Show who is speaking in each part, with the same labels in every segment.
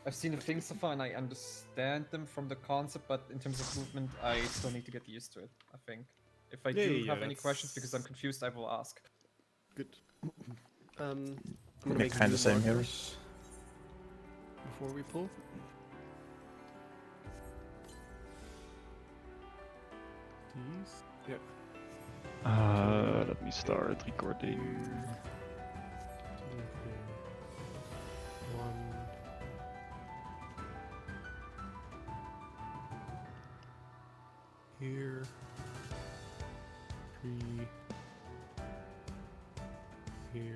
Speaker 1: I've seen the things so far and I understand them from the concept, but in terms of movement, I still need to get used to it, I think. If I do have any questions because I'm confused, I will ask.
Speaker 2: Good. I'm gonna
Speaker 3: Yeah,
Speaker 2: make
Speaker 3: kinda
Speaker 2: new
Speaker 3: same here.
Speaker 2: markers before we pull. These? Yeah.
Speaker 4: Let me start recording.
Speaker 2: One. Here. 3. Here.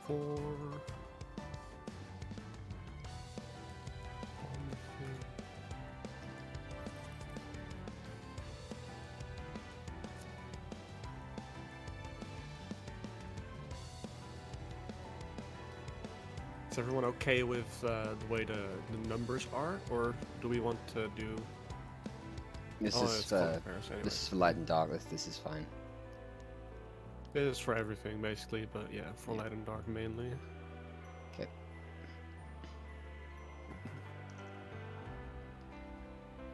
Speaker 2: Four. Is everyone okay with the way the numbers are, or do we want to do?
Speaker 5: This
Speaker 2: Oh,
Speaker 5: is
Speaker 2: it's
Speaker 5: for
Speaker 2: color pairs anyway.
Speaker 5: this is for light and dark. This is fine.
Speaker 2: It is for everything basically, but yeah, for
Speaker 5: Yeah.
Speaker 2: light and dark mainly.
Speaker 5: Okay.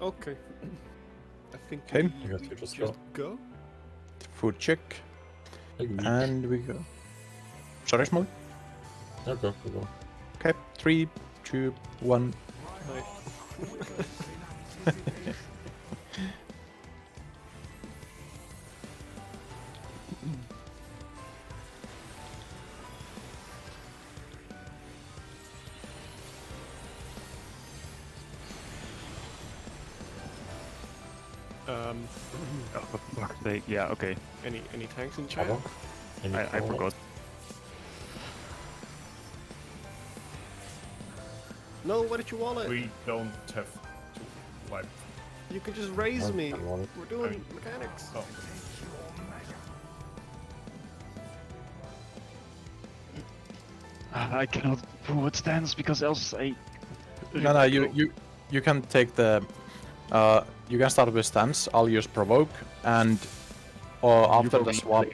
Speaker 2: Okay. I think
Speaker 3: Okay.
Speaker 2: we,
Speaker 6: I guess
Speaker 2: we
Speaker 6: we just
Speaker 2: just go.
Speaker 3: Food check. And we go. Sorry, Small?
Speaker 6: Yeah, go, go, go.
Speaker 3: Okay, 3, 2, 1.
Speaker 4: Oh, for fuck's sake. Yeah, okay.
Speaker 2: Any tanks in chat?
Speaker 6: Cover. Any
Speaker 4: I
Speaker 6: cover?
Speaker 4: forgot.
Speaker 2: No, why did you wall it?
Speaker 7: We don't have to wipe.
Speaker 2: You can just raise me.
Speaker 6: I want it.
Speaker 2: We're doing mechanics.
Speaker 7: Oh.
Speaker 4: I cannot forward stance because else I.
Speaker 3: No, you can take the. You can start with stance. I'll use provoke, and after the swap,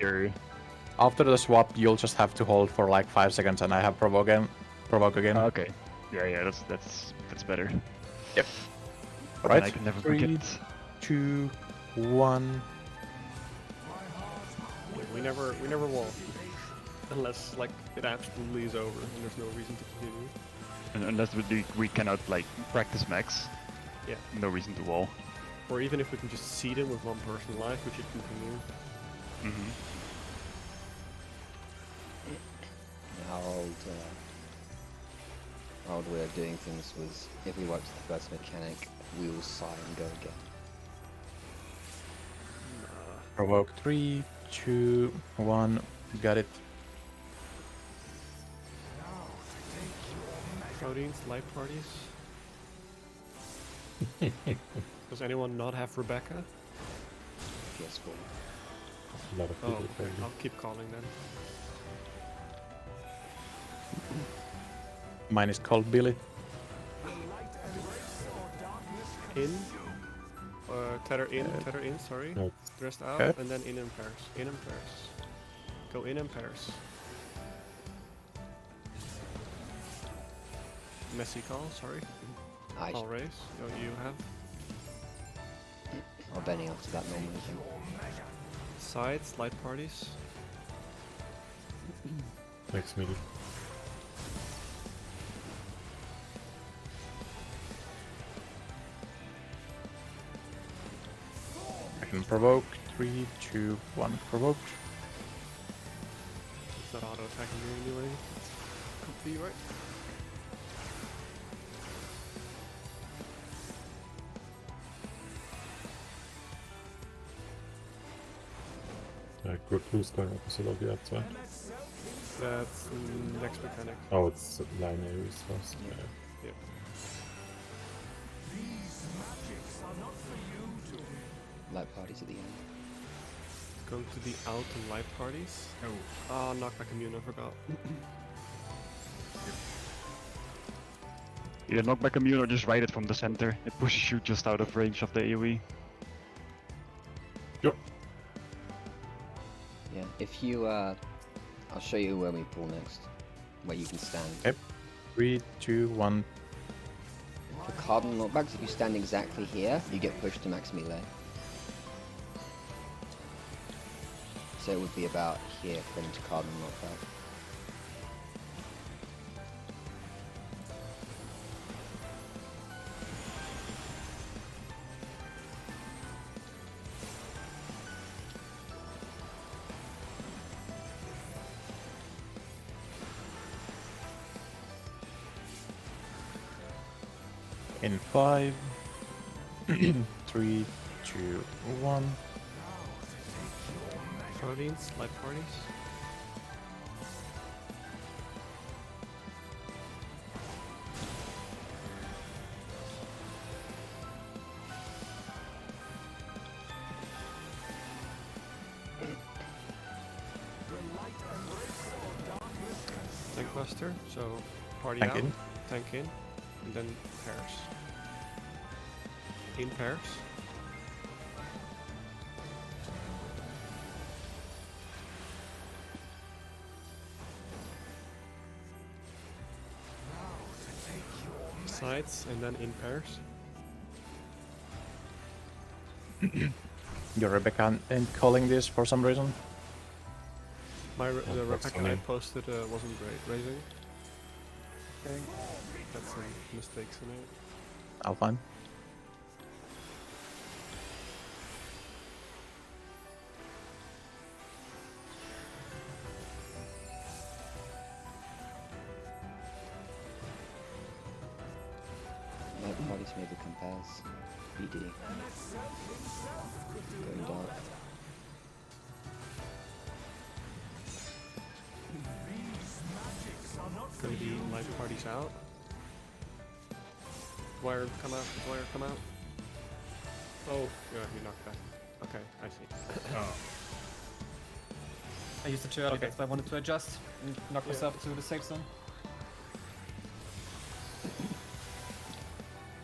Speaker 3: after the swap, you'll just have to hold for like 5 seconds, and I have provoke again.
Speaker 4: Okay. Yeah, that's better.
Speaker 3: Yep.
Speaker 4: But
Speaker 3: Right.
Speaker 4: then I can never
Speaker 3: 3,
Speaker 4: forget.
Speaker 3: 2, 1.
Speaker 2: Yeah, we never wall. Unless like it absolutely is over and there's no reason to continue.
Speaker 4: And unless we cannot like practice max.
Speaker 2: Yeah.
Speaker 4: No reason to wall.
Speaker 2: Or even if we can just see them with one person live, we should continue.
Speaker 4: Mm-hmm.
Speaker 5: Our old way of doing things was if we wiped the first mechanic, we will sigh and go again.
Speaker 3: Provoke 3, 2, 1. Got it.
Speaker 2: Proteins, light parties. Does anyone not have Rebecca?
Speaker 5: PS4.
Speaker 6: A lot of
Speaker 2: Oh,
Speaker 6: people
Speaker 2: okay.
Speaker 6: playing.
Speaker 2: I'll keep calling then.
Speaker 3: Mine is called Billy.
Speaker 2: In. Tether in, sorry.
Speaker 6: No,
Speaker 2: Dressed out,
Speaker 3: Okay.
Speaker 2: and then in pairs. In pairs. Go in pairs. Messy call, sorry. I'll raise. Oh, you have.
Speaker 5: Or bending off to that normal thing.
Speaker 2: Sides, light parties.
Speaker 6: next meeting.
Speaker 3: I can provoke. 3, 2, 1. Provoke.
Speaker 2: It's not auto attacking you anyway. Could be right.
Speaker 6: Group 2 is going opposite of the outside.
Speaker 2: That's next mechanic.
Speaker 6: Oh, it's line areas first. Yeah.
Speaker 2: Yep.
Speaker 5: Light parties at the end.
Speaker 2: Going to the out and light parties. Oh, knockback immune, I forgot.
Speaker 4: Either knockback immune or just ride it from the center. It pushes you just out of range of the AoE.
Speaker 6: Yep.
Speaker 5: Yeah, if you, I'll show you where we pull next, where you can stand.
Speaker 3: Okay. 3, 2, 1.
Speaker 5: For cardinal knockbacks, if you stand exactly here, you get pushed to max melee. So it would be about here for into cardinal knockback.
Speaker 3: In 5, 3, 2, 1.
Speaker 2: Proteins, light parties. Tank buster, so party
Speaker 3: Tank
Speaker 2: out,
Speaker 3: in.
Speaker 2: tank in, and then pairs. In pairs. Sides and then in pairs.
Speaker 3: Your Rebecca ain't calling this for some reason.
Speaker 2: The
Speaker 6: that's
Speaker 2: Rebecca I
Speaker 6: funny.
Speaker 2: posted wasn't great raising.
Speaker 1: Okay.
Speaker 2: That's some mistakes in it.
Speaker 3: I'll find.
Speaker 5: Light parties maybe compares. BD. Going dark.
Speaker 2: Gonna be light parties out. Wire come out, wire come out. Oh, yeah, you knocked back. Okay, I see.
Speaker 7: Oh.
Speaker 1: I used it too early,
Speaker 2: Okay.
Speaker 1: that's why I wanted to adjust and knock
Speaker 2: Yeah.
Speaker 1: myself to the safe zone.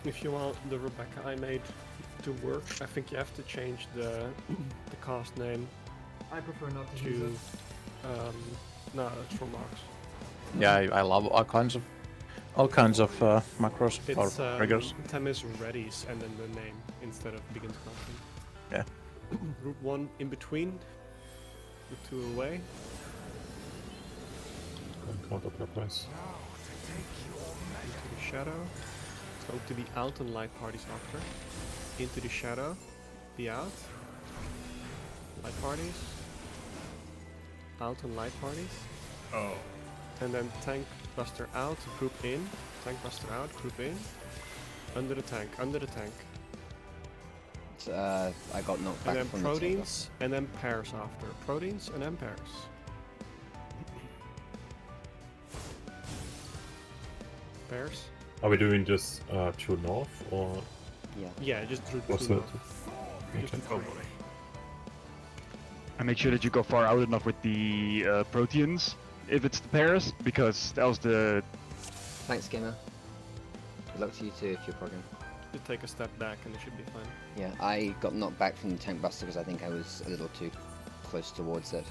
Speaker 2: If you want the Rebecca I made to work, I think you have to change the cast name
Speaker 1: I prefer not
Speaker 2: to no, it's from Mox.
Speaker 3: Yeah, I love all kinds of macros
Speaker 2: It's
Speaker 3: or triggers.
Speaker 2: Temis Readies and then the name instead of begins casting.
Speaker 3: Yeah.
Speaker 2: Route 1 in between, route 2 away.
Speaker 6: Counterclockwise.
Speaker 2: Into the shadow. Go to the out and light parties after. Into the shadow. Be out. Light parties. Out and light parties.
Speaker 7: Oh.
Speaker 2: And then tank buster out, group in. Tank buster out, group in. Under the tank, under the tank.
Speaker 5: I got knocked back
Speaker 2: And then
Speaker 5: from
Speaker 2: proteins, and then pairs after. Proteins and then pairs. Pairs?
Speaker 6: Are we doing just true north or
Speaker 5: the top. Yeah.
Speaker 2: Yeah, just route
Speaker 6: what's
Speaker 2: 2
Speaker 6: it?
Speaker 2: north. Just
Speaker 6: Okay.
Speaker 2: oh boy.
Speaker 4: And make sure that you go far out enough with the proteins, if it's the pairs, because else the
Speaker 5: Thanks, gamer. Good luck to you too if you're progging.
Speaker 2: You take a step back and it should be fine.
Speaker 5: Yeah, I got knocked back from the tank buster because I think I was a little too close towards it.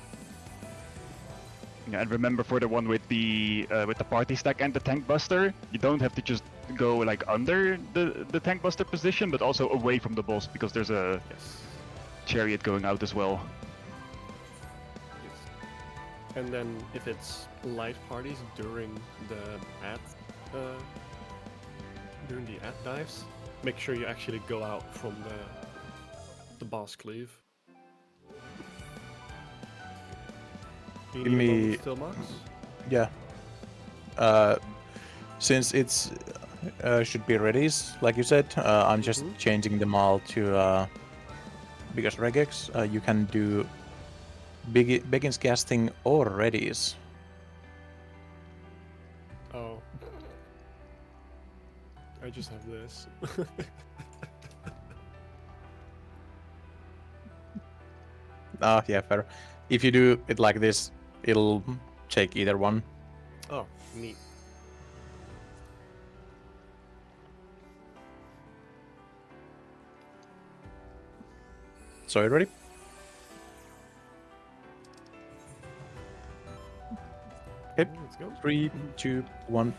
Speaker 4: Yeah, and remember for the one with the party stack and the tank buster, you don't have to just go like under the tank buster position, but also away from the boss because there's a
Speaker 2: Yes.
Speaker 4: chariot going out as well.
Speaker 2: Yes. And then if it's light parties during the dives, make sure you actually go out from the boss cleave. Do you
Speaker 3: Give
Speaker 2: need a moment
Speaker 3: me-
Speaker 2: still, Max?
Speaker 3: Yeah. Since it's should be readies, like you said, I'm just
Speaker 2: Mhm.
Speaker 3: changing them all to because regex you can do begins casting or readies.
Speaker 2: Oh. I just have this.
Speaker 3: Yeah, fair. If you do it like this, it'll take either one.
Speaker 2: Oh, neat.
Speaker 3: So you ready? Okay.
Speaker 2: Let's go.
Speaker 3: 3, 2, 1.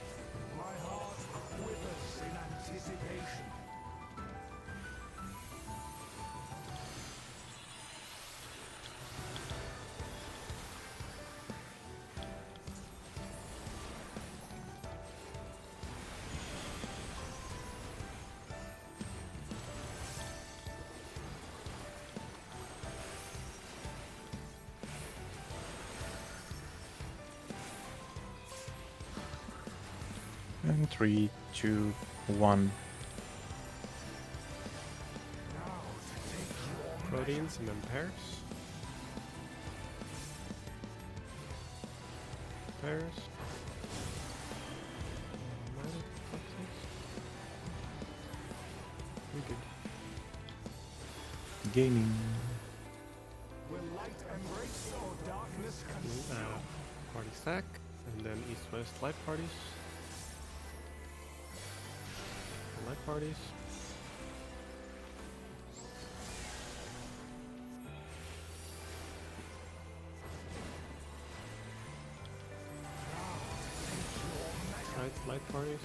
Speaker 3: And 3, 2, 1.
Speaker 2: Proteins and then pairs. Pairs. We good.
Speaker 3: Gaming.
Speaker 2: Party stack, and then east-west light parties. Light parties. Light parties.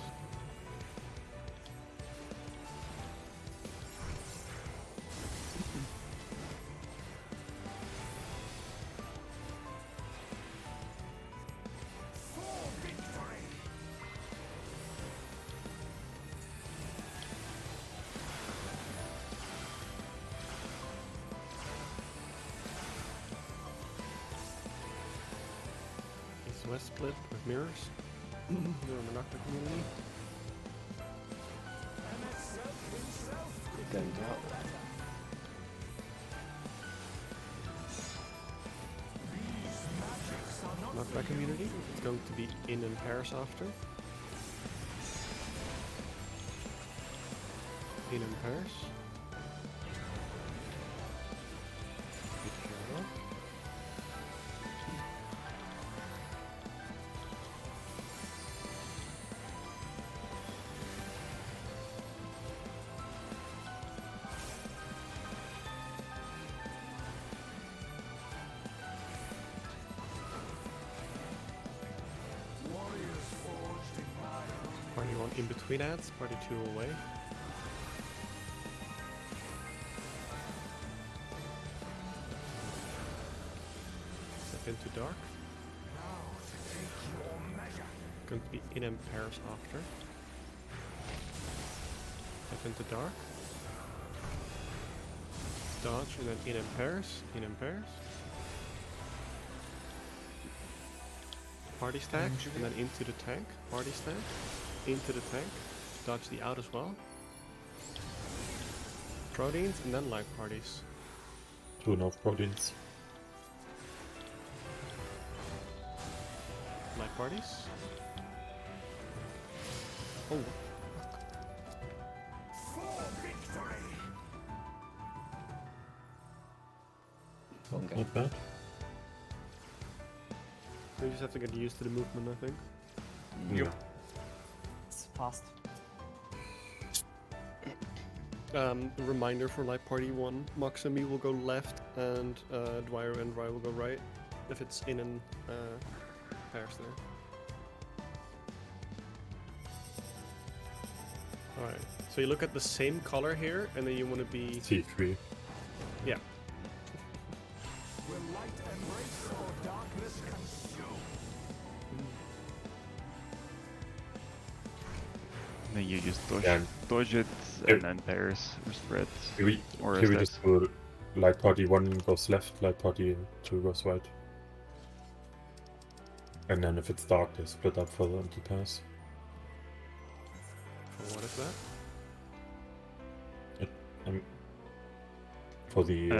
Speaker 2: East-west split with mirrors. We're not the community.
Speaker 5: Going out.
Speaker 2: Knockback community. It's going to be in pairs after. In pairs. Party 1 in between ads, party 2 away. Step into dark. Going to be in and pairs after. Step into dark. Dodge and then in and pairs, in and pairs. Party stack and then into the tank. Party stack. Into the tank, dodge the out as well. Proteins and then light parties.
Speaker 6: 2 North proteins.
Speaker 2: Light parties. Oh.
Speaker 5: Okay.
Speaker 6: Not bad.
Speaker 2: We just have to get used to the movement, I think.
Speaker 6: Yeah.
Speaker 1: It's fast.
Speaker 2: A reminder for light party 1, Mox and me will go left and Dwyer and Rye will go right. If it's in and pairs there. Alright, so you look at the same color here and then you want to be...
Speaker 6: T3.
Speaker 2: Yeah.
Speaker 4: Then you just
Speaker 6: Yeah.
Speaker 4: dodge it and then pairs or spreads.
Speaker 6: Here we,
Speaker 4: Or
Speaker 6: here we
Speaker 4: stacks.
Speaker 6: just do light party 1 goes left, light party 2 goes right. And then if it's dark, they split up further into pairs.
Speaker 2: For what is that?
Speaker 6: For the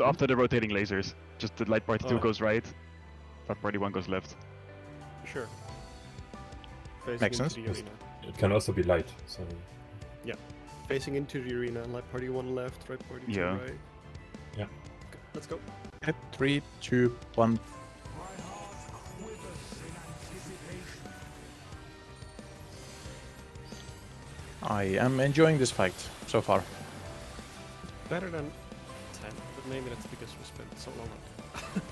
Speaker 4: After the rotating lasers, just the light party 2
Speaker 2: Oh.
Speaker 4: goes right, light party 1 goes left.
Speaker 2: Sure. Facing
Speaker 3: Makes
Speaker 2: into
Speaker 3: sense.
Speaker 2: the arena.
Speaker 6: it can also be light. So
Speaker 2: Facing into the arena, light party 1 left, right party 2
Speaker 4: Yeah.
Speaker 2: right.
Speaker 6: Yeah.
Speaker 2: Okay, let's go.
Speaker 3: Okay, 3, 2, 1. I am enjoying this fight so far.
Speaker 2: Better than 10, but maybe that's because we spent so long on it.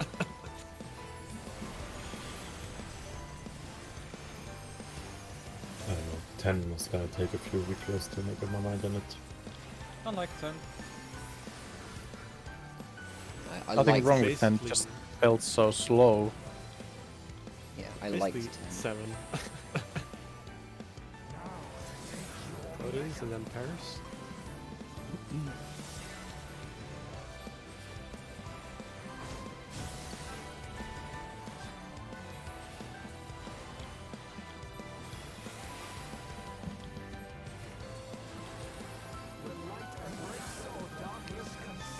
Speaker 6: I don't know. 10 was gonna take a few reclays to make up my mind on it.
Speaker 1: I like 10.
Speaker 5: I
Speaker 3: Nothing
Speaker 5: liked
Speaker 3: wrong with 10,
Speaker 2: basically-
Speaker 3: just felt so slow.
Speaker 5: Yeah, I liked
Speaker 2: Basically
Speaker 5: 10.
Speaker 2: 7. Coatings and then pairs.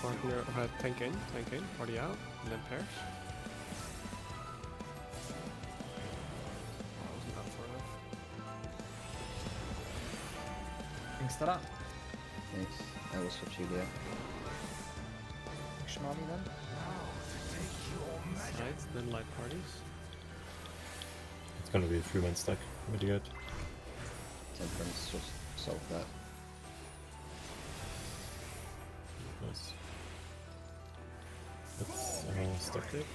Speaker 2: Partner tank in, party out, and then pairs. Oh, wasn't that far enough.
Speaker 1: Thanks to that.
Speaker 5: Thanks. I will switch Julia.
Speaker 1: Shmali then.
Speaker 2: Sides, then light parties.
Speaker 6: It's gonna be a 3-man stack. Idiot.
Speaker 5: Temperance just solve that.
Speaker 6: Nice. Let's stack.
Speaker 2: Tip.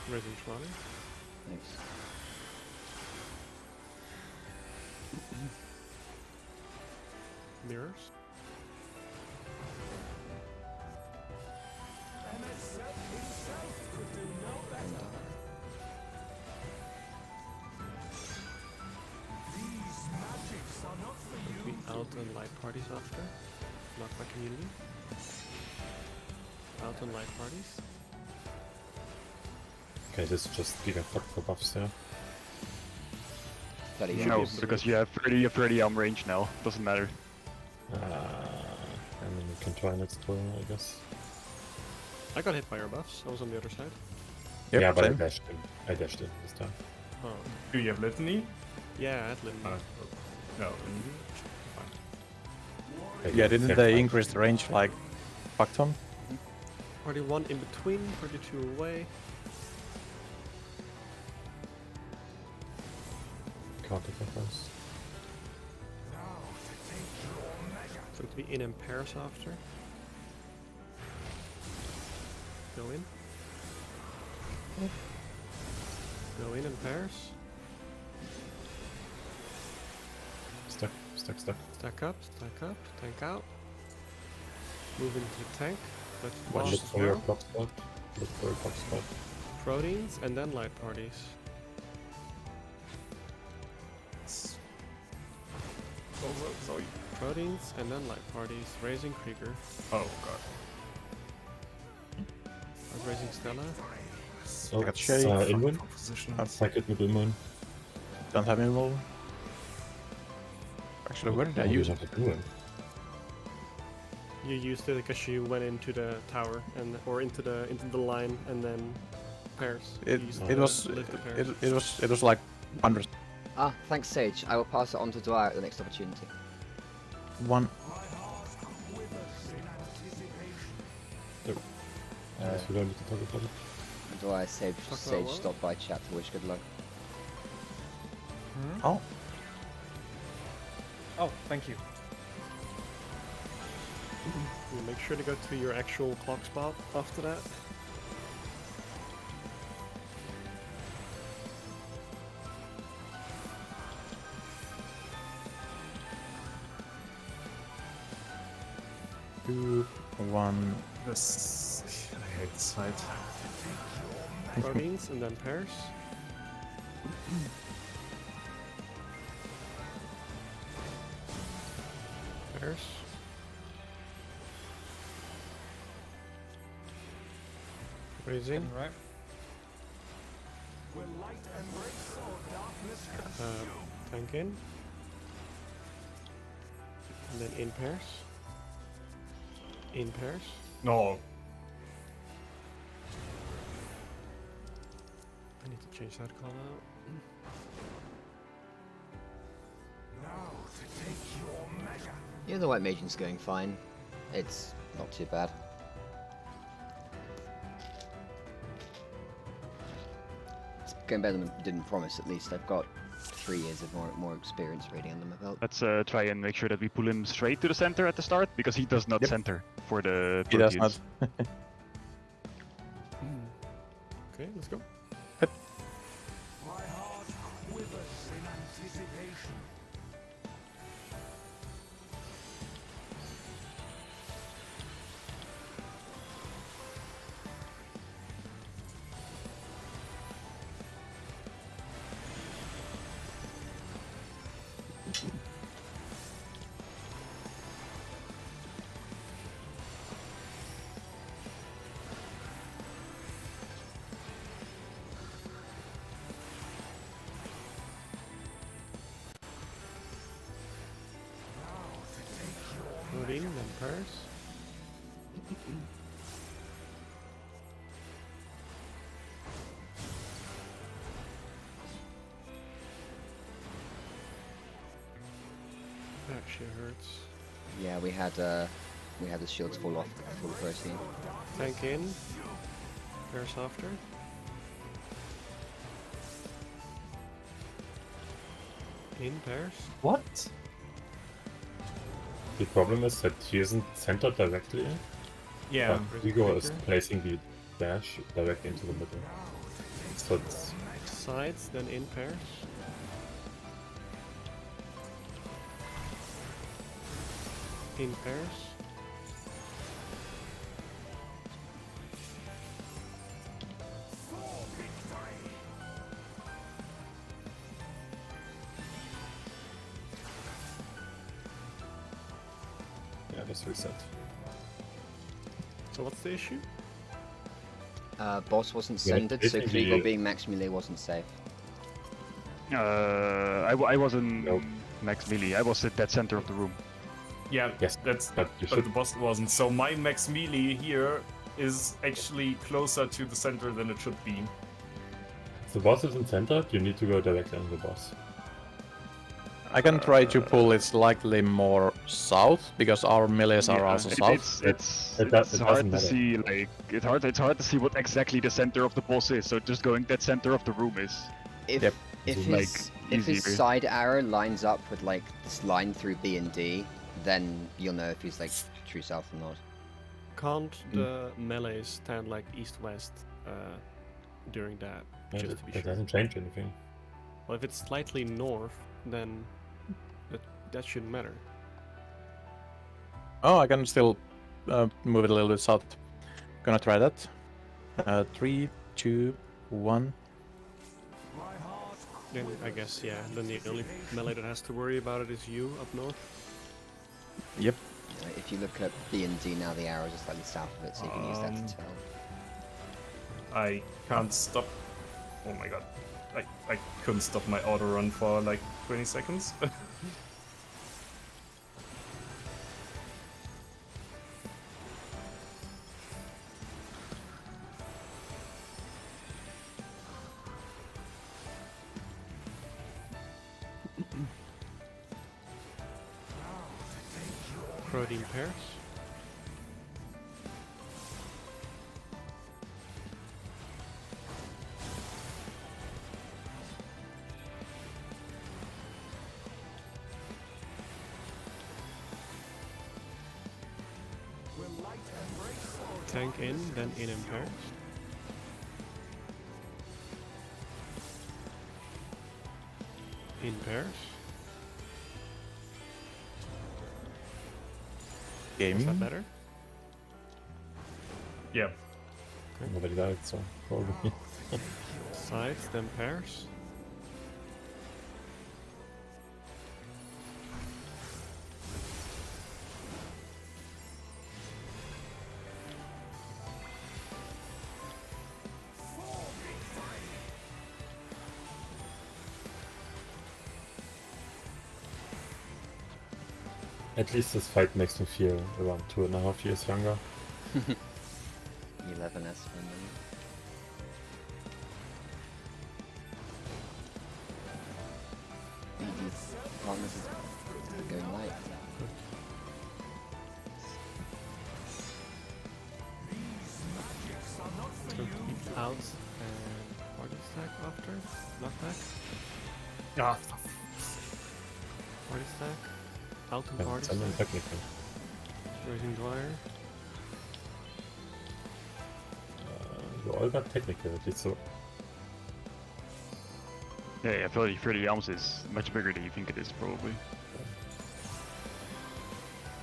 Speaker 2: Raising Shmali.
Speaker 5: Thanks.
Speaker 2: Mirrors. We out and light parties after. Not by community. Out and light parties.
Speaker 6: Okay, this is just getting fucked for buffs there.
Speaker 5: Bloody
Speaker 2: Should
Speaker 4: No,
Speaker 2: be
Speaker 5: hell.
Speaker 4: because you have 30 on range now. Doesn't matter.
Speaker 6: I mean, we can try next turn, I guess.
Speaker 2: I got hit by your buffs. I was on the other side.
Speaker 3: Yep,
Speaker 6: yeah, but
Speaker 3: same.
Speaker 6: I dashed in this time.
Speaker 2: Oh.
Speaker 7: Do you have litany?
Speaker 2: Yeah, I had Limbo.
Speaker 7: No.
Speaker 6: Maybe
Speaker 3: Yeah, didn't
Speaker 6: fair
Speaker 3: they
Speaker 6: fight.
Speaker 3: increase the range like fuck ton?
Speaker 2: Party 1 in between, party 2 away.
Speaker 6: Counter buffers.
Speaker 2: So to be in and pairs after. Go in. Go in and pairs.
Speaker 6: Stuck.
Speaker 2: Stack up, tank out. Move into the tank. Let's
Speaker 6: Look
Speaker 2: watch
Speaker 6: for your
Speaker 2: now.
Speaker 6: clock spot. Look for your clock spot.
Speaker 2: Proteins and then light parties.
Speaker 7: Sorry.
Speaker 2: Proteins and then light parties. Raising Krieger.
Speaker 7: Oh god.
Speaker 2: I was raising Stella.
Speaker 6: So
Speaker 3: got
Speaker 6: it's
Speaker 3: shake.
Speaker 6: Inwin.
Speaker 7: Position.
Speaker 6: Psychic Middle Moon.
Speaker 3: Don't have invul. Actually, where did I
Speaker 6: Oh, you
Speaker 3: use it?
Speaker 6: have Inwin.
Speaker 2: You used it because you went into the tower and or into the line and then pairs. You
Speaker 3: It
Speaker 2: used
Speaker 3: it
Speaker 2: to
Speaker 3: was
Speaker 2: lift the pairs.
Speaker 3: it was like 100.
Speaker 5: Ah, thanks Sage. I will pass it on to Dwyer at the next opportunity.
Speaker 3: One.
Speaker 6: Yes, we don't need to talk about it.
Speaker 5: Dwyer, Sage
Speaker 2: about what?
Speaker 5: stopped by chat to wish good luck.
Speaker 3: Oh,
Speaker 1: Oh, thank you.
Speaker 2: You make sure to go to your actual clock spot after that.
Speaker 3: two, one.
Speaker 7: This. I hate this fight.
Speaker 2: Proteins and then pairs. Pairs. Raising.
Speaker 1: Right.
Speaker 2: Tank in. And then in pairs. In pairs.
Speaker 7: No.
Speaker 2: I need to change that call out.
Speaker 5: Yeah, the White Magician's going fine. It's not too bad. It's going better than I didn't promise, at least. I've got 3 years of more experience really under my belt.
Speaker 4: Let's try and make sure that we pull him straight to the center at the start, because he does not
Speaker 3: Yep.
Speaker 4: center for the
Speaker 3: He does
Speaker 4: Proteans.
Speaker 3: not.
Speaker 2: Okay, let's go. Moving, then pairs. That shit hurts.
Speaker 5: Yeah, we had the shields fall off before the first team.
Speaker 2: Tank in. Pairs after. In pairs.
Speaker 6: What? The problem is that he isn't centered directly,
Speaker 7: Yeah.
Speaker 6: but Igor is placing the dash directly into the middle. So it's
Speaker 2: Sides, then in pairs. In pairs.
Speaker 6: yeah, just reset.
Speaker 2: So what's the issue?
Speaker 5: Boss wasn't
Speaker 6: Yeah,
Speaker 5: centered, so
Speaker 6: basically-
Speaker 5: Kriegel being max melee wasn't safe.
Speaker 4: I wasn't
Speaker 6: Nope.
Speaker 4: max melee. I was at that center of the room.
Speaker 7: Yeah,
Speaker 6: Yes,
Speaker 7: that's
Speaker 6: but you
Speaker 7: but
Speaker 6: should.
Speaker 7: the boss wasn't. So my max melee here is actually closer to the center than it should be.
Speaker 6: If the boss isn't centered, you need to go directly on the boss.
Speaker 3: I can try to pull it slightly more south because our melees are also south.
Speaker 4: It's
Speaker 6: It doesn't
Speaker 4: hard to
Speaker 6: matter.
Speaker 4: see, like it's hard to see what exactly the center of the boss is. So just going that center of the room is
Speaker 5: If
Speaker 3: Yep.
Speaker 5: if
Speaker 6: It's
Speaker 5: his if his
Speaker 4: easier.
Speaker 5: side arrow lines up with like this line through B and D, then you'll know if he's like true south or not.
Speaker 2: Can't the melee stand like east-west during that?
Speaker 6: Yeah,
Speaker 2: Just to be
Speaker 6: it
Speaker 2: sure.
Speaker 6: doesn't change anything.
Speaker 2: Well, if it's slightly north, then that shouldn't matter.
Speaker 3: Oh, I can still move it a little bit south. Gonna try that. 3, 2, 1.
Speaker 2: Then I guess, yeah, then the only melee that has to worry about it is you up north.
Speaker 3: Yep.
Speaker 5: If you look at B and D now, the arrows are slightly south of it, so you can use that to tell.
Speaker 7: I can't stop. Oh my god. I couldn't stop my auto run for like 20 seconds.
Speaker 2: Protein pairs. Tank in, then in pairs. In pairs. Is
Speaker 3: Gaming.
Speaker 2: that better?
Speaker 7: Yeah.
Speaker 6: Nobody died, so probably.
Speaker 2: Sides, then pairs.
Speaker 6: At least this fight makes me feel around 2.5 years younger.
Speaker 5: 11S for a minute. BD's partners is going light.
Speaker 2: So keep out and party stack after knockback.
Speaker 7: Ah,
Speaker 2: Party stack. Alton
Speaker 6: Yeah,
Speaker 2: party
Speaker 6: summon
Speaker 2: stack.
Speaker 6: technical.
Speaker 2: Raising Dwyer.
Speaker 6: You all got technical, it's so.
Speaker 4: Yeah, I feel like 30 Elms is much bigger than you think it is, probably.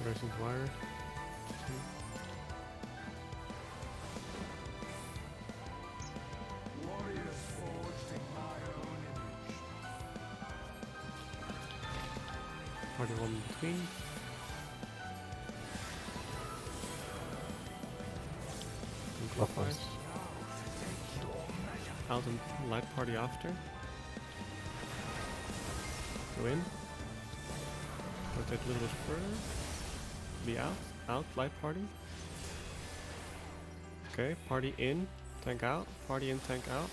Speaker 2: Raising Dwyer. Party one in between. And clockwise. Out and light party after. Go in. Rotate a little bit further. Be out. Out, light party. Okay, party in, tank out. Party in, tank out.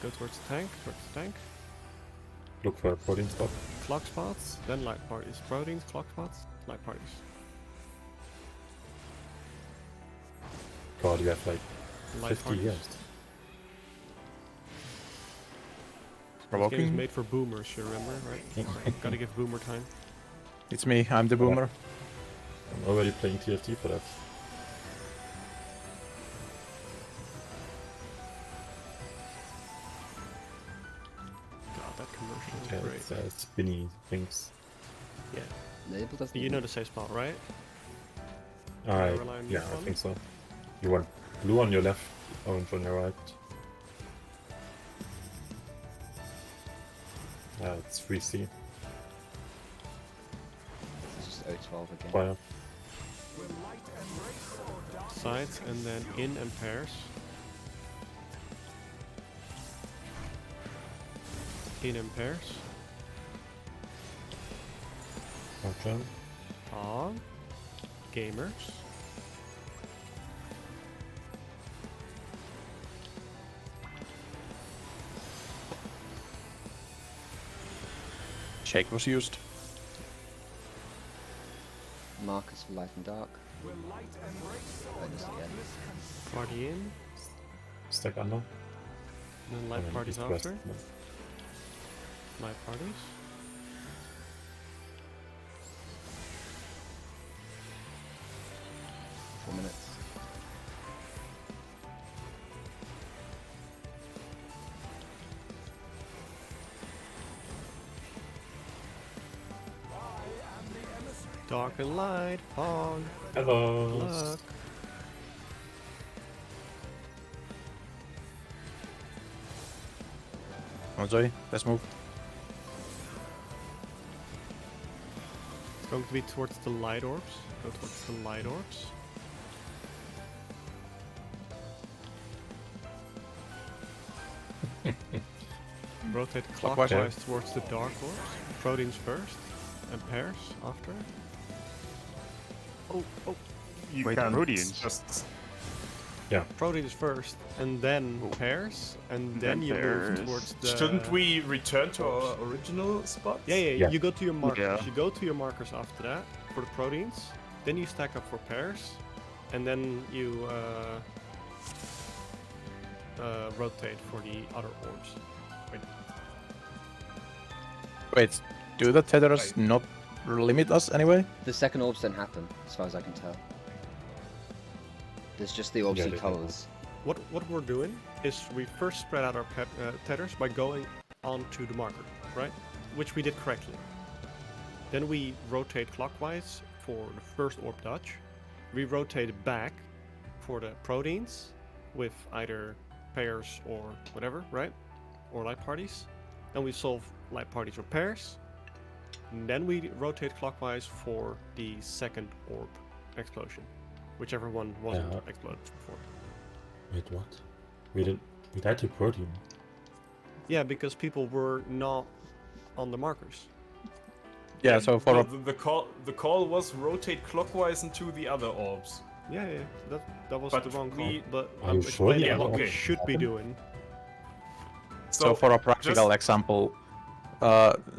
Speaker 2: Go towards the tank,
Speaker 6: Look for a protein spot.
Speaker 2: Clock spots, then light parties. Proteins, clock spots, light parties.
Speaker 6: God, you have like
Speaker 2: Light
Speaker 6: 50
Speaker 2: parties.
Speaker 6: years.
Speaker 2: This game is
Speaker 3: Provoking.
Speaker 2: made for boomers, you remember, right? Gotta give boomer time.
Speaker 3: It's me, I'm the boomer.
Speaker 6: I'm already playing TFT for that.
Speaker 2: God, that commercial is
Speaker 6: Yeah,
Speaker 2: great.
Speaker 6: it's spinny things.
Speaker 2: Yeah.
Speaker 5: Label doesn't
Speaker 2: You know the safe spot, right?
Speaker 6: Alright,
Speaker 2: rely on
Speaker 6: yeah,
Speaker 2: this
Speaker 6: I
Speaker 2: one?
Speaker 6: think so. You want blue on your left, orange on your right. It's 3C.
Speaker 5: It's just O12 again.
Speaker 6: Fire.
Speaker 2: Sides and then in and pairs. In and pairs.
Speaker 6: Okay.
Speaker 2: On. Gamers.
Speaker 3: Shake was used.
Speaker 5: Markers for light and dark. Bonus again.
Speaker 2: Party in.
Speaker 6: Stack under.
Speaker 2: And then light
Speaker 6: and
Speaker 2: parties
Speaker 6: east west.
Speaker 2: after. Light parties.
Speaker 5: Four minutes.
Speaker 2: Dark and light. Pog.
Speaker 6: Hello.
Speaker 2: Luck.
Speaker 3: Come on, Zoe, let's move.
Speaker 2: It's going to be towards the light orbs. Go towards the light orbs. Rotate
Speaker 3: Clockwise.
Speaker 2: clockwise towards the dark orbs. Proteins first, and pairs after. Oh, oh.
Speaker 7: you
Speaker 4: Wait,
Speaker 7: can
Speaker 4: Proteans?
Speaker 7: just
Speaker 2: Proteins first, and then pairs, and then
Speaker 4: Then
Speaker 2: you
Speaker 4: pairs.
Speaker 2: move towards the...
Speaker 7: shouldn't we return to our original spot?
Speaker 2: Yeah, yeah,
Speaker 6: Yeah.
Speaker 2: you go to your markers.
Speaker 4: Yeah.
Speaker 2: You go to your markers after that for the proteins. Then you stack up for pairs, and then you rotate for the other orbs. Wait,
Speaker 3: Wait, do the tethers not limit us anyway?
Speaker 5: The second orbs don't happen, as far as I can tell. There's just the orbs
Speaker 6: Yeah,
Speaker 5: and
Speaker 6: they don't.
Speaker 5: colors.
Speaker 2: what we're doing is we first spread out our tethers by going onto the marker, right? Which we did correctly. Then we rotate clockwise for the first orb dodge. We rotate back for the proteins with either pairs or whatever, right? Or light parties. Then we solve light parties or pairs. And then we rotate clockwise for the second orb explosion. Whichever one wasn't
Speaker 6: Yeah.
Speaker 2: exploded before.
Speaker 6: Wait, what? We died to protein.
Speaker 2: Yeah, because people were not on the markers.
Speaker 3: Yeah, so for
Speaker 7: the call was rotate clockwise into the other orbs.
Speaker 2: Yeah, yeah, that was
Speaker 7: But
Speaker 2: the wrong call.
Speaker 7: we-
Speaker 2: But
Speaker 6: Are
Speaker 2: I'm
Speaker 6: you sure
Speaker 2: explaining
Speaker 7: the
Speaker 2: what
Speaker 7: other
Speaker 2: we
Speaker 7: orbs
Speaker 2: should be
Speaker 6: happened?
Speaker 2: doing.
Speaker 3: so for a practical
Speaker 7: just-
Speaker 3: example,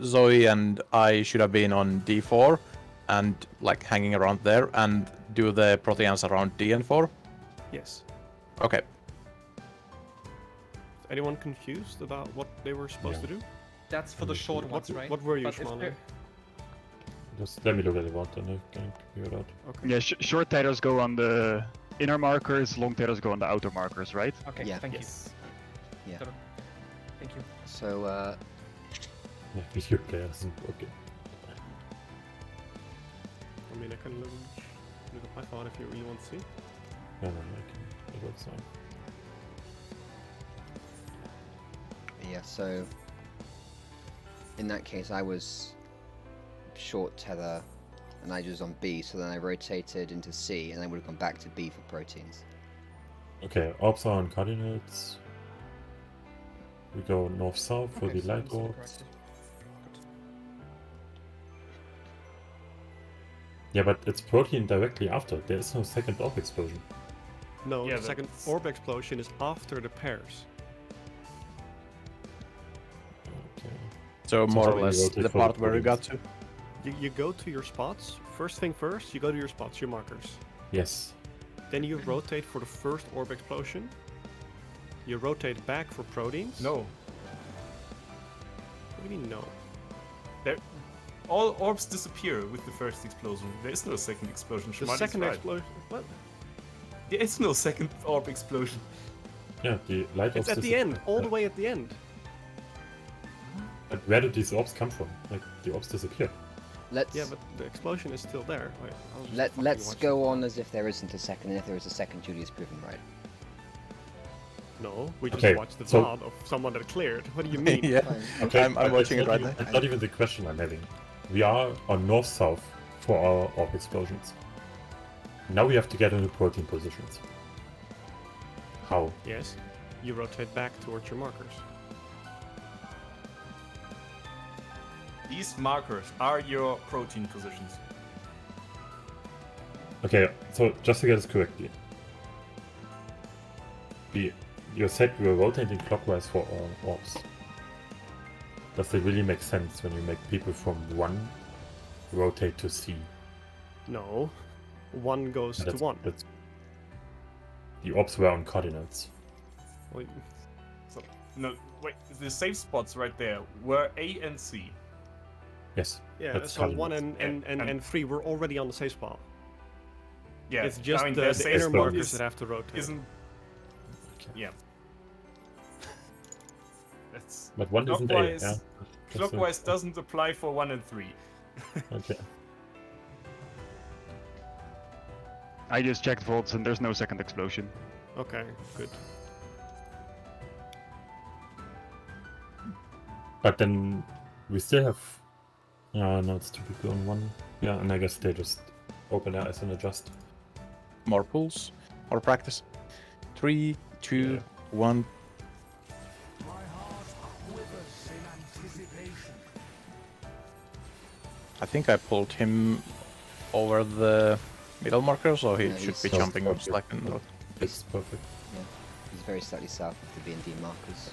Speaker 3: Zoe and I should have been on D4 and like hanging around there and do the proteans around D and 4.
Speaker 2: Yes.
Speaker 3: Okay.
Speaker 2: Anyone confused about what they were supposed to do?
Speaker 1: That's for the short ones, right?
Speaker 2: What were you,
Speaker 1: But if
Speaker 2: Schmale?
Speaker 1: they're-
Speaker 6: Just let me look at the water and I can figure it out.
Speaker 2: Okay.
Speaker 4: Yeah, short tailors go on the inner markers, long tailors go on the outer markers, right?
Speaker 1: Okay,
Speaker 5: Yeah.
Speaker 1: thank
Speaker 2: Yes.
Speaker 5: Yeah.
Speaker 1: you. Thank you.
Speaker 5: So,
Speaker 6: Yeah, with your players. Okay.
Speaker 2: I mean, I can look at my thought if you really want to see.
Speaker 6: No, I can. It works fine.
Speaker 5: yeah, so in that case, I was short tether and I was on B, so then I rotated into C and I would have gone back to B for proteins.
Speaker 6: Okay, orbs are on coordinates. We go north-south for
Speaker 1: Okay,
Speaker 6: the
Speaker 1: so
Speaker 6: light
Speaker 1: I'm still
Speaker 6: orbs.
Speaker 1: corrected. Good.
Speaker 6: Yeah, but it's protein directly after. There is no second orb explosion.
Speaker 2: No,
Speaker 7: Yeah,
Speaker 2: the second
Speaker 7: that's-
Speaker 2: orb explosion is after the pairs.
Speaker 6: Okay.
Speaker 3: So
Speaker 6: So
Speaker 3: more
Speaker 6: how
Speaker 3: or
Speaker 6: do you
Speaker 3: less
Speaker 6: rotate
Speaker 3: the
Speaker 6: for the
Speaker 3: part where you got
Speaker 6: proteins?
Speaker 3: to.
Speaker 2: You go to your spots. First thing first, you go to your spots, your markers.
Speaker 6: Yes.
Speaker 2: Then you rotate for the first orb explosion. You rotate back for proteins.
Speaker 7: No.
Speaker 2: What do you mean no?
Speaker 7: All orbs disappear with the first explosion. There is no second explosion.
Speaker 2: The
Speaker 7: Shimani's
Speaker 2: second
Speaker 7: right.
Speaker 2: explosion. What?
Speaker 7: There is no second orb explosion.
Speaker 6: Yeah, the light
Speaker 2: It's
Speaker 6: orbs
Speaker 2: at the end,
Speaker 6: disappear.
Speaker 2: all the way at the end.
Speaker 6: But where did these orbs come from? Like, the orbs disappear.
Speaker 5: Let's
Speaker 2: Yeah, but the explosion is still there. Wait, I'll just fucking
Speaker 5: let's
Speaker 2: watch
Speaker 5: go on as if there isn't a second, and if there is a second, Julia's proven right.
Speaker 2: it. No, we just
Speaker 6: Okay,
Speaker 2: watched the
Speaker 6: so-
Speaker 2: VOD of someone that cleared. What do you mean?
Speaker 3: yeah.
Speaker 5: Fine.
Speaker 6: Okay,
Speaker 3: I'm
Speaker 6: but
Speaker 3: watching
Speaker 6: it's
Speaker 3: it
Speaker 6: not
Speaker 3: right
Speaker 6: even,
Speaker 3: now.
Speaker 6: It's not even the question I'm having. We are on north-south for our orb explosions. Now we have to get into protein positions. How?
Speaker 2: Yes, you rotate back towards your markers.
Speaker 7: These markers are your protein positions.
Speaker 6: Okay, so just to get this correctly. You said we were rotating clockwise for our orbs. Does it really make sense when you make people from 1 rotate to C?
Speaker 2: No, one goes to
Speaker 6: That's-
Speaker 2: one.
Speaker 6: that's- The orbs were on coordinates.
Speaker 2: Well,
Speaker 7: So, no, wait, the safe spots right there were A and C.
Speaker 6: Yes.
Speaker 2: yeah,
Speaker 6: that's
Speaker 2: so one
Speaker 6: coordinates.
Speaker 2: and three were already on the safe spot.
Speaker 7: Yeah,
Speaker 2: It's just
Speaker 7: I mean,
Speaker 2: the
Speaker 7: their safe
Speaker 2: inner
Speaker 7: spot
Speaker 2: markers
Speaker 7: is-
Speaker 2: that have to rotate.
Speaker 7: Isn't
Speaker 6: Okay.
Speaker 7: yeah. That's
Speaker 6: But one isn't A,
Speaker 7: clockwise.
Speaker 6: yeah?
Speaker 7: Clockwise doesn't apply for 1 and 3.
Speaker 6: Okay.
Speaker 4: I just checked volts and there's no second explosion.
Speaker 2: Okay, good.
Speaker 6: But then we still have. No, it's typical on 1. Yeah, and I guess they just open their eyes and adjust.
Speaker 3: More pools. More practice. 3, 2,
Speaker 6: Yeah.
Speaker 3: 1. I think I pulled him over the middle marker, so he
Speaker 5: Yeah,
Speaker 3: should
Speaker 5: he's
Speaker 3: be
Speaker 5: so
Speaker 3: jumping
Speaker 6: perfect.
Speaker 3: slack and north.
Speaker 6: It's perfect.
Speaker 5: Yeah, he's very slightly south of the B&D markers.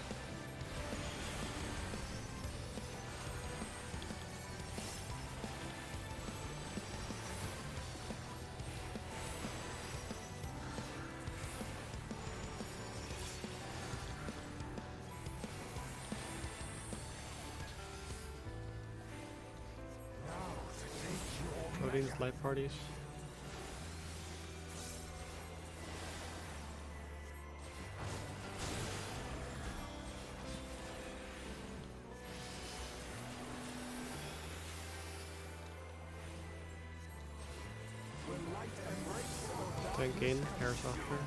Speaker 2: Proteins, light parties. Tank in, pairs after.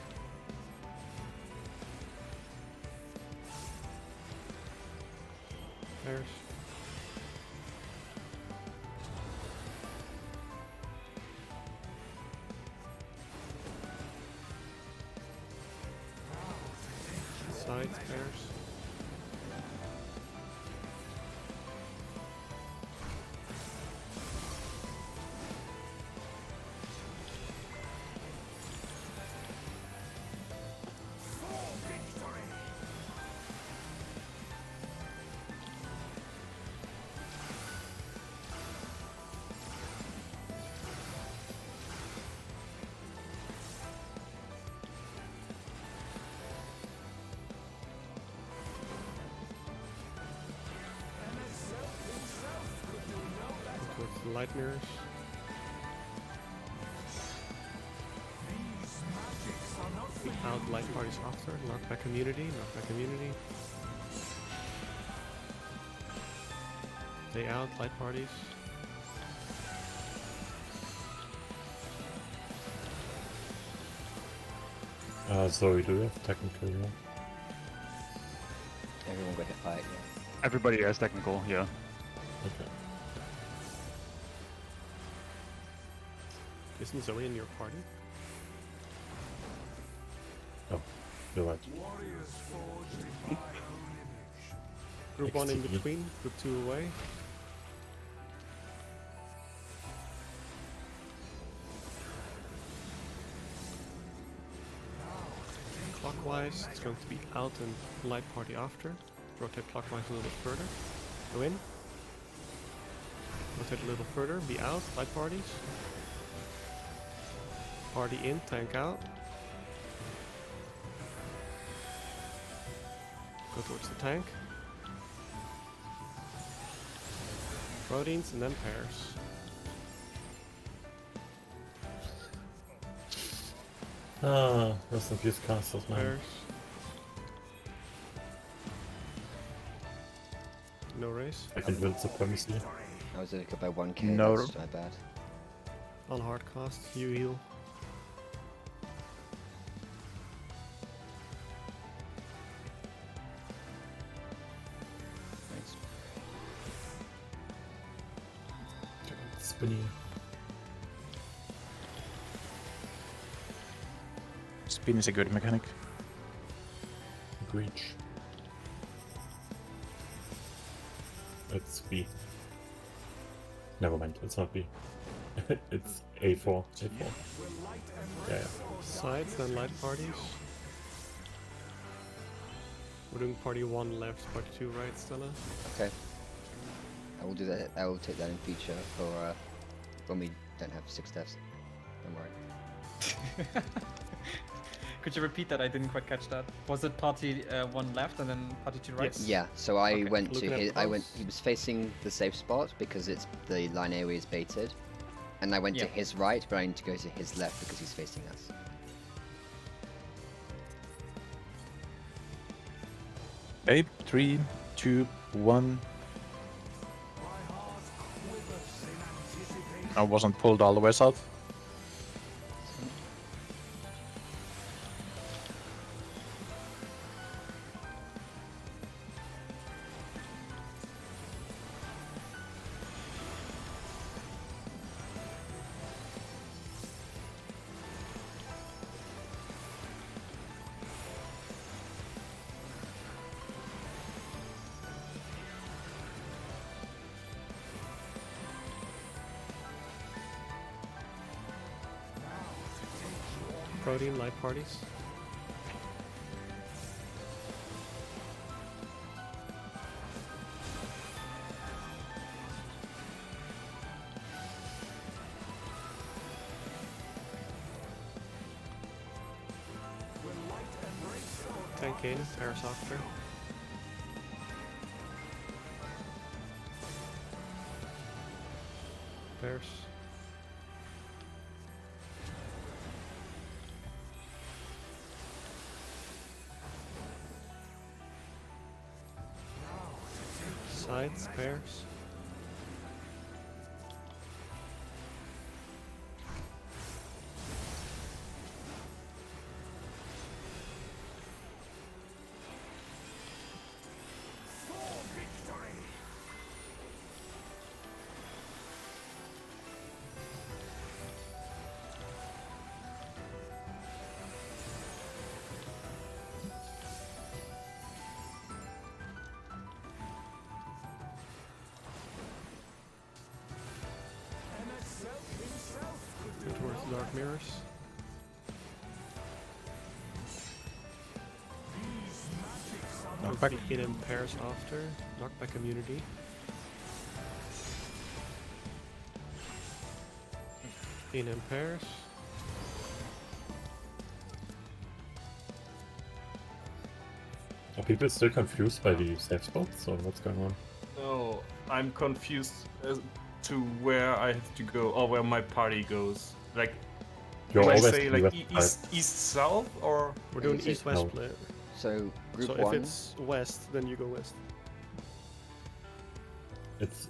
Speaker 2: Pairs. Sides, pairs. light mirrors. The out light parties after. Knockback immunity. Knockback immunity. They out light parties.
Speaker 6: Zoe, do you have technical? Yeah?
Speaker 5: Everyone got hit by it, yeah.
Speaker 4: Everybody has technical, yeah.
Speaker 6: Okay.
Speaker 2: Isn't Zoe in your party?
Speaker 6: Oh, you're right.
Speaker 2: Group 1 in
Speaker 6: XTE.
Speaker 2: between, group 2 away. Clockwise, it's going to be out and light party after. Rotate clockwise a little bit further. Go in. Rotate a little further, be out, light parties. Party in, tank out. Go towards the tank. Proteins and then pairs.
Speaker 6: Rest in peace, castles, man.
Speaker 2: Pairs. No race.
Speaker 6: Second win supremacy.
Speaker 5: I was like by 1k,
Speaker 3: No.
Speaker 5: that's my bad.
Speaker 2: On hard cost, you heal.
Speaker 5: Thanks.
Speaker 6: Spinny.
Speaker 3: Spin is a good mechanic.
Speaker 6: Breach. It's B. Never mind, it's not B. It's A4. A4. Yeah, yeah.
Speaker 2: Sides, then light parties. We're doing party 1 left, party 2 right, Stella.
Speaker 5: Okay. I will do that. I will take that in future for when we don't have 6 deaths. Don't worry.
Speaker 1: Could you repeat that? I didn't quite catch that. Was it party 1 left and then party 2 right?
Speaker 2: Yes.
Speaker 5: Yeah. So I
Speaker 1: Okay.
Speaker 5: went to
Speaker 2: Looking at
Speaker 5: his.
Speaker 2: pros.
Speaker 5: He was facing the safe spot because it's the line area is baited, and I went to
Speaker 1: Yeah.
Speaker 5: his right, but I need to go to his left because he's facing us.
Speaker 3: Okay, 3, 2, 1. I wasn't pulled all the way south.
Speaker 2: Protein, light parties. Tank in, pairs after. Pairs. Sides, pairs. Go towards the dark mirrors.
Speaker 3: Knockback.
Speaker 2: In and pairs after. Knockback immunity. In and pairs.
Speaker 6: Are people still confused by the safe spots, or what's going on?
Speaker 7: No, I'm confused. to where I have to go, or where my party goes? Like,
Speaker 6: You're
Speaker 7: do I
Speaker 6: always
Speaker 7: say
Speaker 6: on the
Speaker 7: like
Speaker 6: west side.
Speaker 7: east south, or
Speaker 2: We're doing
Speaker 5: Is it-
Speaker 2: east-west
Speaker 6: No.
Speaker 2: split.
Speaker 5: So group
Speaker 2: So
Speaker 5: one.
Speaker 2: if it's west, then you go west.
Speaker 6: It's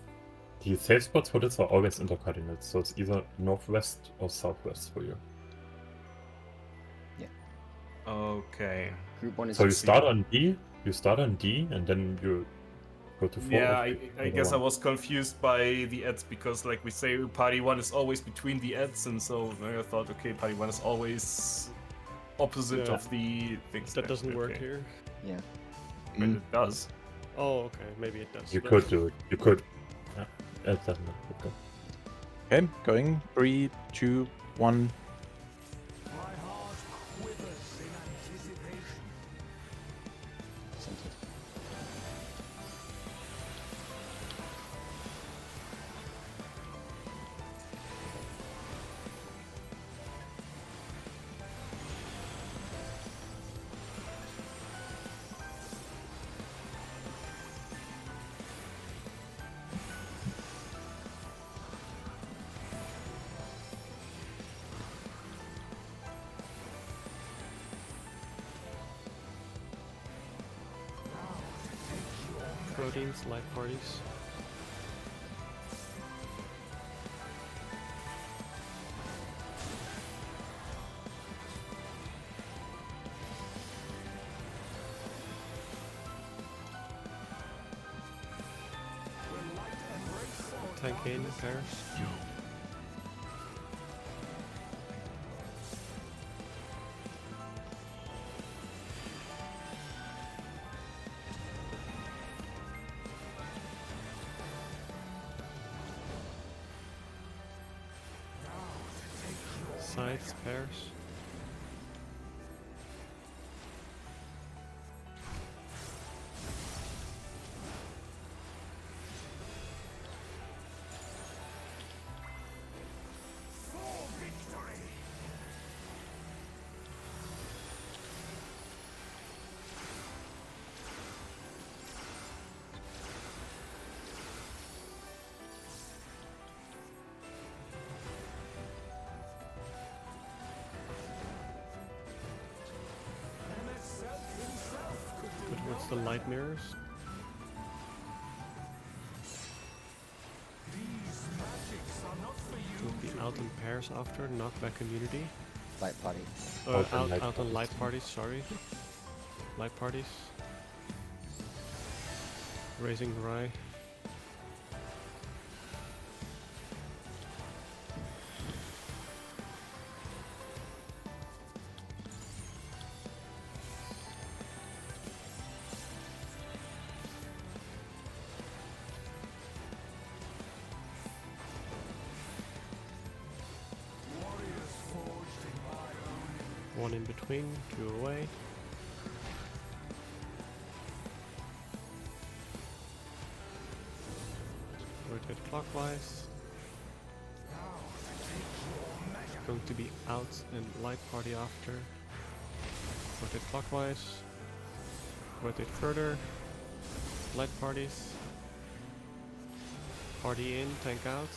Speaker 6: the safe spots for this are always intercardinals, so it's either northwest or southwest for you.
Speaker 7: okay?
Speaker 5: Group one is.
Speaker 6: So you
Speaker 7: see.
Speaker 6: start on D, and then you go to 4.
Speaker 7: Yeah,
Speaker 6: or
Speaker 7: I
Speaker 6: 3,
Speaker 7: guess I
Speaker 6: one.
Speaker 7: was confused by the ads because, like we say, party 1 is always between the ads, and so I thought, okay, party 1 is always opposite
Speaker 2: Yeah.
Speaker 7: of the things.
Speaker 2: That doesn't work
Speaker 7: okay.
Speaker 2: here.
Speaker 5: Yeah.
Speaker 7: But it does.
Speaker 2: Oh, okay. Maybe it does.
Speaker 6: You
Speaker 2: but-
Speaker 6: could do it. You could. Yeah, it doesn't matter.
Speaker 3: Okay, going 3, 2, 1.
Speaker 5: Centered.
Speaker 2: Proteins, light parties. Tank in, pairs. Sides, pairs. Go towards the light mirrors. We'll be out in pairs after, knockback community.
Speaker 5: Light party.
Speaker 6: Out on light
Speaker 2: Out on
Speaker 6: parties.
Speaker 2: light parties, sorry. Light parties. Raising Rye. One in between, two away. Rotate clockwise. Going to be out and light party after. Rotate clockwise. Rotate further. Light parties. Party in, tank out.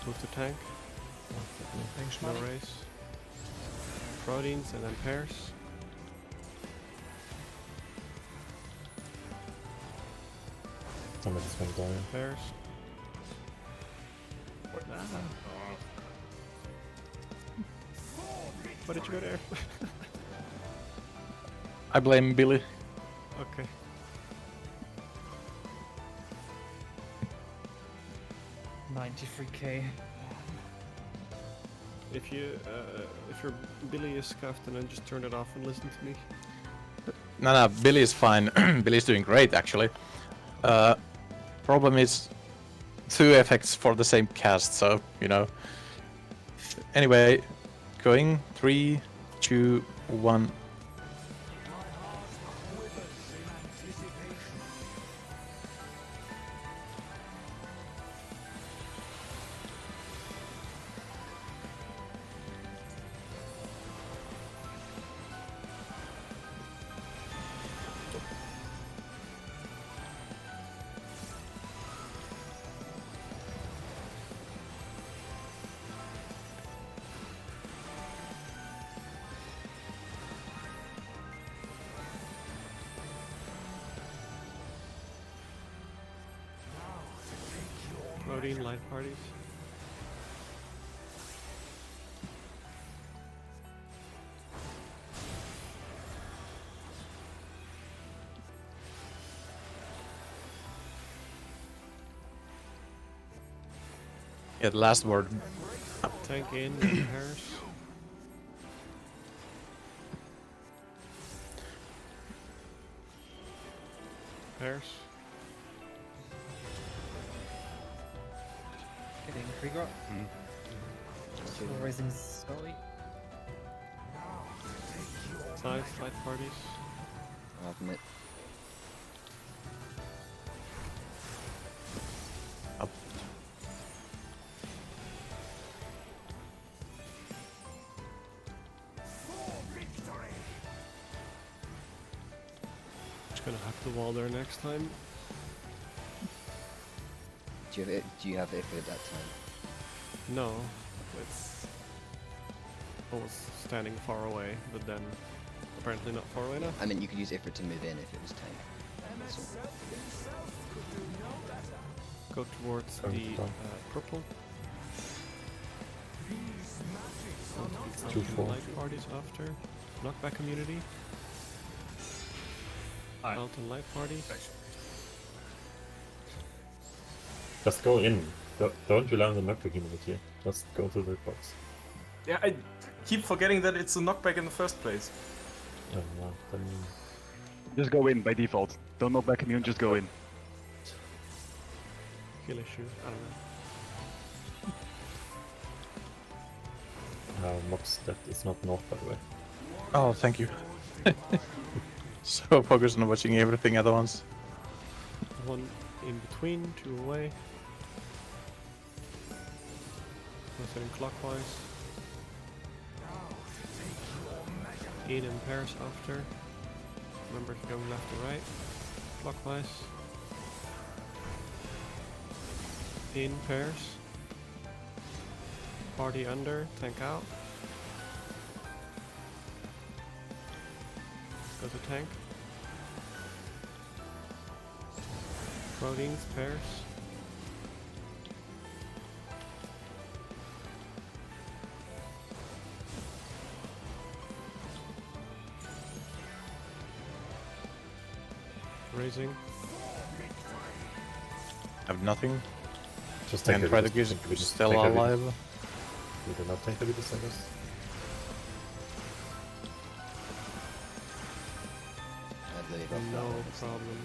Speaker 2: Move to tank.
Speaker 1: Thanks,
Speaker 2: No race. Proteins and then pairs.
Speaker 6: Somebody's gonna die.
Speaker 2: Pairs. Why did you go there?
Speaker 3: I blame Billy.
Speaker 2: Okay.
Speaker 1: $93K.
Speaker 2: If your Billy is scuffed, then just turn it off and listen to me.
Speaker 3: No, Billy is fine. Billy's doing great, actually. Problem is 2 effects for the same cast, so, you know. Anyway, going 3, 2, 1.
Speaker 2: Protein light parties.
Speaker 3: Yeah, the last word.
Speaker 2: Tank in and pairs. Pairs.
Speaker 1: Getting Krieger. Still raising slowly.
Speaker 2: Sides, light parties.
Speaker 5: I'll admit.
Speaker 3: Up.
Speaker 2: Just gonna hack the wall there next time.
Speaker 5: Do you have Ifrit at that time?
Speaker 2: No, it's. I was standing far away, but then apparently not far away enough.
Speaker 5: I mean, you could use Ifrit to move in if it was tank. That's all.
Speaker 2: Go towards
Speaker 6: Oh,
Speaker 2: the
Speaker 6: done.
Speaker 2: purple.
Speaker 6: Two, four.
Speaker 2: Light parties after. Knockback community.
Speaker 7: Aye.
Speaker 2: Out and light parties.
Speaker 6: Just go in. Don't rely on the map community. Just go to the box.
Speaker 7: Yeah, I keep forgetting that it's a knockback in the first place.
Speaker 6: Oh, no, then
Speaker 4: Just go in by default. Don't knock back immune, just go in.
Speaker 2: Kill issue. I don't know.
Speaker 6: mobs that is not north, by the way.
Speaker 3: Oh, thank you. So focused on watching everything at once.
Speaker 2: One in between, two away. Rotating clockwise. In and pairs after. Remember to go left to right. Clockwise. In pairs. Party under, tank out. Go to tank. Proteins, pairs. Raising.
Speaker 3: Have nothing.
Speaker 6: Just take
Speaker 3: And
Speaker 6: the
Speaker 3: try to
Speaker 6: Vitus,
Speaker 3: get
Speaker 6: take the Vitus,
Speaker 3: still
Speaker 6: take the Vitus.
Speaker 3: alive.
Speaker 6: You do not take the Vitus, I guess.
Speaker 5: I believe I've
Speaker 2: No
Speaker 5: got it.
Speaker 2: problem.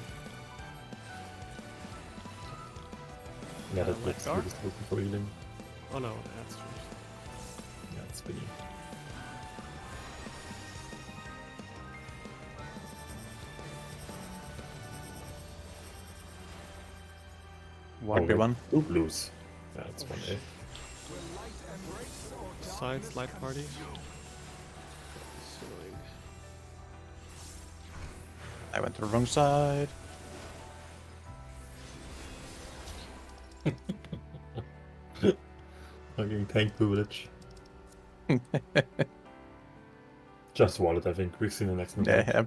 Speaker 6: Yeah, that
Speaker 2: like
Speaker 6: looks
Speaker 2: dark?
Speaker 6: Vitus looking for healing.
Speaker 2: Oh no, that's true.
Speaker 6: Yeah, it's pretty.
Speaker 3: One by one.
Speaker 6: Two blues. Yeah, it's 1A.
Speaker 2: Sides, light parties. It's annoying.
Speaker 3: I went to the wrong side.
Speaker 6: Fucking tank privilege. Just wallet, I think. We've seen the next one.
Speaker 3: Yeah.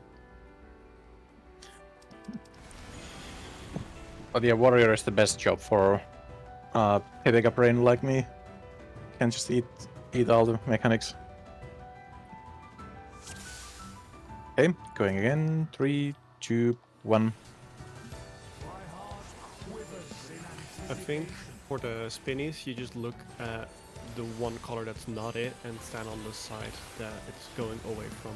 Speaker 3: But yeah, warrior is the best job for hitting a brain like me. Can just eat all the mechanics. Okay, going again. 3, 2, 1.
Speaker 2: I think for the spinnies, you just look at the one color that's not it and stand on the side that it's going away from.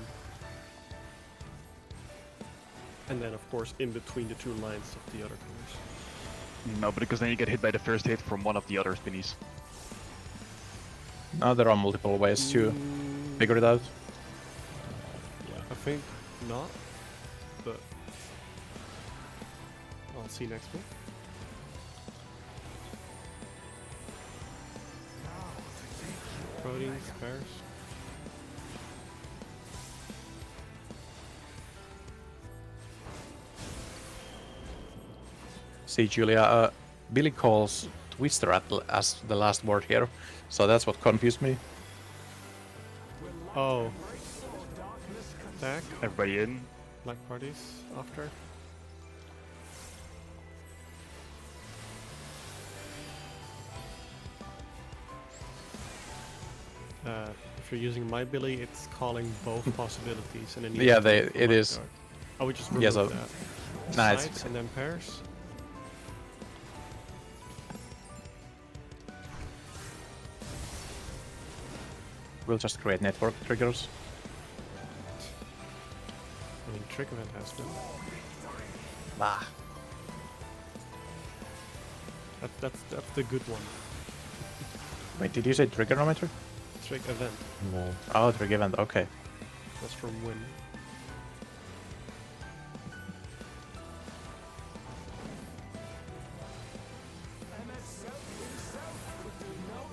Speaker 2: And then, of course, in between the two lines of the other colors.
Speaker 4: No, because then you get hit by the first hit from one of the other spinnies.
Speaker 3: Now there are multiple ways to figure it out.
Speaker 2: I think not, but I'll see next week. Proteins, pairs.
Speaker 3: See, Julia, Billy calls Twister as the last word here, so that's what confused me.
Speaker 2: Oh. Attack,
Speaker 4: Everybody in.
Speaker 2: like parties after. if you're using my Billy, it's calling both possibilities, and then
Speaker 3: Yeah, it is.
Speaker 2: I would just remove
Speaker 3: Yeah, so-
Speaker 2: that.
Speaker 3: Nah, it's-
Speaker 2: Sides and then pairs.
Speaker 3: We'll just create network triggers.
Speaker 2: I mean, trick event has been.
Speaker 3: Ah.
Speaker 2: That's the good one.
Speaker 3: Wait, did you say trigonometry?
Speaker 2: Trick event.
Speaker 6: No.
Speaker 3: Oh, trig event, okay.
Speaker 2: That's from win.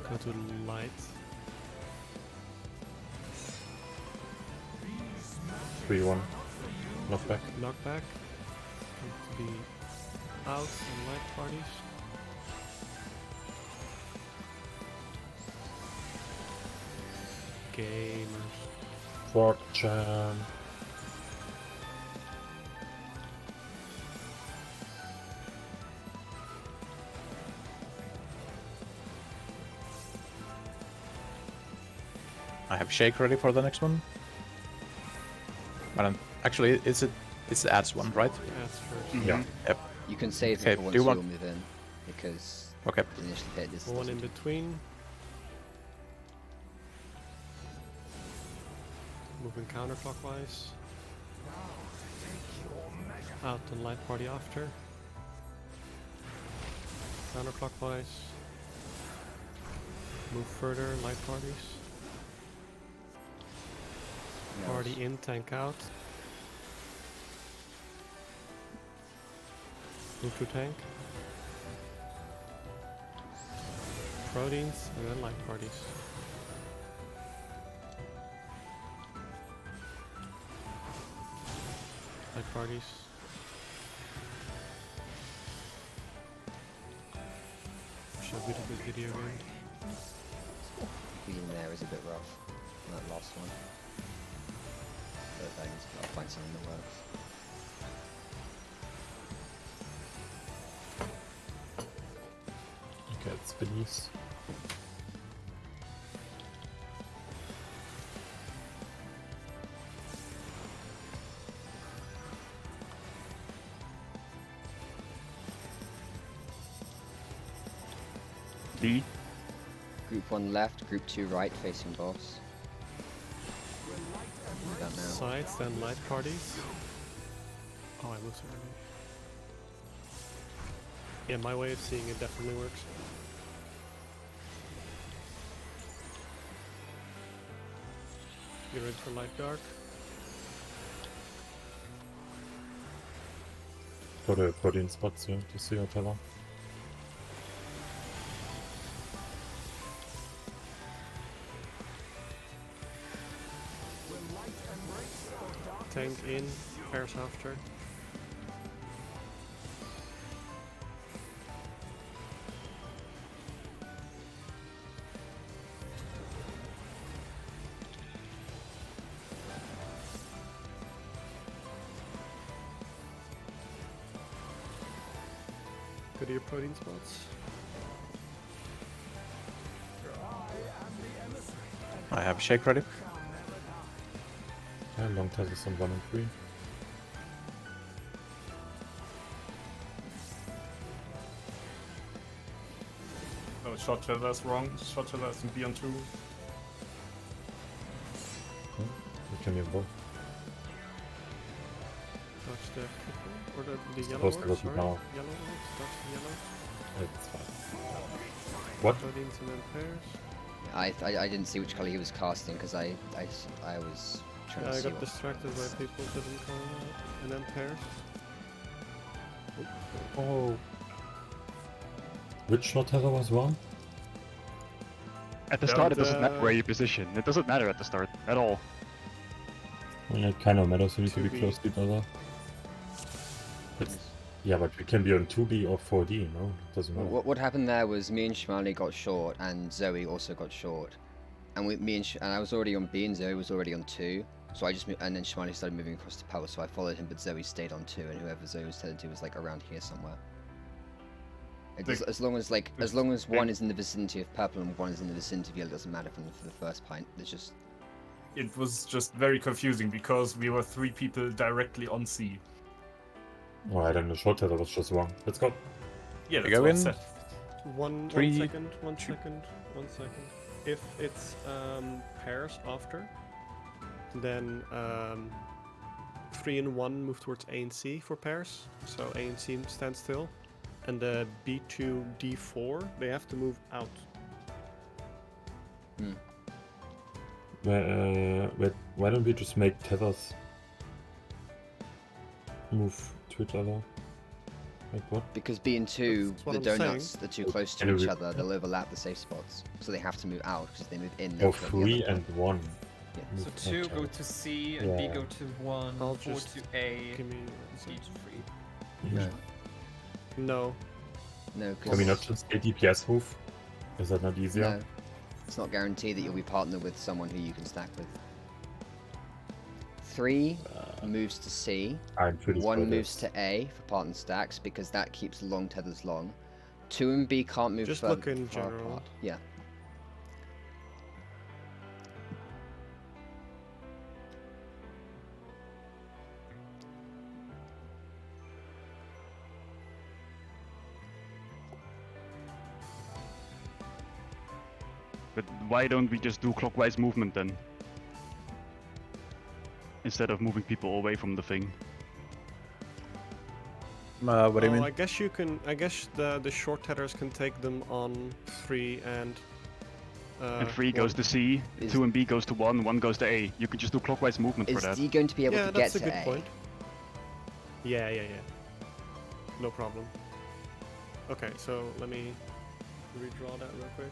Speaker 2: Go to light.
Speaker 6: 3-1. Knockback.
Speaker 2: Knockback. Come to the out and light parties. Gamers.
Speaker 6: Prog jam.
Speaker 3: I have shake ready for the next one. I don't. Actually, it's the ads one, right?
Speaker 2: That's first.
Speaker 6: Yeah.
Speaker 3: Yep.
Speaker 5: You can save
Speaker 3: Okay,
Speaker 5: it for once
Speaker 3: do you
Speaker 5: you
Speaker 3: want-
Speaker 5: all move in, because
Speaker 3: Okay.
Speaker 5: the initial hit this
Speaker 2: One in
Speaker 5: doesn't-
Speaker 2: between. Moving counterclockwise. Out and light party after. Counterclockwise. Move further, light parties.
Speaker 5: Yeah,
Speaker 2: Party in, tank out. Move to tank. Proteins, and then light parties. Light parties. Wish I would have this video game.
Speaker 5: being there is a bit rough. on That last one. But I'll find something that works.
Speaker 6: Okay, it's beneath.
Speaker 4: D.
Speaker 5: Group 1 left, group 2 right, facing boss. Do that now.
Speaker 2: Sides, then light parties. Oh, I moved already. Yeah, my way of seeing it definitely works. Get ready for light dark.
Speaker 6: Go to protein spots here to see what I want.
Speaker 2: Tank in, pairs after. Go to your protein spots.
Speaker 3: I have shake ready.
Speaker 6: Yeah, long tasks on 1 and 3.
Speaker 7: No, shot that's wrong. Shot that's in B on 2.
Speaker 6: You can be both.
Speaker 2: Touch the clicker, or the yellow
Speaker 6: Supposed to
Speaker 2: orb,
Speaker 6: go to
Speaker 2: sorry.
Speaker 6: power.
Speaker 2: Yellow orbs, touch the yellow.
Speaker 6: It's fine. What?
Speaker 2: Proteins and then pairs.
Speaker 5: I didn't see which color he was casting because I was trying to
Speaker 2: I
Speaker 5: see
Speaker 2: got
Speaker 5: what
Speaker 2: distracted by people that didn't call out. And then pairs.
Speaker 6: Oh. Which shot tether was wrong?
Speaker 4: At the
Speaker 7: Yeah,
Speaker 4: start, it doesn't matter
Speaker 2: the-
Speaker 4: where you position. It doesn't matter at the start at all.
Speaker 6: I mean, it kind of matters. We need to be
Speaker 2: 2B.
Speaker 6: close to each other. It's, yeah, but we can be on 2B or 4D, no? It doesn't matter.
Speaker 5: What happened there was me and Shmali got short, and Zoe also got short, and I was already on B, and Zoe was already on 2. So I just and then Shmali started moving across to power, so I followed him, but Zoe stayed on 2, and whoever Zoe was headed to was like around here somewhere. As long as one is in the vicinity of purple and one is in the vicinity of yellow, it doesn't matter for the first pint. It's just.
Speaker 7: It was just very confusing because we were 3 people directly on C.
Speaker 6: Alright, then the short tether was just wrong. Let's go.
Speaker 7: Yeah,
Speaker 3: We
Speaker 7: that's
Speaker 3: go
Speaker 7: what I
Speaker 3: in.
Speaker 7: said.
Speaker 2: One
Speaker 3: Three-
Speaker 2: second. If it's pairs after, then 3 and 1 move towards A and C for pairs. So A and C stand still. And the B2, D4, they have to move out.
Speaker 6: Wait, why don't we just make tethers move to each other? Like what?
Speaker 5: Because B and 2,
Speaker 2: That's what
Speaker 5: the
Speaker 2: I'm
Speaker 5: donuts, they're too close to
Speaker 6: Anyway.
Speaker 5: each other, they'll overlap the safe spots. So they have to move out, because if they move in,
Speaker 6: Oh,
Speaker 5: they'll kill the
Speaker 6: 3
Speaker 5: other
Speaker 6: and 1.
Speaker 5: Yeah.
Speaker 1: So
Speaker 6: Move
Speaker 1: 2
Speaker 6: each
Speaker 1: go
Speaker 6: other.
Speaker 1: to C, and B
Speaker 6: Yeah.
Speaker 1: go to 1,
Speaker 2: I'll
Speaker 1: 4
Speaker 2: just
Speaker 1: to A,
Speaker 2: Give me
Speaker 1: C to 3.
Speaker 5: No,
Speaker 2: No.
Speaker 5: no,
Speaker 6: Can we not just a DPS move? Is that not easier?
Speaker 5: No. It's not guaranteed that you'll be partnered with someone who you can stack with. 3 moves to C,
Speaker 6: I'm pretty
Speaker 5: 1
Speaker 6: sure
Speaker 5: moves
Speaker 6: this.
Speaker 5: to A for partner stacks because that keeps long tethers long. 2 and B can't move
Speaker 2: Just
Speaker 5: further
Speaker 2: look in
Speaker 5: far
Speaker 2: general.
Speaker 5: apart. Yeah.
Speaker 4: But why don't we just do clockwise movement then? Instead of moving people away from the thing.
Speaker 3: What do you mean?
Speaker 2: I guess you can. I guess the short tethers can take them on 3 and.
Speaker 4: And 3 goes
Speaker 2: 1.
Speaker 4: to C,
Speaker 5: Is-
Speaker 4: 2 and B goes to 1, 1 goes to A. You could just do clockwise movement for
Speaker 5: Is
Speaker 4: that.
Speaker 5: D going to be able
Speaker 2: Yeah,
Speaker 5: to
Speaker 2: that's
Speaker 5: get
Speaker 2: a
Speaker 5: to
Speaker 2: good
Speaker 5: A?
Speaker 2: point. Yeah. No problem. Okay, so let me redraw that real quick.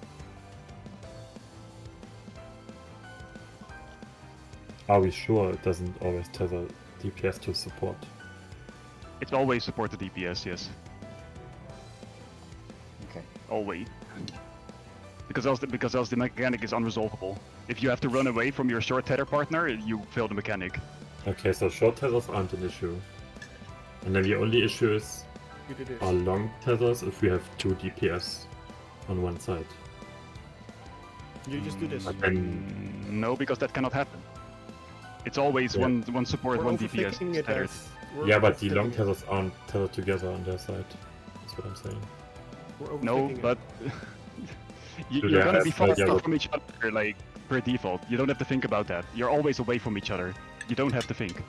Speaker 6: Are we sure it doesn't always tether DPS to support?
Speaker 4: It's always support the DPS, yes.
Speaker 5: Okay.
Speaker 4: Always. Because else the mechanic is unresolvable. If you have to run away from your short tether partner, you fail the mechanic.
Speaker 6: Okay, so short tethers aren't an issue. And then the only issue is
Speaker 2: You do this.
Speaker 6: are long tethers if we have 2 DPS on one side.
Speaker 2: You just do this.
Speaker 6: But then
Speaker 4: No, because that cannot happen. It's always
Speaker 6: Yeah.
Speaker 4: one support,
Speaker 2: We're
Speaker 4: one DPS.
Speaker 2: overthinking it
Speaker 4: tethered.
Speaker 2: as- we're
Speaker 6: yeah, but the
Speaker 2: overthinking
Speaker 6: long
Speaker 2: it.
Speaker 6: tethers aren't tethered together on their side. That's what I'm saying.
Speaker 2: We're
Speaker 4: No,
Speaker 2: overthinking it.
Speaker 4: but
Speaker 6: Do
Speaker 4: you're
Speaker 6: they
Speaker 4: gonna
Speaker 6: have,
Speaker 4: be far
Speaker 6: yellow-
Speaker 4: from each other, like per default. You don't have to think about that. You're always away from each other. You don't have to think.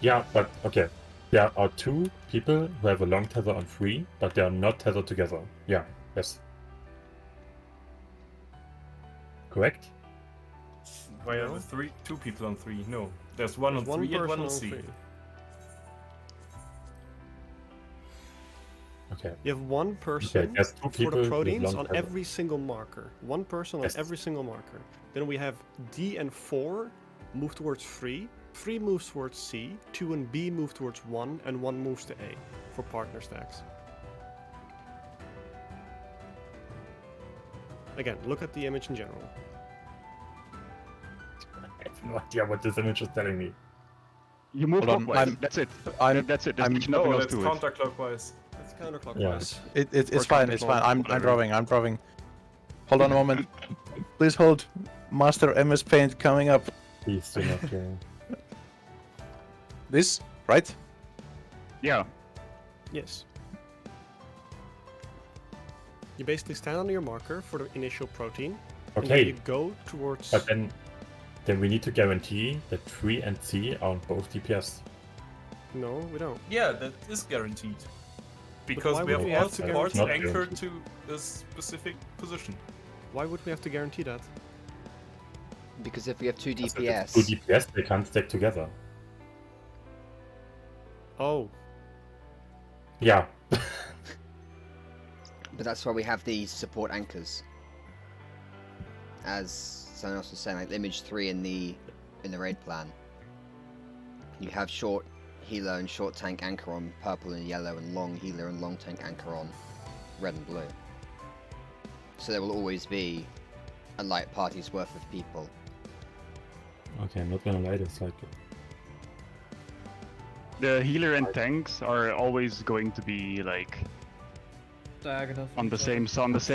Speaker 6: Yeah, but okay. There are 2 people who have a long tether on 3, but they are not tethered together. Yeah, yes. Correct?
Speaker 7: Why are
Speaker 2: No.
Speaker 7: the 2 people on 3? No. There's one
Speaker 2: There's
Speaker 7: on 3 and
Speaker 2: person
Speaker 7: one on
Speaker 2: on
Speaker 7: C.
Speaker 2: 3.
Speaker 6: Okay.
Speaker 2: You have one person
Speaker 6: there's 2
Speaker 2: for
Speaker 6: people
Speaker 2: the
Speaker 6: with
Speaker 2: proteins
Speaker 6: long
Speaker 2: on
Speaker 6: tether.
Speaker 2: every single marker. One person
Speaker 6: Yes.
Speaker 2: on every single marker. Then we have D and 4 move towards 3. 3 moves towards C. 2 and B move towards 1, and 1 moves to A for partner stacks. Again, look at the image in general.
Speaker 6: I have no idea what this image is telling me.
Speaker 4: You move
Speaker 3: Hold on,
Speaker 4: clockwise.
Speaker 3: I'm-
Speaker 4: That's it.
Speaker 3: I'm
Speaker 4: That's it. There's
Speaker 3: I'm-
Speaker 4: nothing
Speaker 7: No,
Speaker 4: else
Speaker 7: that's
Speaker 4: to it.
Speaker 7: counterclockwise.
Speaker 2: That's counterclockwise.
Speaker 3: it's
Speaker 4: Or
Speaker 3: fine. It's fine. I'm
Speaker 4: whatever.
Speaker 3: drawing. Hold on a moment. Please hold. Master MS Paint coming up.
Speaker 6: Please do not go.
Speaker 3: This right?
Speaker 4: Yeah.
Speaker 2: Yes. You basically stand on your marker for the initial protein, and then
Speaker 6: Okay,
Speaker 2: you go towards.
Speaker 6: but then we need to guarantee that 3 and C are on both DPS.
Speaker 2: No, we don't.
Speaker 7: Yeah, that is guaranteed. Because
Speaker 2: why
Speaker 7: we
Speaker 2: would
Speaker 7: have
Speaker 2: we
Speaker 7: all
Speaker 2: have to
Speaker 7: supports
Speaker 6: guarantee-
Speaker 7: anchored to a specific position.
Speaker 2: Why would we have to guarantee that?
Speaker 5: Because if we have 2
Speaker 6: So if
Speaker 5: DPS,
Speaker 6: it's 2 DPS, they can't stack together.
Speaker 2: Oh,
Speaker 6: Yeah.
Speaker 5: but that's why we have these support anchors. As someone else was saying, like image 3 in the raid plan. You have short healer and short tank anchor on purple and yellow, and long healer and long tank anchor on red and blue. So there will always be a light party's worth of people.
Speaker 6: Okay, I'm not gonna lie, it's like
Speaker 4: The healer and tanks are always going to be like
Speaker 1: Diagonal. from
Speaker 4: on the
Speaker 1: each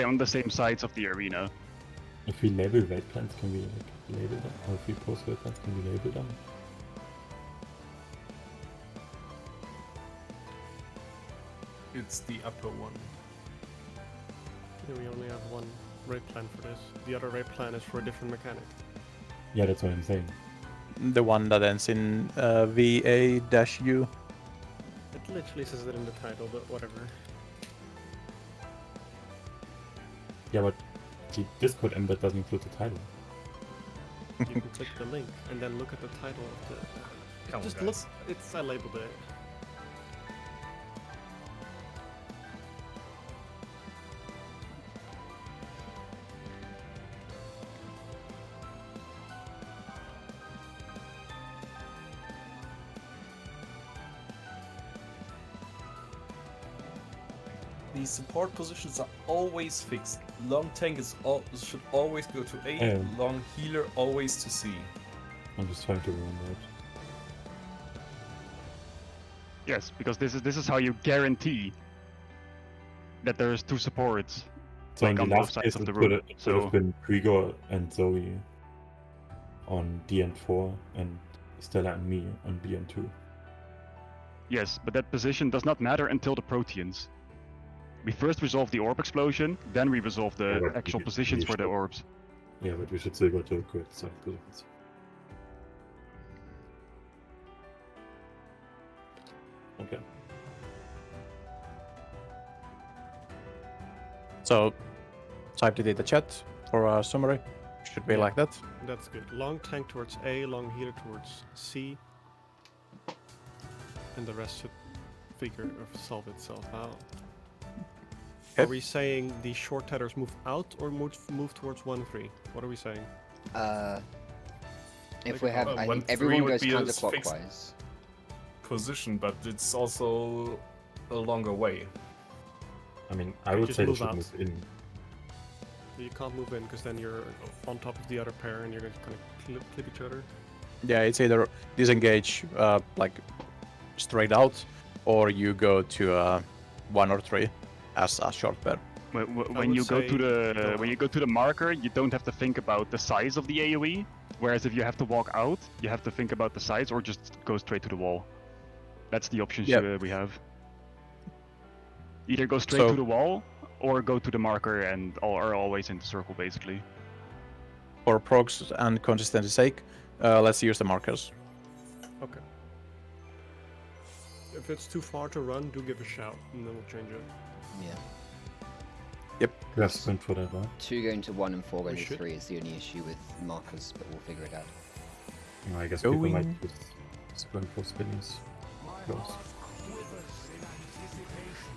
Speaker 1: other.
Speaker 4: same sides of the arena.
Speaker 6: If we label red plants, can we like label them? Or if we post red plants, can we label them?
Speaker 7: It's the upper one.
Speaker 2: Yeah, we only have one raid plan for this. The other raid plan is for a different mechanic.
Speaker 6: Yeah, that's what I'm saying.
Speaker 3: The one that ends in VA-U.
Speaker 2: It literally says it in the title, but whatever.
Speaker 6: Yeah, but the Discord embed doesn't include the title.
Speaker 2: You can click the link and then look at the title of the.
Speaker 7: Come on,
Speaker 2: Just
Speaker 7: guys.
Speaker 2: look. It's I labeled it.
Speaker 7: The support positions are always fixed. Long tank should always go to A,
Speaker 6: Yeah.
Speaker 7: long healer always to C.
Speaker 6: I'm just trying to remember it.
Speaker 4: Yes, because this is how you guarantee that there's two supports.
Speaker 6: So
Speaker 4: Like
Speaker 6: in the
Speaker 4: on both
Speaker 6: last
Speaker 4: sides
Speaker 6: case,
Speaker 4: of the
Speaker 6: it
Speaker 4: room,
Speaker 6: would
Speaker 4: so-
Speaker 6: have been Grigor and Zoe on DN4 and Stella and me on BN2.
Speaker 4: Yes, but that position does not matter until the Proteans. We first resolve the orb explosion, then we resolve
Speaker 6: Yeah,
Speaker 4: the
Speaker 6: but
Speaker 4: actual
Speaker 6: we
Speaker 4: positions for the
Speaker 6: should-
Speaker 4: orbs.
Speaker 6: Yeah, but we should still go to the correct side positions. Okay.
Speaker 3: So, type it in the chat for a summary. Should be
Speaker 2: Yeah.
Speaker 3: like that.
Speaker 2: That's good. Long tank towards A, long healer towards C, and the rest should solve itself out.
Speaker 3: Okay.
Speaker 2: Are we saying the short tethers move out or move towards 1-3? What are we saying?
Speaker 5: If we have, I
Speaker 7: one
Speaker 5: think everyone
Speaker 7: would
Speaker 5: goes
Speaker 7: be a fixed-
Speaker 5: counterclockwise.
Speaker 7: Position, but it's also a longer way.
Speaker 6: I mean, I
Speaker 2: You
Speaker 6: would
Speaker 2: just
Speaker 6: say they
Speaker 2: move
Speaker 6: should
Speaker 2: out.
Speaker 6: move in.
Speaker 2: You can't move in because then you're on top of the other pair and you're going to kind of clip each other.
Speaker 3: Yeah, it's either disengage like straight out, or you go to 1 or 3 as a short pair.
Speaker 4: When
Speaker 2: would
Speaker 4: you go
Speaker 2: say
Speaker 4: to the
Speaker 2: go
Speaker 4: when you
Speaker 2: out.
Speaker 4: go to the marker, you don't have to think about the size of the AoE. Whereas if you have to walk out, you have to think about the size or just go straight to the wall. That's the options
Speaker 3: Yep.
Speaker 4: we have. Either go straight
Speaker 3: So-
Speaker 4: to the wall or go to the marker and are always in the circle basically.
Speaker 3: For procs and consistency's sake, let's use the markers.
Speaker 2: Okay. If it's too far to run, do give a shout and then we'll change it.
Speaker 5: Yeah.
Speaker 6: We have sprint for that, right?
Speaker 5: 2 going to 1 and 4 going
Speaker 2: We
Speaker 5: to
Speaker 2: should.
Speaker 5: 3 is the only issue with markers, but we'll figure it out.
Speaker 6: I guess people might
Speaker 3: Going.
Speaker 6: use sprint for spinnies. Close.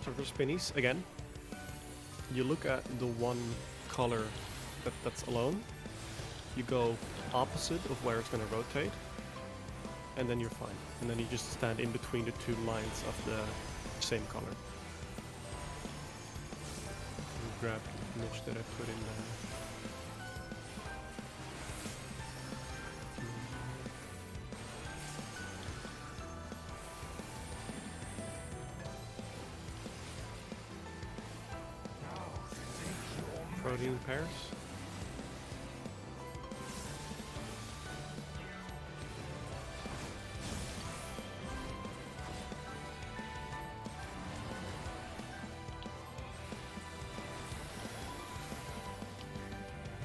Speaker 2: So for spinnies, again, you look at the one color that's alone, you go opposite of where it's going to rotate, and then you're fine. And then you just stand in between the two lines of the same color. And grab the image that I put in there. Protein pairs.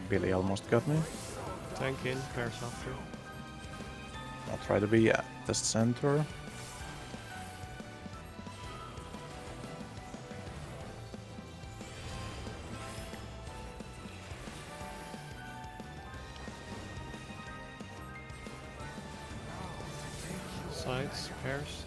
Speaker 3: Billy almost got me.
Speaker 2: Tank in, pairs after.
Speaker 3: I'll try to be at the center.
Speaker 2: Sides, pairs.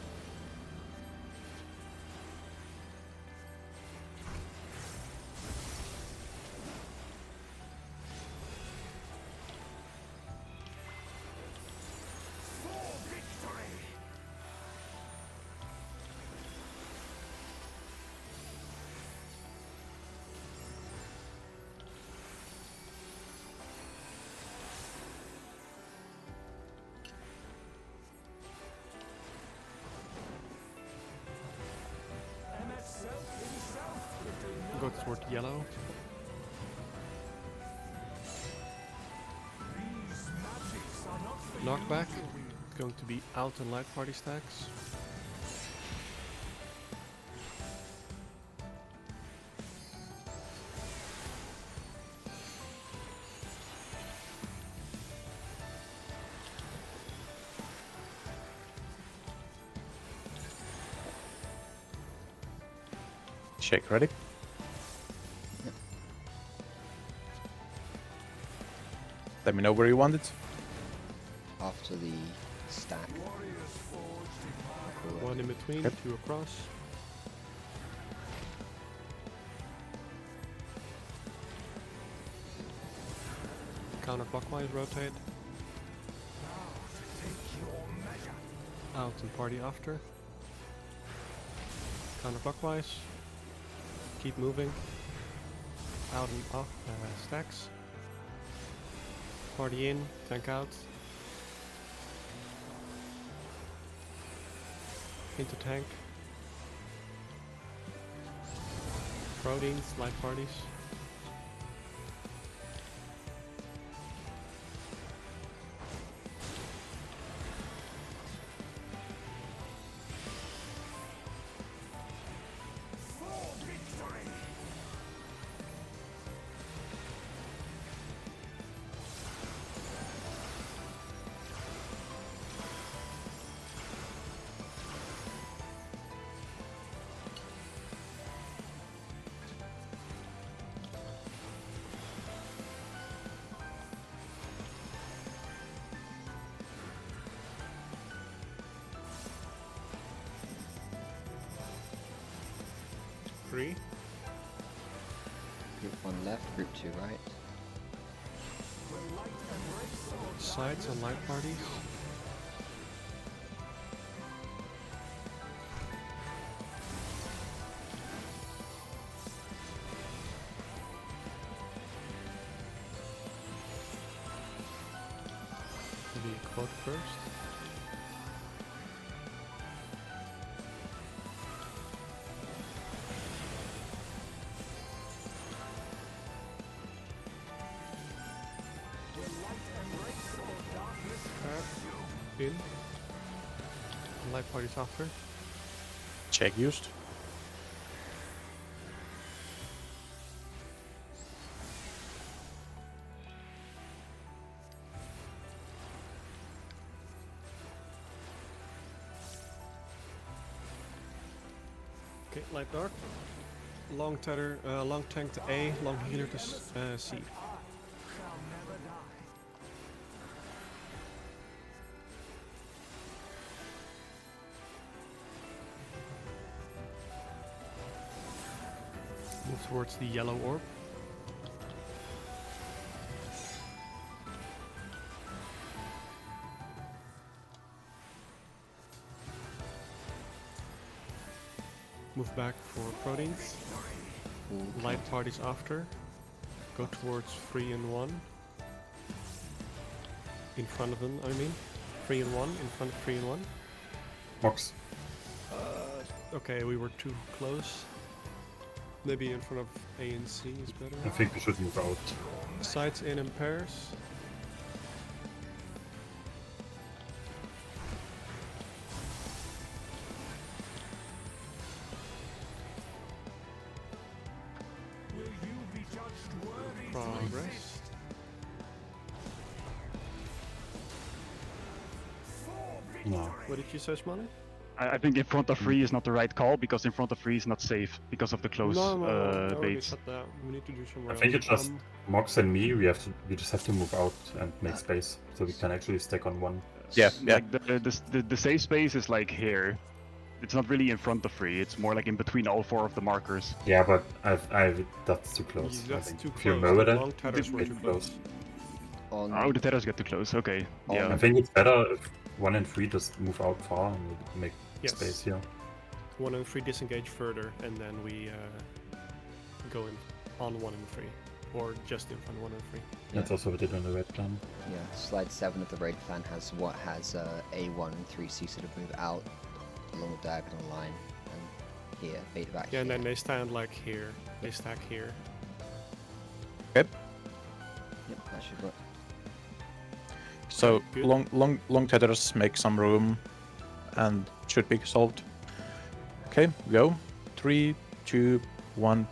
Speaker 2: toward yellow. Knockback. It's going to be out and light party stacks.
Speaker 3: Shake ready. Let me know where you want it.
Speaker 5: After the stack.
Speaker 2: One in between,
Speaker 3: Yep.
Speaker 2: 2 across. Counterclockwise rotate. Out and party after. Counterclockwise. Keep moving. Out and off stacks. Party in, tank out. Into tank. Proteins, light parties. Three.
Speaker 5: Group 1 left, group 2 right.
Speaker 2: Sides on light parties. Maybe a quote first. In. Light parties after.
Speaker 3: Check used.
Speaker 2: Okay, light dark. Long tether, long tank to A, long healer to C. Move towards the yellow orb. Move back for proteins. Light parties after. Go towards 3 and 1. In front of them, I mean. 3 and 1, in front of 3 and 1.
Speaker 6: Mox.
Speaker 2: Okay, we were too close. Maybe in front of A and C is better.
Speaker 6: I think we should move out.
Speaker 2: Sides in pairs. Progress.
Speaker 6: No.
Speaker 2: What did you say, Shmani?
Speaker 4: I think in front of 3 is not the right call because in front of 3 is not safe because of the close
Speaker 2: No, I already
Speaker 4: baits.
Speaker 2: said that. We need to do somewhere
Speaker 6: I think
Speaker 2: else.
Speaker 6: it's just Mox and me. We just have to move out and make space so we can actually stack on one.
Speaker 3: Yeah, yeah.
Speaker 4: Like the safe space is like here. It's not really in front of 3. It's more like in between all 4 of the markers.
Speaker 6: Yeah, but that's too close. I
Speaker 2: That's
Speaker 6: think.
Speaker 2: too
Speaker 6: If you
Speaker 2: close.
Speaker 6: mirror
Speaker 2: The
Speaker 6: that,
Speaker 2: long tethers were
Speaker 6: it's
Speaker 2: too
Speaker 6: close.
Speaker 2: close.
Speaker 5: On
Speaker 4: Oh, the tethers get too close. Okay.
Speaker 5: Oh,
Speaker 4: Yeah.
Speaker 6: I think it's better if 1 and 3 just move out far and we make
Speaker 2: Yes.
Speaker 6: space here.
Speaker 2: 1 and 3 disengage further, and then we go in on 1 and 3. Or just in front of 1 and 3.
Speaker 6: That's also what they did on the red plan.
Speaker 5: yeah, slide 7 of the raid plan has A1 and 3C sort of move out along the diagonal line and here, bait back
Speaker 2: Yeah, and
Speaker 5: here.
Speaker 2: then they stand like here. They stack here.
Speaker 3: Okay.
Speaker 5: Yep, that should work.
Speaker 3: So
Speaker 2: Good.
Speaker 3: long tethers make some room, and should be solved. Okay, go. 3, 2, 1.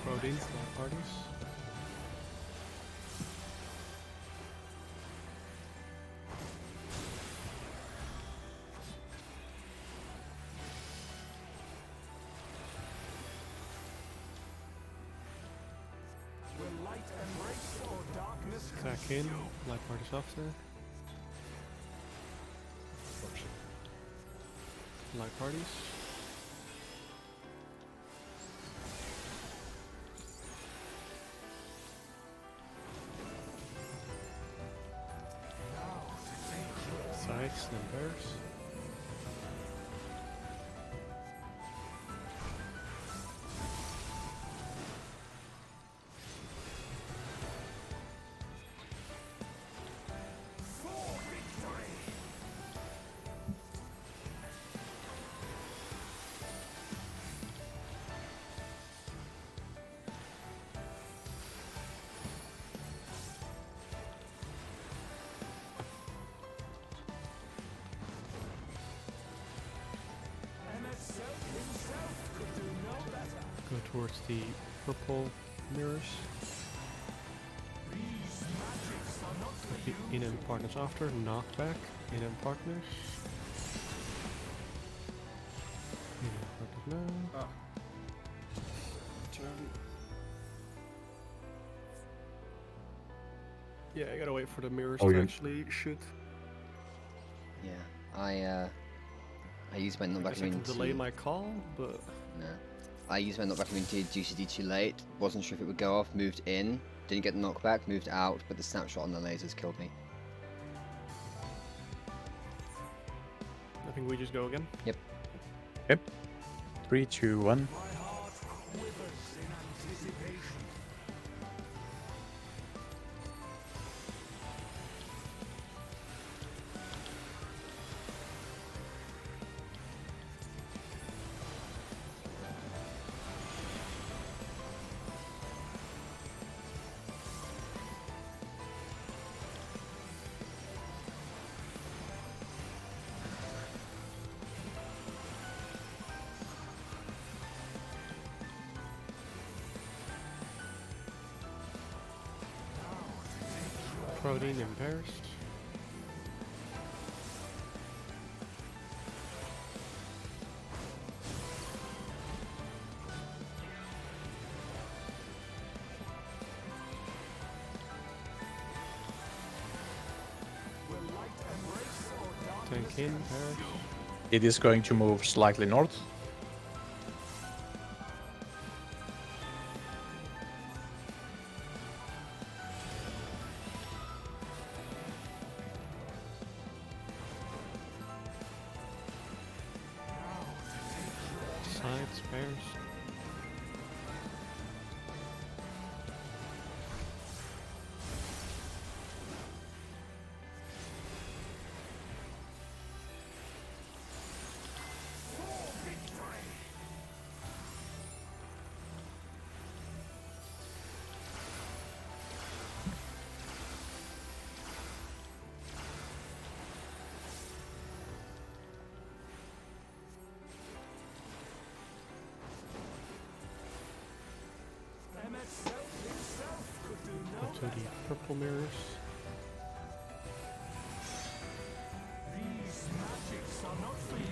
Speaker 2: Proteins, light parties. Attack in, light parties after. Light parties. Sides and bears. Go towards the purple mirrors. In and partners after, knockback, in and partners. In and partners now. Yeah, I gotta wait for the mirrors
Speaker 6: Oh,
Speaker 2: to
Speaker 6: yeah.
Speaker 2: actually shoot.
Speaker 5: Yeah, I used my
Speaker 2: I
Speaker 5: knockback
Speaker 2: guess I can
Speaker 5: immunity.
Speaker 2: delay my call, but
Speaker 5: No. I used my knockback immunity GCD too late, wasn't sure if it would go off, moved in, didn't get the knockback, moved out, but the snapshot on the lasers killed me.
Speaker 2: I think we just go again.
Speaker 5: Yep.
Speaker 3: 3, 2, 1.
Speaker 2: Protein in pairs. Tank in pairs.
Speaker 3: It is going to move slightly north.
Speaker 2: Sides pairs. Go to the purple mirrors.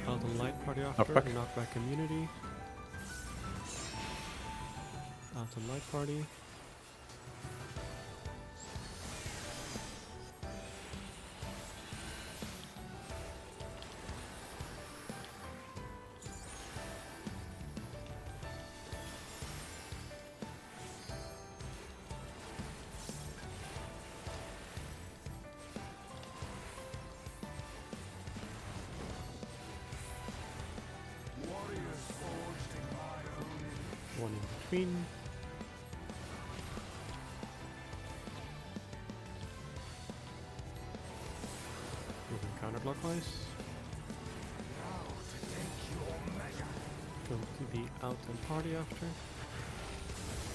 Speaker 2: Out the light party after.
Speaker 3: Knockback.
Speaker 2: Knockback immunity. Out the light party. between. Moving counterclockwise. Go to the out and party after.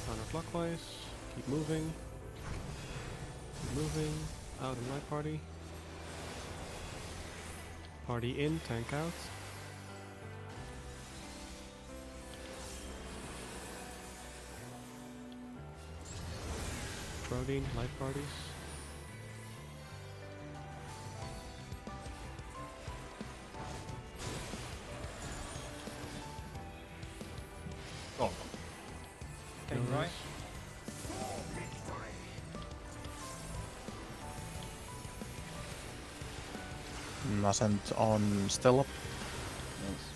Speaker 2: Counterclockwise. Keep moving. Keep moving. Out and light party. Party in, tank out. Protein, light parties.
Speaker 7: Oh,
Speaker 1: Getting
Speaker 2: No
Speaker 1: right.
Speaker 3: Nascent on Stella.
Speaker 5: Nice.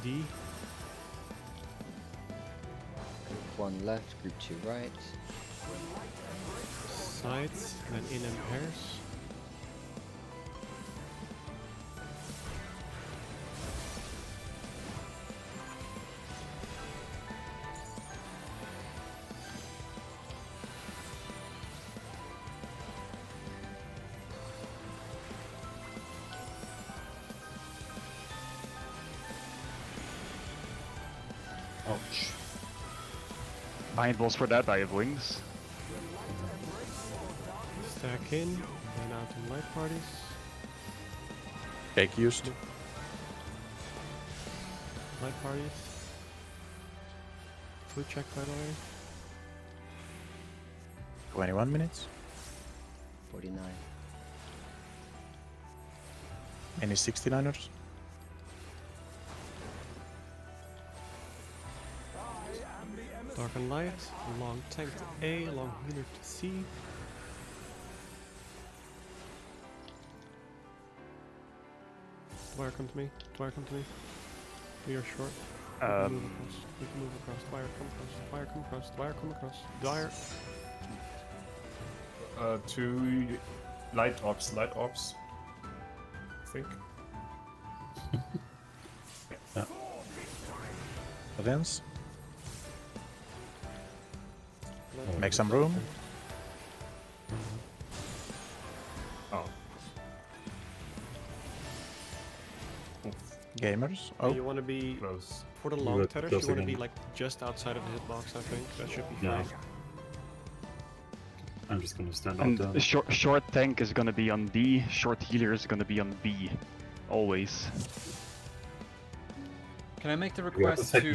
Speaker 2: D.
Speaker 5: Group 1 left, group 2 right.
Speaker 2: Sides, then in and pairs.
Speaker 6: Ouch.
Speaker 4: Bind balls for that, I have wings.
Speaker 2: Stack in, then out in light parties.
Speaker 3: Cake used.
Speaker 2: Light parties. Food check, by the way.
Speaker 3: 21 minutes.
Speaker 5: 49.
Speaker 3: Any 69ers?
Speaker 2: Dark and light. Long tank to A, long healer to C. Dwyer, come to me. Dwyer, come to me. We are short. We can move across. We can move across. Dwyer, come across. Dwyer, come across. Dwyer, come across. Dwyer.
Speaker 7: two light orbs, I think.
Speaker 3: Advance. Make some room.
Speaker 7: Oh.
Speaker 3: Gamers.
Speaker 2: Oh.
Speaker 3: Oh,
Speaker 2: You want to be,
Speaker 7: Close.
Speaker 2: for the
Speaker 6: You
Speaker 2: long
Speaker 6: were
Speaker 2: tethers, you
Speaker 6: close
Speaker 2: want to
Speaker 6: again.
Speaker 2: be like just outside of the hitbox, I think. That should be
Speaker 6: Yeah.
Speaker 2: fine.
Speaker 6: I'm just gonna stand out
Speaker 4: And
Speaker 6: there.
Speaker 4: the short tank is gonna be on D, short healer is gonna be on B. Always.
Speaker 1: Can I make the
Speaker 6: have a
Speaker 1: request
Speaker 6: second.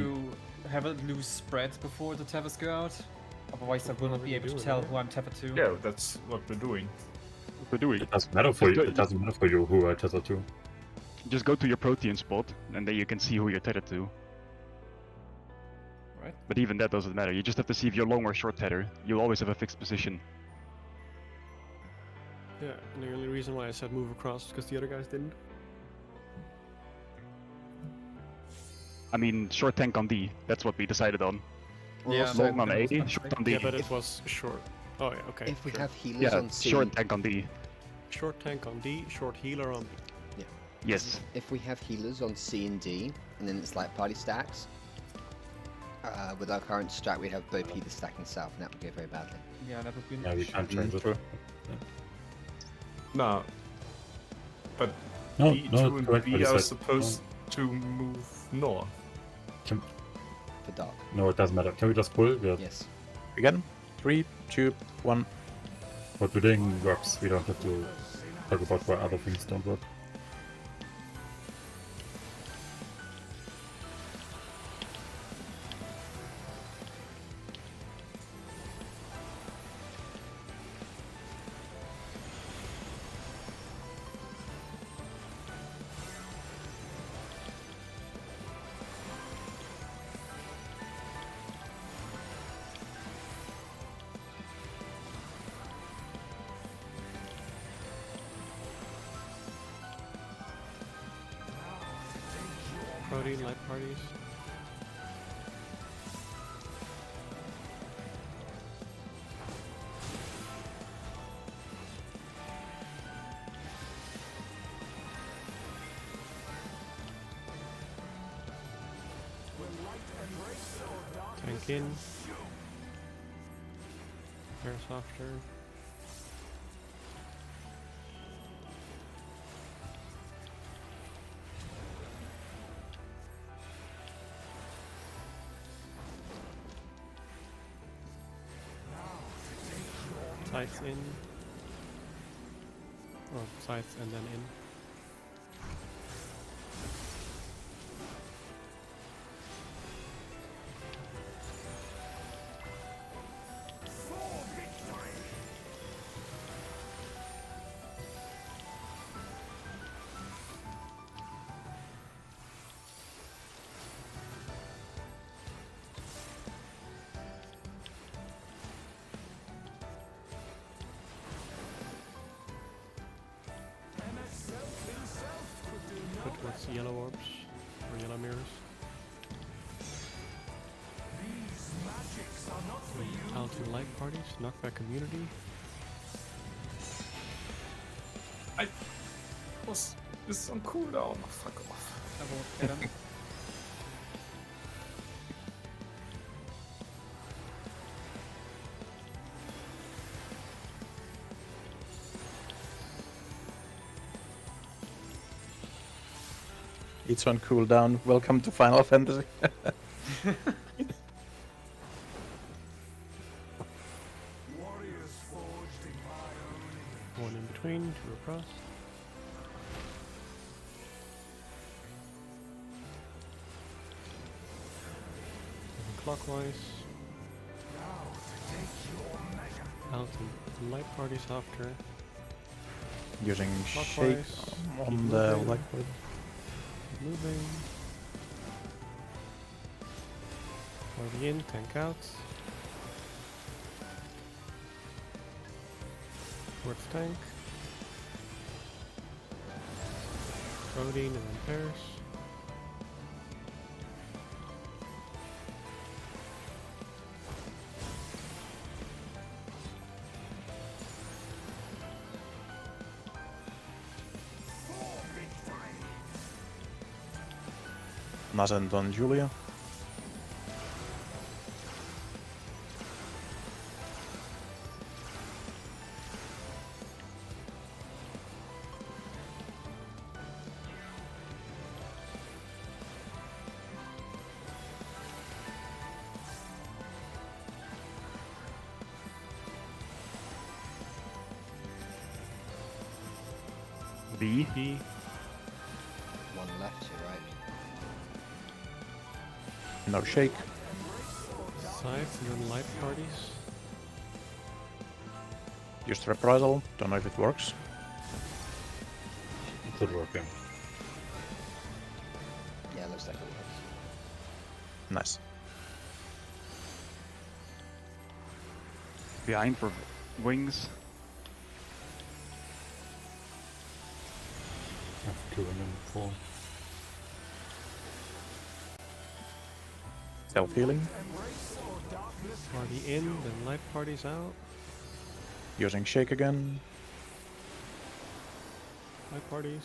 Speaker 1: to have a loose spread before the tethers go out? Otherwise I will not be able to
Speaker 2: doing
Speaker 1: tell
Speaker 2: that.
Speaker 1: who I'm tethered to.
Speaker 7: Yeah, that's what we're doing.
Speaker 4: What we're doing.
Speaker 6: It doesn't matter for you.
Speaker 4: Just
Speaker 6: It doesn't matter for you who I tether to.
Speaker 4: Just go to your protein spot, and then you can see who you're tethered to.
Speaker 1: Right?
Speaker 4: But even that doesn't matter. You just have to see if you're long or short tether. You'll always have a fixed position.
Speaker 2: Yeah, and the only reason why I said move across is because the other guys didn't.
Speaker 4: I mean, short tank on D. That's what we decided on.
Speaker 1: Yeah,
Speaker 4: Long on
Speaker 1: that
Speaker 4: A,
Speaker 1: was my
Speaker 4: short
Speaker 1: mistake.
Speaker 4: on D.
Speaker 2: Yeah, but it was short. Oh yeah, okay.
Speaker 5: If we
Speaker 2: sure.
Speaker 5: have healers
Speaker 4: Yeah,
Speaker 5: on C,
Speaker 4: short tank on D.
Speaker 2: Short tank on D, short healer on B.
Speaker 4: Yes.
Speaker 5: if we have healers on C and D, and then it's like party stacks, with our current strat, we'd have both healers stacking south, and that would go very badly.
Speaker 1: Yeah, that would be an
Speaker 6: Yeah, we
Speaker 1: issue.
Speaker 6: can't change it.
Speaker 3: true.
Speaker 7: No. But
Speaker 6: No,
Speaker 7: B2
Speaker 6: no,
Speaker 7: and
Speaker 6: correct what
Speaker 7: B
Speaker 6: you
Speaker 7: are
Speaker 6: said.
Speaker 7: supposed to move north.
Speaker 5: For dark.
Speaker 6: No, it doesn't matter. Can we just pull? Yeah.
Speaker 5: Yes.
Speaker 3: Again. 3, 2, 1.
Speaker 6: What we're doing works. We don't have to talk about why other things don't work.
Speaker 2: Protein light parties. Tank in. Air softer. Sights in. Or sights and then in. Put towards yellow orbs or yellow mirrors. Out to light parties, knockback community.
Speaker 7: Was this on cooldown? Oh, fuck off.
Speaker 1: I won't get him.
Speaker 3: It's on cooldown. Welcome to Final Fantasy.
Speaker 2: One in between, two across. Moving clockwise. Out and light parties after.
Speaker 3: Using shake
Speaker 2: Clockwise.
Speaker 3: on
Speaker 2: Keep
Speaker 3: the
Speaker 2: moving.
Speaker 3: light point.
Speaker 2: Keep moving. Party in, tank out. Towards tank. Protein and then pairs.
Speaker 3: Nascent on Julia.
Speaker 4: B.
Speaker 2: B.
Speaker 5: One left, two right.
Speaker 3: No shake.
Speaker 2: Sides and then light parties.
Speaker 3: Used reprisal. Don't know if it works.
Speaker 6: It could work, yeah.
Speaker 5: Yeah, looks like it works.
Speaker 3: Nice.
Speaker 4: Behind for wings.
Speaker 6: I've killed him before.
Speaker 3: Self healing.
Speaker 2: Party in, then light parties out.
Speaker 3: Using shake again.
Speaker 2: Light parties.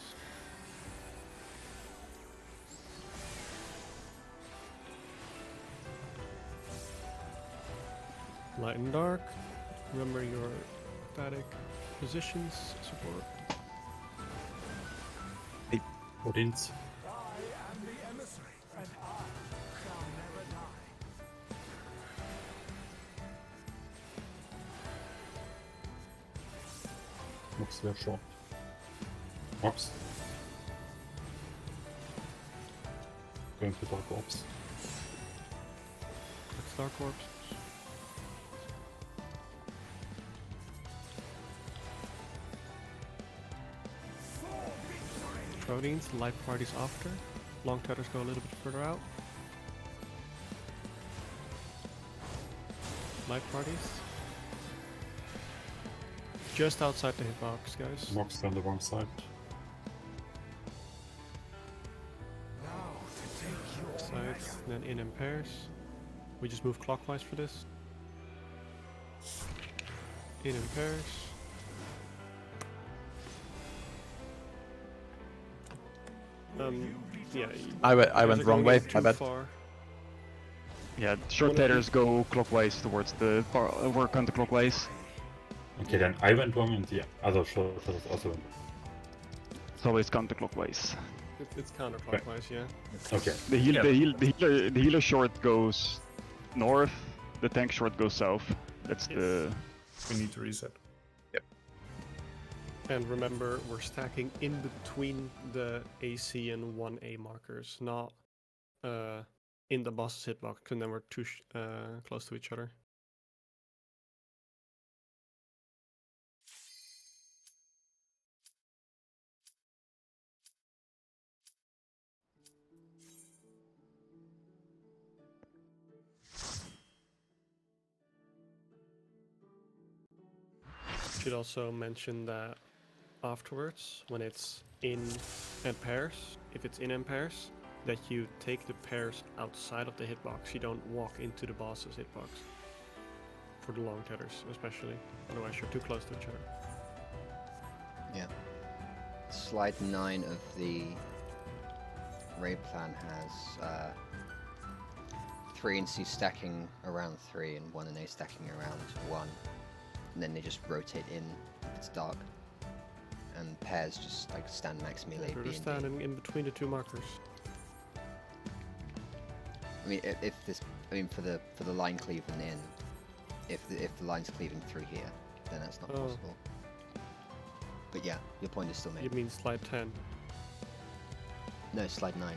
Speaker 2: Light and dark. Remember your static positions support.
Speaker 6: Odin's. Mox sehr short. Mox. Going for Dark Ops.
Speaker 2: That's Dark Orbs. Proteins, light parties after. Long tethers go a little bit further out. Light parties. Just outside the hitbox, guys.
Speaker 6: Mox on the wrong side.
Speaker 2: And then in pairs. We just move clockwise for this. In pairs. Yeah.
Speaker 3: I went wrong way. My bad.
Speaker 2: Far.
Speaker 4: Yeah, short tedders go clockwise towards the work counterclockwise.
Speaker 6: Okay, then I went wrong and the other short tedders also went wrong.
Speaker 4: It's always counterclockwise.
Speaker 2: It's counterclockwise, yeah.
Speaker 6: Okay.
Speaker 4: The healer short goes north, the tank short goes south. That's the...
Speaker 7: We need to reset.
Speaker 2: And remember, we're stacking in between the AC and 1A markers, not in the boss's hitbox, and then we're too close to each other. Should also mention that afterwards, when it's in pairs, if it's in pairs, that you take the pairs outside of the hitbox. You don't walk into the boss's hitbox. For the long tethers, especially. Otherwise, you're too close to each other.
Speaker 5: Yeah. Slide 9 of the raid plan has 3 and C stacking around 3 and 1 and A stacking around 1. And then they just rotate in if it's dark. And pairs just like stand max melee.
Speaker 2: They're just standing in between the two markers.
Speaker 5: I mean, if this, I mean, for the line cleaving in, if the line's cleaving through here, then that's not possible. But yeah, your point is still made.
Speaker 2: You mean slide 10?
Speaker 5: No, slide 9.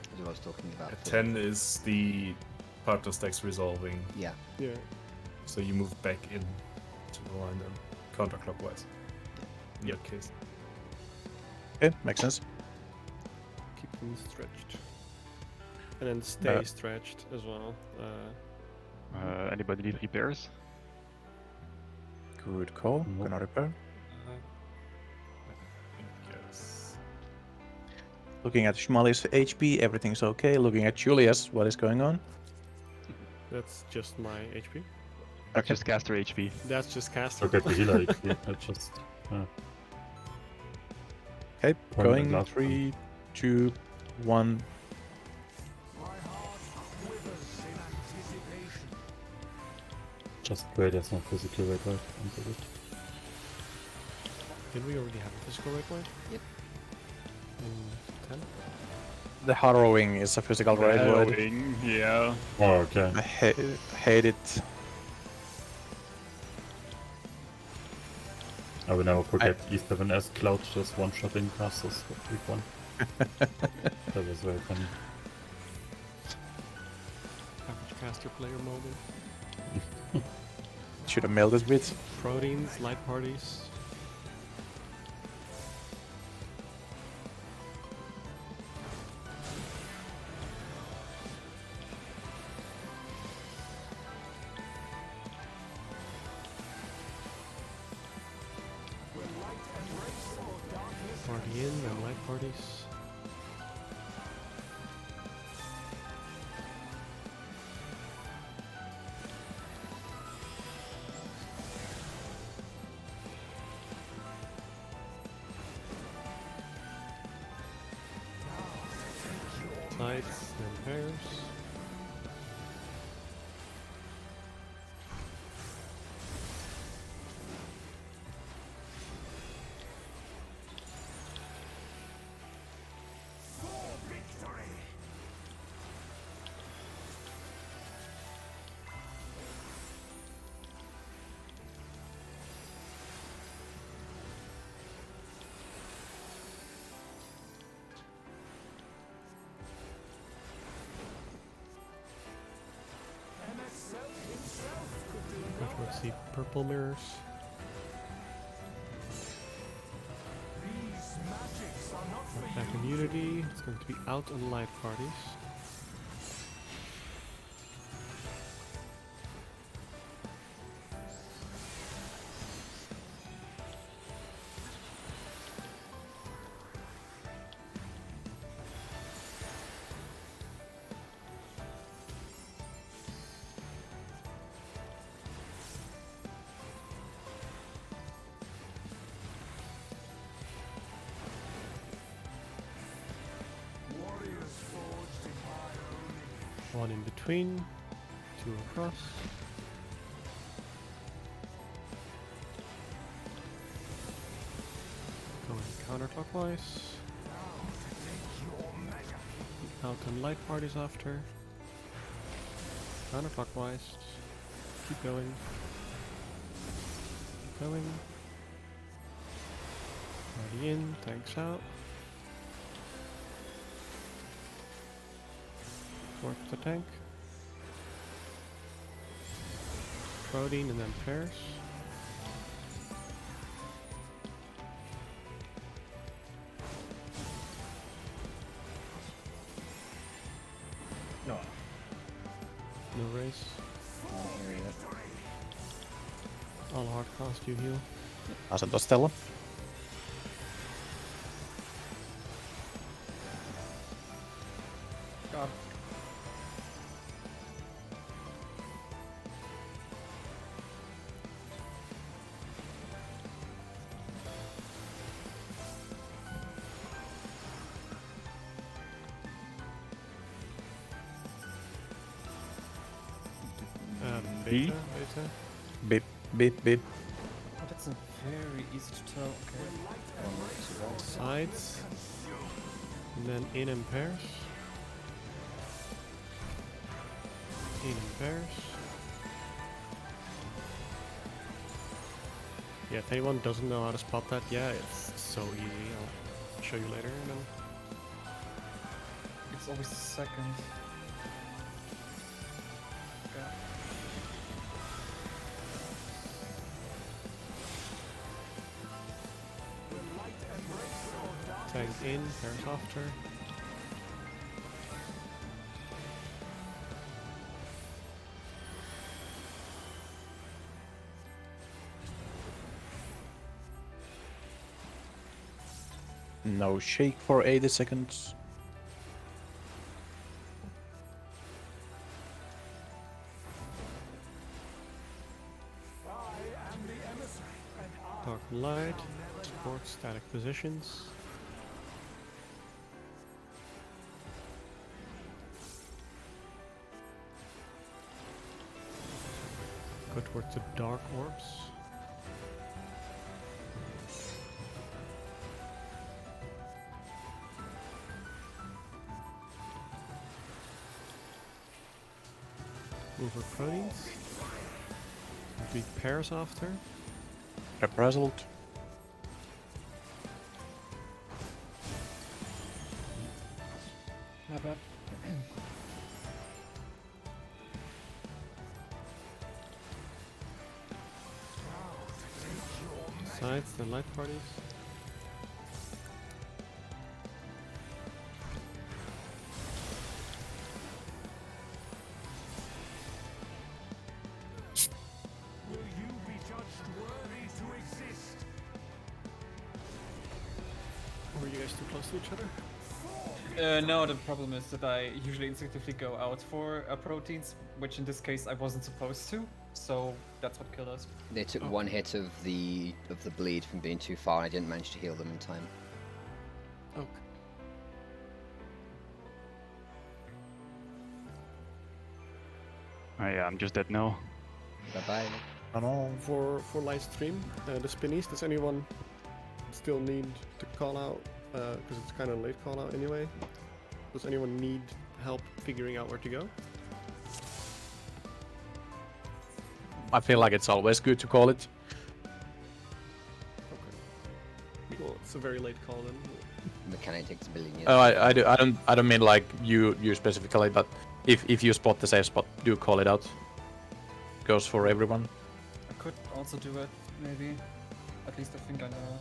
Speaker 5: That's what I was talking about.
Speaker 7: 10 is the partner stacks resolving.
Speaker 5: Yeah.
Speaker 2: Yeah.
Speaker 7: So you move back in to the line then, counterclockwise. In your case.
Speaker 3: Okay, makes sense.
Speaker 2: Keep them stretched. And then stay stretched as well.
Speaker 4: Anybody need repairs?
Speaker 3: Good call.
Speaker 6: No.
Speaker 3: Gonna repair.
Speaker 7: Yes.
Speaker 3: Looking at Shmali's HP, everything's okay. Looking at Julius, what is going on?
Speaker 2: That's just my HP.
Speaker 4: That's just caster HP.
Speaker 2: That's just caster.
Speaker 6: Look at the healer HP. I just...
Speaker 3: Okay,
Speaker 6: One
Speaker 3: going
Speaker 6: last
Speaker 3: 3, 2, 1.
Speaker 6: Just pray there's no physical red light.
Speaker 2: Did we already have a physical red wave?
Speaker 5: Yep.
Speaker 2: 10?
Speaker 3: The harrowing is a physical raid word.
Speaker 4: Harrowing, yeah.
Speaker 6: Oh, okay.
Speaker 3: I hate it.
Speaker 6: I will never forget P11S Cloud just one-shotting casters with week 1. That was very funny.
Speaker 2: Average caster player moment.
Speaker 3: Should have mailed this bit.
Speaker 2: Proteins, light parties. Party in and light parties. Sides and pairs. Let's see, purple mirrors. Back immunity. It's going to be out on light parties. One in between, 2 across. Going counterclockwise. Out and light parties after. Counterclockwise. Keep going. Keep going. Party in, tanks out. Work the tank. Protein and then pairs.
Speaker 1: No.
Speaker 2: No race. All hard cost you heal.
Speaker 3: Asento Stella.
Speaker 1: God.
Speaker 2: Beta,
Speaker 4: B?
Speaker 2: beta.
Speaker 3: Beep, beep, beep.
Speaker 1: Oh, that's very easy to tell. Okay.
Speaker 2: Sides. And then in and pairs. In and pairs. Yeah, if anyone doesn't know how to spot that, yeah, it's so easy. I'll show you later. And then
Speaker 1: It's always the second. Okay.
Speaker 2: tank in, pairs after.
Speaker 3: No shake for 80 seconds.
Speaker 2: Dark and light. Support static positions. Go towards the dark orbs. Move our proteins. Complete pairs after.
Speaker 3: Reprisal.
Speaker 1: Not bad.
Speaker 2: Sides, then light parties. Were you guys too close to each other?
Speaker 1: No, the problem is that I usually instinctively go out for proteins, which in this case I wasn't supposed to, so that's what killed us.
Speaker 5: They took one hit of the bleed from being too far, and I didn't manage to heal them in time.
Speaker 2: Okay.
Speaker 4: Oh yeah, I'm just dead now.
Speaker 5: Bye bye.
Speaker 3: Oh no.
Speaker 2: For live stream, the spinnies, does anyone still need to call out? Because it's kind of late call out anyway. Does anyone need help figuring out where to go?
Speaker 3: I feel like it's always good to call it.
Speaker 2: Okay. Well, it's a very late call then.
Speaker 5: Mechanic takes a billion years.
Speaker 3: Oh, I don't mean like you specifically, but if you spot the safe spot, do call it out. Goes for everyone.
Speaker 1: I could also do it, maybe. At least I think I know.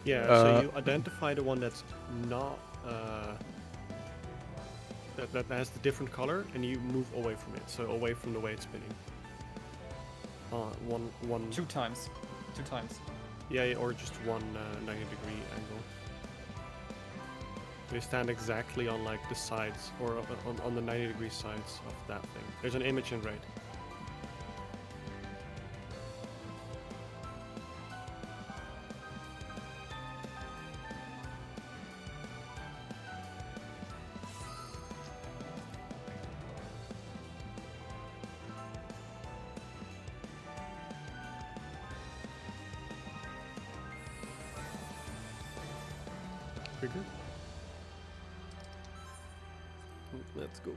Speaker 2: Yeah, so you identify the one that's not that has the different color, and you move away from it, so away from the way it's spinning. One.
Speaker 1: Two times.
Speaker 2: Yeah, or just one 90-degree angle. So you stand exactly on like the sides, or on the 90-degree sides of that thing. There's an image in red. Trigger. Let's go.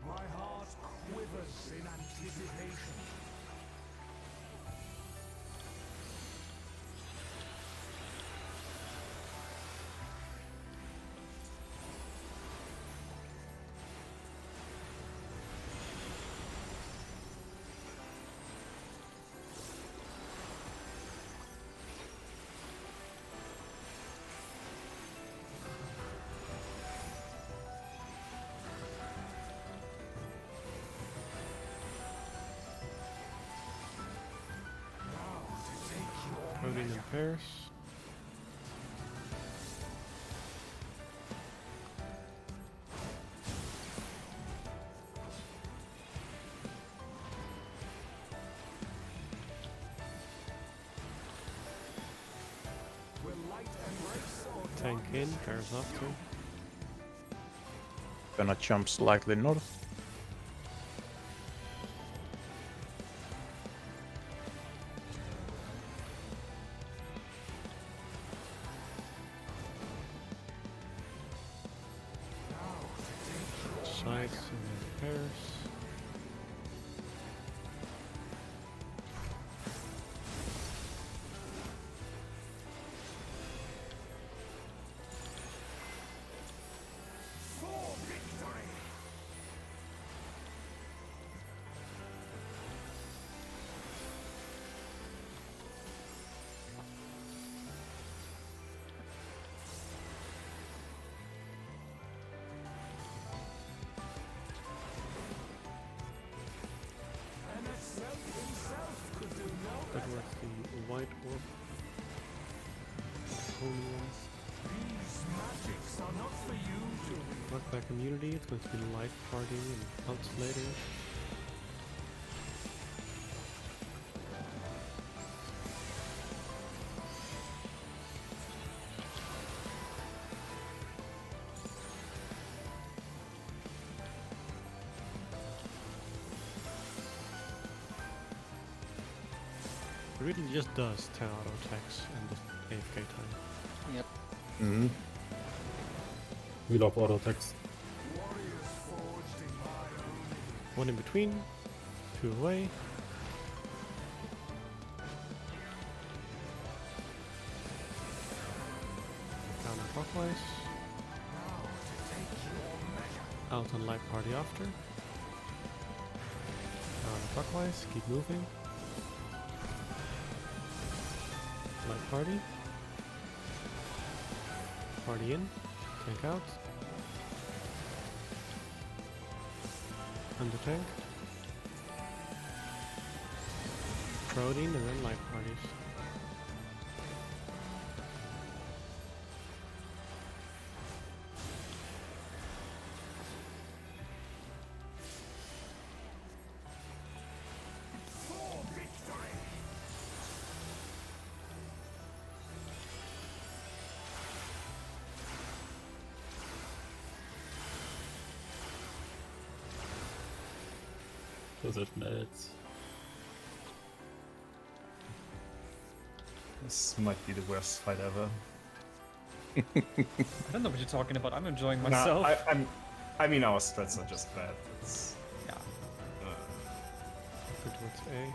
Speaker 8: My heart quivers in anticipation.
Speaker 2: Coding in pairs.
Speaker 8: Will light embrace or
Speaker 2: Tank in, pairs after.
Speaker 3: Gonna jump slightly north.
Speaker 2: Sides and then pairs.
Speaker 8: for victory? MSL himself could do no
Speaker 2: That
Speaker 8: better.
Speaker 2: was the white orb. Holy ones.
Speaker 8: These magics are not for you to wield.
Speaker 2: Knockback immunity, it's going to be light party and pulse later. It really just does 10 auto attacks and the AFK time.
Speaker 5: Yep.
Speaker 3: Mm.
Speaker 6: We love auto attacks.
Speaker 8: Warriors forged in my own.
Speaker 2: One in between, two away. Counterclockwise.
Speaker 8: Now to take your measure.
Speaker 2: Out on light party after. Counterclockwise, keep moving. Light party. Party in. Tank out. Under tank. Protein and then light parties.
Speaker 8: For victory.
Speaker 6: Position edits.
Speaker 7: This might be the worst fight ever.
Speaker 1: I don't know what you're talking about. I'm enjoying
Speaker 7: Nah,
Speaker 1: myself.
Speaker 7: I mean, our strats are just bad. It's,
Speaker 1: Yeah.
Speaker 2: Go towards A.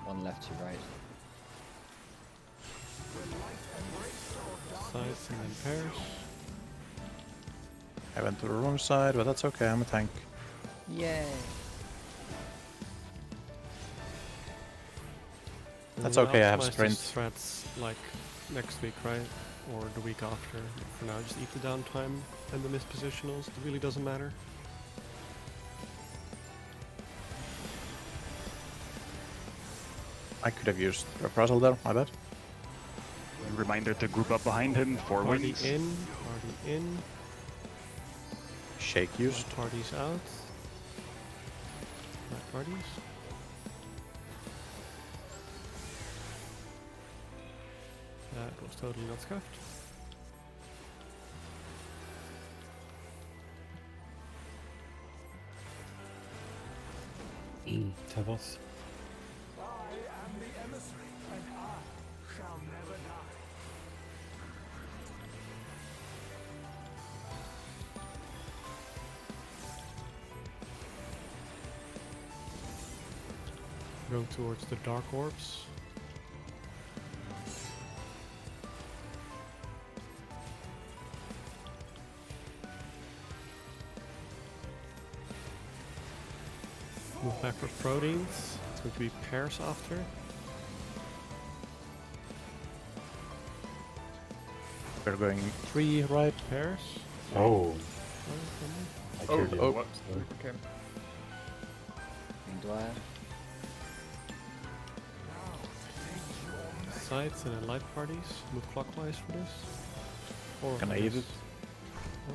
Speaker 5: One left to right.
Speaker 2: Sides and then pairs.
Speaker 3: I went to the wrong side, but that's okay, I'm a tank.
Speaker 5: Yay!
Speaker 3: That's
Speaker 2: We'll
Speaker 3: okay, I have
Speaker 2: optimize the
Speaker 3: sprint.
Speaker 2: strats like next week, right? Or the week after. For now, just eat the downtime and the mispositionals. It really doesn't matter.
Speaker 3: I could have used reprisal there, my bad.
Speaker 4: Reminder to group up behind him, 4
Speaker 2: Party
Speaker 4: wings.
Speaker 2: in, party in,
Speaker 3: Shake used.
Speaker 2: parties out. Light parties. That was totally not scuffed.
Speaker 6: Tavos.
Speaker 8: I am the emissary, and I shall never
Speaker 2: Going towards the dark orbs. Move back for proteins. It's going to be pairs after.
Speaker 3: We're going 3 right.
Speaker 2: Pairs.
Speaker 6: Oh, I
Speaker 7: Oh,
Speaker 6: killed you.
Speaker 3: oh.
Speaker 7: what?
Speaker 6: Sorry.
Speaker 1: Okay.
Speaker 5: Do I?
Speaker 2: Sides and then light parties. Move clockwise for this. Or
Speaker 3: Can
Speaker 2: for
Speaker 3: I eat
Speaker 2: this.
Speaker 3: it?
Speaker 2: Oh.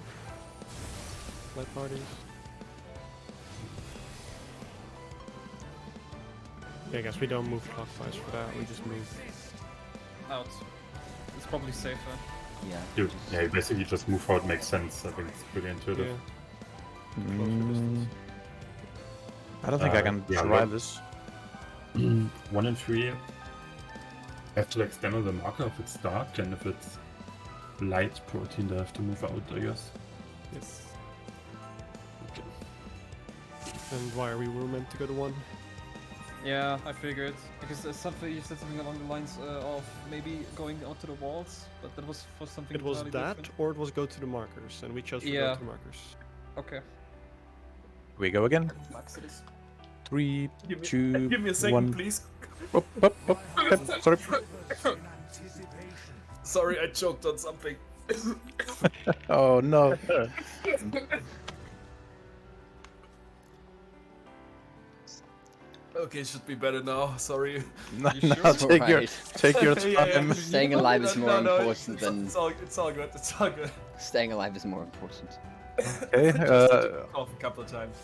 Speaker 2: Light parties. Yeah, I guess we don't move clockwise for that. We just move.
Speaker 1: Out. It's probably safer.
Speaker 5: Yeah.
Speaker 6: Dude, yeah, you basically just move how it makes sense. I think it's pretty
Speaker 2: Yeah.
Speaker 6: intuitive.
Speaker 2: Closer distance.
Speaker 3: I don't think I can
Speaker 6: yeah,
Speaker 3: survive
Speaker 6: right.
Speaker 3: this.
Speaker 6: 1 and 3 have to like stand on the marker if it's dark, and if it's light protein, they have to move out, I guess.
Speaker 2: Yes.
Speaker 6: Okay.
Speaker 2: And why are we meant to go to 1?
Speaker 1: Yeah, I figured. Because there's something, you said something along the lines of maybe going onto the walls, but that was for something
Speaker 2: It was
Speaker 1: entirely
Speaker 2: that,
Speaker 1: different.
Speaker 2: or it was go to the markers, and we chose to go
Speaker 1: Yeah.
Speaker 2: to the markers.
Speaker 1: Okay.
Speaker 3: We go again.
Speaker 1: Max it is.
Speaker 3: 3,
Speaker 7: Give me,
Speaker 3: 2,
Speaker 7: give me a second,
Speaker 3: 1.
Speaker 7: please.
Speaker 3: Up, up, up. Sorry.
Speaker 8: In anticipation.
Speaker 7: Sorry, I choked on something.
Speaker 3: Oh no.
Speaker 7: Okay, should be better now. Sorry.
Speaker 3: No,
Speaker 1: You
Speaker 3: no,
Speaker 1: sure?
Speaker 3: take your
Speaker 5: Right.
Speaker 3: take your
Speaker 7: Yeah, yeah.
Speaker 3: time.
Speaker 5: Staying alive is more
Speaker 7: No,
Speaker 5: important than
Speaker 7: it's all good. It's all good.
Speaker 5: staying alive is more important.
Speaker 3: Okay.
Speaker 7: Off a couple of times.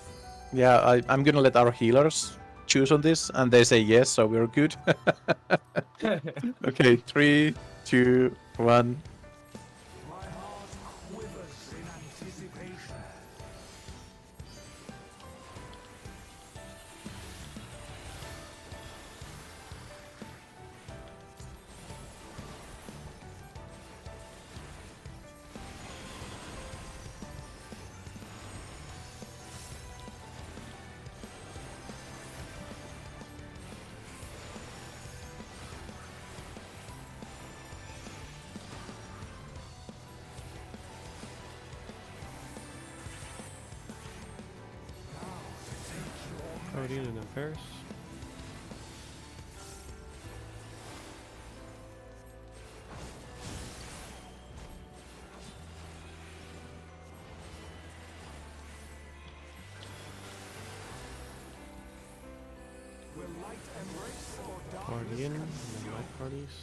Speaker 3: Yeah, I'm gonna let our healers choose on this, and they say yes, so we're good. Okay, 3, 2, 1.
Speaker 8: My heart quivers in anticipation.
Speaker 2: Protein and then pairs.
Speaker 8: Will light embrace or darkness
Speaker 2: Party in, and
Speaker 8: consume?
Speaker 2: then light parties.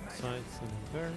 Speaker 2: Sides and then pairs.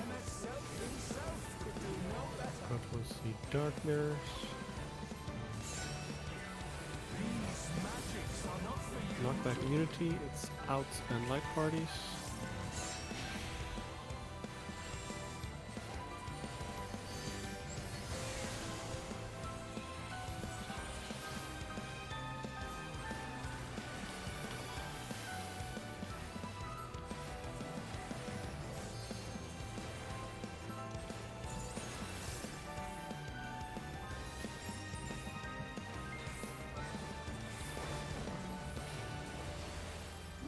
Speaker 8: MS himself could do no better.
Speaker 2: That was the dark mirrors.
Speaker 8: These magics are not for you.
Speaker 2: Knockback immunity, it's out and light parties.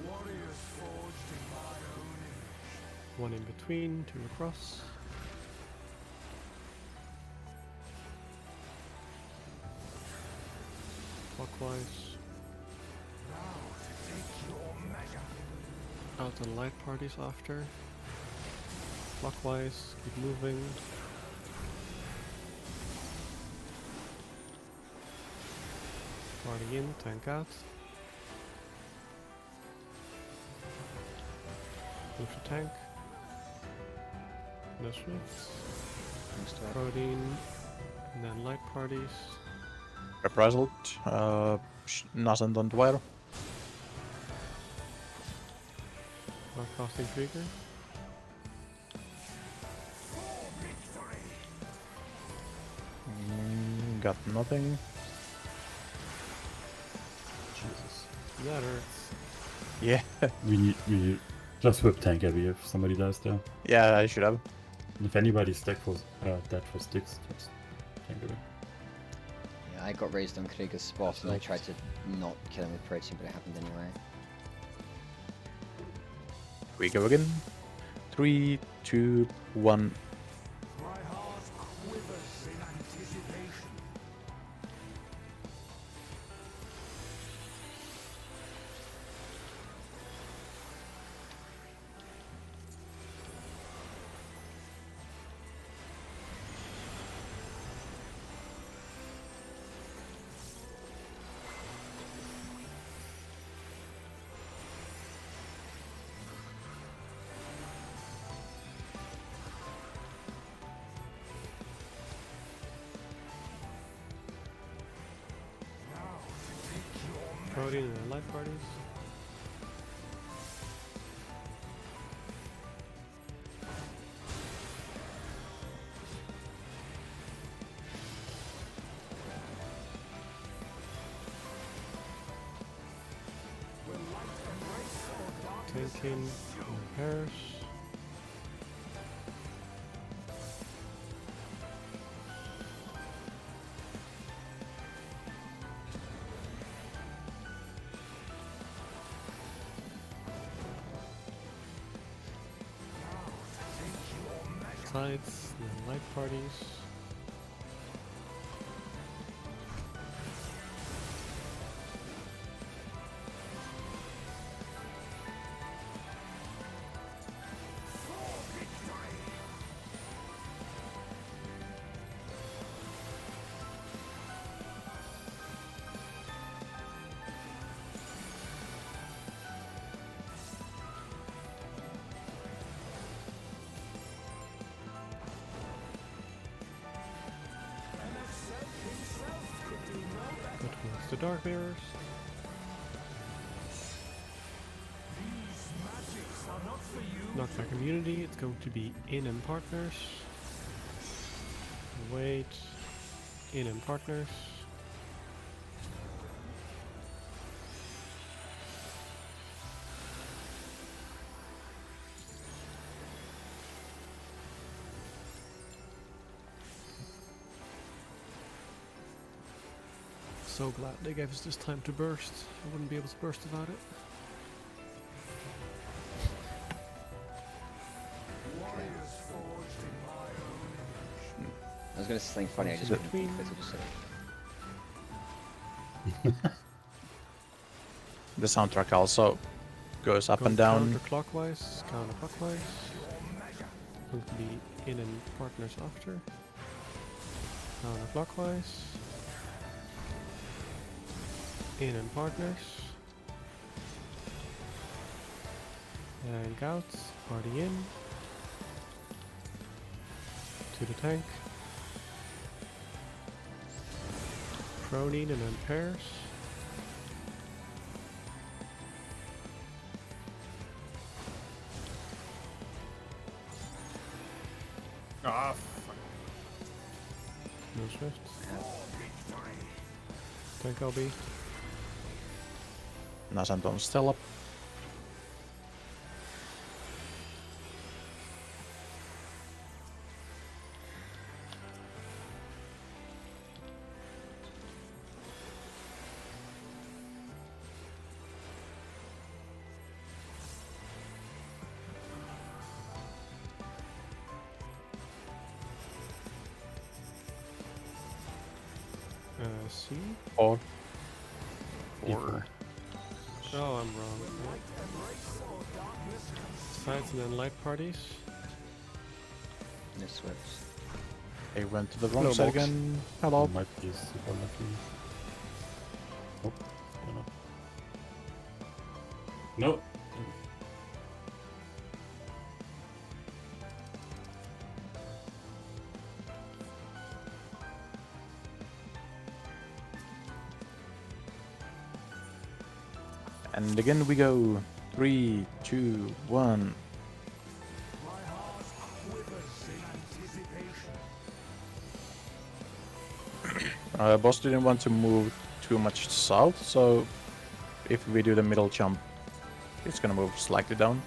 Speaker 8: Warriors forged in my own image.
Speaker 2: One in between, 2 across. Clockwise.
Speaker 8: Now to take your measure.
Speaker 2: Out and light parties after. Clockwise, keep moving. Party in, tank out. Move to tank. No swifts.
Speaker 5: Thanks to that.
Speaker 2: Protein. And then light parties.
Speaker 3: Reprisal. Nascent on Dwyer.
Speaker 2: Not casting trigger.
Speaker 3: Got nothing.
Speaker 6: Jesus.
Speaker 2: That hurts.
Speaker 3: Yeah.
Speaker 6: We just whip tank heavy if somebody dies there.
Speaker 3: Yeah, I should have.
Speaker 6: And if anybody's dead for sticks, just tank away.
Speaker 5: Yeah, I got raised on Krieger's spot and I tried to not kill him with protein, but it happened anyway.
Speaker 3: We go again. 3, 2, 1.
Speaker 8: My heart quivers in anticipation.
Speaker 2: Protein and then light parties. Tanking repairs. Sides, and then light parties. Go towards the dark mirrors. Knockback immunity, it's going to be in and partners. Wait. In and partners. So glad they gave us this time to burst. I wouldn't be able to burst without it.
Speaker 5: I was going to say something funny, I just wouldn't think of it, just say.
Speaker 3: The soundtrack also goes up and down.
Speaker 2: Counterclockwise, counterclockwise. Going to be in and partners after. Counterclockwise. In and partners. Tank out, party in. To the tank. Protein and then pairs.
Speaker 7: Ah, fuck.
Speaker 2: No swift. Tank LB.
Speaker 3: Nascent on still up.
Speaker 2: C?
Speaker 3: Or
Speaker 4: Or
Speaker 2: Oh, I'm wrong. Sides and then light parties.
Speaker 5: No swifts.
Speaker 3: they went to the wrong
Speaker 4: No
Speaker 3: side
Speaker 4: box.
Speaker 3: again. Hello.
Speaker 6: Might be super lucky. No.
Speaker 3: And again we go. 3, 2, 1.
Speaker 8: My heart quivers in anticipation.
Speaker 3: Boss didn't want to move too much south, so if we do the middle jump, it's gonna move slightly down.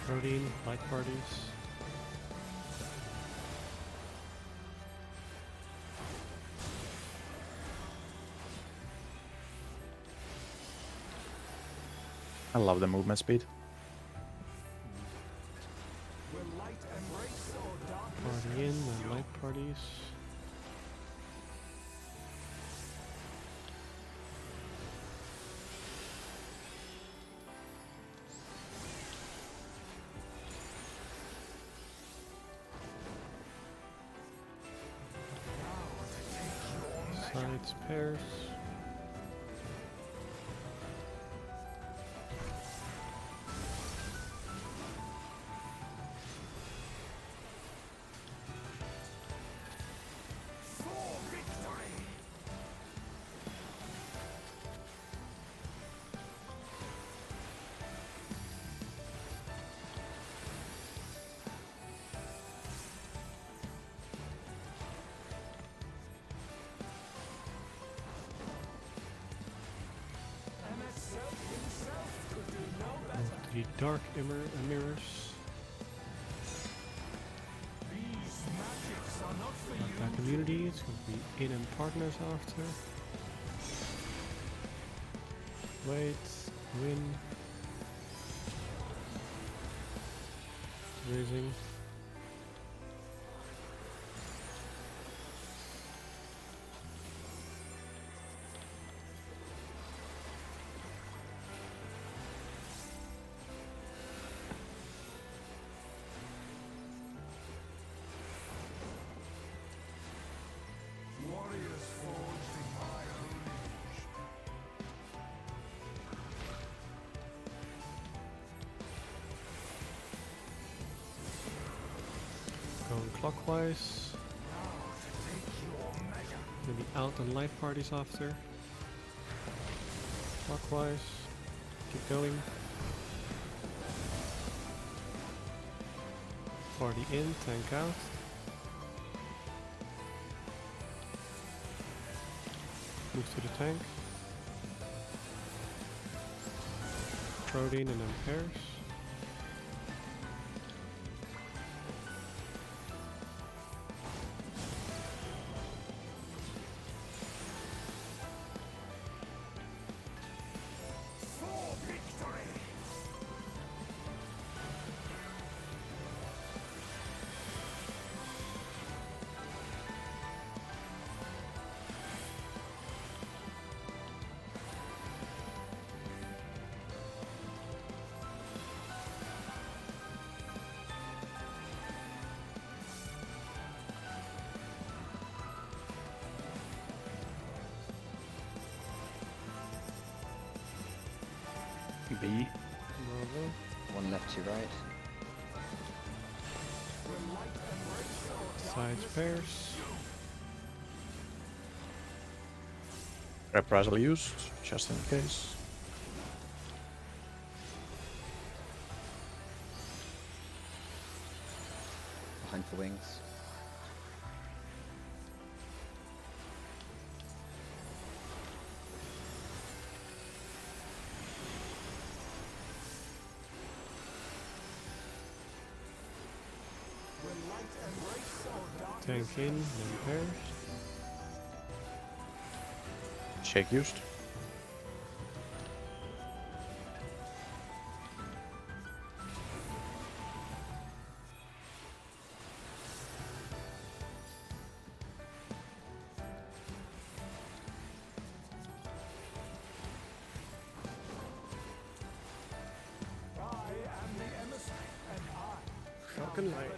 Speaker 2: Protein, light parties.
Speaker 3: I love the movement speed.
Speaker 8: Will light embrace or darkness?
Speaker 2: Party in and light parties. Sides, pairs.
Speaker 8: For victory! MS himself could do no better.
Speaker 2: Move to the dark mirrors.
Speaker 8: These magics are not for
Speaker 2: Not
Speaker 8: you.
Speaker 2: that community, it's going to be in and partners after. Wait, win. Raising.
Speaker 8: Warriors forged in my own image.
Speaker 2: Going clockwise. Maybe out and light parties after. Clockwise. Keep going. Party in, tank out. Move to the tank. Protein and then pairs.
Speaker 8: For victory!
Speaker 4: B.
Speaker 2: Bravo.
Speaker 5: One left to right.
Speaker 2: Sides pairs.
Speaker 3: Reprisal used, just in case.
Speaker 5: Behind for wings.
Speaker 2: Tank in, then pairs.
Speaker 3: Shake used.
Speaker 2: and light.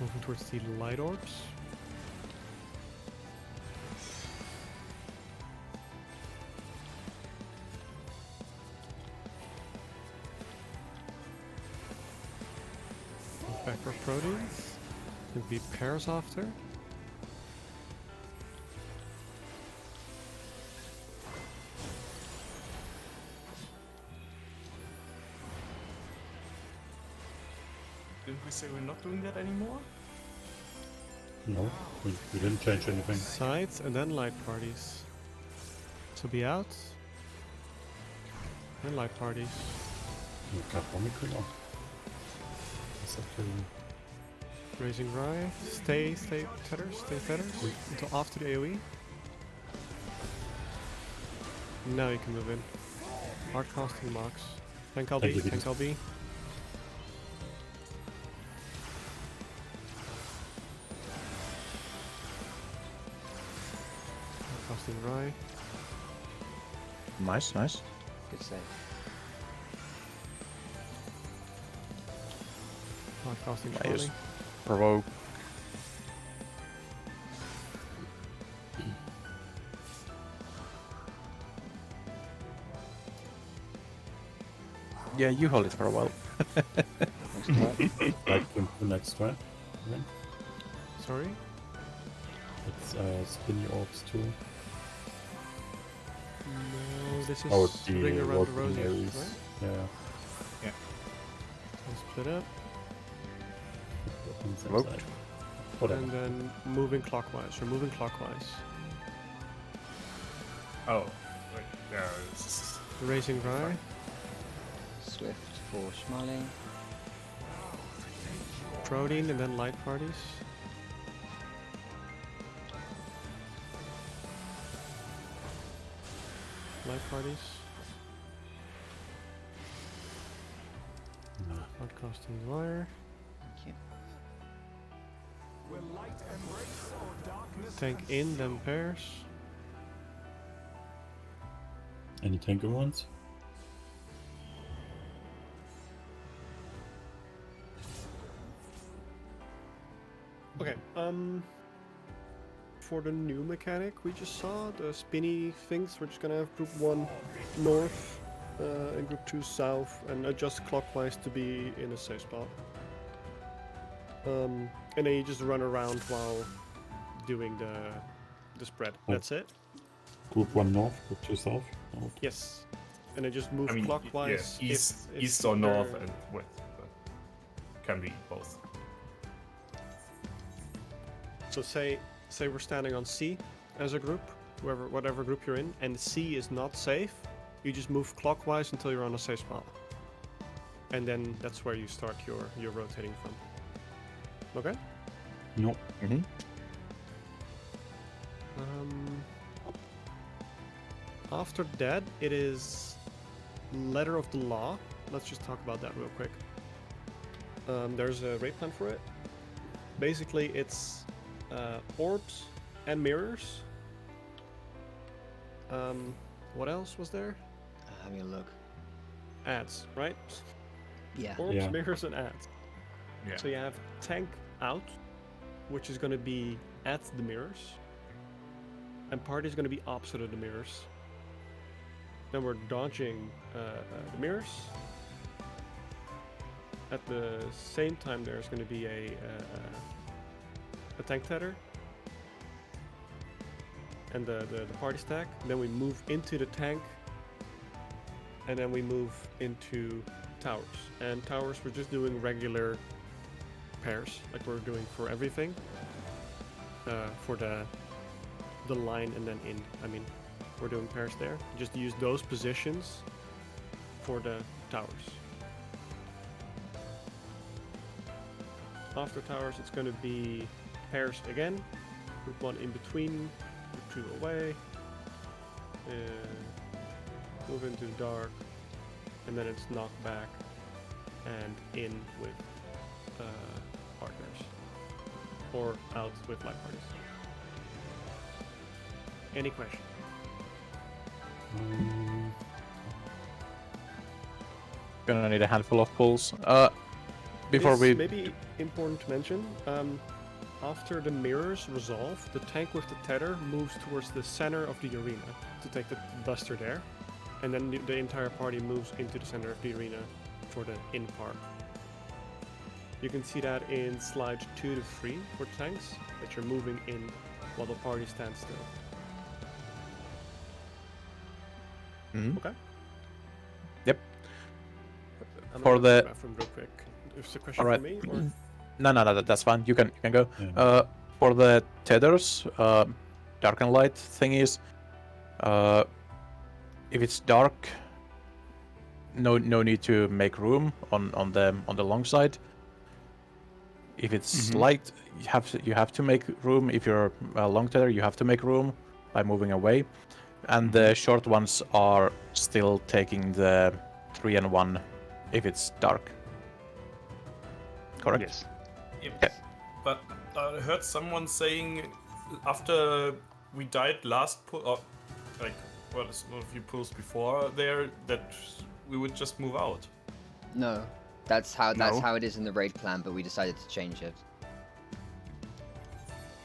Speaker 2: Moving towards the light orbs. Back for proteins. It'll be pairs after.
Speaker 7: Didn't we say we're not doing that anymore?
Speaker 6: No, we didn't change anything.
Speaker 2: Sides and then light parties. So be out. And light parties.
Speaker 6: You got Omicron. Is that
Speaker 2: Raising Rye. Stay tethers until after the AoE. Now you can move in. Hard casting Max. Tank LB,
Speaker 6: Thank you,
Speaker 2: tank LB. Hard casting Rye.
Speaker 3: Nice, nice.
Speaker 5: Good save.
Speaker 2: Hard casting
Speaker 3: I
Speaker 2: Charlie.
Speaker 3: just provoke. Yeah, you hold it for a while.
Speaker 6: like the next one? Again?
Speaker 2: Sorry?
Speaker 6: It's spinny orbs too.
Speaker 2: No, this is
Speaker 6: Oh, it's the
Speaker 2: ring around the
Speaker 6: rotating
Speaker 2: roses,
Speaker 6: areas.
Speaker 2: right?
Speaker 6: Yeah.
Speaker 2: So split up,
Speaker 3: Provoked.
Speaker 6: Whatever.
Speaker 2: and then moving clockwise. We're moving clockwise.
Speaker 7: Oh, wait, there it is.
Speaker 2: Raising Rye.
Speaker 5: Swift for Schmaling.
Speaker 2: Protein and then light parties. Light parties.
Speaker 6: No.
Speaker 2: Podcasting wire.
Speaker 5: Thank you.
Speaker 8: Will light embrace or darkness?
Speaker 2: Tank in, then pairs.
Speaker 6: Any tanker ones?
Speaker 2: Okay, for the new mechanic we just saw, the spinny things, we're just gonna have group 1 north and group 2 south and adjust clockwise to be in a safe spot. And then you just run around while doing the spread. That's it?
Speaker 6: Group 1 north, group 2 south? Oh,
Speaker 2: Yes. And then just move
Speaker 7: I mean,
Speaker 2: clockwise.
Speaker 7: yeah,
Speaker 2: if-
Speaker 7: east,
Speaker 2: if
Speaker 7: east or north
Speaker 2: they're-
Speaker 7: and west. But can be both.
Speaker 2: So say we're standing on C as a group, whatever group you're in, and C is not safe, you just move clockwise until you're on a safe spot. And then that's where you start your rotating from. Okay?
Speaker 6: no.
Speaker 3: Mm-hmm.
Speaker 2: After that, it is letter of the law. Let's just talk about that real quick. There's a raid plan for it. Basically, it's orbs and mirrors. What else was there?
Speaker 5: Having a look.
Speaker 2: Ads, right?
Speaker 5: Yeah.
Speaker 2: Orbs,
Speaker 6: Yeah.
Speaker 2: mirrors, and ads.
Speaker 7: Yeah.
Speaker 2: So you have tank out, which is going to be at the mirrors, and party is going to be opposite of the mirrors. Then we're dodging the mirrors. At the same time, there's going to be a tank tether and the party stack. Then we move into the tank, and then we move into towers. And towers, we're just doing regular pairs, like we're doing for everything. For the line and then in. I mean, we're doing pairs there. Just use those positions for the towers. After towers, it's going to be pairs again. Group 1 in between, group 2 away. Move into the dark, and then it's knock back and in with partners, or out with light parties. Any question?
Speaker 3: Gonna need a handful of pulls. Before
Speaker 2: It's
Speaker 3: we...
Speaker 2: maybe important to mention, after the mirrors resolve, the tank with the tether moves towards the center of the arena to take the buster there, and then the entire party moves into the center of the arena for the in part. You can see that in slides 2 to 3 for tanks, that you're moving in while the party stands still.
Speaker 3: Mhm.
Speaker 2: Okay?
Speaker 3: Yep.
Speaker 2: I'm
Speaker 3: For
Speaker 2: gonna go to
Speaker 3: the-
Speaker 2: bathroom real quick. Is a question
Speaker 3: Alright.
Speaker 2: for me? Or?
Speaker 3: No, that's fine. You can go.
Speaker 6: Yeah.
Speaker 3: For the tethers, dark and light thing is, if it's dark, no need to make room on the long side. If it's light, you have to make room. If you're a long tether, you have to make room by moving away. And the short ones are still taking the 3 and 1 if it's dark. Correct?
Speaker 4: Yes.
Speaker 3: Okay.
Speaker 7: But I heard someone saying after we died last pull, or like well, a few pulls before there, that we would just move out.
Speaker 5: No, that's how
Speaker 4: No.
Speaker 5: it is in the raid plan, but we decided to change it.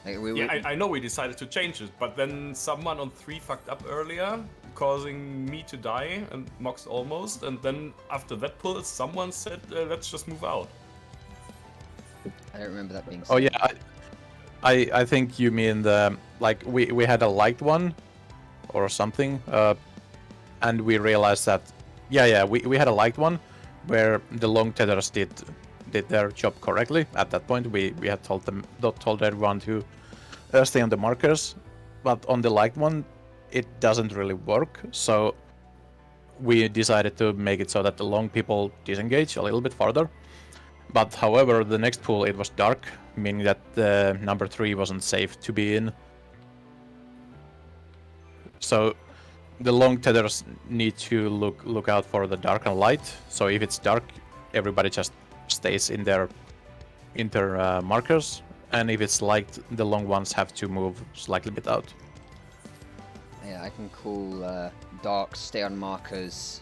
Speaker 5: Like,
Speaker 7: Yeah, I know we decided to change it, but then someone on 3 fucked up earlier, causing me to die and Mox almost, and then after that pull, someone said, let's just move out.
Speaker 5: I don't remember that being said.
Speaker 3: Oh yeah, I think you mean the like we had a light one or something, and we realized that we had a light one where the long tethers did their job correctly. At that point, we had told everyone to stay on the markers, but on the light one, it doesn't really work. So we decided to make it so that the long people disengage a little bit farther. But however, the next pool it was dark, meaning that the number 3 wasn't safe to be in. So the long tethers need to look out for the dark and light. So if it's dark, everybody just stays in their markers, and if it's light, the long ones have to move slightly bit out.
Speaker 5: Yeah, I can call dark, stay on markers,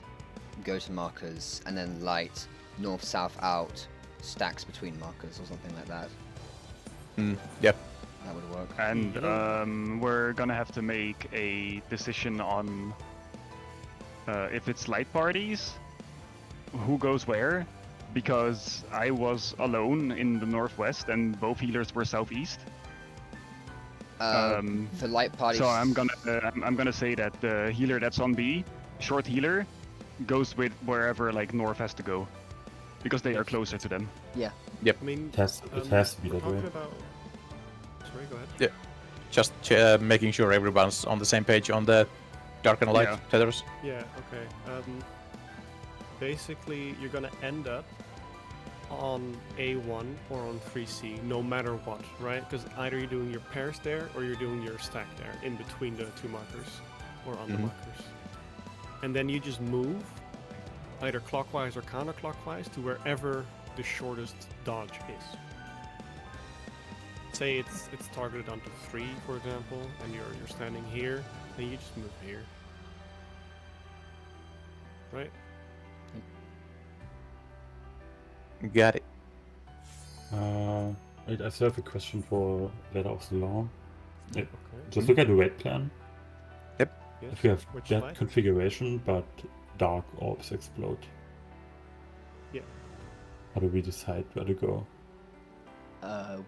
Speaker 5: go to markers, and then light, north, south, out, stacks between markers or something like that.
Speaker 3: Yep.
Speaker 5: That would work.
Speaker 4: And we're gonna have to make a decision on if it's light parties, who goes where, because I was alone in the northwest and both healers were southeast.
Speaker 5: For light parties.
Speaker 4: So I'm gonna say that the healer that's on B, short healer, goes with wherever like north has to go, because they are closer to them.
Speaker 5: Yeah.
Speaker 2: I mean,
Speaker 6: It has to be
Speaker 2: we're
Speaker 6: that way.
Speaker 2: talking about... Sorry, go ahead.
Speaker 3: Yeah. Just making sure everyone's on the same page on the dark and light
Speaker 4: Yeah.
Speaker 3: tethers.
Speaker 2: Yeah, okay. Basically, you're gonna end up on A1 or on 3C, no matter what, right? Because either you're doing your pairs there, or you're doing your stack there, in between the 2 markers, or on the markers. And then you just move, either clockwise or counterclockwise, to wherever the shortest dodge is. Say it's targeted onto 3, for example, and you're standing here, then you just move here. Right?
Speaker 3: Got it.
Speaker 6: Wait, I still have a question for Letter of the Law. Yeah,
Speaker 2: Okay.
Speaker 6: just look at the raid plan.
Speaker 2: Yes.
Speaker 6: If you have
Speaker 2: Which
Speaker 6: that
Speaker 2: slide?
Speaker 6: configuration, but dark orbs explode.
Speaker 2: Yeah.
Speaker 6: How do we decide where to go?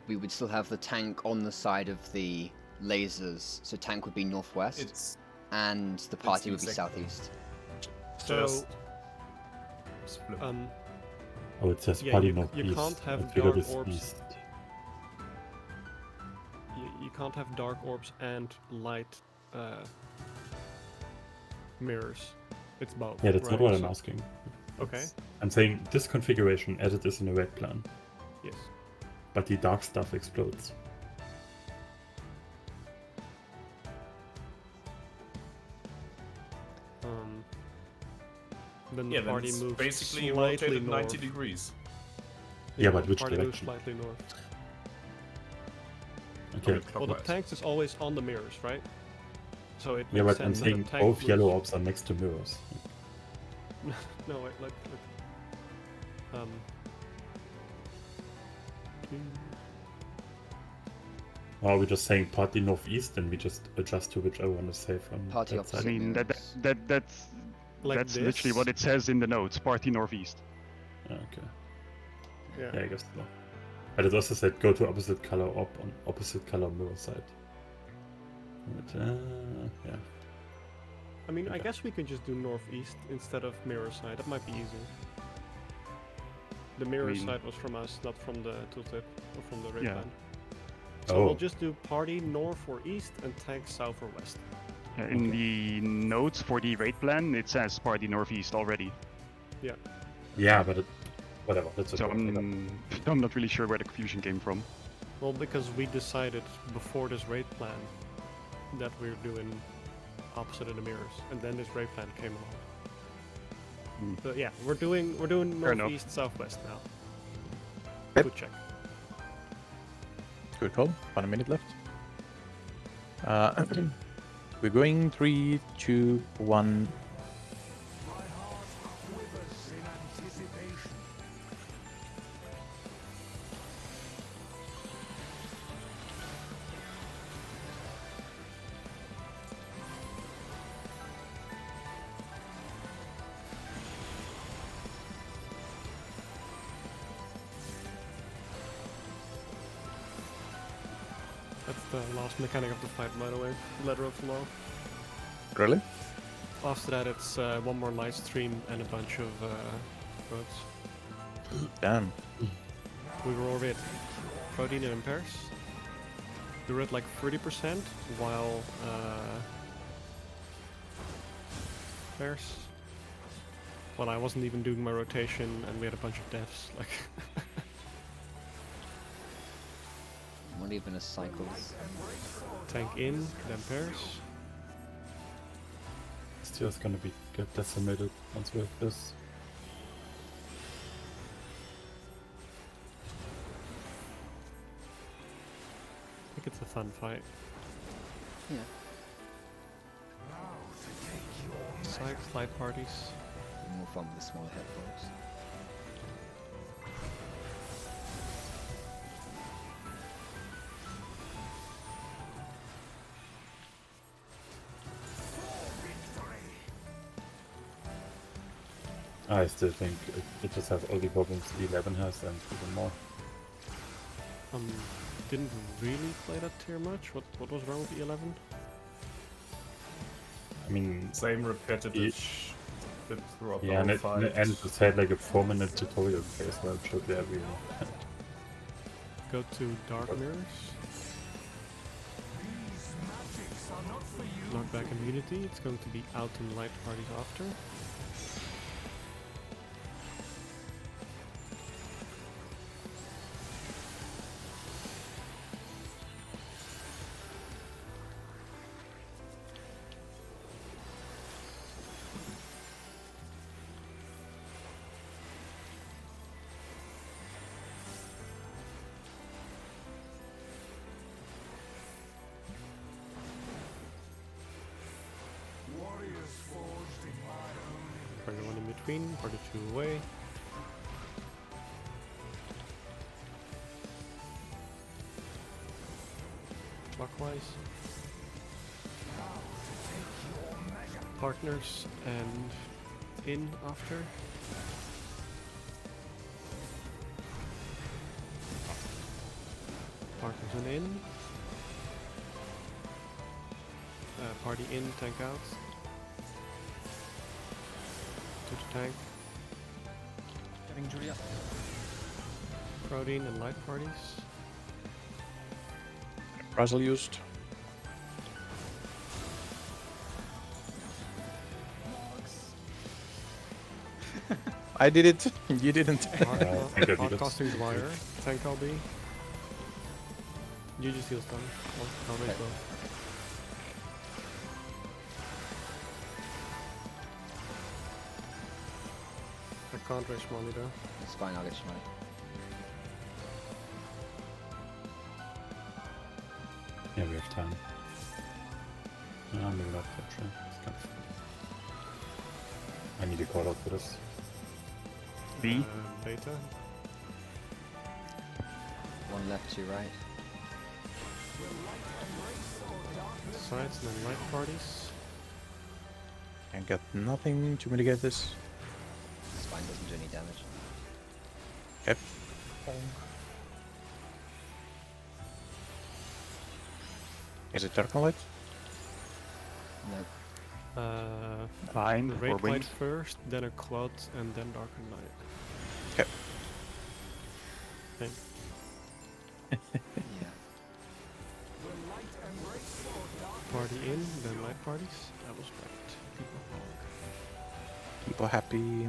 Speaker 5: We would still have the tank on the side of the lasers, so tank would be northwest,
Speaker 7: It's
Speaker 5: and the party would be
Speaker 7: exactly.
Speaker 5: southeast.
Speaker 2: So,
Speaker 7: just split.
Speaker 6: Oh, it says
Speaker 2: Yeah,
Speaker 6: party
Speaker 2: you
Speaker 6: northeast.
Speaker 2: can't have
Speaker 6: I figured
Speaker 2: dark
Speaker 6: it's
Speaker 2: orbs.
Speaker 6: east.
Speaker 2: you can't have dark orbs and light mirrors. It's both.
Speaker 6: Yeah, that's
Speaker 2: right?
Speaker 6: not what I'm
Speaker 2: So-
Speaker 6: asking.
Speaker 2: Okay.
Speaker 6: It's- I'm saying this configuration as it is in the raid plan,
Speaker 2: Yes.
Speaker 6: but the dark stuff explodes.
Speaker 2: Then the
Speaker 7: Yeah, then
Speaker 2: party
Speaker 7: it's
Speaker 2: moves
Speaker 7: basically
Speaker 2: slightly
Speaker 7: rotated
Speaker 2: north.
Speaker 7: 90 degrees.
Speaker 6: Yeah, but
Speaker 2: the
Speaker 6: which
Speaker 2: party
Speaker 6: direction?
Speaker 2: moves slightly north.
Speaker 6: Okay.
Speaker 2: Well, the
Speaker 7: Clockwise.
Speaker 2: tanks is always on the mirrors, right? So it
Speaker 6: Yeah,
Speaker 2: makes
Speaker 6: but I'm
Speaker 2: sense that a
Speaker 6: saying
Speaker 2: tank
Speaker 6: both yellow
Speaker 2: moves-
Speaker 6: orbs are next to mirrors.
Speaker 2: No, wait, look.
Speaker 6: Or are we just saying party northeast and we just adjust to whichever one is safe from
Speaker 5: Party
Speaker 6: that
Speaker 5: opposite.
Speaker 6: side?
Speaker 4: I mean,
Speaker 5: mirrors.
Speaker 2: Like
Speaker 4: that's literally what
Speaker 2: this?
Speaker 4: it says in the notes. Party northeast.
Speaker 6: Okay.
Speaker 2: Yeah.
Speaker 6: Yeah, I guess so. But it also said go to opposite color orb on opposite color mirror side. But, yeah.
Speaker 2: I mean, I
Speaker 6: Okay.
Speaker 2: guess we could just do northeast instead of mirror side. That might be easier. The mirror
Speaker 4: mean-
Speaker 2: side was from us, not from the tooltip or from the red
Speaker 4: Yeah.
Speaker 2: plan. So
Speaker 6: Oh.
Speaker 2: we'll just do party north or east and tank south or west.
Speaker 4: In the notes for the raid plan, it says party northeast already.
Speaker 6: Yeah, but whatever. That's
Speaker 4: So
Speaker 6: okay.
Speaker 4: I'm not really sure where the confusion came from.
Speaker 2: Well, because we decided before this raid plan that we're doing opposite of the mirrors, and then this raid plan came along. So yeah, we're doing
Speaker 4: Fair enough.
Speaker 2: northeast, southwest now.
Speaker 3: Yep.
Speaker 2: Good check.
Speaker 3: Good call. 1 minute left. We're going 3, 2, 1.
Speaker 8: My heart quivers in anticipation.
Speaker 2: That's the last mechanic of the fight, by the way. Letter of the law.
Speaker 3: Really?
Speaker 2: After that, it's one more live stream and a bunch of votes.
Speaker 3: Damn.
Speaker 2: We were already at protein and impairs. We were at like 30%, while impairs. Well, I wasn't even doing my rotation, and we had a bunch of deaths. Like,
Speaker 5: Not even a cycles.
Speaker 2: tank in, then pairs.
Speaker 6: Still is gonna get decimated once we have this.
Speaker 2: I think it's a fun fight.
Speaker 5: Yeah.
Speaker 2: Side slide parties.
Speaker 5: More fun with the smaller headphones.
Speaker 6: I still think it just has all the problems the 11 has and even more.
Speaker 2: Didn't really play that tier much. What was wrong with the 11?
Speaker 6: I mean,
Speaker 7: Same repetitive bit throughout
Speaker 6: yeah,
Speaker 7: the
Speaker 6: and
Speaker 7: whole
Speaker 6: it,
Speaker 7: fight.
Speaker 6: and it just had like a 4-minute tutorial phase where it showed you everything.
Speaker 2: Go to dark mirrors.
Speaker 8: These magics are not for you.
Speaker 2: Knockback immunity. It's going to be out in light parties after.
Speaker 8: Warriors forged in my own.
Speaker 2: Party 1 in between. Party 2 away. Clockwise. Partners and in after. Partners and in. Party in, tank out. To the tank.
Speaker 1: Getting Julia.
Speaker 2: Protein and light parties.
Speaker 3: Brazil used. I did it. You didn't.
Speaker 2: Hard,
Speaker 6: I think I
Speaker 2: hard
Speaker 6: did it.
Speaker 2: costing wire. Tank LB. You just heal stun. I'll raise both. I can't raise Molly though.
Speaker 5: It's fine, I'll get you money.
Speaker 6: Yeah, we have time. Maybe not actually. It's kind of... I need a call out for this.
Speaker 4: B.
Speaker 2: Beta.
Speaker 5: One left, two right.
Speaker 2: Sides and then light parties.
Speaker 3: Can get nothing to mitigate this.
Speaker 5: Spine doesn't do any damage.
Speaker 3: Okay. Is it Dark Light?
Speaker 5: No.
Speaker 4: Fine.
Speaker 2: Raid
Speaker 4: Or
Speaker 2: light
Speaker 4: wind.
Speaker 2: first, then a cloud, and then darker light.
Speaker 3: Okay.
Speaker 2: Think.
Speaker 5: Yeah.
Speaker 2: Party in, then light parties. That was right.
Speaker 3: People happy.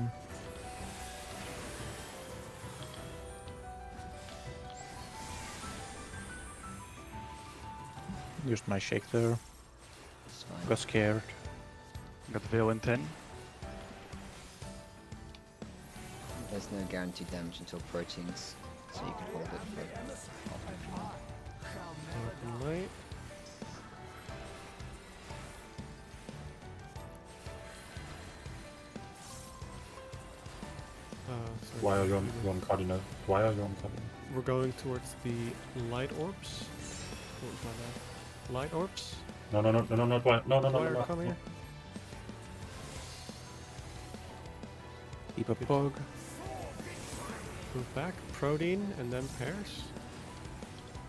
Speaker 3: Used my shake there.
Speaker 5: It's fine.
Speaker 3: Got scared.
Speaker 4: Got Veil in 10.
Speaker 5: There's no guaranteed damage until proteins, so you can hold it for half if you want.
Speaker 2: Dark light. So
Speaker 6: Why are you on Cardinal? Why are you on Cardinal?
Speaker 2: we're going towards the light orbs. What was my bad? Light orbs?
Speaker 6: No, not why. No,
Speaker 2: Wire,
Speaker 6: no.
Speaker 2: come here.
Speaker 3: Keep a pog.
Speaker 2: Move back. Protein, and then pairs.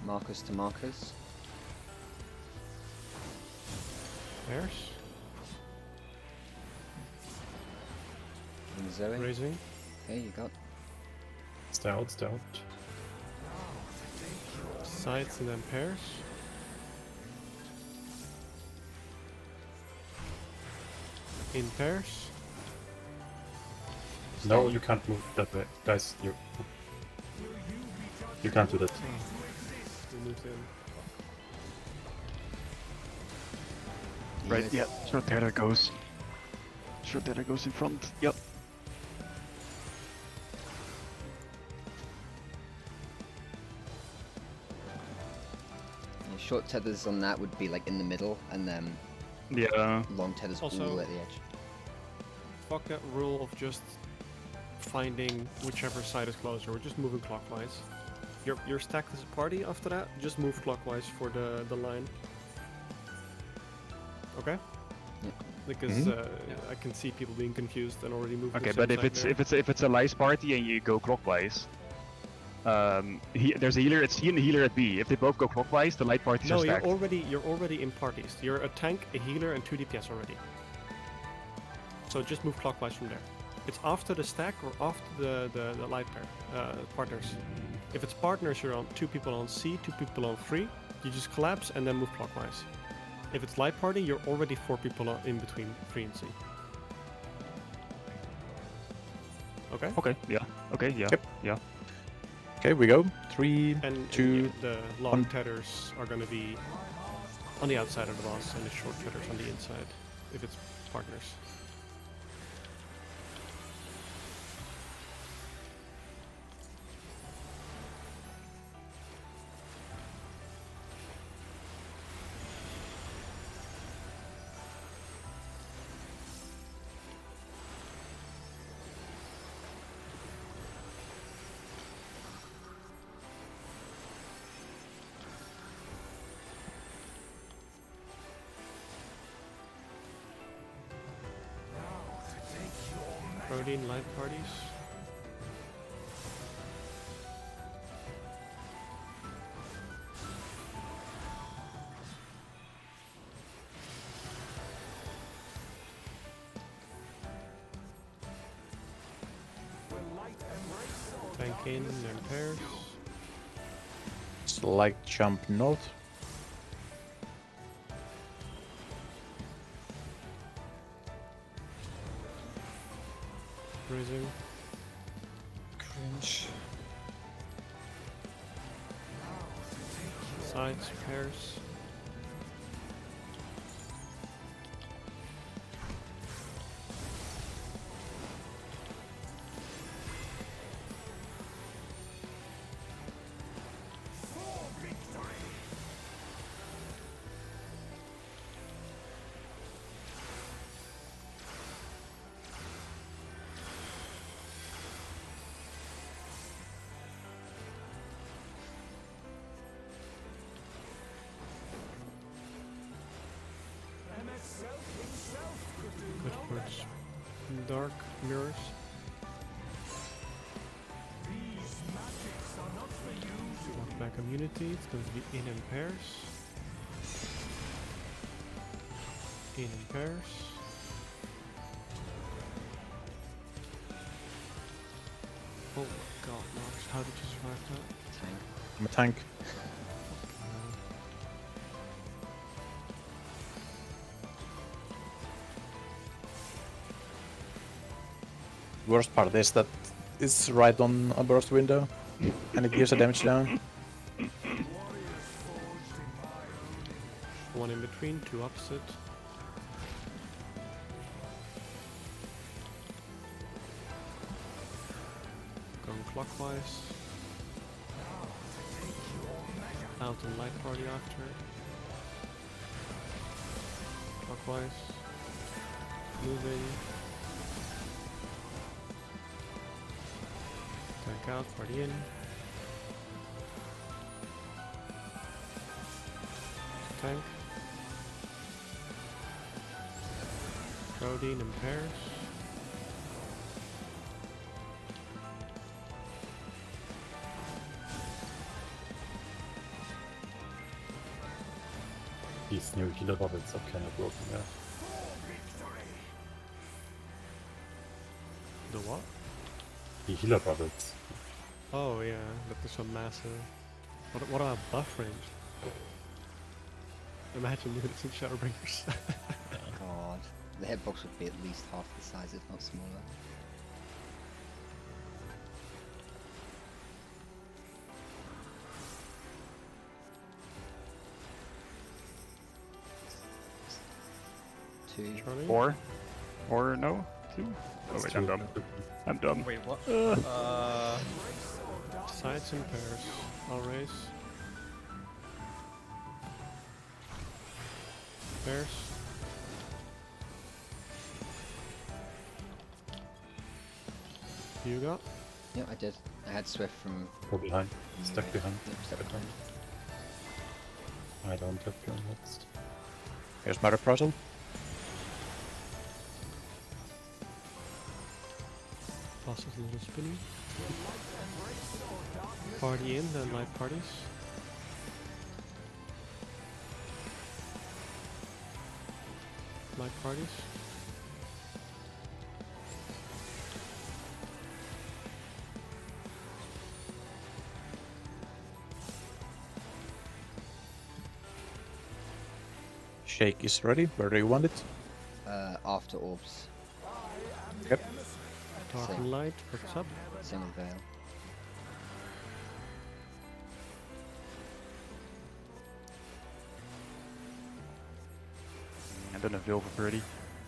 Speaker 5: Markers to markers.
Speaker 2: Pairs.
Speaker 5: And Zoe.
Speaker 2: Raising.
Speaker 5: Okay, you got.
Speaker 6: Stay out.
Speaker 2: Sides and then pairs. In pairs.
Speaker 6: No, you can't move that way. Guys, you can't do that.
Speaker 2: We moved in.
Speaker 4: Right,
Speaker 5: Yes.
Speaker 4: yeah. Short there that goes. Short there that goes in front. Yep.
Speaker 5: Yeah, short tethers on that would be like in the middle, and then
Speaker 4: Yeah.
Speaker 5: long tethers
Speaker 2: Also-
Speaker 5: all at the edge.
Speaker 2: Fuck that rule of just finding whichever side is closer. We're just moving clockwise. You're stacked as a party after that. Just move clockwise for the line. Okay.
Speaker 5: Yep.
Speaker 2: Because
Speaker 3: Mhm.
Speaker 2: I can see people being confused and already moving.
Speaker 4: Okay,
Speaker 2: the
Speaker 4: but
Speaker 2: same
Speaker 4: if
Speaker 2: side
Speaker 4: it's
Speaker 2: there.
Speaker 4: if it's a lice party and you go clockwise, there's a healer at C and a healer at B. If they both go clockwise, the light parties
Speaker 2: No,
Speaker 4: are stacked.
Speaker 2: you're already in parties. You're a tank, a healer, and 2 DPS already. So just move clockwise from there. It's after the stack or after the light pair partners. If it's partners, you're on 2 people on C, 2 people on 3. You just collapse and then move clockwise. If it's light party, you're already 4 people in between 3 and C. Okay.
Speaker 4: Okay, yeah. Okay, yeah.
Speaker 3: Yep.
Speaker 4: Yeah.
Speaker 3: Okay, we go. 3,
Speaker 2: And
Speaker 3: 2.
Speaker 2: the long tethers are gonna be on the outside of the boss, and the short tethers on the inside. If it's partners. Protein light parties. Tank in and pairs.
Speaker 3: Slight jump north.
Speaker 2: Raising.
Speaker 1: Cringe.
Speaker 2: Sides, pairs. dark mirrors. Walk back immunity. It's going to be in pairs. In pairs. Oh my god, Marks, how did you survive that?
Speaker 5: Tank.
Speaker 3: I'm a tank. Worst part is that it's right on a burst window, and it gives a damage down.
Speaker 2: One in between, two opposite. Going clockwise. Out and light party after. Clockwise. Moving. Tank out, party in. Tank. Protein in pairs.
Speaker 6: These new healer bubbles are kind of broken, yeah.
Speaker 2: The what?
Speaker 6: The healer bubbles.
Speaker 2: Oh yeah, that is so massive. What about buff range? Imagine using Shadowbringers.
Speaker 5: God. The hitbox would be at least half the size, if not smaller. Two.
Speaker 2: Charlie?
Speaker 4: 4? Or no? 2? Oh wait, I'm done. I'm done.
Speaker 1: Wait, what?
Speaker 2: Sides in pairs. I'll raise. Pairs. You got?
Speaker 5: Yep, I did. I had Swift from...
Speaker 6: Go behind. Stuck behind.
Speaker 5: Yep, step behind.
Speaker 6: I don't have your next.
Speaker 3: Here's my reprisal.
Speaker 2: Boss is a little spinny. Party in, then light parties. Light parties.
Speaker 3: Shake is ready. Where do you want it?
Speaker 5: After orbs.
Speaker 3: Yep.
Speaker 2: Dark
Speaker 5: Same.
Speaker 2: and light, perks up.
Speaker 5: Same with Veil.
Speaker 4: I don't have Veil for Birdie.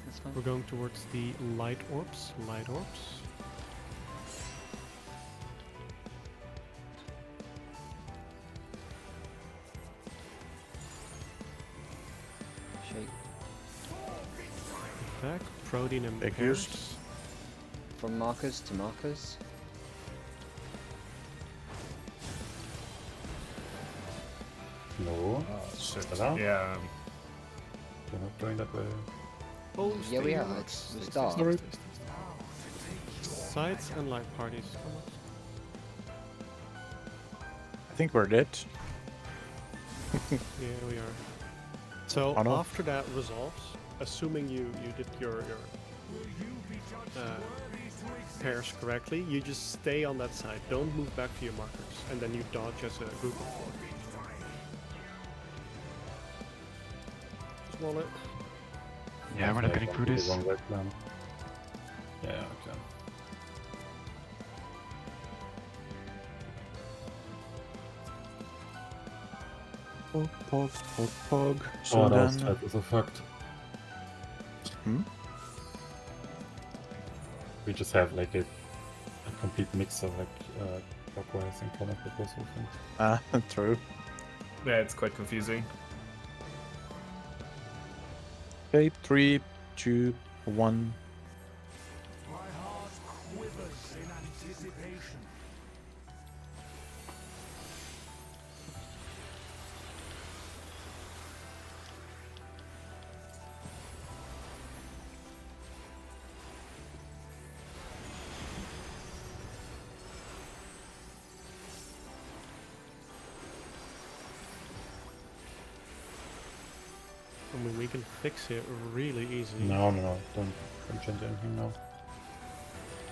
Speaker 5: That's fine.
Speaker 2: We're going towards the light orbs. Light orbs.
Speaker 5: Shake.
Speaker 2: Back. Protein and
Speaker 3: Big
Speaker 2: pairs.
Speaker 3: use.
Speaker 5: From markers to markers.
Speaker 6: No. Hello?
Speaker 7: Yeah.
Speaker 6: We're not going that way.
Speaker 2: Oh,
Speaker 5: Yeah, we
Speaker 2: stay
Speaker 5: are.
Speaker 2: relaxed.
Speaker 5: It's
Speaker 2: Stay,
Speaker 5: dark.
Speaker 2: stay, stay, stay, stay. Sides and light parties.
Speaker 3: I think we're dead.
Speaker 2: Yeah, we are. So
Speaker 3: Oh, no.
Speaker 2: after that resolves, assuming you did your pairs correctly, you just stay on that side. Don't move back to your markers, and then you dodge as a group of 4. Just wall it.
Speaker 4: Yeah, we're not
Speaker 6: Like,
Speaker 4: getting through
Speaker 6: the
Speaker 4: this.
Speaker 6: wrong way plan. Yeah, okay.
Speaker 3: Pog, pog, pog, pog. So
Speaker 6: Oh, that was
Speaker 3: then...
Speaker 6: tight as a fucked.
Speaker 3: Hmm?
Speaker 6: We just have like a complete mix of like clockwise and counterclockwise movement.
Speaker 3: Ah, true.
Speaker 7: Yeah, it's quite confusing.
Speaker 3: Okay, 3, 2, 1.
Speaker 8: My heart quivers in anticipation.
Speaker 2: we can fix it really easy.
Speaker 6: No, don't change anything now.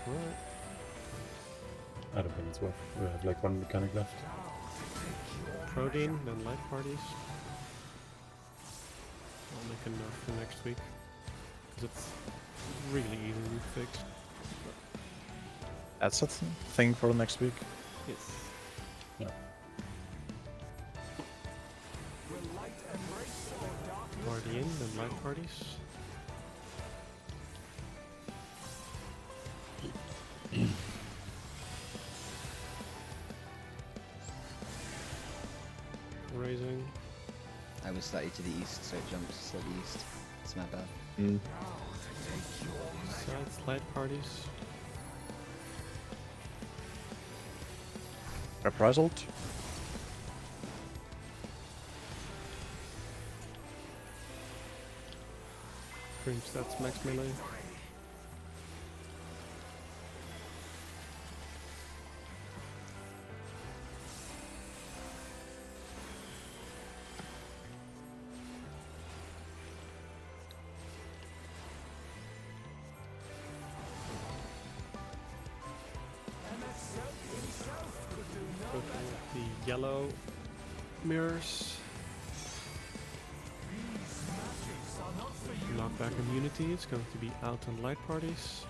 Speaker 2: Alright.
Speaker 6: I don't think it's worth. We have like one mechanic left.
Speaker 2: Protein, then light parties. I'll make a note for next week. Because it's really easy to fix.
Speaker 3: That's a thing for next week.
Speaker 2: Yes.
Speaker 6: Yeah.
Speaker 8: Will light embrace or darkness?
Speaker 2: Party in, then light parties. Raising.
Speaker 5: I was slightly to the east, so it jumps to the east. It's my bad.
Speaker 3: Mm.
Speaker 2: Sides, light parties.
Speaker 3: Reprisal.
Speaker 2: Green stats max melee. Go for the yellow mirrors. Knockback immunity, it's going to be out on light parties.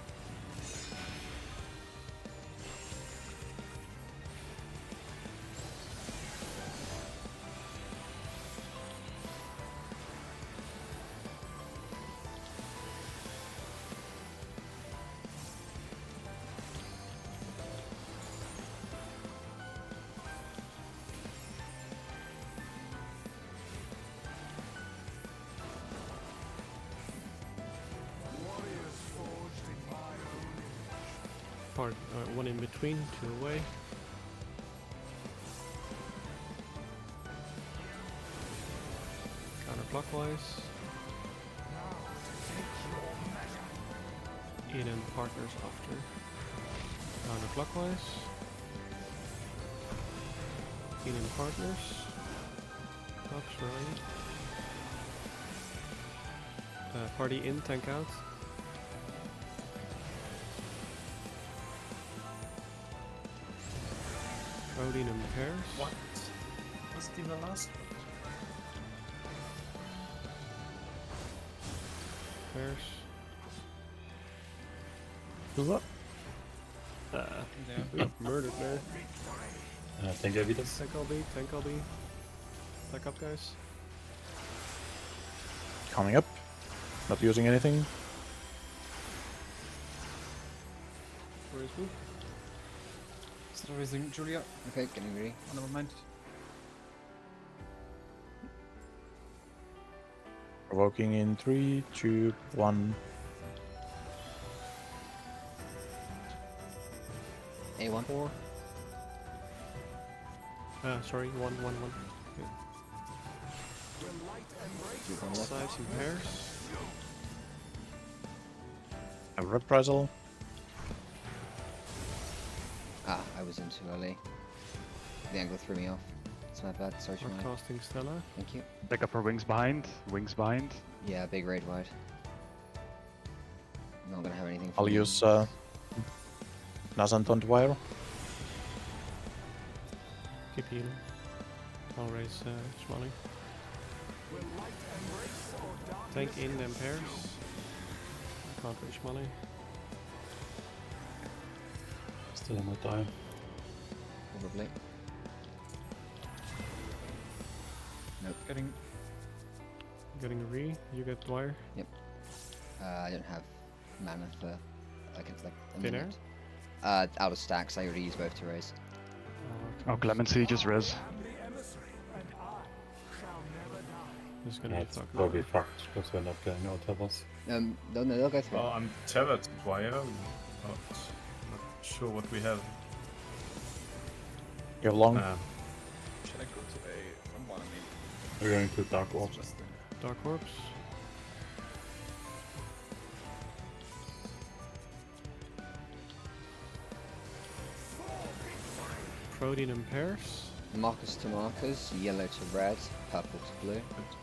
Speaker 2: One in between, two away. Counterclockwise. In and partners after. Counterclockwise. In and partners. Oops, right. Party in, tank out. Odin and pairs.
Speaker 7: What? Was it in the last one?
Speaker 2: Pairs.
Speaker 3: What?
Speaker 1: Yeah.
Speaker 2: Murdered there.
Speaker 6: Thank you, Vitas.
Speaker 2: Tank LB, tank LB. Back up, guys.
Speaker 3: Coming up. Not using anything.
Speaker 2: Where is he?
Speaker 1: Still raising Julia.
Speaker 5: Okay, getting ready.
Speaker 1: Oh, never mind.
Speaker 3: Provoking in 3, 2, 1.
Speaker 5: A1.
Speaker 2: 4. Sorry, 1, 1, 1. Okay. Sides and pairs.
Speaker 3: A reprisal.
Speaker 5: Ah, I was in too early. The angle threw me off. It's my bad. Sorry,
Speaker 2: We're
Speaker 5: Shimai.
Speaker 2: casting Stella.
Speaker 5: Thank you.
Speaker 4: Take up her wings behind. Wings behind.
Speaker 5: Yeah, big raid wide. Not gonna have anything.
Speaker 3: I'll
Speaker 5: for me.
Speaker 3: use Nazanton wire.
Speaker 2: Keep healing. I'll raise Schmally. Tank in, then pairs. Can't raise Schmally.
Speaker 6: Still on my die.
Speaker 5: Probably. Nope.
Speaker 2: Getting a re. You get wire.
Speaker 5: I don't have mana for like it's like a
Speaker 2: Thin air?
Speaker 5: minute. Out of stacks. I already used both to raise.
Speaker 4: Oh, Clemency just res.
Speaker 2: This is gonna be
Speaker 6: That's
Speaker 2: fucked.
Speaker 6: probably fucked because we're not getting out of us.
Speaker 5: No, they'll go through.
Speaker 7: Well, I'm tethered to wire. Not sure what we have.
Speaker 3: You have long.
Speaker 1: Should I go to a one?
Speaker 6: We're going to Dark Orb.
Speaker 1: Just
Speaker 2: Dark Orbs. Protein in pairs.
Speaker 5: Markers to markers, yellow to red, purple to blue.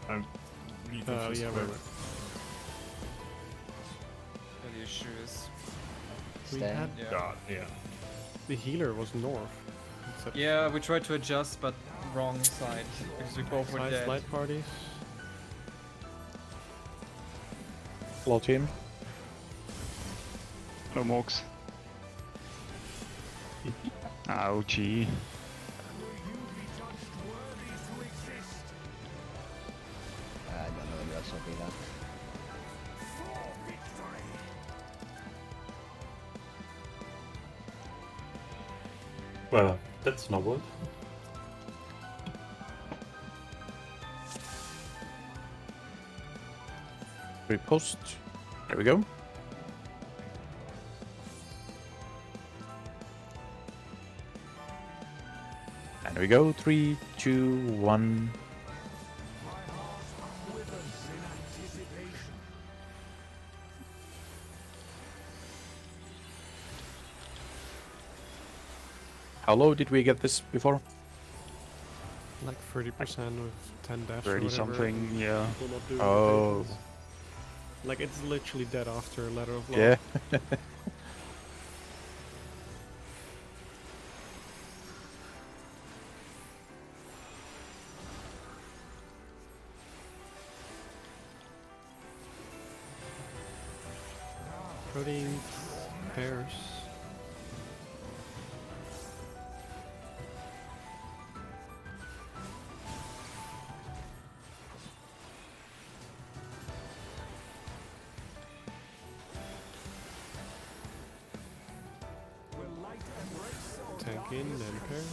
Speaker 7: I'm We can just
Speaker 2: yeah,
Speaker 7: work.
Speaker 2: right.
Speaker 1: Yeah, the issue is.
Speaker 2: We
Speaker 5: Stay.
Speaker 2: had
Speaker 1: Yeah.
Speaker 7: Yeah.
Speaker 2: the healer was north. instead of
Speaker 1: Yeah, we tried to adjust, but wrong side because we both were
Speaker 2: Size
Speaker 1: dead.
Speaker 2: light parties.
Speaker 3: Hello, team.
Speaker 4: No Mox. Ouchie.
Speaker 5: No one else will be that.
Speaker 6: Well, that's snowballed.
Speaker 3: Repost. There we go. And there we go. 3, 2, 1. How low did we get this before?
Speaker 2: Like 30% with 10 deaths.
Speaker 4: 30
Speaker 2: or whatever,
Speaker 4: something, yeah.
Speaker 2: people not doing
Speaker 3: Oh.
Speaker 2: rotations. Like it's literally dead after Letter of Law.
Speaker 3: Yeah.
Speaker 2: Proteins, pairs. Tank in and pairs.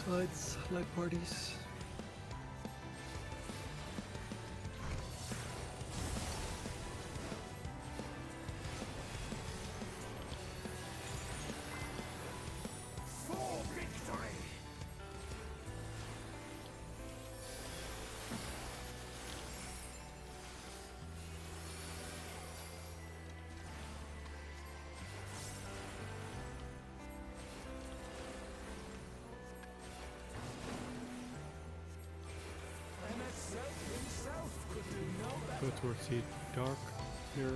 Speaker 2: Slides, light parties. Go towards the dark mirrors.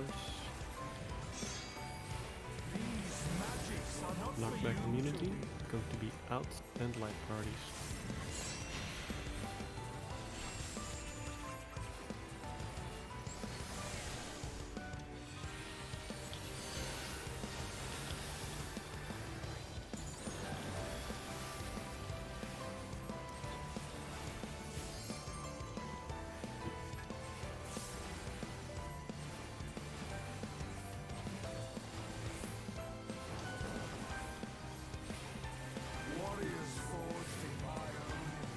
Speaker 2: Knockback immunity going to be out and light parties.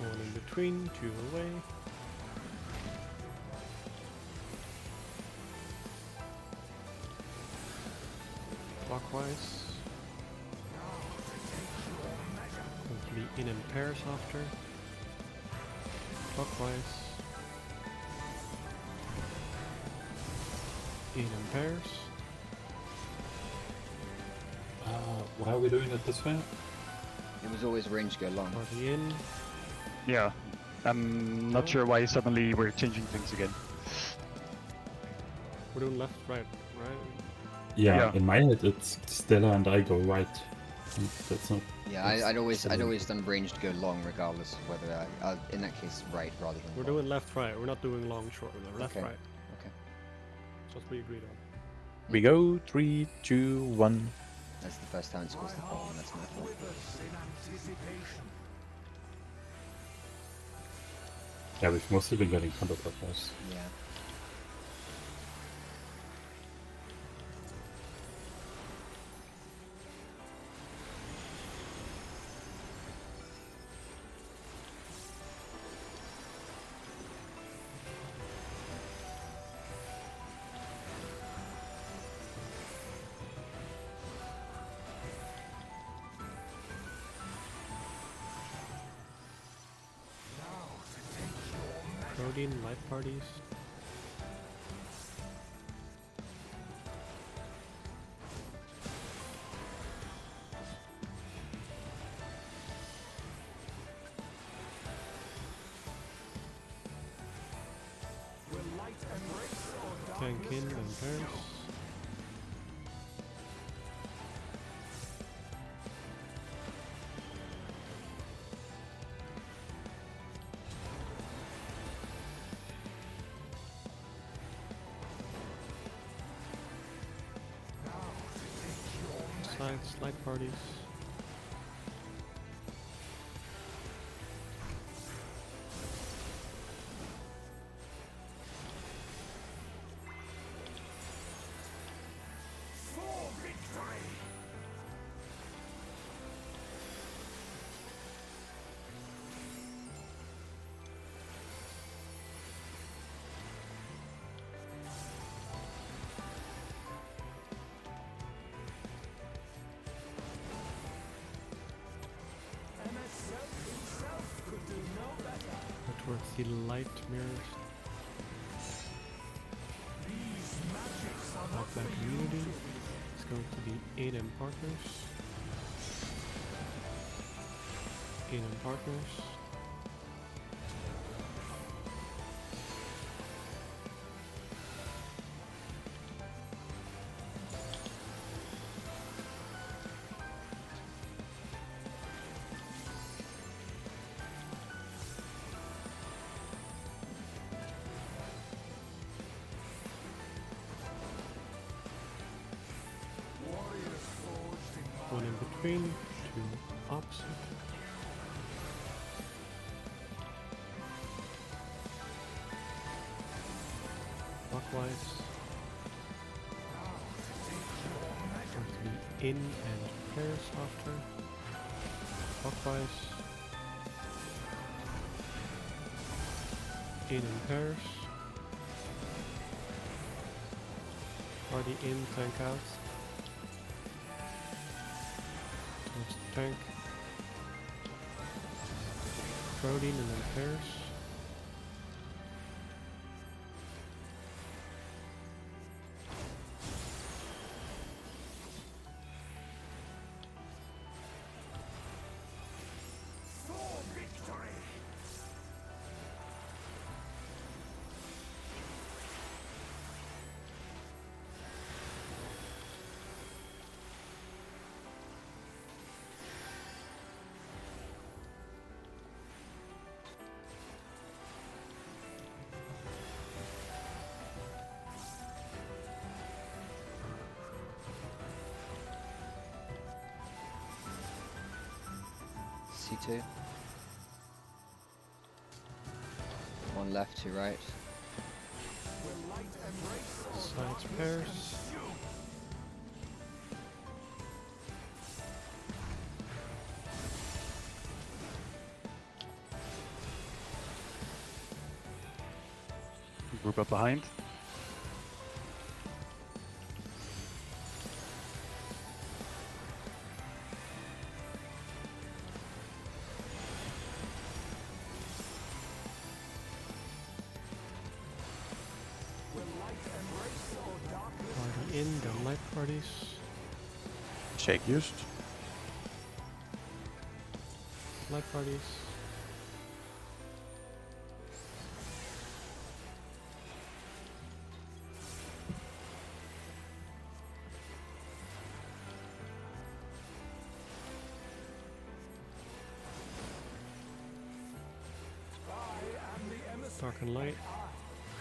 Speaker 2: One in between, two away. Clockwise. Going to be in and pairs after. Clockwise. In and pairs.
Speaker 6: Why are we doing it this way?
Speaker 5: It was always range go long.
Speaker 2: Party in.
Speaker 4: Yeah. I'm not sure why suddenly we're changing things again.
Speaker 2: We're doing left, right, right?
Speaker 6: Yeah,
Speaker 4: Yeah.
Speaker 6: in my head it's Stella and I go right. And that's not.
Speaker 5: Yeah,
Speaker 6: that's
Speaker 5: I'd always
Speaker 6: silly.
Speaker 5: done ranged go long regardless of whether in that case right rather than.
Speaker 2: We're
Speaker 5: long.
Speaker 2: doing left, right. We're not doing long, short. We're doing left,
Speaker 5: Okay.
Speaker 2: right.
Speaker 5: Okay.
Speaker 2: That's what we agreed on.
Speaker 3: We go. 3, 2, 1.
Speaker 5: That's the first time it's caused the problem. That's my fault.
Speaker 6: Yeah, we've mostly been getting counterclockwise.
Speaker 5: Yeah.
Speaker 2: Protein, light parties.
Speaker 8: Will light embrace or
Speaker 2: Tank
Speaker 8: darkness
Speaker 2: in and pairs. Sides, light parties.
Speaker 8: for victory? MS himself could do no better.
Speaker 2: Go towards the light mirrors.
Speaker 8: These magics are not
Speaker 2: Black
Speaker 8: for
Speaker 2: Black
Speaker 8: you
Speaker 2: community.
Speaker 8: to
Speaker 2: It's going to be 8 M partners. 8 M partners.
Speaker 8: warriors forged in
Speaker 2: One in between, two opposite. Clockwise. Going to be in and pairs after. Clockwise. In and pairs. Party in, tank out. Towards the tank. Protein and then pairs.
Speaker 8: for victory.
Speaker 5: C2. One left, two right.
Speaker 8: Will light embrace or
Speaker 2: Sides pairs.
Speaker 4: Group up behind.
Speaker 8: will light embrace or darkness?
Speaker 2: Party in, then light parties.
Speaker 3: Shake used.
Speaker 2: Light parties.
Speaker 8: I am the emissary.
Speaker 2: Dark and light.
Speaker 8: I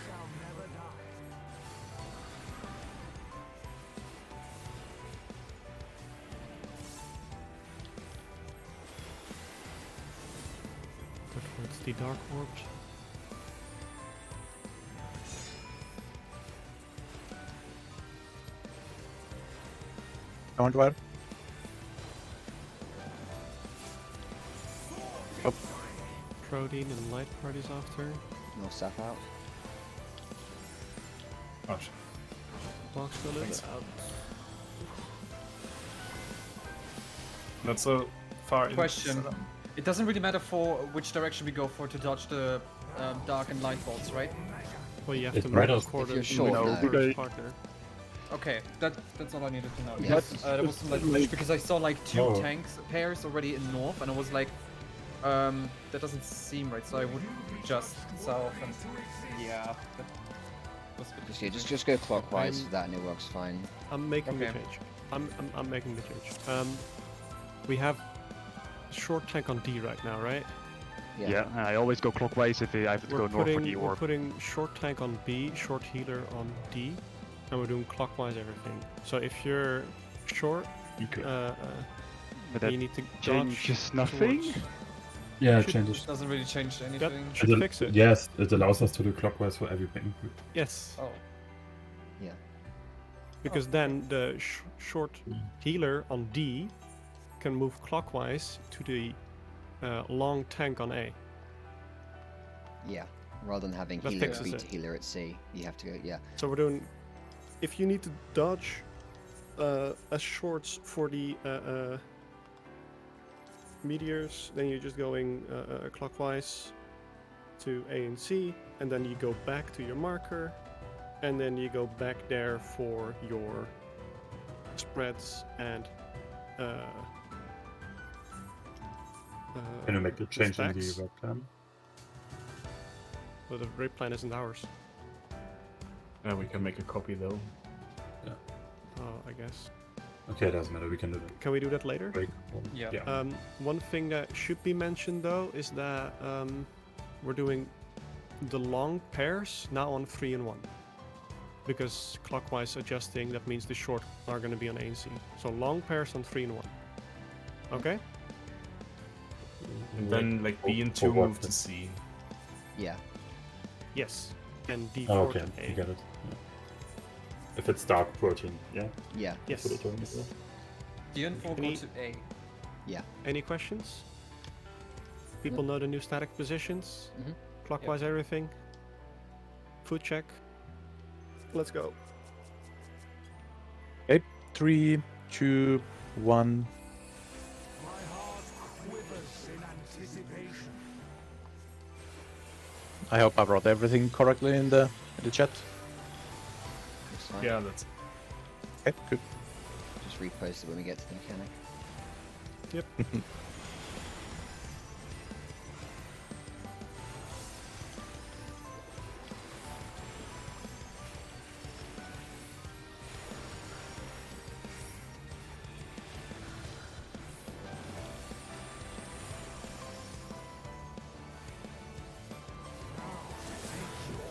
Speaker 8: shall never die.
Speaker 2: Go towards the dark orbs.
Speaker 3: Don't worry.
Speaker 2: Protein and light parties after.
Speaker 5: North south out.
Speaker 7: Oh, shit.
Speaker 2: Box go a little bit
Speaker 7: Thanks.
Speaker 2: out.
Speaker 7: Not so far in.
Speaker 1: Question. It doesn't really matter for which direction we go for to dodge the dark and light bolts, right?
Speaker 2: Well, you have
Speaker 6: It
Speaker 2: to
Speaker 6: matters.
Speaker 2: move according
Speaker 5: you're
Speaker 2: to
Speaker 5: short,
Speaker 2: your
Speaker 5: no.
Speaker 4: Because-
Speaker 2: partner.
Speaker 1: Okay, that's all I needed to know.
Speaker 5: Yeah.
Speaker 1: Because there was some like push, because I saw like 2
Speaker 6: Oh.
Speaker 1: tanks pairs already in north, and I was like, that doesn't seem right. So I would just south, and yeah, that was a bit
Speaker 5: Just go clockwise
Speaker 2: I'm-
Speaker 5: for that and it works fine.
Speaker 2: I'm making the
Speaker 1: Okay.
Speaker 2: change. I'm making the change. We have short tank on D right now, right?
Speaker 4: Yeah, I always go clockwise if I have to go north for E
Speaker 2: we're
Speaker 4: or.
Speaker 2: putting short tank on B, short healer on D, and we're doing clockwise everything. So if you're short,
Speaker 4: Okay. But
Speaker 2: you
Speaker 4: that
Speaker 2: need to
Speaker 4: changes
Speaker 2: dodge
Speaker 4: nothing.
Speaker 2: towards-
Speaker 6: Yeah, it
Speaker 2: Should-
Speaker 6: changes.
Speaker 1: doesn't really change anything.
Speaker 2: Should fix it.
Speaker 6: Yes, it allows us to do clockwise for everything.
Speaker 2: Yes,
Speaker 1: Oh,
Speaker 2: because then the short healer on D can move clockwise to the long tank on A.
Speaker 5: Yeah. Rather than having
Speaker 2: That
Speaker 5: healer
Speaker 2: fixes
Speaker 5: at B
Speaker 2: it.
Speaker 5: to healer at C, you have to go, yeah.
Speaker 2: So we're doing. If you need to dodge as shorts for the meteors, then you're just going clockwise to A and C, and then you go back to your marker, and then you go back there for your spreads and.
Speaker 6: Can you make the change in the
Speaker 2: stacks.
Speaker 6: webcam?
Speaker 2: But the rate plan isn't ours.
Speaker 9: We can make a copy though.
Speaker 2: I guess.
Speaker 6: Okay, it doesn't matter. We can do that.
Speaker 2: Can we do that later?
Speaker 6: Break.
Speaker 1: Yeah.
Speaker 2: One thing that should be mentioned though is that we're doing the long pairs now on 3 and 1. Because clockwise adjusting, that means the short are going to be on A and C. So long pairs on 3 and 1. Okay?
Speaker 7: And then like B and 2 move to C.
Speaker 5: Yeah.
Speaker 2: Yes. And D4
Speaker 6: Oh, okay,
Speaker 2: to
Speaker 6: you
Speaker 2: A.
Speaker 6: get it. Yeah. If it's dark protein, yeah?
Speaker 5: Yeah.
Speaker 2: Yes.
Speaker 6: That's what it is.
Speaker 1: DN4 go
Speaker 2: Any-
Speaker 1: to A.
Speaker 2: Any questions? People know the new static positions?
Speaker 5: Mhm.
Speaker 2: Clockwise everything? Foot check? Let's go.
Speaker 3: 3, 2, 1.
Speaker 8: My heart quivers in anticipation.
Speaker 3: I hope I wrote everything correctly in the chat.
Speaker 5: It's fine.
Speaker 9: Yeah, that's
Speaker 3: Okay, good.
Speaker 5: Just repost it when we get to the mechanic.
Speaker 2: Yep.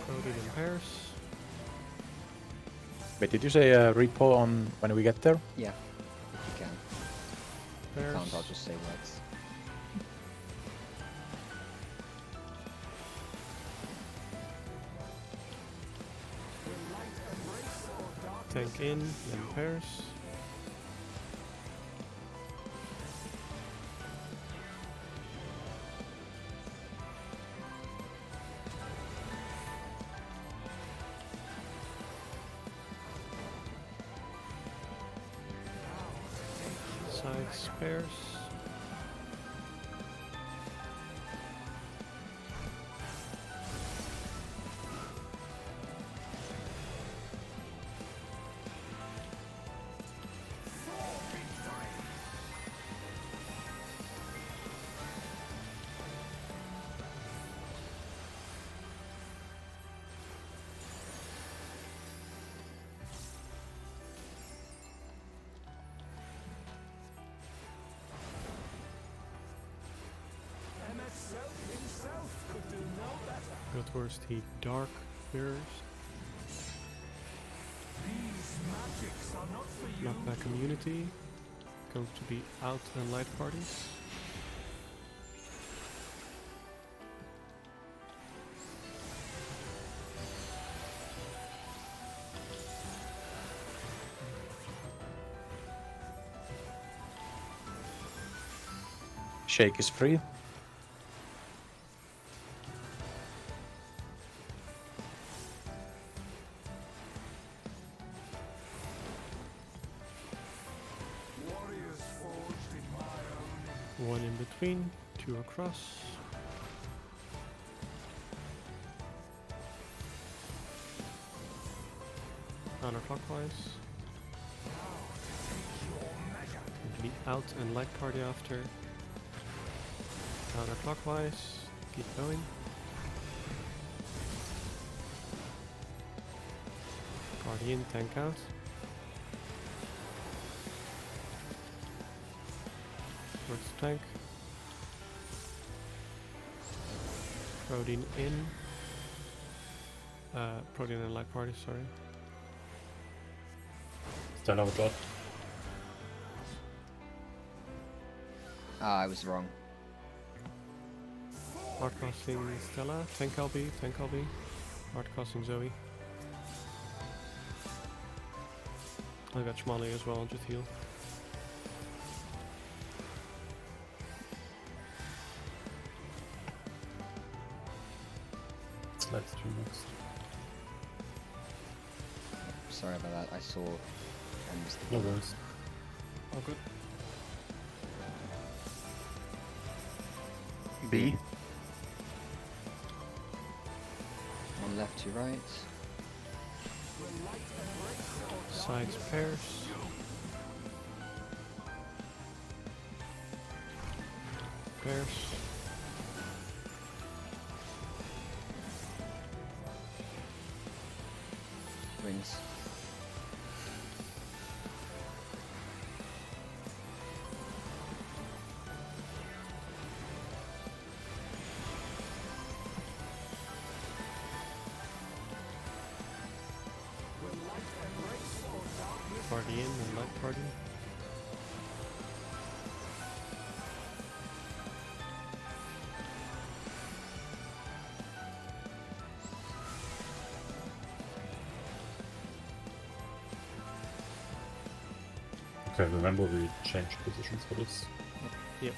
Speaker 2: Coded in pairs.
Speaker 3: Wait, did you say repo on when we get there?
Speaker 5: Yeah. If you can. If you can't, I'll just say words.
Speaker 2: Tank in, then pairs. Sides, pairs.
Speaker 8: MS himself could do no better.
Speaker 2: Go towards the dark mirrors.
Speaker 8: These magics are not for you.
Speaker 2: Knockback community. Going to be out and light parties.
Speaker 3: Shake is free.
Speaker 8: Warriors forged in my own.
Speaker 2: One in between, 2 across. Counterclockwise. The out and light party after. Counterclockwise. Keep going. Party in, tank out. Towards the tank. Protein in. Protein and light party, sorry.
Speaker 6: Stand out dot.
Speaker 5: Ah, I was wrong.
Speaker 2: Hard crossing Stella, tank LB, tank LB. Hard crossing Zoe. I got Schmally as well, just heal.
Speaker 6: Let's do next.
Speaker 5: Sorry about that. I saw. I missed the
Speaker 6: No
Speaker 5: ball.
Speaker 6: worries.
Speaker 1: All good.
Speaker 4: B.
Speaker 5: One left, two right.
Speaker 2: Sides pairs. Pairs.
Speaker 5: Wings.
Speaker 2: Party in and light party.
Speaker 6: Okay, remember we changed positions for this.
Speaker 2: Yes.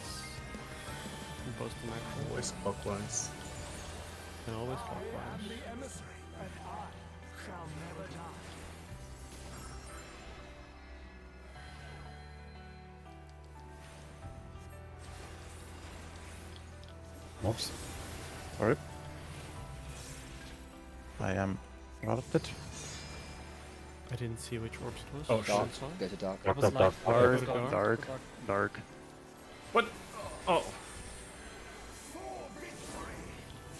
Speaker 2: Both the macro
Speaker 9: Always clockwise.
Speaker 2: and always
Speaker 8: I am
Speaker 2: clockwise.
Speaker 8: the emissary, and I shall never die.
Speaker 6: Mobs.
Speaker 3: Sorry. I am routed.
Speaker 2: I didn't see which orbs it was.
Speaker 9: Oh,
Speaker 2: Dark.
Speaker 9: shit.
Speaker 5: Go to dark.
Speaker 6: Dark,
Speaker 1: was
Speaker 6: dark, dark,
Speaker 1: like-
Speaker 6: dark.
Speaker 2: Dark.
Speaker 4: Dark. Dark. Dark.
Speaker 9: What? Oh.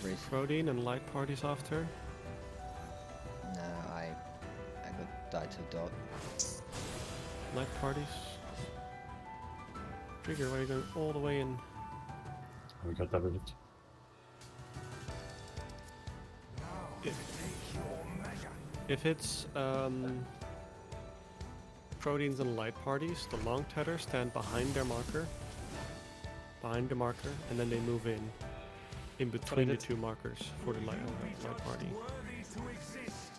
Speaker 5: Raise.
Speaker 2: Protein and light parties after.
Speaker 5: No, I got died to dot.
Speaker 2: Light parties. Trigger, why are you going all the way in?
Speaker 6: We got double it.
Speaker 2: If it's proteins and light parties, the long tether stand behind their marker. Behind the marker, and then they move in between the
Speaker 1: it.
Speaker 2: two markers for the light party.
Speaker 8: Worthy to exist.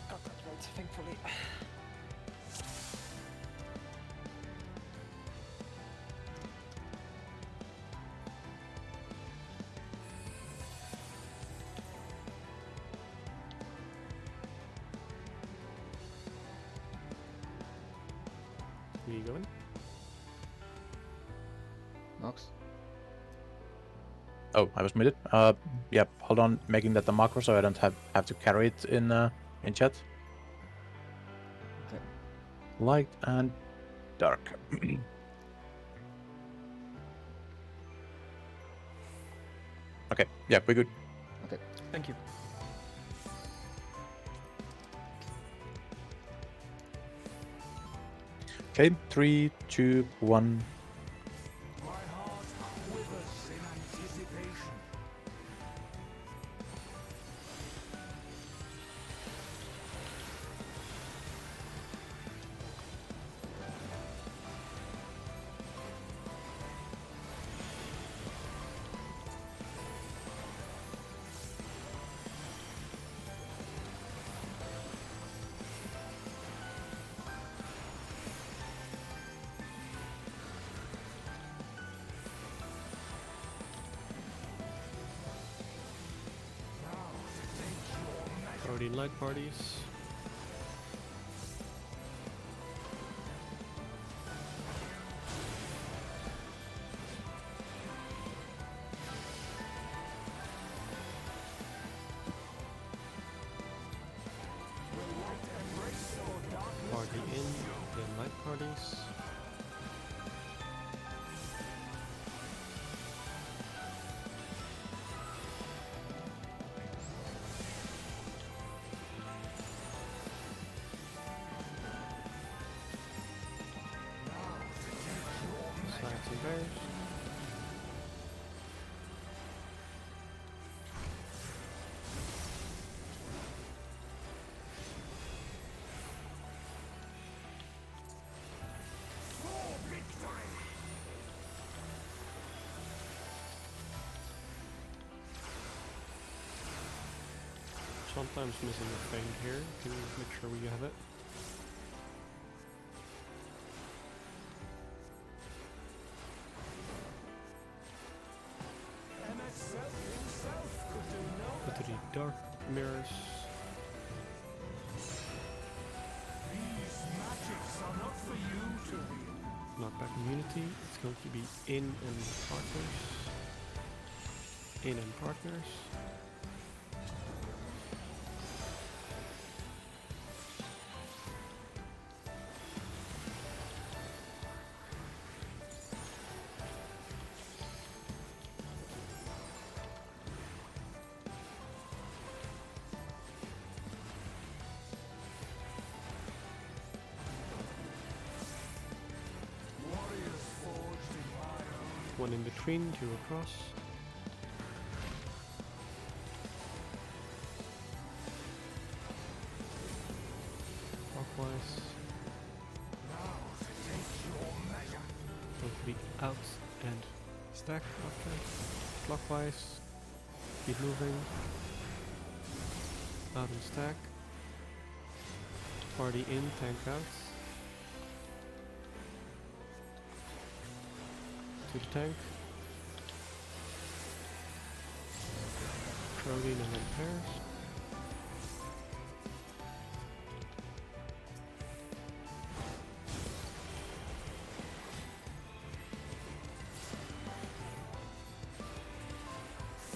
Speaker 1: Got that right, thankfully.
Speaker 2: Where you going?
Speaker 5: Nox.
Speaker 3: Oh, I was muted. Yep. Hold on, making that the macro so I don't have to carry it in chat.
Speaker 5: Okay.
Speaker 3: Light and dark. Okay. Yeah, we're good.
Speaker 5: Okay.
Speaker 1: Thank you.
Speaker 3: Okay. 3, 2, 1.
Speaker 8: My heart quivers in anticipation.
Speaker 2: Protein light parties. Party in, then light parties. Sides and bears. Sometimes missing a feint here, to make sure we have it. Go to the dark mirrors.
Speaker 8: These magics are not for you to wield.
Speaker 2: Knockback immunity. It's going to be in and partners. In and partners.
Speaker 8: Warriors forged in iron.
Speaker 2: One in between, two across. Clockwise.
Speaker 8: Now to take your measure.
Speaker 2: Going to be out and stack after. Clockwise. Keep moving. Out and stack. Party in, tank out. To the tank. Protein and then pairs.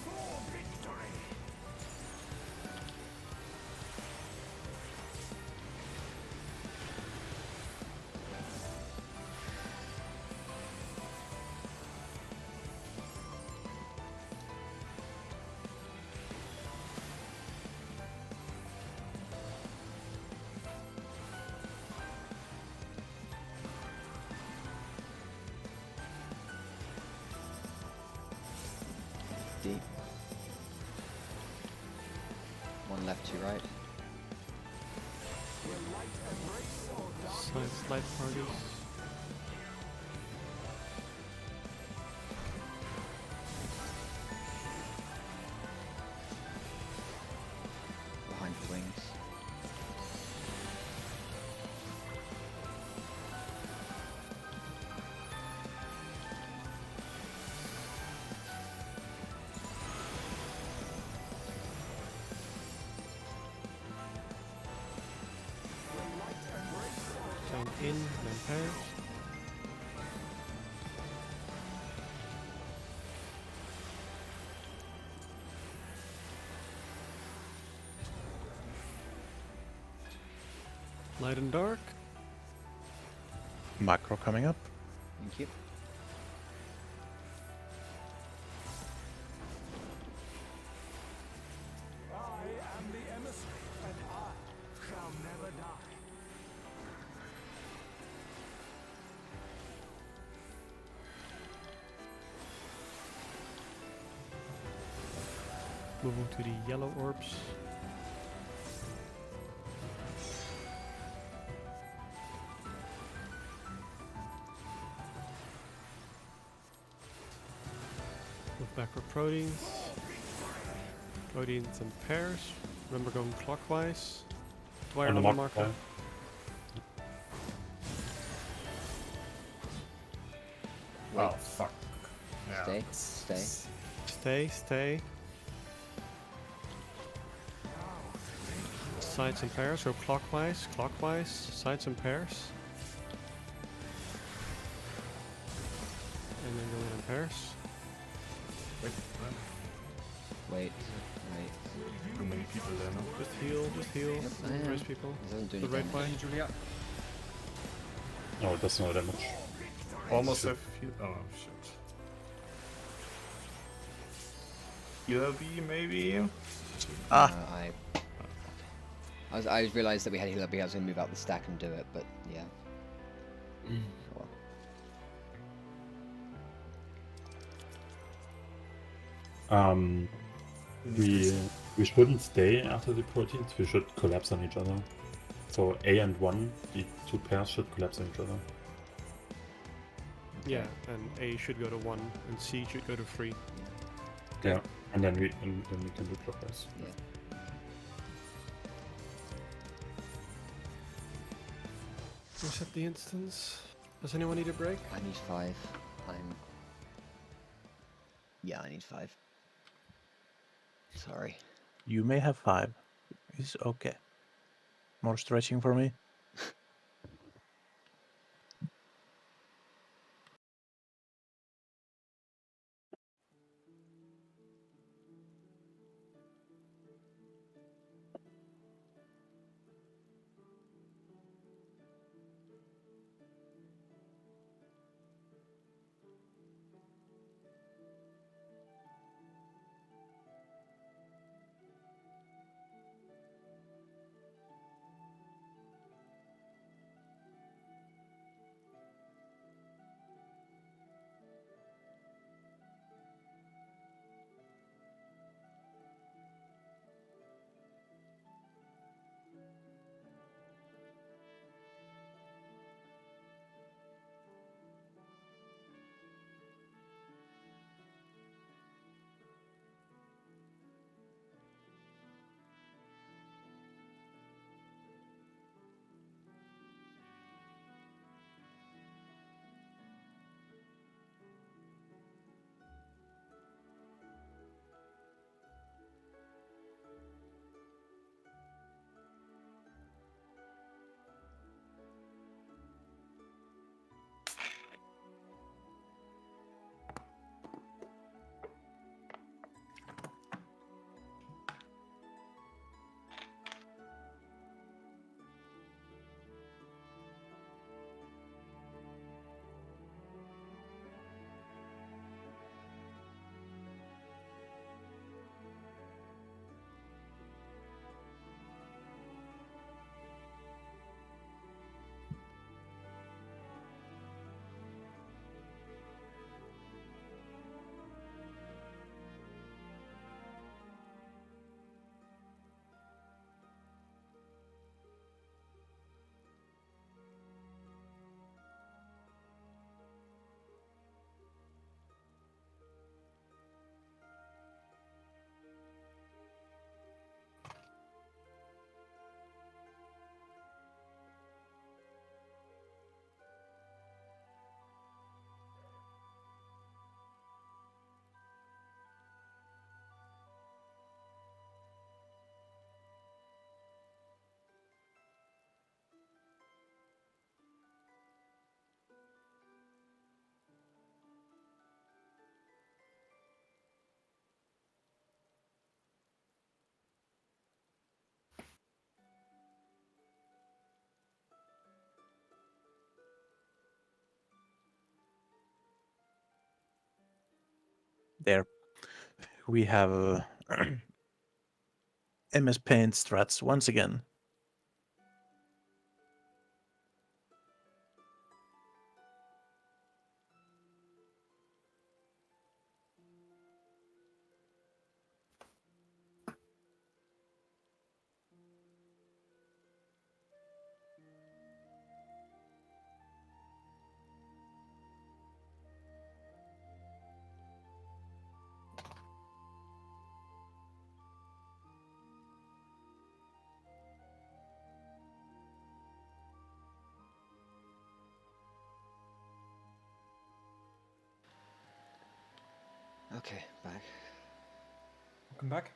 Speaker 8: For victory.
Speaker 5: D. One left, two right.
Speaker 2: Side light parties.
Speaker 5: Behind the wings.
Speaker 2: Tank in, then pairs. Light and dark.
Speaker 3: Macro coming up.
Speaker 5: Thank you.
Speaker 8: I am the emissary, and I shall never die.
Speaker 2: Moving to the yellow orbs. Move back for proteins. Proteins and pairs. Remember going clockwise. Dwyer
Speaker 6: On the
Speaker 2: on the
Speaker 6: mark,
Speaker 2: marker.
Speaker 6: Oh, fuck. Yeah.
Speaker 5: Stay, stay.
Speaker 2: Stay, stay. Sides and pairs, so clockwise, clockwise, sides and pairs. And then going in pairs.
Speaker 6: Wait,
Speaker 5: Wait, wait.
Speaker 6: too many people there now.
Speaker 2: Just heal,
Speaker 5: Yep, I am.
Speaker 2: raise people.
Speaker 5: It doesn't do
Speaker 2: The
Speaker 5: any
Speaker 2: right
Speaker 5: damage.
Speaker 2: way.
Speaker 1: Julia.
Speaker 6: No, it does no damage.
Speaker 7: Almost have heal. Oh shit. Healer B maybe?
Speaker 5: I realised that we had healer B. I was going to move out the stack and do it, but yeah. Well.
Speaker 6: We shouldn't stay after the proteins. We should collapse on each other. So A and 1, the two pairs should collapse on each other.
Speaker 2: Yeah, and A should go to 1 and C should go to 3.
Speaker 6: Yeah, and then we can do clockwise.
Speaker 5: Yeah.
Speaker 2: Reset the instance. Does anyone need a break?
Speaker 5: I need 5. Yeah, I need 5. Sorry.
Speaker 3: You may have 5. It's okay. More stretching for me. There. We have MS Paint strats once again.
Speaker 5: Okay, back.
Speaker 1: Welcome back.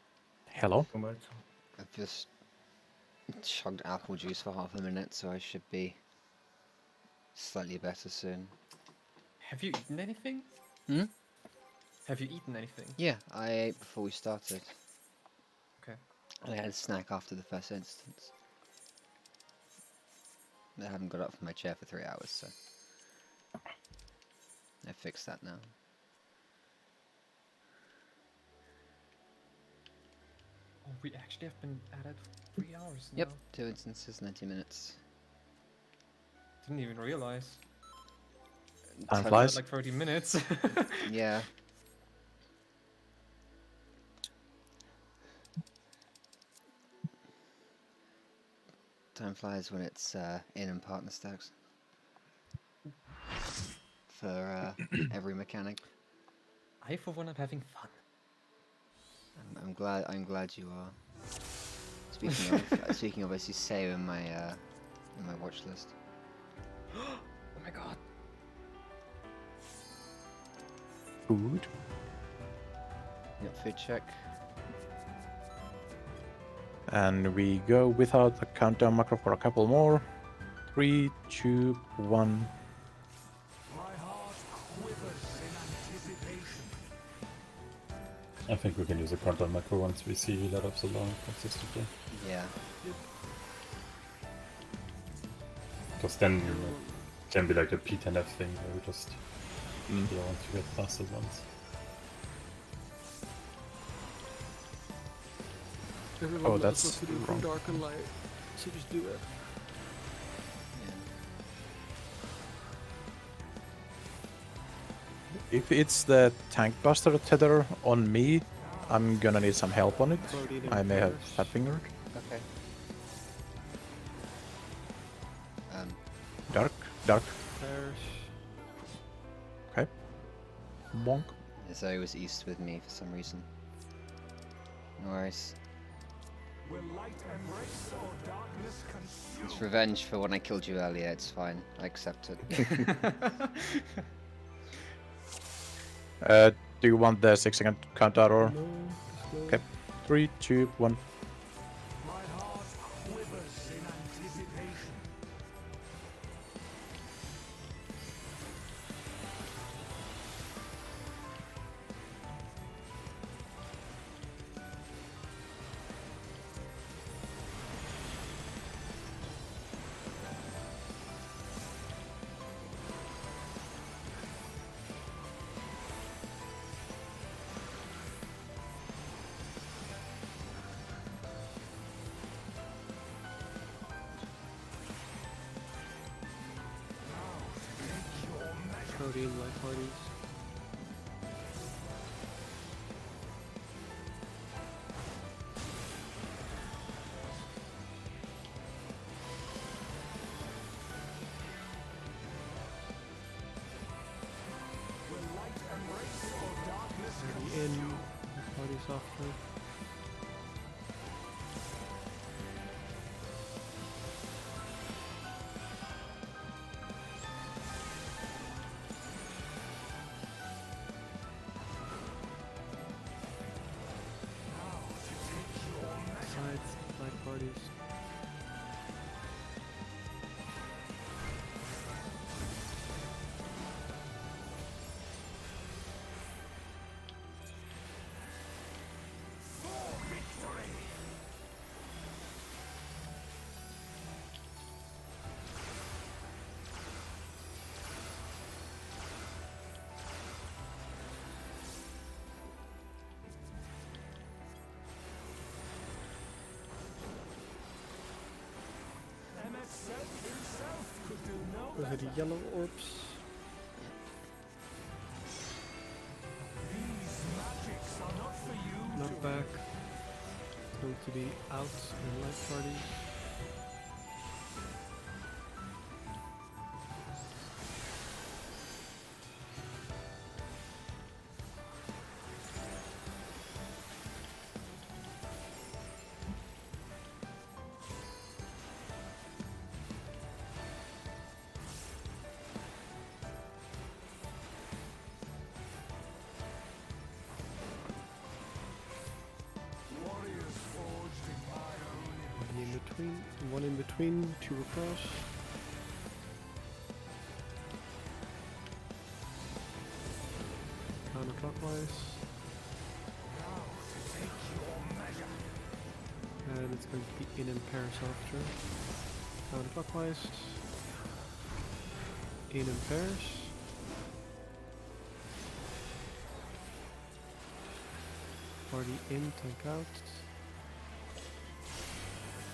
Speaker 3: Hello.
Speaker 5: I've just chugged apple juice for half a minute, so I should be slightly better soon.
Speaker 1: Have you eaten anything?
Speaker 5: Hmm?
Speaker 1: Have you eaten anything?
Speaker 5: Yeah, I ate before we started.
Speaker 1: Okay.
Speaker 5: And I had a snack after the first instance. I haven't got up from my chair for 3 hours, so I fixed that now.
Speaker 1: Oh, we actually have been at it for 3 hours now.
Speaker 5: Yep, 2 instances, 90 minutes.
Speaker 1: Didn't even realize.
Speaker 3: Time
Speaker 1: Had
Speaker 3: flies.
Speaker 1: like 30 minutes.
Speaker 5: Yeah. Time flies when it's in and partner stacks. For every mechanic.
Speaker 1: I for one am having fun.
Speaker 5: I'm glad you are. Speaking of, I see Sayo in my watch list.
Speaker 1: Oh my god.
Speaker 3: Food.
Speaker 5: Yep, food check.
Speaker 3: And we go without the countdown macro for a couple more. 3, 2, 1.
Speaker 8: My heart quivers in anticipation.
Speaker 6: I think we can use a countdown macro once we see let up so long consistently.
Speaker 5: Yeah.
Speaker 6: Because then it can be like a P10F thing where we just don't want to get past it once.
Speaker 2: Everyone knows
Speaker 3: that's
Speaker 2: what to do
Speaker 3: wrong.
Speaker 2: from dark and light, so just do it.
Speaker 3: If it's the tank buster tether on me, I'm gonna need some help on it.
Speaker 2: Protein
Speaker 3: I may have
Speaker 2: impairs.
Speaker 3: fat fingered.
Speaker 5: Okay.
Speaker 3: Dark.
Speaker 2: Impairs.
Speaker 3: Okay. Bonk.
Speaker 5: Zoe was east with me for some reason. No worries.
Speaker 8: Will light embrace or darkness consume?
Speaker 5: It's revenge for when I killed you earlier. It's fine. I accept it.
Speaker 3: Do you want the 6-second countdown or?
Speaker 2: No, just go.
Speaker 3: Okay. 3, 2, 1.
Speaker 8: My heart quivers in anticipation.
Speaker 2: Protein light parties.
Speaker 8: Will light embrace or darkness
Speaker 2: Already in. Light parties after. Sides, light parties.
Speaker 8: MS himself could do no
Speaker 2: Those are
Speaker 8: better.
Speaker 2: the yellow orbs.
Speaker 8: These magics are not for you
Speaker 2: Knock
Speaker 8: to
Speaker 2: back. Go to the outs and light parties.
Speaker 8: warriors forged in my own
Speaker 2: One in between, 2 across. Counterclockwise. And it's going to be in pairs after. Counterclockwise. in pairs. Party in, tank out.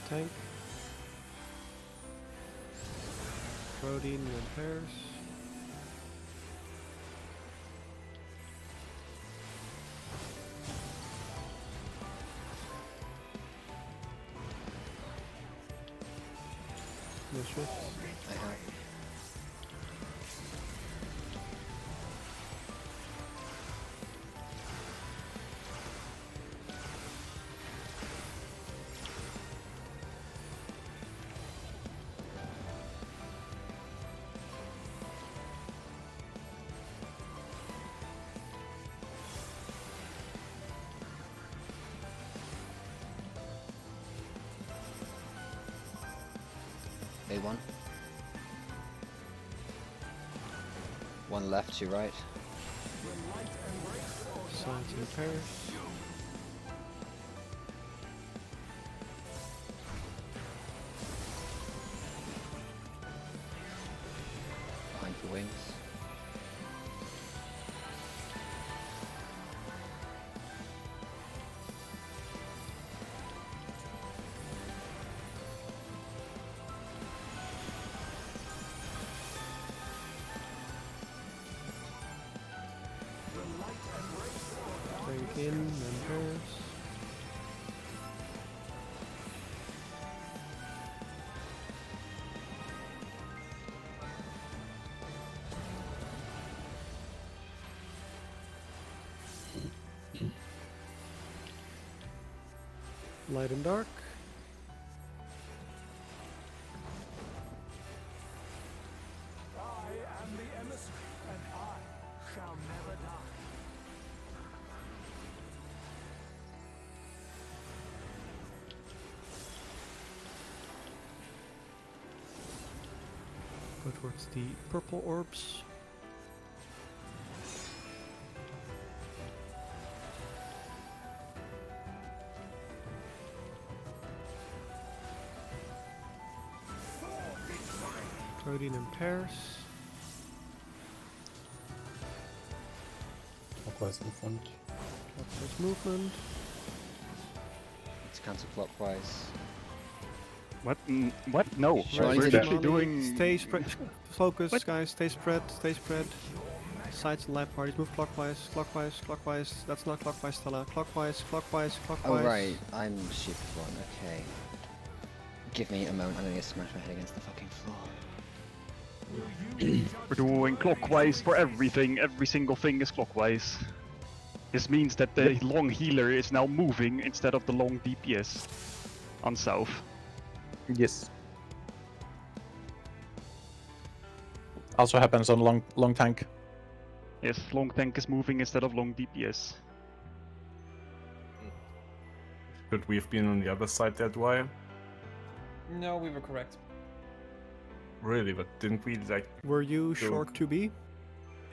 Speaker 2: Tank. Protein in pairs. No shift.
Speaker 5: I have. A1. One left, two right.
Speaker 2: Sides in pairs.
Speaker 5: Behind the wings.
Speaker 2: Tank in and pairs. Light and dark.
Speaker 8: I am the emissary, and I shall never die.
Speaker 2: Go towards the purple orbs. Protein in pairs.
Speaker 6: Clockwise movement.
Speaker 2: Clockwise movement.
Speaker 5: It's counterclockwise.
Speaker 4: What? What? No.
Speaker 5: Sure,
Speaker 4: We're
Speaker 5: it's
Speaker 4: actually
Speaker 2: Molly,
Speaker 4: doing.
Speaker 2: Stay spread. Focus,
Speaker 4: What?
Speaker 2: guys. Stay spread. Stay spread. Sides and light parties. Move clockwise. Clockwise. Clockwise. That's not clockwise, Stella. Clockwise. Clockwise.
Speaker 5: Oh
Speaker 2: Clockwise.
Speaker 5: right, I'm stupid one, okay. Give me a moment, I'm gonna smash my head against the fucking floor.
Speaker 4: We're doing clockwise for everything. Every single thing is clockwise. This means that the long healer is now moving instead of the long DPS on south.
Speaker 3: Yes. Also happens on long tank.
Speaker 4: Yes, long tank is moving instead of long DPS.
Speaker 9: Could we have been on the other side there, Dwyer?
Speaker 1: No, we were correct.
Speaker 9: Really, but didn't we like?
Speaker 2: Were you short 2B?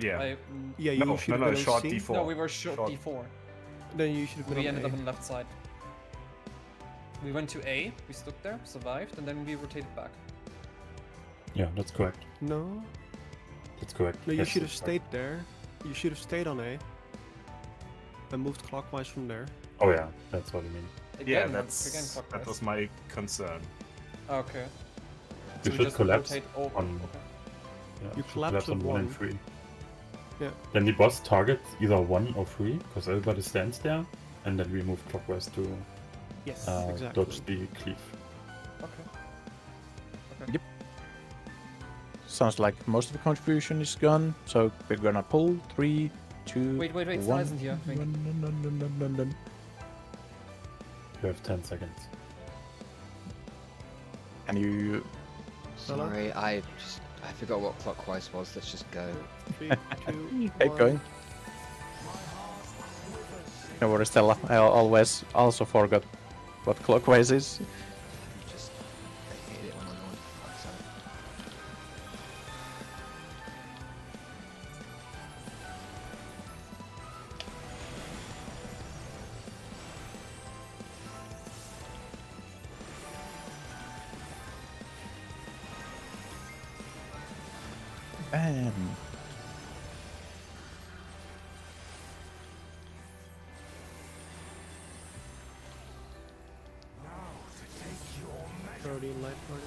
Speaker 9: Yeah.
Speaker 2: Yeah, you
Speaker 9: No,
Speaker 2: should
Speaker 9: no,
Speaker 2: have
Speaker 9: no,
Speaker 2: been
Speaker 9: short
Speaker 2: on C.
Speaker 9: D4.
Speaker 1: No, we were short D4.
Speaker 2: Then you should have been
Speaker 1: We
Speaker 2: on
Speaker 1: ended
Speaker 2: A.
Speaker 1: up on the left side. We went to A, we stood there, survived, and then we rotated back.
Speaker 6: Yeah, that's correct.
Speaker 2: No.
Speaker 6: That's correct.
Speaker 2: No, you
Speaker 6: Yes,
Speaker 2: should have
Speaker 6: that's right.
Speaker 2: stayed there. You should have stayed on A. And moved clockwise from there.
Speaker 6: Oh yeah, that's what I mean.
Speaker 9: Yeah,
Speaker 1: Again,
Speaker 9: that's
Speaker 1: again
Speaker 9: that
Speaker 1: clockwise.
Speaker 9: was my concern.
Speaker 1: Okay.
Speaker 6: You
Speaker 1: we
Speaker 6: should
Speaker 1: just
Speaker 6: collapse
Speaker 1: rotate over.
Speaker 6: on.
Speaker 1: Okay.
Speaker 6: Yeah,
Speaker 2: You
Speaker 6: should
Speaker 2: collapse
Speaker 6: on
Speaker 2: on
Speaker 6: 1 and
Speaker 2: one.
Speaker 6: 3.
Speaker 2: Yeah.
Speaker 6: Then the boss targets either 1 or 3, because everybody stands there, and then we move clockwise to
Speaker 2: Yes, exactly.
Speaker 6: dodge the cleave.
Speaker 1: Okay.
Speaker 3: Sounds like most of the contribution is gone, so we're gonna pull 3, 2,
Speaker 1: Wait,
Speaker 3: one.
Speaker 1: Stella isn't here, I think.
Speaker 3: Dun.
Speaker 6: You have 10 seconds.
Speaker 3: And you
Speaker 2: Stella?
Speaker 5: Sorry, I forgot what clockwise was, let's just go.
Speaker 2: 3, 2,
Speaker 3: keep
Speaker 2: 1.
Speaker 3: going. No worries, Stella. I always also forgot what clockwise is.
Speaker 5: Just I hate it when I'm on fuck's sake.
Speaker 3: Bam.
Speaker 2: Protein light parties.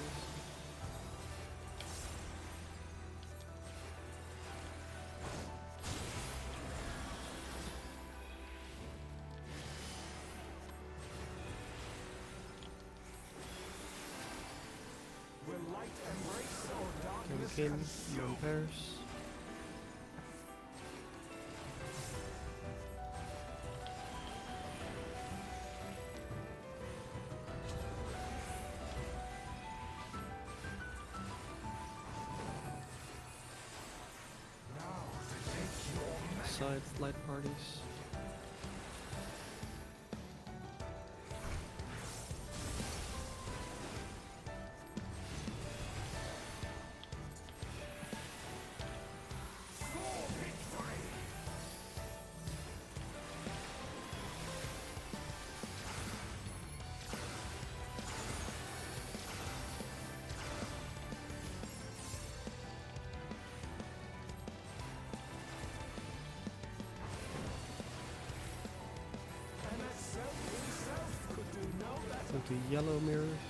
Speaker 8: Will light embrace or darkness
Speaker 2: Chemikin,
Speaker 8: consume?
Speaker 2: non-pairs. Side light parties.
Speaker 8: MS himself could do no better.
Speaker 2: Into yellow mirrors.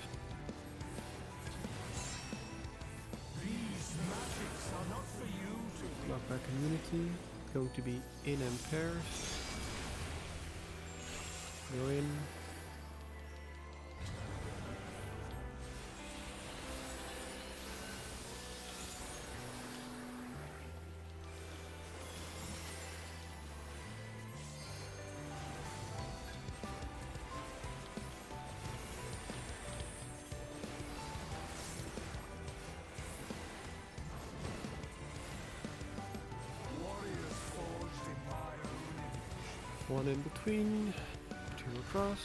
Speaker 8: These magics are not for you to
Speaker 2: Knockback community. Going to be in and pairs. Go in.
Speaker 8: warriors forged in my own image.
Speaker 2: One in between. Two across.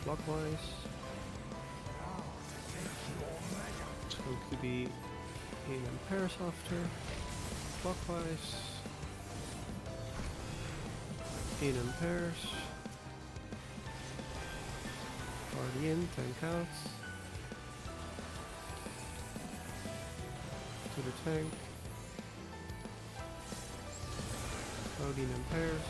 Speaker 2: Clockwise. It's going to be in and pairs after. Clockwise. In and pairs. Party in, tank out. To the tank. Loading in pairs.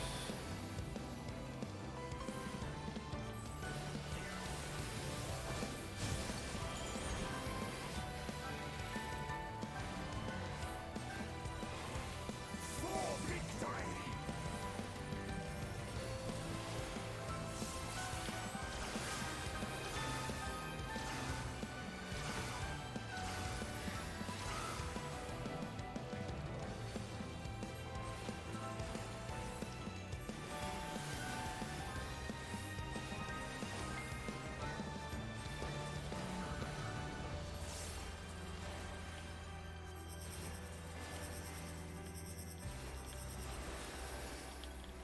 Speaker 8: For victory!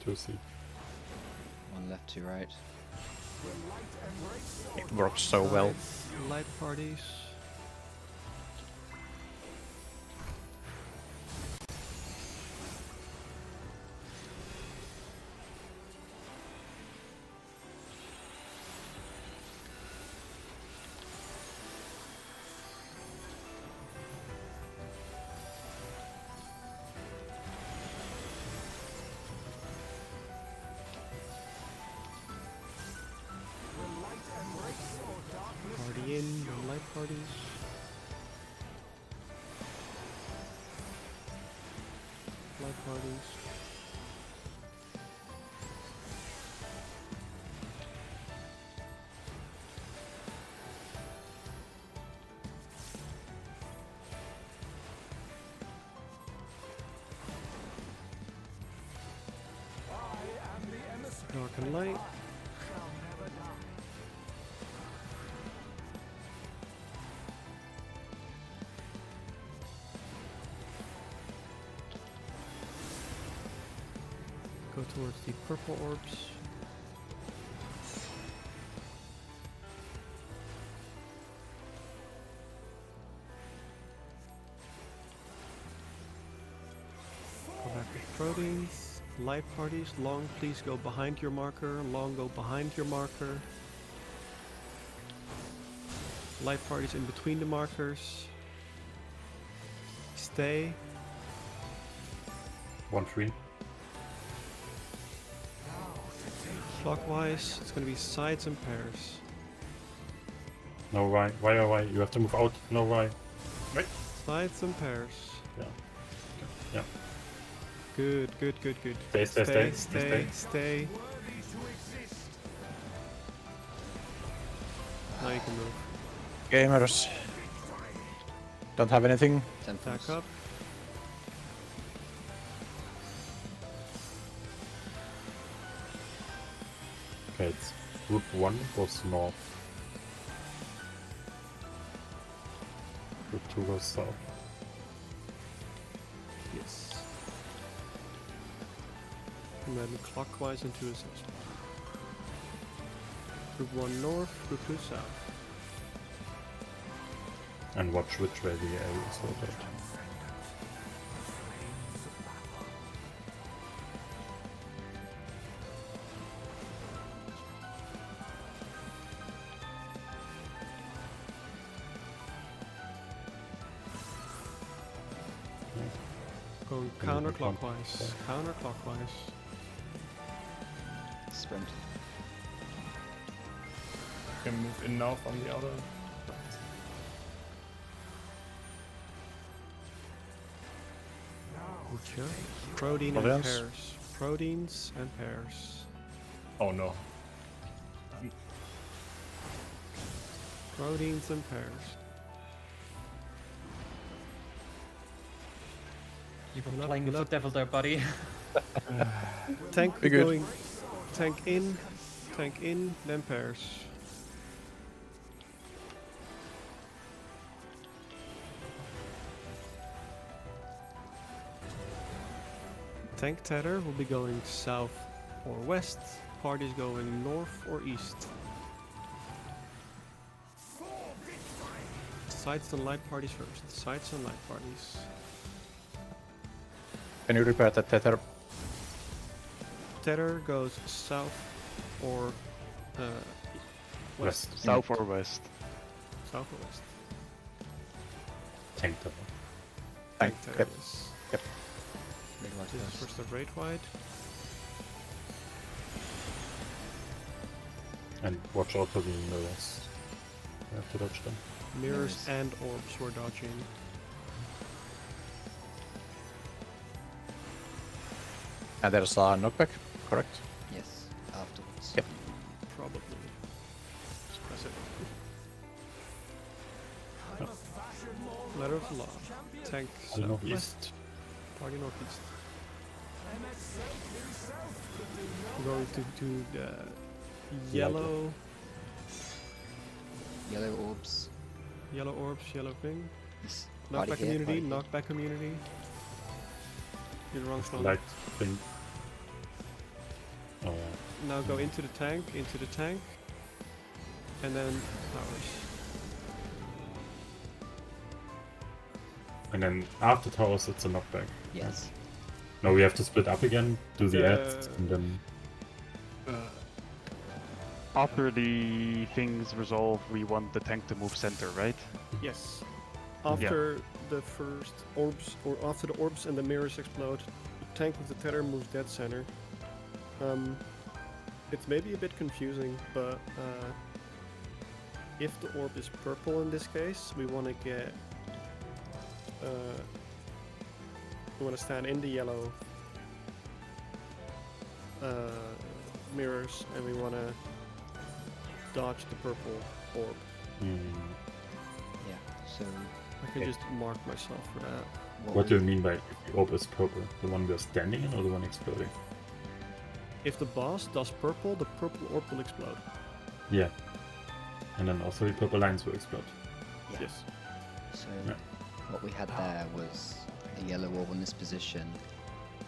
Speaker 6: Juicy.
Speaker 5: One left, two right.
Speaker 8: Will light embrace or
Speaker 3: It works so well.
Speaker 2: Light parties.
Speaker 8: will light embrace or darkness
Speaker 2: Party in, no light parties. Light parties.
Speaker 8: I am the emissary.
Speaker 2: Dark and light.
Speaker 8: Shall never die.
Speaker 2: Go towards the purple orbs. Go back with proteins. Light parties. Long, please go behind your marker. Long, go behind your marker. Light parties in between the markers. Stay.
Speaker 6: 1-3.
Speaker 2: Clockwise, it's gonna be sides and pairs.
Speaker 6: No, why? Why? You have to move out. No, why?
Speaker 2: Sides and pairs.
Speaker 6: Yeah. Yeah.
Speaker 2: Good, good, good, good. Stay. Now you can move.
Speaker 3: Gamers. Don't have anything.
Speaker 2: Back up.
Speaker 6: Okay, it's group 1 goes north. Group 2 goes south.
Speaker 2: Yes. And then clockwise into a south. Group 1 north, group 2 south.
Speaker 6: And watch which way the A is rotated.
Speaker 2: Going counterclockwise. Counterclockwise.
Speaker 5: Sprint.
Speaker 9: Can move in now from the other.
Speaker 2: Okay. Protein and
Speaker 3: Proteins.
Speaker 2: pairs. Proteins and pairs.
Speaker 9: Oh no.
Speaker 2: Proteins and pairs.
Speaker 1: You were playing the foot devil there, buddy.
Speaker 2: Tank
Speaker 3: Be good.
Speaker 2: going. Tank in, then pairs. Tank tether will be going south or west. Parties going north or east. Sides and light parties first. Sides and light parties.
Speaker 3: Can you repair that tether?
Speaker 2: Tether goes south or west.
Speaker 4: South or west?
Speaker 2: South or west.
Speaker 6: Tank tether.
Speaker 2: Tank
Speaker 3: Tank,
Speaker 2: tether,
Speaker 3: yep.
Speaker 2: yes.
Speaker 3: Yep.
Speaker 2: This is first of rate wide.
Speaker 6: And watch out for the mirrors. You have to dodge them.
Speaker 2: Mirrors and orbs we're dodging.
Speaker 3: And there's a knockback, correct?
Speaker 5: Yes, afterwards.
Speaker 3: Yep.
Speaker 2: Probably. Just press it. Letter of the law. Tank
Speaker 6: I don't know,
Speaker 2: southwest.
Speaker 6: east.
Speaker 2: Party northeast. We're going to the yellow,
Speaker 5: Yellow orbs.
Speaker 2: yellow orbs, yellow thing.
Speaker 5: This party
Speaker 2: Knockback
Speaker 5: here,
Speaker 2: community,
Speaker 5: party here.
Speaker 2: knockback community. You're the wrong stone.
Speaker 6: Light thing. Oh,
Speaker 2: Now go into the tank, and then towers.
Speaker 6: and then after towers, it's a knockback.
Speaker 5: Yes.
Speaker 6: No, we have to split up again, do the
Speaker 2: Uh,
Speaker 6: ads, and then
Speaker 4: After the things resolve, we want the tank to move center, right?
Speaker 2: Yes. After the first orbs, or after the orbs and the mirrors explode, the tank with the tether moves dead center. It's maybe a bit confusing, but if the orb is purple in this case, we want to get we want to stand in the yellow mirrors, and we want to dodge the purple orb.
Speaker 5: Yeah. So
Speaker 2: I can just mark myself for that.
Speaker 6: what do you mean by if the orb is purple? The one we're standing in or the one exploding?
Speaker 2: If the boss does purple, the purple orb will explode.
Speaker 6: Yeah. And then also the purple lines will explode.
Speaker 5: Yeah.
Speaker 2: Yes.
Speaker 5: So
Speaker 6: Yeah.
Speaker 5: what we had there was a yellow orb in this position,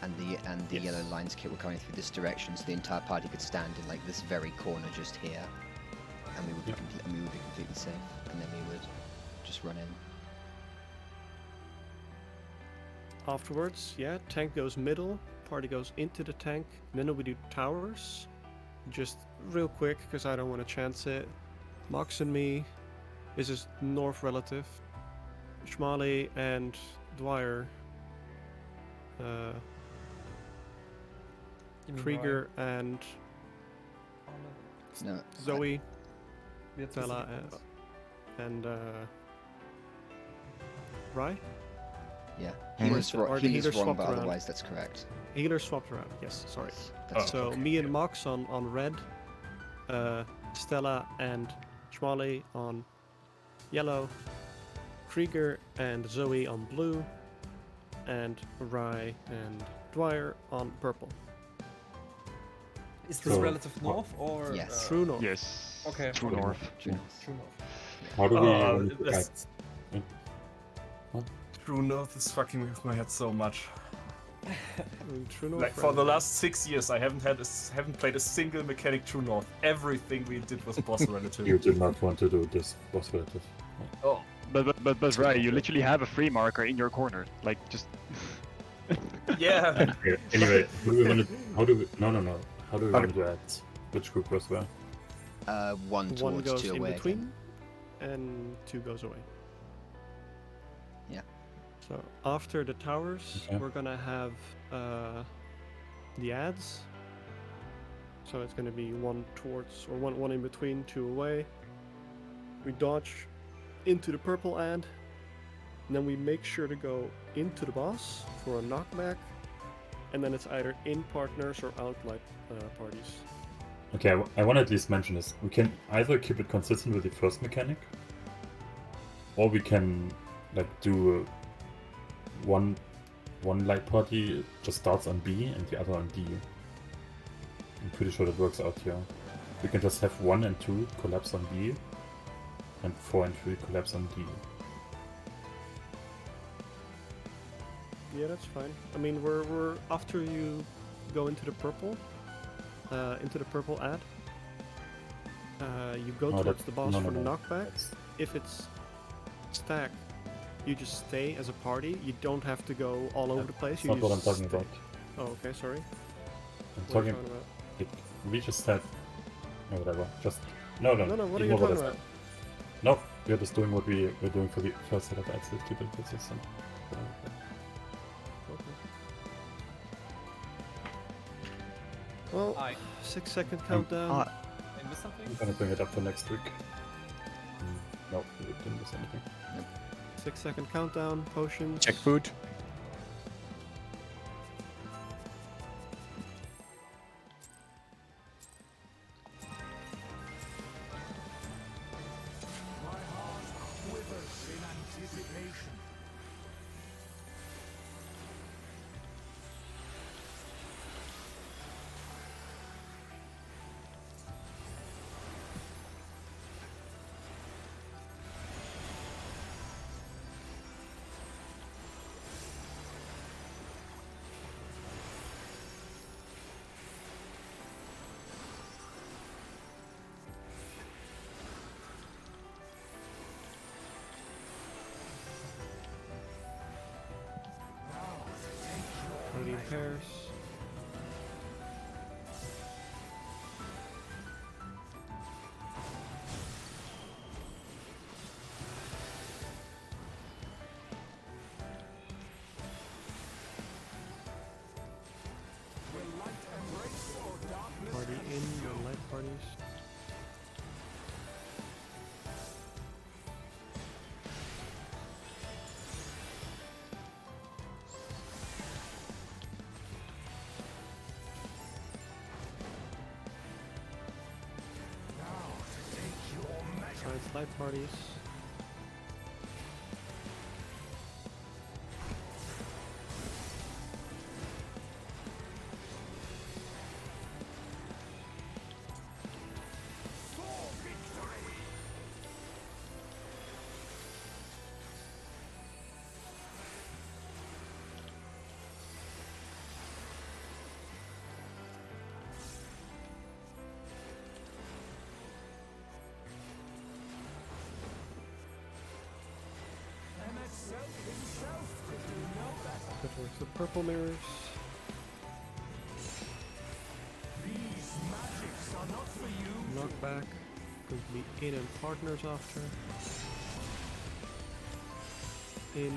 Speaker 5: and the
Speaker 2: Yes.
Speaker 5: yellow lines were coming through this direction, so the entire party could stand in like this very corner just here, and we would be completely safe, and then we would just run in.
Speaker 2: Afterwards, yeah, tank goes middle, party goes into the tank, then we do towers. Just real quick, because I don't want to chance it. Mox and me This is north relative. Schmale and Dwyer.
Speaker 1: You mean
Speaker 2: Krieger and
Speaker 1: Ryan?
Speaker 5: No.
Speaker 2: Zoe.
Speaker 1: We had
Speaker 2: Stella
Speaker 1: specific
Speaker 2: and Rye?
Speaker 5: Yeah.
Speaker 2: Or
Speaker 5: Healer's,
Speaker 2: the
Speaker 5: healer's
Speaker 2: healer
Speaker 5: wrong,
Speaker 2: swapped
Speaker 5: but
Speaker 2: around.
Speaker 5: otherwise that's correct.
Speaker 2: Healer swapped around, yes, sorry.
Speaker 5: That's
Speaker 2: So
Speaker 9: okay.
Speaker 2: me and Mox on red, Stella and Schmale on yellow, Krieger and Zoe on blue, and Rye and Dwyer on purple.
Speaker 1: Is this
Speaker 6: So,
Speaker 1: relative north or
Speaker 5: Yes.
Speaker 2: True north.
Speaker 4: Yes.
Speaker 1: Okay.
Speaker 4: True north.
Speaker 5: True.
Speaker 1: True north?
Speaker 6: How do we
Speaker 7: Oh,
Speaker 6: want to
Speaker 7: this-
Speaker 6: act?
Speaker 7: True North is fucking with my head so much.
Speaker 2: True north.
Speaker 7: Like for the
Speaker 2: relative.
Speaker 7: last 6 years, I haven't played a single mechanic True North. Everything we did was boss relative.
Speaker 6: You did not want to do this boss relative.
Speaker 7: Oh,
Speaker 4: But right, you literally have a free marker in your corner. Like just.
Speaker 7: yeah.
Speaker 6: Okay, anyway, do we want to, how do we, no. How do we want to act? Which group goes where?
Speaker 5: One
Speaker 2: One
Speaker 5: towards
Speaker 2: goes
Speaker 5: two
Speaker 2: in
Speaker 5: away.
Speaker 2: between, and two goes away.
Speaker 5: Yeah.
Speaker 2: So after the towers,
Speaker 6: Okay.
Speaker 2: we're gonna have the ads. So it's gonna be one towards, or one in between, two away. We dodge into the purple ad, and then we make sure to go into the boss for a knockback, and then it's either in partners or out like parties.
Speaker 6: Okay, I want to at least mention this. We can either keep it consistent with the first mechanic, or we can like do one light party just starts on B and the other on D. I'm pretty sure that works out here. We can just have 1 and 2 collapse on B, and 4 and 3 collapse on D.
Speaker 2: Yeah, that's fine. I mean, we're after you go into the purple ad. You go
Speaker 6: No,
Speaker 2: towards
Speaker 6: that's-
Speaker 2: the boss
Speaker 6: no,
Speaker 2: for
Speaker 6: no,
Speaker 2: the
Speaker 6: no.
Speaker 2: knockback.
Speaker 6: That's-
Speaker 2: If it's stacked, you just stay as a party. You don't have to go all over the place.
Speaker 6: That's
Speaker 2: You
Speaker 6: not what I'm
Speaker 2: just
Speaker 6: talking
Speaker 2: stay.
Speaker 6: about.
Speaker 2: Oh, okay, sorry.
Speaker 6: I'm
Speaker 2: What are
Speaker 6: talking.
Speaker 2: you talking about?
Speaker 6: We just had. No, whatever. Just. No.
Speaker 2: No, what are
Speaker 6: ignore
Speaker 2: you
Speaker 6: what I
Speaker 2: talking
Speaker 6: said.
Speaker 2: about?
Speaker 6: No, we're just doing what we were doing for the first set of ads to keep it consistent.
Speaker 2: Okay. Well,
Speaker 1: I
Speaker 2: 6-second countdown.
Speaker 1: I missed something?
Speaker 6: I'm gonna bring it up for next week. No, we didn't miss anything.
Speaker 2: 6-second countdown. Potions.
Speaker 3: Check food.
Speaker 8: My heart quivers in anticipation.
Speaker 2: Party in pairs.
Speaker 8: Will light embrace or darkness?
Speaker 2: Party in your light parties. Science light parties.
Speaker 8: Himself could do no better.
Speaker 2: Go towards the purple mirrors.
Speaker 8: These magics are not for you.
Speaker 2: Knockback. Going to be in and partners after. In.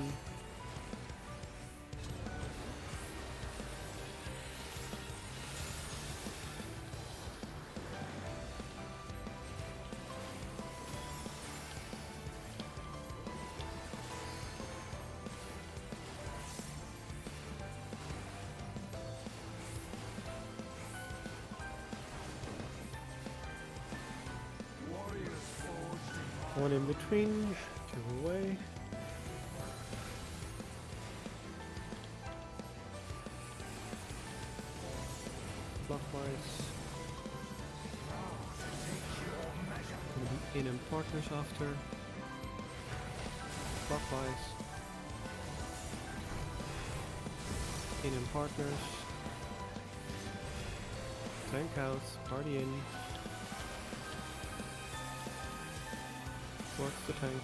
Speaker 2: One in between, two away. Clockwise. Gonna be in and partners after. Clockwise. In and partners. Tank out, party in. Towards the tank.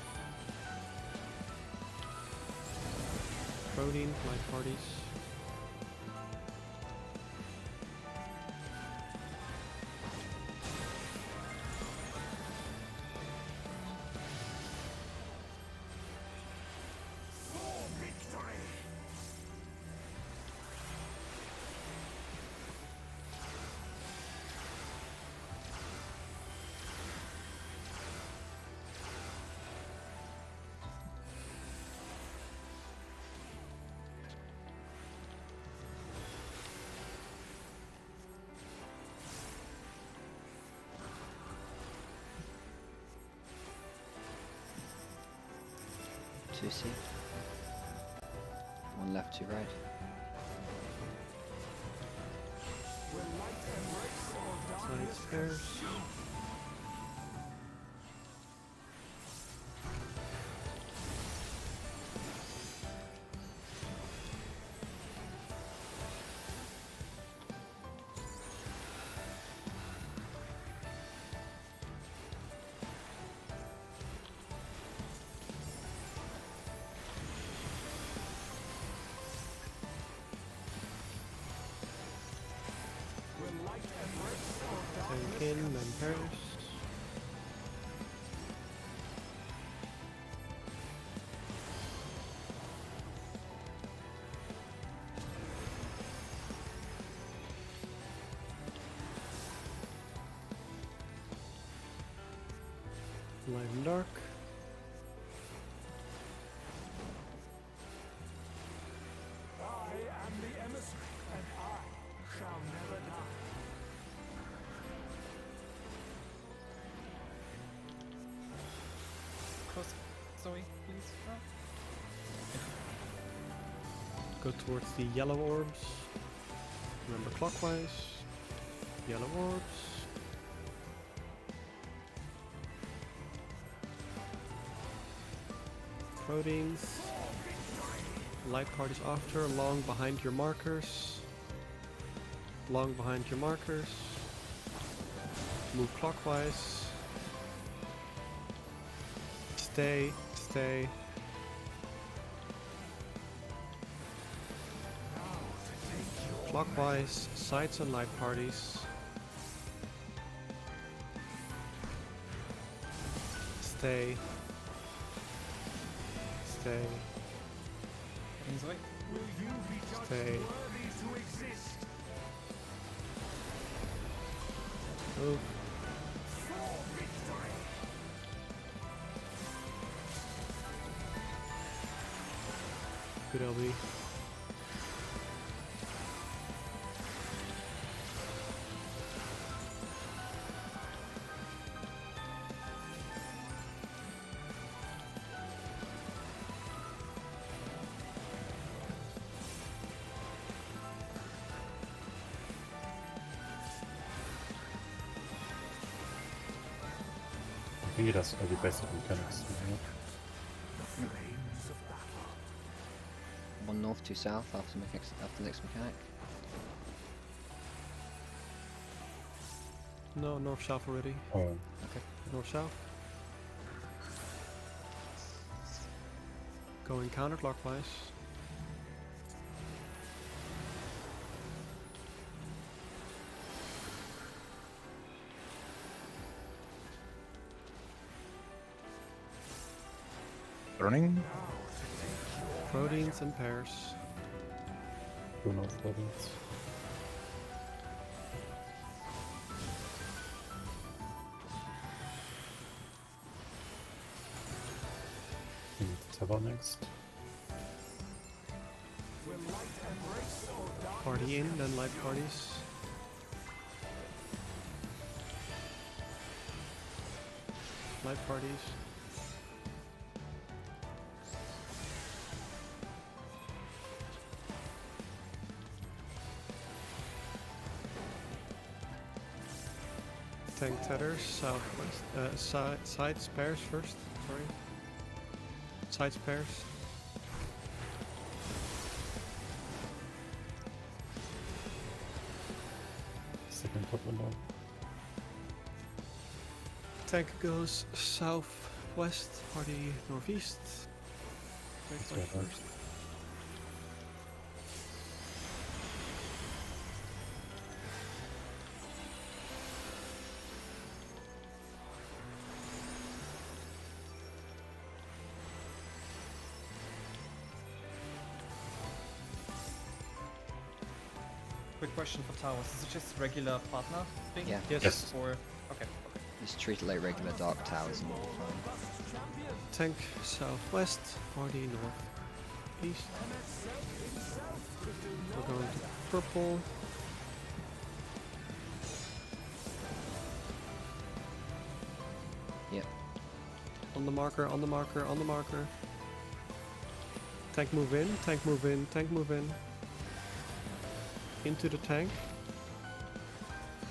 Speaker 2: Protein, light parties.
Speaker 5: Two C. One left, two right.
Speaker 2: Side spares. Tank in, then Paris. Light and dark.
Speaker 8: I am the emissary, and I shall never die.
Speaker 1: Close, Zoe, please.
Speaker 2: Go towards the yellow orbs. Remember clockwise. Yellow orbs. Proteins. Light parties after, long behind your markers. Long behind your markers. Move clockwise. Stay, stay. Clockwise, sides and light parties. Stay. Stay.
Speaker 1: Zoe.
Speaker 8: Will you be judged
Speaker 2: Stay.
Speaker 8: worthy to exist?
Speaker 2: Move.
Speaker 8: For victory!
Speaker 2: Good LB.
Speaker 6: I think das die bessere Mechanics.
Speaker 5: One north, two south after after next mechanic.
Speaker 2: No, north south already.
Speaker 6: Oh,
Speaker 5: Okay.
Speaker 2: North south. Going counterclockwise.
Speaker 3: Turning.
Speaker 2: Proteins and pairs.
Speaker 6: Who knows what it's. We need Tether next.
Speaker 2: Party in, then light parties. Light parties. Tank tethers, southwest. Sides pairs first, sorry. Sides pairs.
Speaker 6: Second top window.
Speaker 2: Tank goes southwest, party northeast. Tank
Speaker 6: That's
Speaker 2: light
Speaker 6: right.
Speaker 2: first.
Speaker 1: Quick question for towers. Is it just regular partner thing?
Speaker 5: Yeah.
Speaker 2: Yes.
Speaker 1: Or okay.
Speaker 5: Just treat it like regular dark towers and we'll be fine.
Speaker 2: Tank southwest, party northeast. We're going to purple.
Speaker 5: Yep.
Speaker 2: On the marker, on the marker, on the marker. Tank move in, tank move in, tank move in. Into the tank.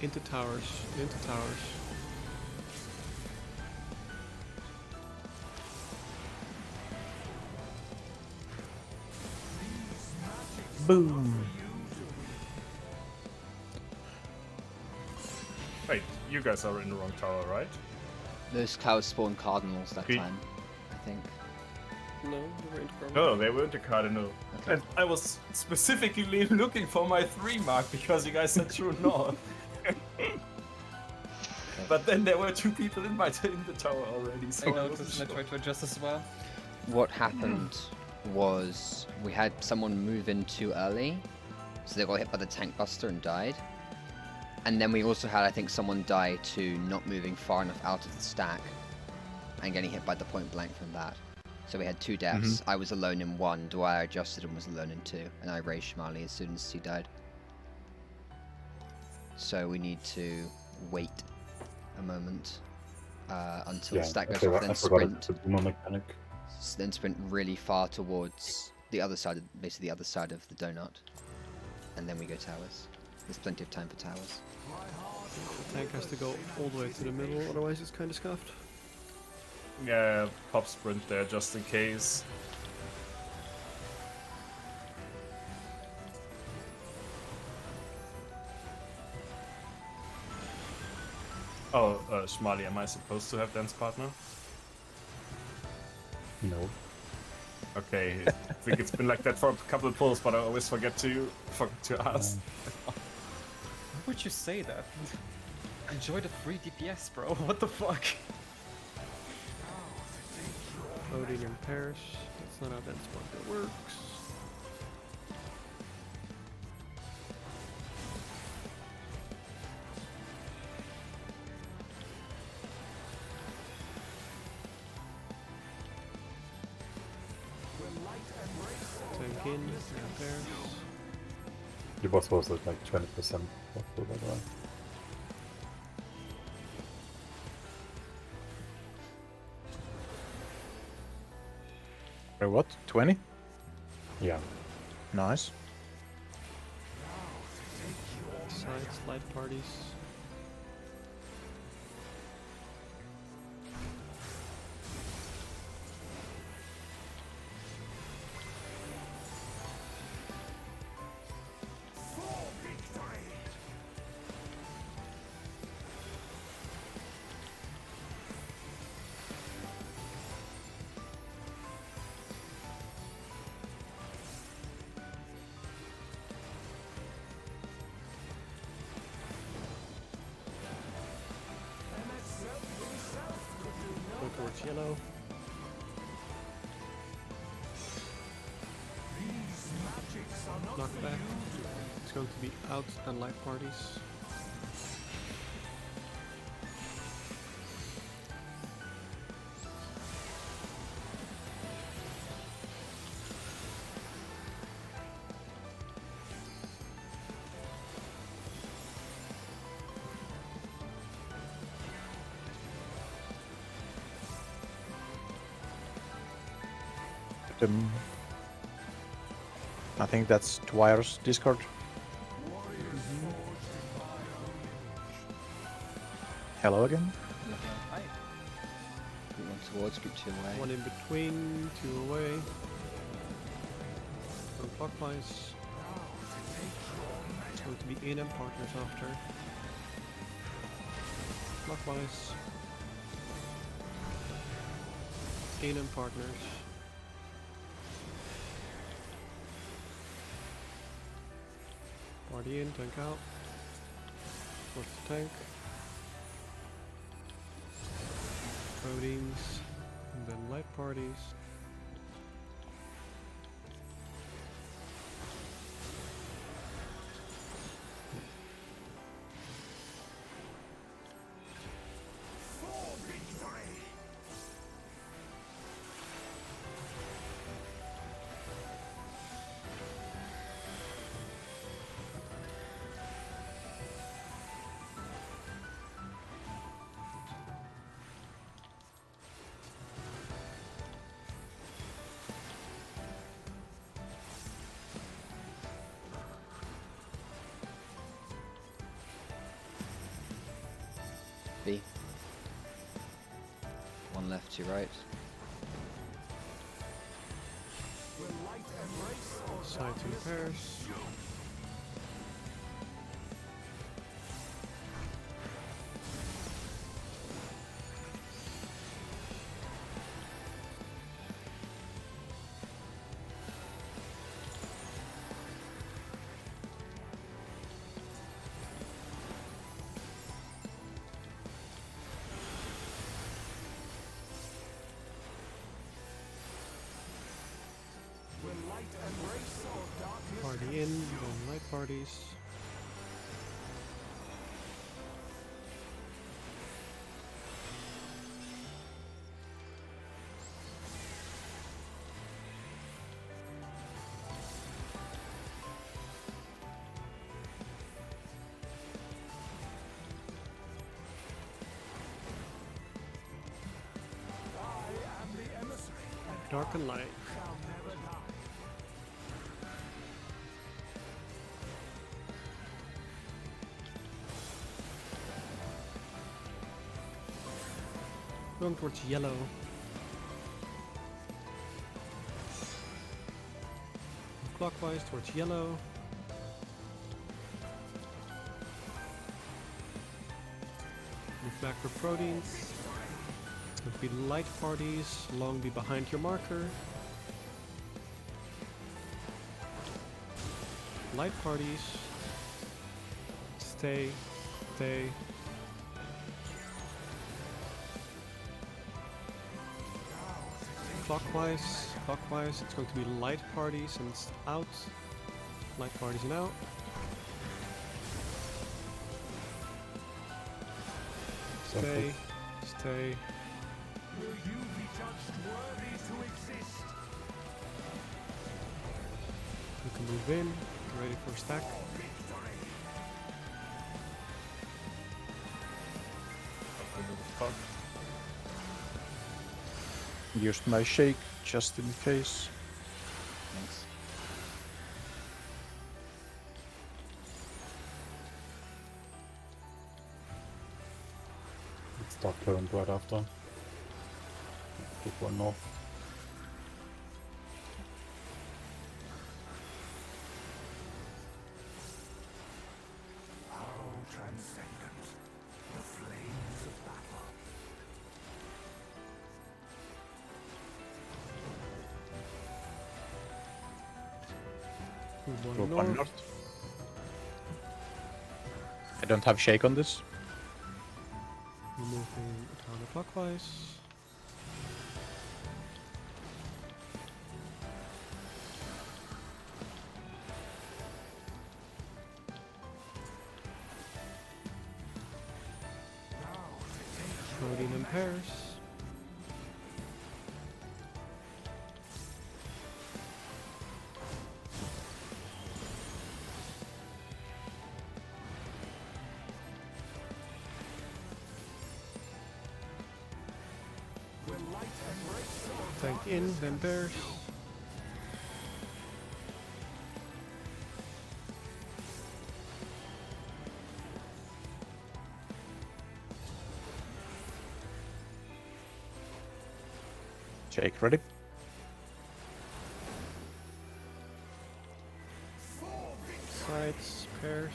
Speaker 2: Into towers, into towers.
Speaker 3: Boom.
Speaker 9: Wait, you guys are in the wrong tower, right?
Speaker 5: Those cows spawn cardinals that
Speaker 9: Okay.
Speaker 5: time, I think.
Speaker 2: No, we were into purple.
Speaker 9: No, they weren't a cardinal.
Speaker 5: Okay.
Speaker 7: And I was specifically looking for my 3 mark because you guys said true north. But then there were 2 people in the tower already, so
Speaker 1: I
Speaker 7: I wasn't
Speaker 1: noticed and I
Speaker 7: sure.
Speaker 1: tried to adjust as well.
Speaker 5: What happened was we had someone move in too early, so they got hit by the tank buster and died. And then we also had, I think, someone die to not moving far enough out of the stack and getting hit by the point blank from that. So we had 2 deaths. I was alone in 1, Dwyer adjusted and was alone in 2, and I raised Shmali as soon as he died. So we need to wait a moment until the stack goes off, then sprint.
Speaker 6: The boomer mechanic.
Speaker 5: Then sprint really far towards the other side, basically the other side of the donut, and then we go towers. There's plenty of time for towers.
Speaker 2: The tank has to go all the way to the middle, otherwise it's kind of scuffed.
Speaker 9: Yeah, pop sprint there just in case. Oh, Shmali, am I supposed to have dance partner?
Speaker 6: No.
Speaker 9: Okay, I think it's been like that for a couple of pulls, but I always forget to ask.
Speaker 1: Why would you say that? Enjoy the free DPS, bro. What the fuck?
Speaker 2: Loading in pairs. That's not how dance partner works. Tank in, and pairs.
Speaker 6: The boss was at like 20% of the right?
Speaker 3: Wait, what? 20?
Speaker 6: Yeah.
Speaker 3: Nice.
Speaker 2: Sides, light parties. Go towards yellow. going to be out and light parties.
Speaker 3: I think that's Dwyer's Discord. Hello again.
Speaker 1: Hi.
Speaker 5: Group 1 towards, group 2 away.
Speaker 2: One in between, 2 away. Going clockwise. It's going to be in and partners after. Clockwise. In and partners. Party in, tank out. Towards the tank. Proteins, and then light parties.
Speaker 5: B. 1 left, 2 right.
Speaker 2: Side 2 pairs. Party in, then light parties. Dark and light. Going towards yellow. Clockwise towards yellow. Move back for proteins. It'll be light parties along be behind your marker. Light parties. Stay. Clockwise, it's going to be light parties and out. Light parties and out. Stay.
Speaker 8: Will you be judged worthy to exist?
Speaker 2: You can move in, get ready for stack.
Speaker 3: Used my shake just in case.
Speaker 5: Thanks.
Speaker 6: Let's start current right after. Group 1 north.
Speaker 8: How transcendent, the flames of battle.
Speaker 2: Move
Speaker 3: Group
Speaker 2: one
Speaker 3: 1
Speaker 2: north.
Speaker 3: north. I don't have shake on this.
Speaker 2: Moving counterclockwise. Loading in pairs. Tank in, then pairs.
Speaker 3: Jake, ready?
Speaker 2: Sides, pairs.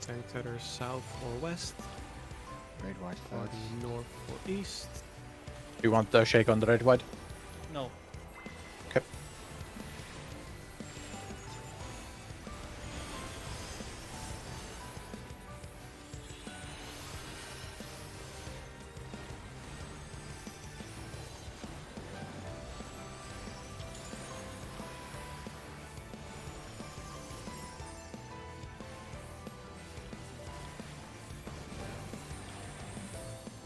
Speaker 2: Tank tether south or west,
Speaker 5: Red, white,
Speaker 2: party
Speaker 5: first.
Speaker 2: north or east.
Speaker 3: You want the shake on the red white?
Speaker 1: No.
Speaker 3: Okay.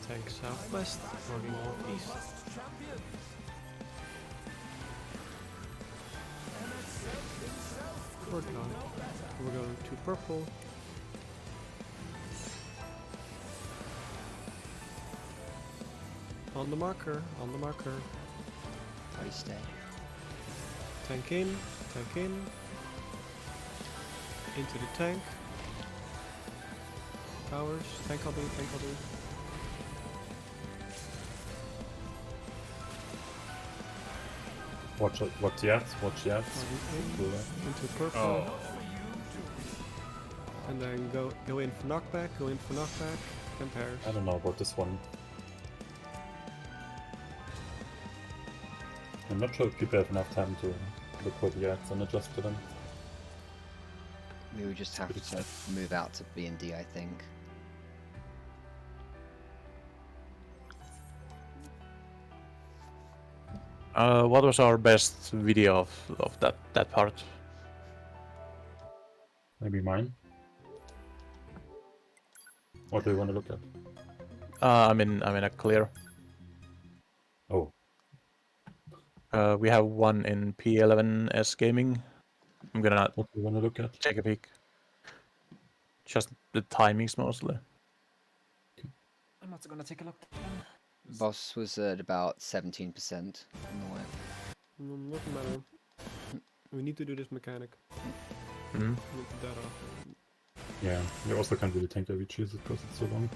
Speaker 2: Tank southwest, party northeast. We're going to purple. On the marker, on the marker.
Speaker 5: Party stay.
Speaker 2: Tank in, tank in. Into the tank. Powers, tank I'll do, tank I'll do.
Speaker 6: Watch yachts, watch yachts.
Speaker 2: Party in, into purple.
Speaker 9: Oh.
Speaker 2: And then go in for knockback, go in for knockback, then pairs.
Speaker 6: I don't know about this one. I'm not sure if people have enough time to look for the yachts and adjust to them.
Speaker 5: We would just have to move out to B and D, I think.
Speaker 3: What was our best video of that part?
Speaker 6: Maybe mine? What do you want to look at?
Speaker 3: I'm in a clear.
Speaker 6: Oh,
Speaker 3: We have one in P11S gaming. I'm gonna
Speaker 6: what do you want to look at?
Speaker 3: take a peek. Just the timings mostly.
Speaker 1: I'm also gonna take a look.
Speaker 5: Boss was at about 17% on the way.
Speaker 2: Doesn't matter. We need to do this mechanic.
Speaker 3: Mhm.
Speaker 2: Look that off.
Speaker 6: Yeah, we also can't really tank every cheese because it's so long.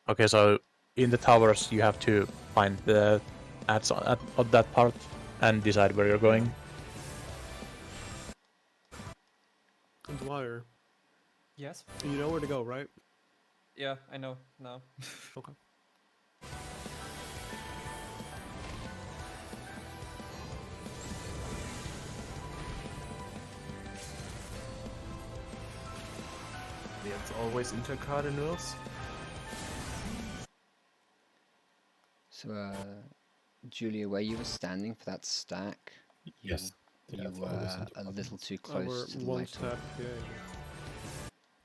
Speaker 3: Okay, so in the towers you have to find the ads on that part and decide where you're going.
Speaker 2: And Dwyer,
Speaker 1: Yes.
Speaker 2: you know where to go, right?
Speaker 1: Yeah, I know now.
Speaker 2: Okay.
Speaker 9: Yeah, it's always intercardinals.
Speaker 5: So, Julia, where you were standing for that stack,
Speaker 6: Yes.
Speaker 5: you
Speaker 6: Yeah, it's always
Speaker 5: were a
Speaker 6: intercardinals.
Speaker 5: little too
Speaker 2: Oh,
Speaker 5: close
Speaker 2: we're
Speaker 5: to the
Speaker 2: one
Speaker 5: light.
Speaker 2: step. Yeah.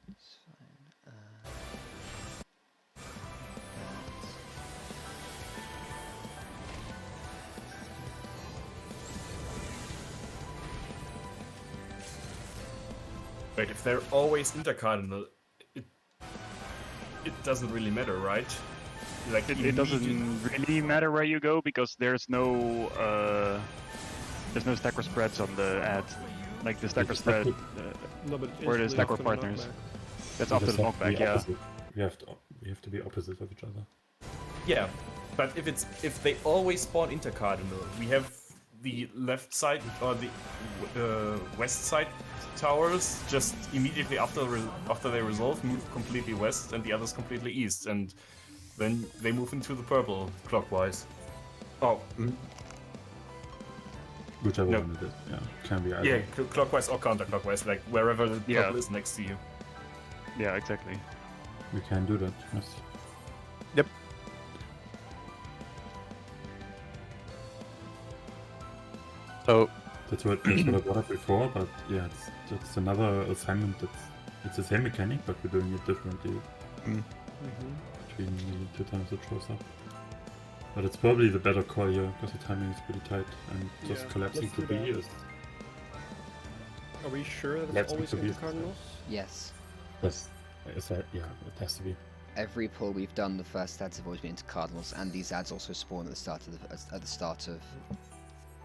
Speaker 5: It's fine.
Speaker 9: Wait, if they're always intercardinal, it doesn't really matter, right? Like
Speaker 4: It doesn't really matter where you go because there's no stacker spreads on the ad. Like the stacker spread,
Speaker 2: No, but
Speaker 4: Or the
Speaker 2: instantly
Speaker 4: stacker
Speaker 2: after the
Speaker 4: partners.
Speaker 2: knockback.
Speaker 4: that's
Speaker 6: We
Speaker 4: after
Speaker 6: just
Speaker 4: the
Speaker 6: have to be
Speaker 4: knockback, yeah.
Speaker 6: opposite. We have to be opposite of each other.
Speaker 9: Yeah, but if they always spawn intercardinal, we have the left side or the west side towers just immediately after they resolve move completely west and the others completely east, and then they move into the purple clockwise. Oh,
Speaker 6: Whichever
Speaker 9: No.
Speaker 6: one it is. Yeah, can be either.
Speaker 9: Yeah, clockwise or counterclockwise, like wherever the
Speaker 4: Yeah.
Speaker 9: purple is next to you.
Speaker 4: Yeah, exactly.
Speaker 6: We can do that. Yes.
Speaker 3: So
Speaker 6: That's what I brought up before, but yeah, it's another assignment it's the same mechanic, but we're doing it differently between the 2 times it shows up. But it's probably the better call here, because the timing is pretty tight, and just
Speaker 2: Yeah,
Speaker 6: collapsing
Speaker 2: let's
Speaker 6: to
Speaker 2: do
Speaker 6: B
Speaker 2: that.
Speaker 6: is...
Speaker 2: Are we sure that
Speaker 6: Let's
Speaker 2: it's always
Speaker 6: go
Speaker 2: into
Speaker 6: B.
Speaker 2: Cardinals?
Speaker 5: Yes.
Speaker 6: Yeah, it has to be.
Speaker 5: Every pull we've done, the first ads have always been into Cardinals, and these ads also spawn at the start of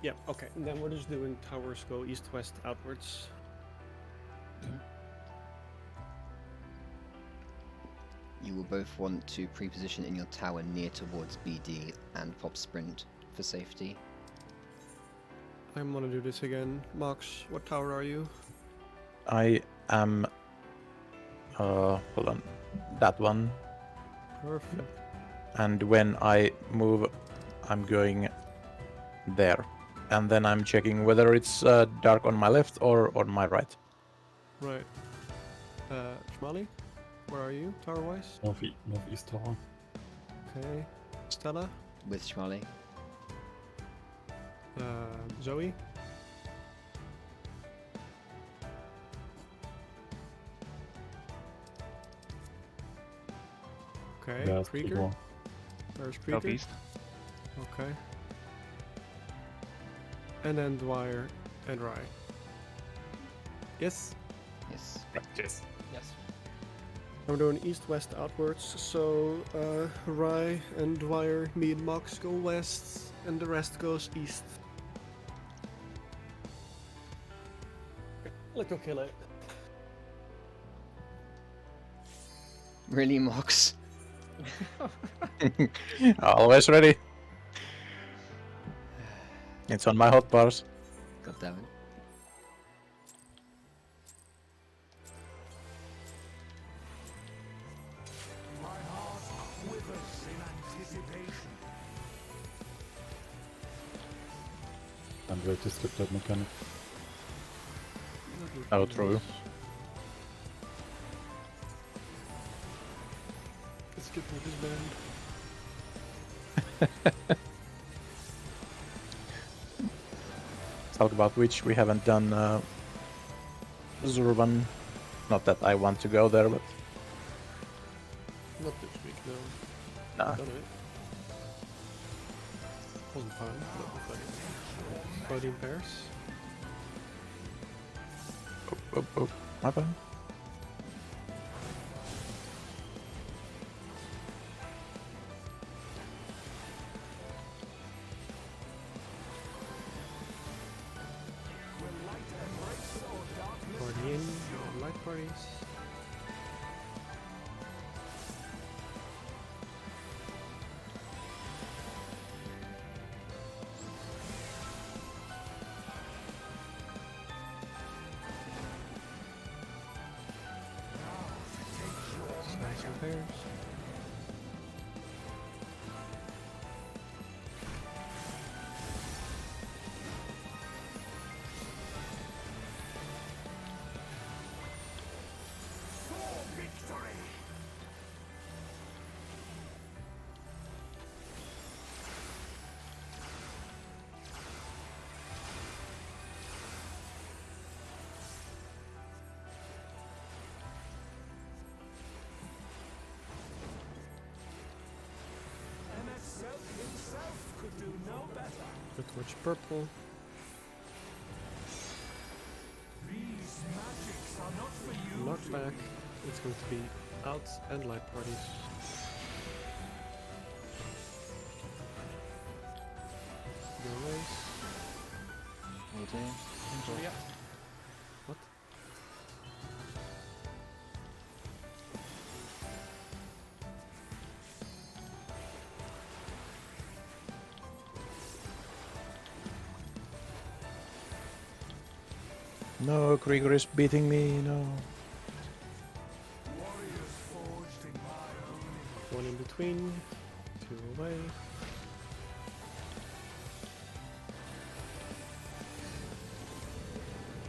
Speaker 2: Yeah, okay. And then we're just doing towers go east-west outwards.
Speaker 5: You will both want to pre-position in your tower near towards BD and pop sprint for safety.
Speaker 2: I'm gonna do this again. Mox, what tower are you?
Speaker 3: I am. Hold on. That one.
Speaker 2: Perfect.
Speaker 3: And when I move, I'm going there. And then I'm checking whether it's dark on my left or on my right.
Speaker 2: Right. Shmali, where are you, tower-wise?
Speaker 6: Northeast tower.
Speaker 2: Okay. Stella?
Speaker 5: With Shmali.
Speaker 2: Zoe? Okay,
Speaker 6: Yeah, it's
Speaker 2: Krieger?
Speaker 6: people.
Speaker 2: Where's Krieger?
Speaker 4: Southeast.
Speaker 2: Okay. And then Dwyer and Rye. Yes?
Speaker 5: Yes.
Speaker 9: Yes.
Speaker 1: Yes.
Speaker 2: I'm doing east-west outwards, so Rye and Dwyer, me and Mox go west, and the rest goes east. Let's go kill it.
Speaker 5: Really, Mox?
Speaker 3: Always ready. It's on my hotbars.
Speaker 5: God damn it.
Speaker 8: My heart quivers in anticipation.
Speaker 6: I'm ready to skip that mechanic.
Speaker 3: Oh, true.
Speaker 2: Let's get with this band.
Speaker 3: Talk about which we haven't done Zurban. Not that I want to go there, but
Speaker 2: Not this week, no.
Speaker 3: nah.
Speaker 2: Done it. Wasn't fun, but funny. Fighting pairs.
Speaker 3: Oh, my bad.
Speaker 2: Party in, light parties. Snacks and pairs.
Speaker 8: Himself could do no better.
Speaker 2: Let's watch purple.
Speaker 8: These magics are not for you.
Speaker 2: Knockback. It's going to be outs and light parties. Go race.
Speaker 5: Will do.
Speaker 1: Yeah.
Speaker 2: What?
Speaker 3: No, Krieger is beating me, no.
Speaker 8: Warriors forged in my own.
Speaker 2: One in between. Two away.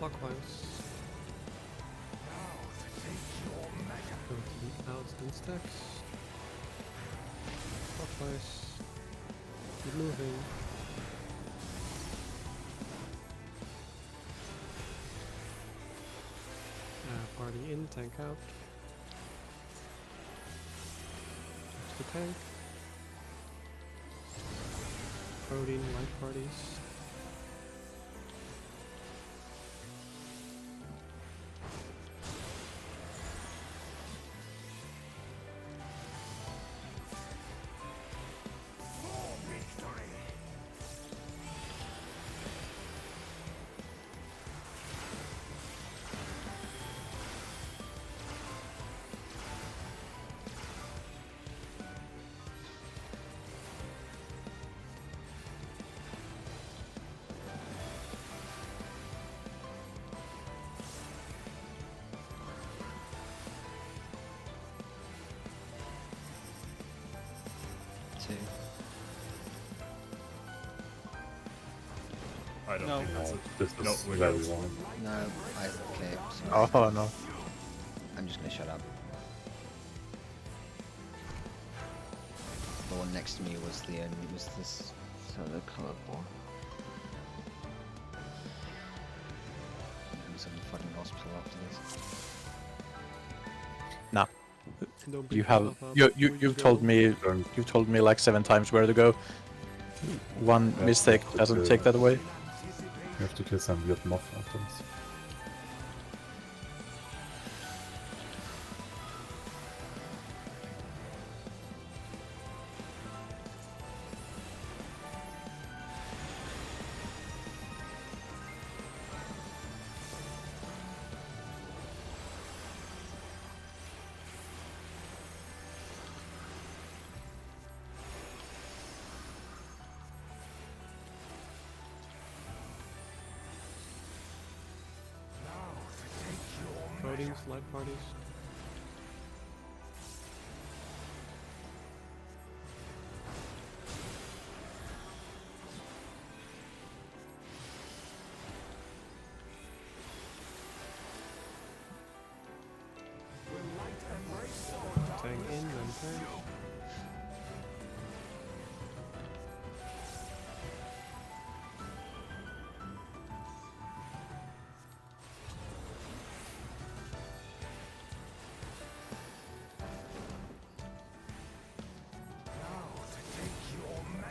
Speaker 2: clockwise. Go to the outs and stacks. Clockwise. Keep moving. Party in, tank out. That's the tank. Protein, light parties.
Speaker 9: I don't
Speaker 1: No.
Speaker 9: think that's
Speaker 6: No,
Speaker 9: it.
Speaker 6: this
Speaker 9: No,
Speaker 6: is
Speaker 9: we're
Speaker 6: very
Speaker 9: not.
Speaker 6: wrong.
Speaker 5: No, okay, sorry.
Speaker 3: Oh no.
Speaker 5: I'm just gonna shut up. The one next to me was this the colored one. I was in the fucking hospital after this.
Speaker 3: Nah.
Speaker 2: Don't
Speaker 3: You
Speaker 2: beat
Speaker 3: have
Speaker 2: yourself up
Speaker 3: you
Speaker 2: before
Speaker 3: you've
Speaker 2: go.
Speaker 3: told me
Speaker 6: Don't-
Speaker 3: you've told me like 7 times where to go. One
Speaker 6: Yeah,
Speaker 3: mistake
Speaker 6: that's
Speaker 3: doesn't
Speaker 6: it.
Speaker 3: take that away.
Speaker 6: You have to kill some weird moth items.
Speaker 2: Proteins, light parties. Tank in, then tank.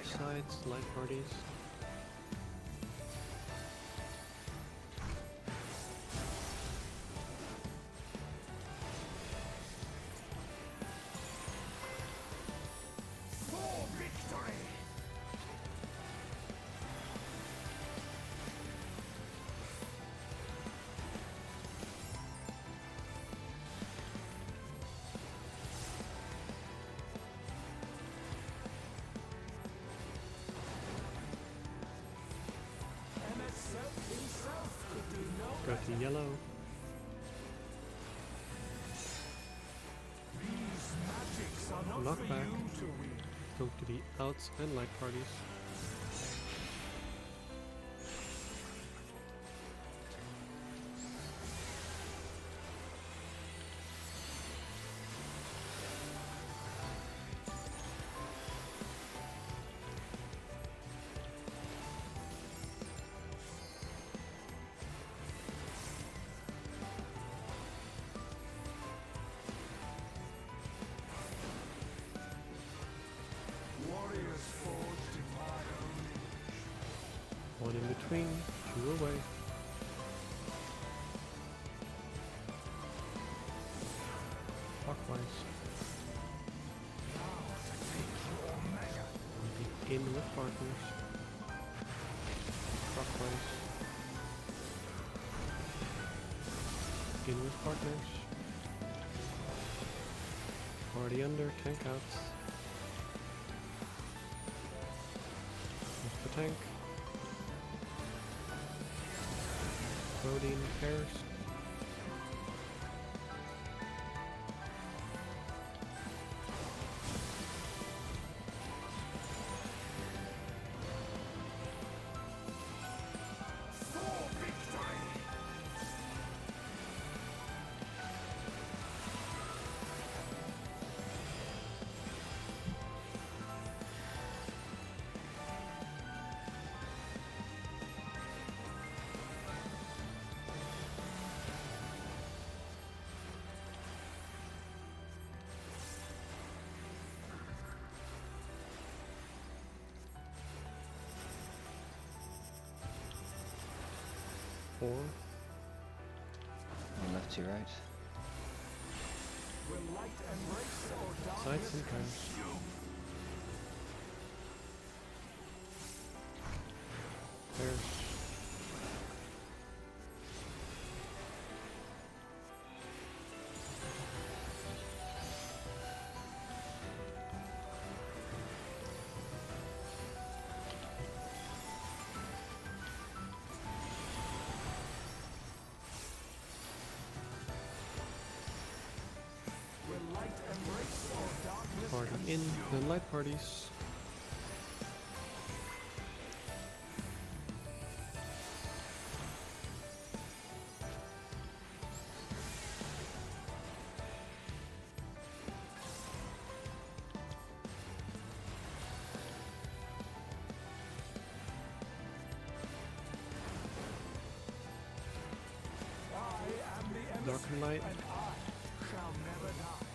Speaker 2: Sides, light parties. Got the yellow. Knockback. Go to the outs and light parties. One in between, 2 away. Clockwise. In with partners. Clockwise. In with partners. Party under, tank out. With the tank. Protein pairs. 4.
Speaker 5: One left to right.
Speaker 8: Will light embrace or darkness
Speaker 2: Sides and pairs. Pairs.
Speaker 8: will light embrace or darkness
Speaker 2: Party in, then light parties.
Speaker 8: I am the
Speaker 2: Dark and light.
Speaker 8: and I shall never die.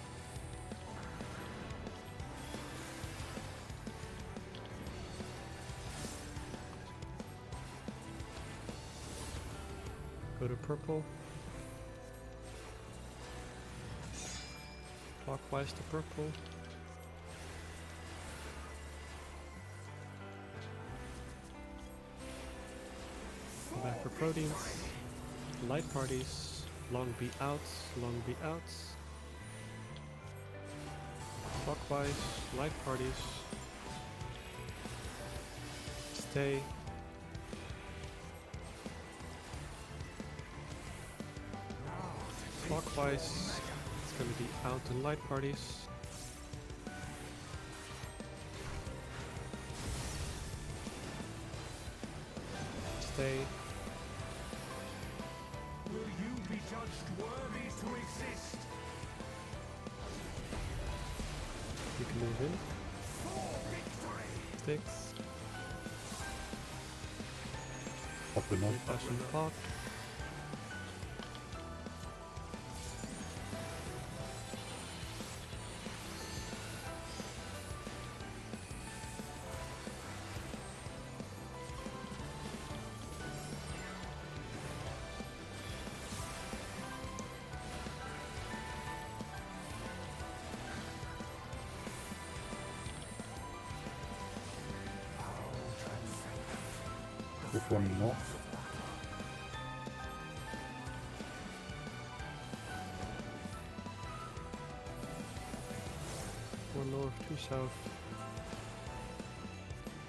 Speaker 2: Go to purple. Clockwise to purple. Go back for proteins. Light parties. Long B outs. Long B outs. Clockwise. Light parties. Stay. Clockwise. It's going to be out and light parties. Stay.
Speaker 8: Will you be judged worthy to exist?
Speaker 2: You can move in.
Speaker 8: For victory!
Speaker 2: Sticks.
Speaker 6: Up and up.
Speaker 2: Passion pop.
Speaker 6: With one north.
Speaker 2: One north, two south.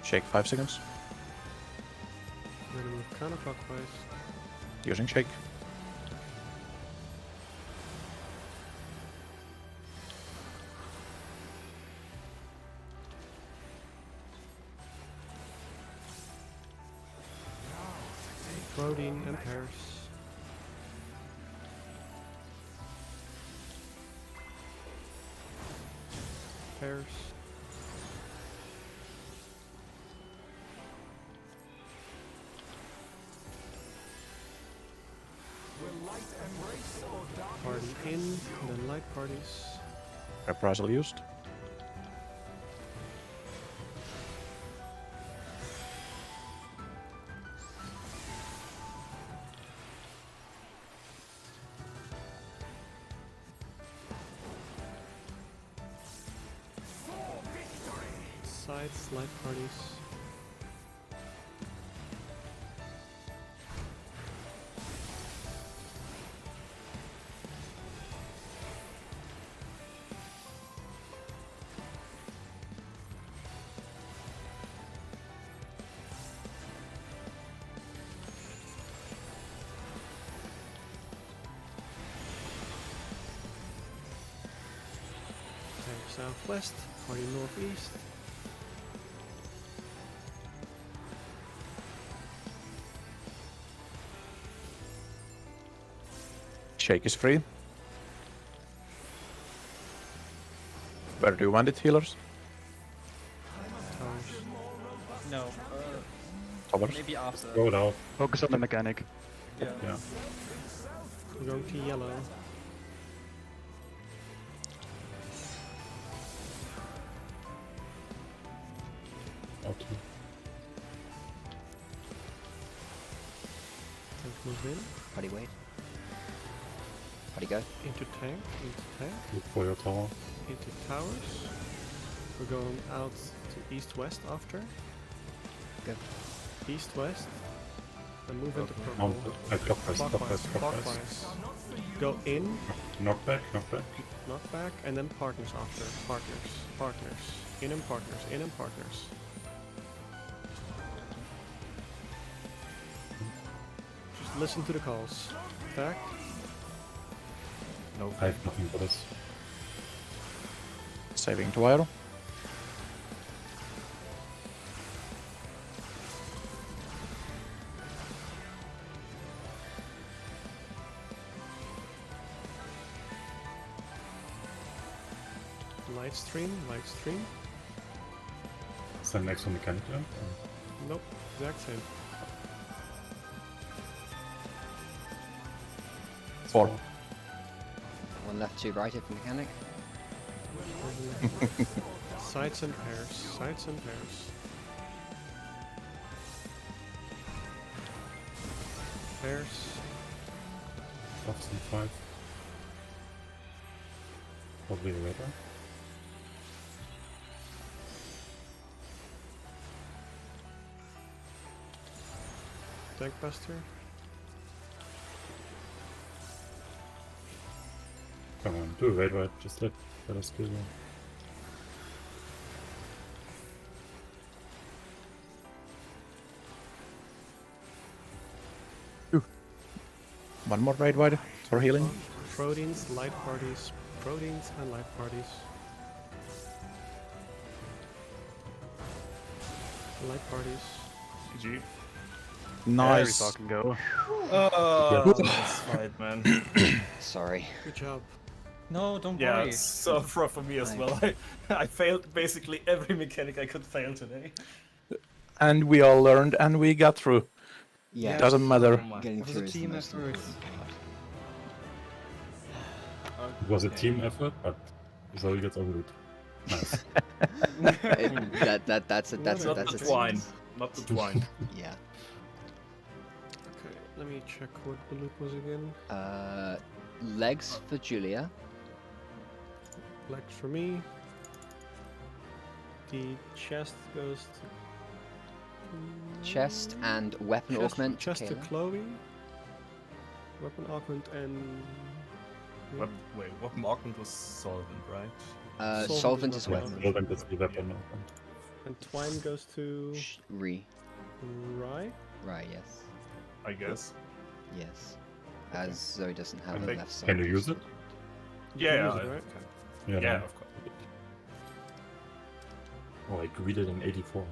Speaker 3: Shake 5 seconds.
Speaker 2: We're gonna move counterclockwise.
Speaker 3: Using shake.
Speaker 2: Protein and pairs. Pairs.
Speaker 8: Will light embrace or darkness?
Speaker 2: Party in, then light parties.
Speaker 3: Reprisal used.
Speaker 8: For victory!
Speaker 2: Sides, light parties. Pair southwest, party northeast.
Speaker 3: Shake is free. Where do you want it, healers?
Speaker 2: Towers.
Speaker 1: No,
Speaker 3: Towers?
Speaker 1: maybe after.
Speaker 6: Throw it out.
Speaker 4: Focus on the mechanic.
Speaker 1: Yeah.
Speaker 6: Yeah.
Speaker 2: We're going to yellow.
Speaker 6: Out.
Speaker 2: Tank move Move in.
Speaker 5: Party wait. Party go.
Speaker 2: Into tank.
Speaker 6: Look for your tower.
Speaker 2: Into towers. We're going out to east-west after.
Speaker 5: Go.
Speaker 2: East-west. And move into purple.
Speaker 6: Clockwise.
Speaker 2: Go in.
Speaker 6: Knock back.
Speaker 2: Knock back. And then partners after. Partners. In and partners. Just listen to the calls. Attack.
Speaker 6: No, I have nothing for this.
Speaker 3: Saving Dwyer.
Speaker 2: Light stream.
Speaker 6: Is that next on mechanic then?
Speaker 2: Nope, exact same.
Speaker 3: 4.
Speaker 5: One left, two right of mechanic.
Speaker 2: Sides and pairs. Pairs.
Speaker 6: Left and 5. Probably later.
Speaker 2: Tank buster.
Speaker 6: Come on, do a raid right, just let us kill you.
Speaker 3: One more raid wide for healing.
Speaker 2: Proteins, light parties. Proteins and light parties. Light parties.
Speaker 9: GG.
Speaker 3: Nice.
Speaker 4: There we fucking go.
Speaker 9: Oh, that's right, man.
Speaker 5: Sorry.
Speaker 2: Good job.
Speaker 1: No, don't
Speaker 9: Yeah,
Speaker 1: worry.
Speaker 9: it's so rough for me as well. I failed basically every mechanic I could fail today.
Speaker 3: And we all learned and we got through.
Speaker 5: Yeah.
Speaker 3: Doesn't matter.
Speaker 9: Oh my.
Speaker 5: Getting
Speaker 1: It was
Speaker 5: through
Speaker 1: a
Speaker 5: is the
Speaker 1: team
Speaker 5: most
Speaker 1: effort.
Speaker 5: important part.
Speaker 6: It was a team effort, but Zoe gets all loot. Nice.
Speaker 5: That's a
Speaker 9: Not the twine. Not the twine.
Speaker 5: Yeah.
Speaker 2: Okay, let me check what the loot was again.
Speaker 5: Legs for Julia.
Speaker 2: Legs for me. The chest goes to...
Speaker 5: Chest and weapon augment.
Speaker 2: Chest to
Speaker 5: Kayla.
Speaker 2: Chloe. Weapon augment and...
Speaker 9: Wait, weapon augment was solvent, right?
Speaker 5: Solvent is
Speaker 2: weapon.
Speaker 5: weapon.
Speaker 6: Solvent is the weapon.
Speaker 2: And twine goes to... Rye?
Speaker 5: Right, yes.
Speaker 9: I guess.
Speaker 5: Yes. As Zoe doesn't have a
Speaker 9: Okay.
Speaker 5: left side.
Speaker 6: Can you use it?
Speaker 9: Yeah,
Speaker 2: use it,
Speaker 9: I-
Speaker 2: right?
Speaker 6: Yeah,
Speaker 9: yeah,
Speaker 6: no.
Speaker 9: of course.
Speaker 6: Oh, I greeted in 84.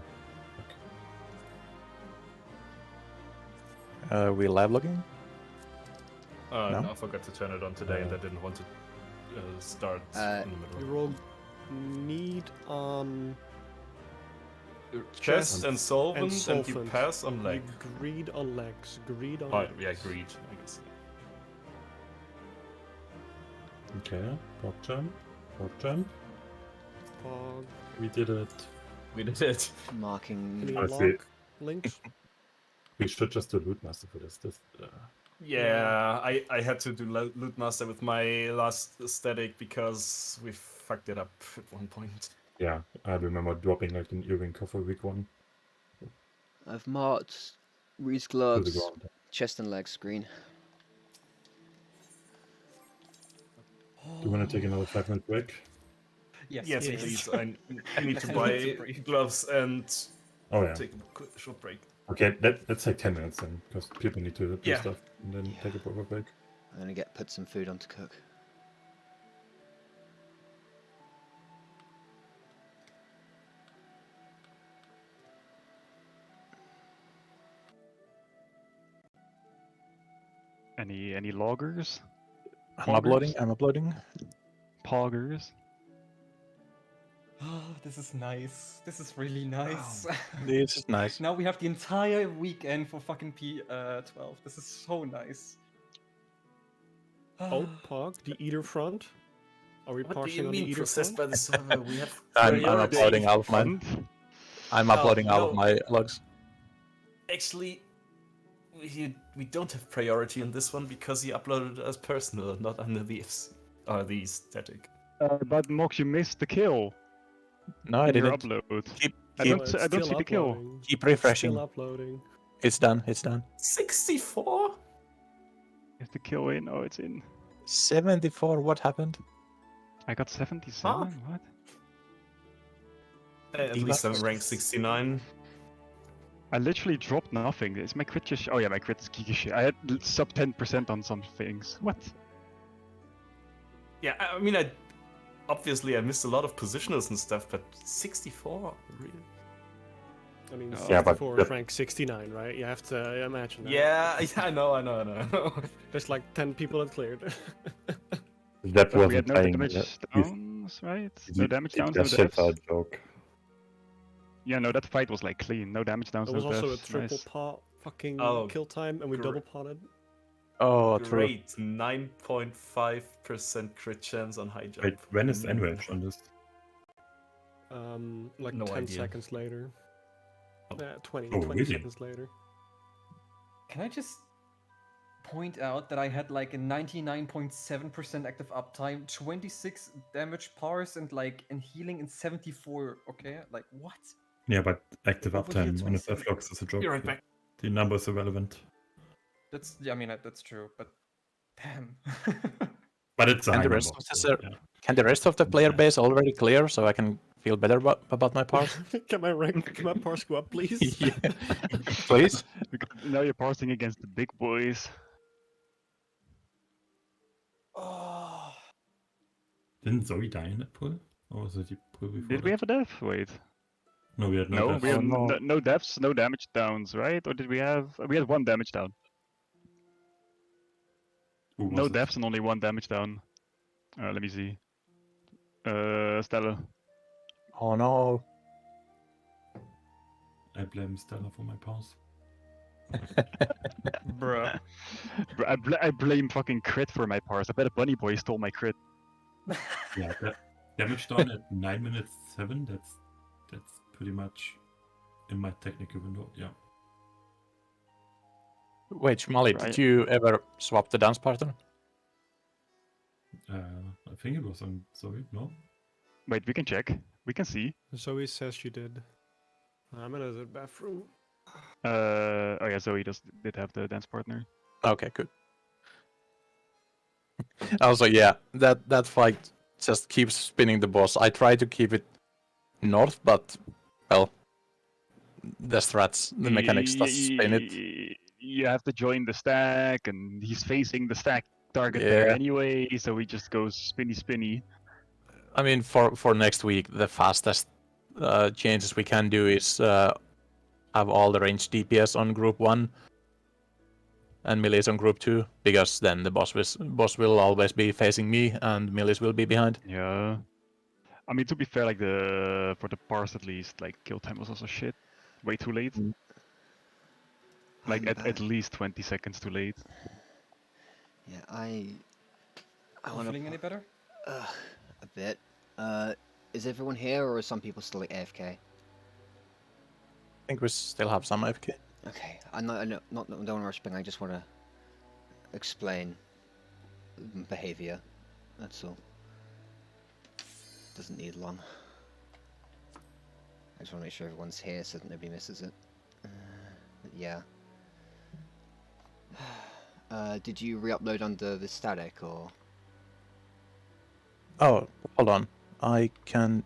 Speaker 3: We live logging? No?
Speaker 9: No, I forgot to turn it on today, and I didn't want to start in the middle.
Speaker 2: You roll need on
Speaker 9: Chest and solvent, and you
Speaker 2: solvent.
Speaker 9: pass on leg.
Speaker 2: You greed on legs. Greed on
Speaker 9: Oh,
Speaker 2: legs.
Speaker 9: yeah, greed, I guess.
Speaker 6: Okay, pop jump.
Speaker 2: Pog.
Speaker 6: We did it.
Speaker 9: We did it.
Speaker 5: Marking.
Speaker 2: Any
Speaker 6: I see.
Speaker 2: lock links?
Speaker 6: We should just do loot master for this.
Speaker 9: Yeah, I had to do loot master with my last static because we fucked it up at one point.
Speaker 6: Yeah, I remember dropping like an earring coffer week 1
Speaker 5: I've marked Reed's
Speaker 6: to the
Speaker 5: gloves,
Speaker 6: ground.
Speaker 5: chest and legs green.
Speaker 6: Do you want to take another 5-minute break?
Speaker 1: Yes,
Speaker 9: Yes,
Speaker 2: Yes.
Speaker 9: please. I need to
Speaker 1: I
Speaker 9: buy
Speaker 1: need to break.
Speaker 9: gloves and
Speaker 6: Oh yeah.
Speaker 9: take a short break.
Speaker 6: Okay, let's take 10 minutes then, because people need to do
Speaker 9: Yeah.
Speaker 6: stuff and then take a proper break.
Speaker 5: I'm gonna put some food on to cook.
Speaker 4: Any loggers?
Speaker 3: I'm uploading.
Speaker 4: Poggers?
Speaker 1: Oh, this is nice. This is really nice.
Speaker 3: This is nice.
Speaker 1: Now we have the entire weekend for fucking P12. This is so nice.
Speaker 2: Oh, Pog, the eater front. Are we
Speaker 9: What do
Speaker 2: parsing
Speaker 9: you
Speaker 2: on the
Speaker 9: mean
Speaker 2: eater
Speaker 9: processed
Speaker 2: front?
Speaker 9: by the server? We have
Speaker 3: I'm
Speaker 9: priority.
Speaker 3: uploading all of mine. I'm uploading all of
Speaker 9: no.
Speaker 3: my logs.
Speaker 9: Actually, we don't have priority on this one because he uploaded it as personal, not under the the static.
Speaker 4: But Mox, you missed the kill
Speaker 3: No, I
Speaker 4: in your
Speaker 3: didn't.
Speaker 4: upload.
Speaker 3: Keep,
Speaker 4: I
Speaker 3: keep,
Speaker 4: don't, I don't see the kill.
Speaker 3: keep refreshing.
Speaker 2: Still uploading.
Speaker 3: It's done. It's done.
Speaker 9: 64?
Speaker 4: Is the kill in? Oh, it's in.
Speaker 3: 74. What happened?
Speaker 4: I got 77.
Speaker 9: Huh?
Speaker 4: What?
Speaker 9: At least I'm ranked 69.
Speaker 4: I literally dropped nothing. Is my crit just? Oh yeah, my crit is geeky shit. I had sub 10% on some things. What?
Speaker 9: Yeah, I mean, obviously I missed a lot of positionals and stuff, but 64? Really?
Speaker 2: I mean,
Speaker 4: Yeah,
Speaker 6: but
Speaker 2: 64 is rank 69, right? You have to imagine that.
Speaker 9: Yeah, I know.
Speaker 2: There's like 10 people that cleared.
Speaker 6: That
Speaker 4: But we
Speaker 6: wasn't
Speaker 4: had no
Speaker 6: playing.
Speaker 4: damage downs, right? No damage downs, no
Speaker 6: That's just a
Speaker 4: deaths.
Speaker 6: joke.
Speaker 4: Yeah, no, that fight was like clean. No damage downs,
Speaker 2: There was
Speaker 4: no
Speaker 2: also a
Speaker 4: deaths.
Speaker 2: triple
Speaker 4: Nice.
Speaker 2: pot fucking
Speaker 9: Oh,
Speaker 2: kill time, and we
Speaker 9: great.
Speaker 2: double potted.
Speaker 3: Oh, true.
Speaker 9: Great, 9.5% crit chance on high jump.
Speaker 6: Wait, when is Enrage on this?
Speaker 2: Like
Speaker 9: No
Speaker 2: 10
Speaker 9: idea.
Speaker 2: seconds later. 20
Speaker 6: Oh,
Speaker 2: 20
Speaker 6: really?
Speaker 2: seconds later.
Speaker 1: Can I just point out that I had like a 99.7% active uptime, 26 damage powers, and healing in 74. Okay, like what?
Speaker 6: Yeah, but active
Speaker 1: Over here,
Speaker 6: uptime on his
Speaker 1: 27.
Speaker 6: F-logs is a joke.
Speaker 9: Be right back.
Speaker 6: The number is irrelevant.
Speaker 1: That's I mean that's true, but damn.
Speaker 6: But it's a
Speaker 3: And
Speaker 6: high
Speaker 3: the rest
Speaker 6: number.
Speaker 3: of the
Speaker 6: so,
Speaker 3: ser-
Speaker 6: yeah.
Speaker 3: Can the rest of the player base already clear so I can feel better about my parse?
Speaker 2: Can my parse go up, please?
Speaker 3: Yeah. Please?
Speaker 4: Because now you're parsing against the big boys.
Speaker 1: Oh.
Speaker 6: Didn't Zoe die in that pull? Or was it the pull before
Speaker 4: Did we
Speaker 6: that?
Speaker 4: have a death? Wait.
Speaker 6: No, we had no,
Speaker 4: No,
Speaker 6: deaths.
Speaker 4: we had
Speaker 3: Oh, no.
Speaker 4: no deaths, no damage downs, right? Or did we have? We had one damage down.
Speaker 6: Who was
Speaker 4: No
Speaker 6: it?
Speaker 4: deaths and only one damage down. Let me see. Stella.
Speaker 3: Oh no.
Speaker 6: I blame Stella for my pass.
Speaker 9: Bruh.
Speaker 4: I blame fucking crit for my parse. I bet a bunny boy stole my crit.
Speaker 6: Yeah, that damage done at 9 minutes 7. That's pretty much in my technical window. Yeah.
Speaker 3: Wait, Shmali,
Speaker 4: Right.
Speaker 3: did you ever swap the dance partner?
Speaker 6: I think it was on Zoe. No.
Speaker 4: Wait, we can check. We can see.
Speaker 2: Zoe says she did. I'm in the bathroom.
Speaker 4: Oh yeah, Zoe did have the dance partner.
Speaker 3: Okay, good. Also, yeah, that fight just keeps spinning the boss. I try to keep it north, but well, the strats, the mechanics does spin it.
Speaker 4: You have to join the stack, and he's facing the stack target there
Speaker 3: Yeah.
Speaker 4: anyway, so he just goes spinny.
Speaker 3: I mean, for next week, the fastest changes we can do is have all the ranged DPS on group 1 and melees on group 2, because then the boss will always be facing me and melees will be behind.
Speaker 4: Yeah. I mean, to be fair, like for the parse at least, like kill time was also shit. Way too late. Like
Speaker 5: I'm
Speaker 4: at
Speaker 5: back.
Speaker 4: least 20 seconds too late.
Speaker 5: Yeah, I
Speaker 1: Are
Speaker 5: want
Speaker 1: you feeling any better?
Speaker 5: a bit. Is everyone here, or are some people still like AFK?
Speaker 3: I think we still have some AFK.
Speaker 5: Okay, I don't want to rush, but I just want to explain behavior. That's all. Doesn't need long. I just want to make sure everyone's here so that nobody misses it. Yeah. Did you re-upload under the static, or?
Speaker 3: Oh, hold on. I can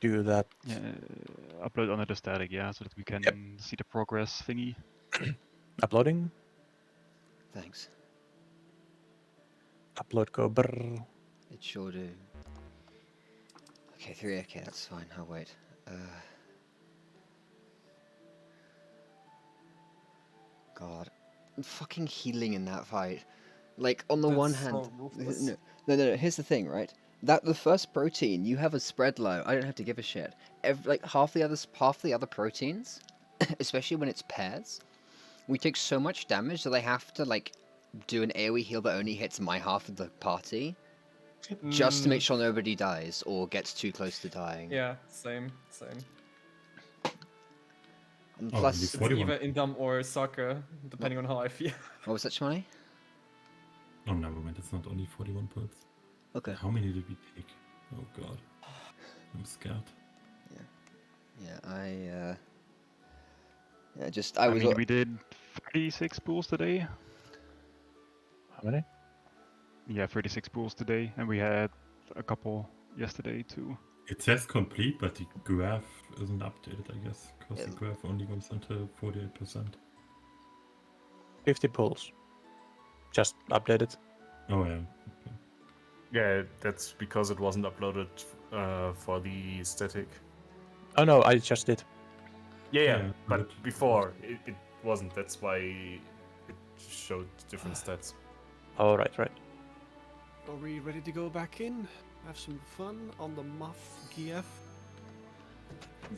Speaker 3: do that.
Speaker 4: Yeah, upload under the static, yeah, so that we can see the progress thingy.
Speaker 3: Uploading.
Speaker 5: Thanks.
Speaker 3: Upload go brrr.
Speaker 5: It sure do. Okay, 3 AFK, that's fine. I'll wait. God. I'm fucking healing in that fight. Like, on the one hand... No, here's the thing, right? That the first protein, you have a spread low. I don't have to give a shit. Like, half the other proteins, especially when it's pairs, we take so much damage that they have to, like, do an AoE heal that only hits my half of the party, just to make sure nobody dies or gets too close to dying.
Speaker 1: Yeah, same.
Speaker 5: And
Speaker 6: Oh,
Speaker 5: plus,
Speaker 6: these
Speaker 1: It's
Speaker 6: 41.
Speaker 1: either Indam or Soccer, depending on how I feel.
Speaker 5: what was that, Shmoney?
Speaker 6: Oh, never mind. It's not only 41 pearls.
Speaker 5: Okay.
Speaker 6: How many did we take? Oh god. I'm scared.
Speaker 5: Yeah,
Speaker 4: I mean, we did 36 pools today.
Speaker 3: How many?
Speaker 4: Yeah, 36 pools today, and we had a couple yesterday too.
Speaker 6: It says complete, but the graph isn't updated, I guess, because the
Speaker 5: Yeah.
Speaker 6: graph only goes until 48%.
Speaker 3: 50 pulls. Just updated.
Speaker 6: Oh yeah.
Speaker 9: Yeah, that's because it wasn't uploaded for the static.
Speaker 3: Oh no, I just did.
Speaker 9: Yeah, but
Speaker 6: good.
Speaker 9: before it wasn't. That's why it showed different stats.
Speaker 3: Oh, right.
Speaker 2: Are we ready to go back in? Have some fun on the Muff GF?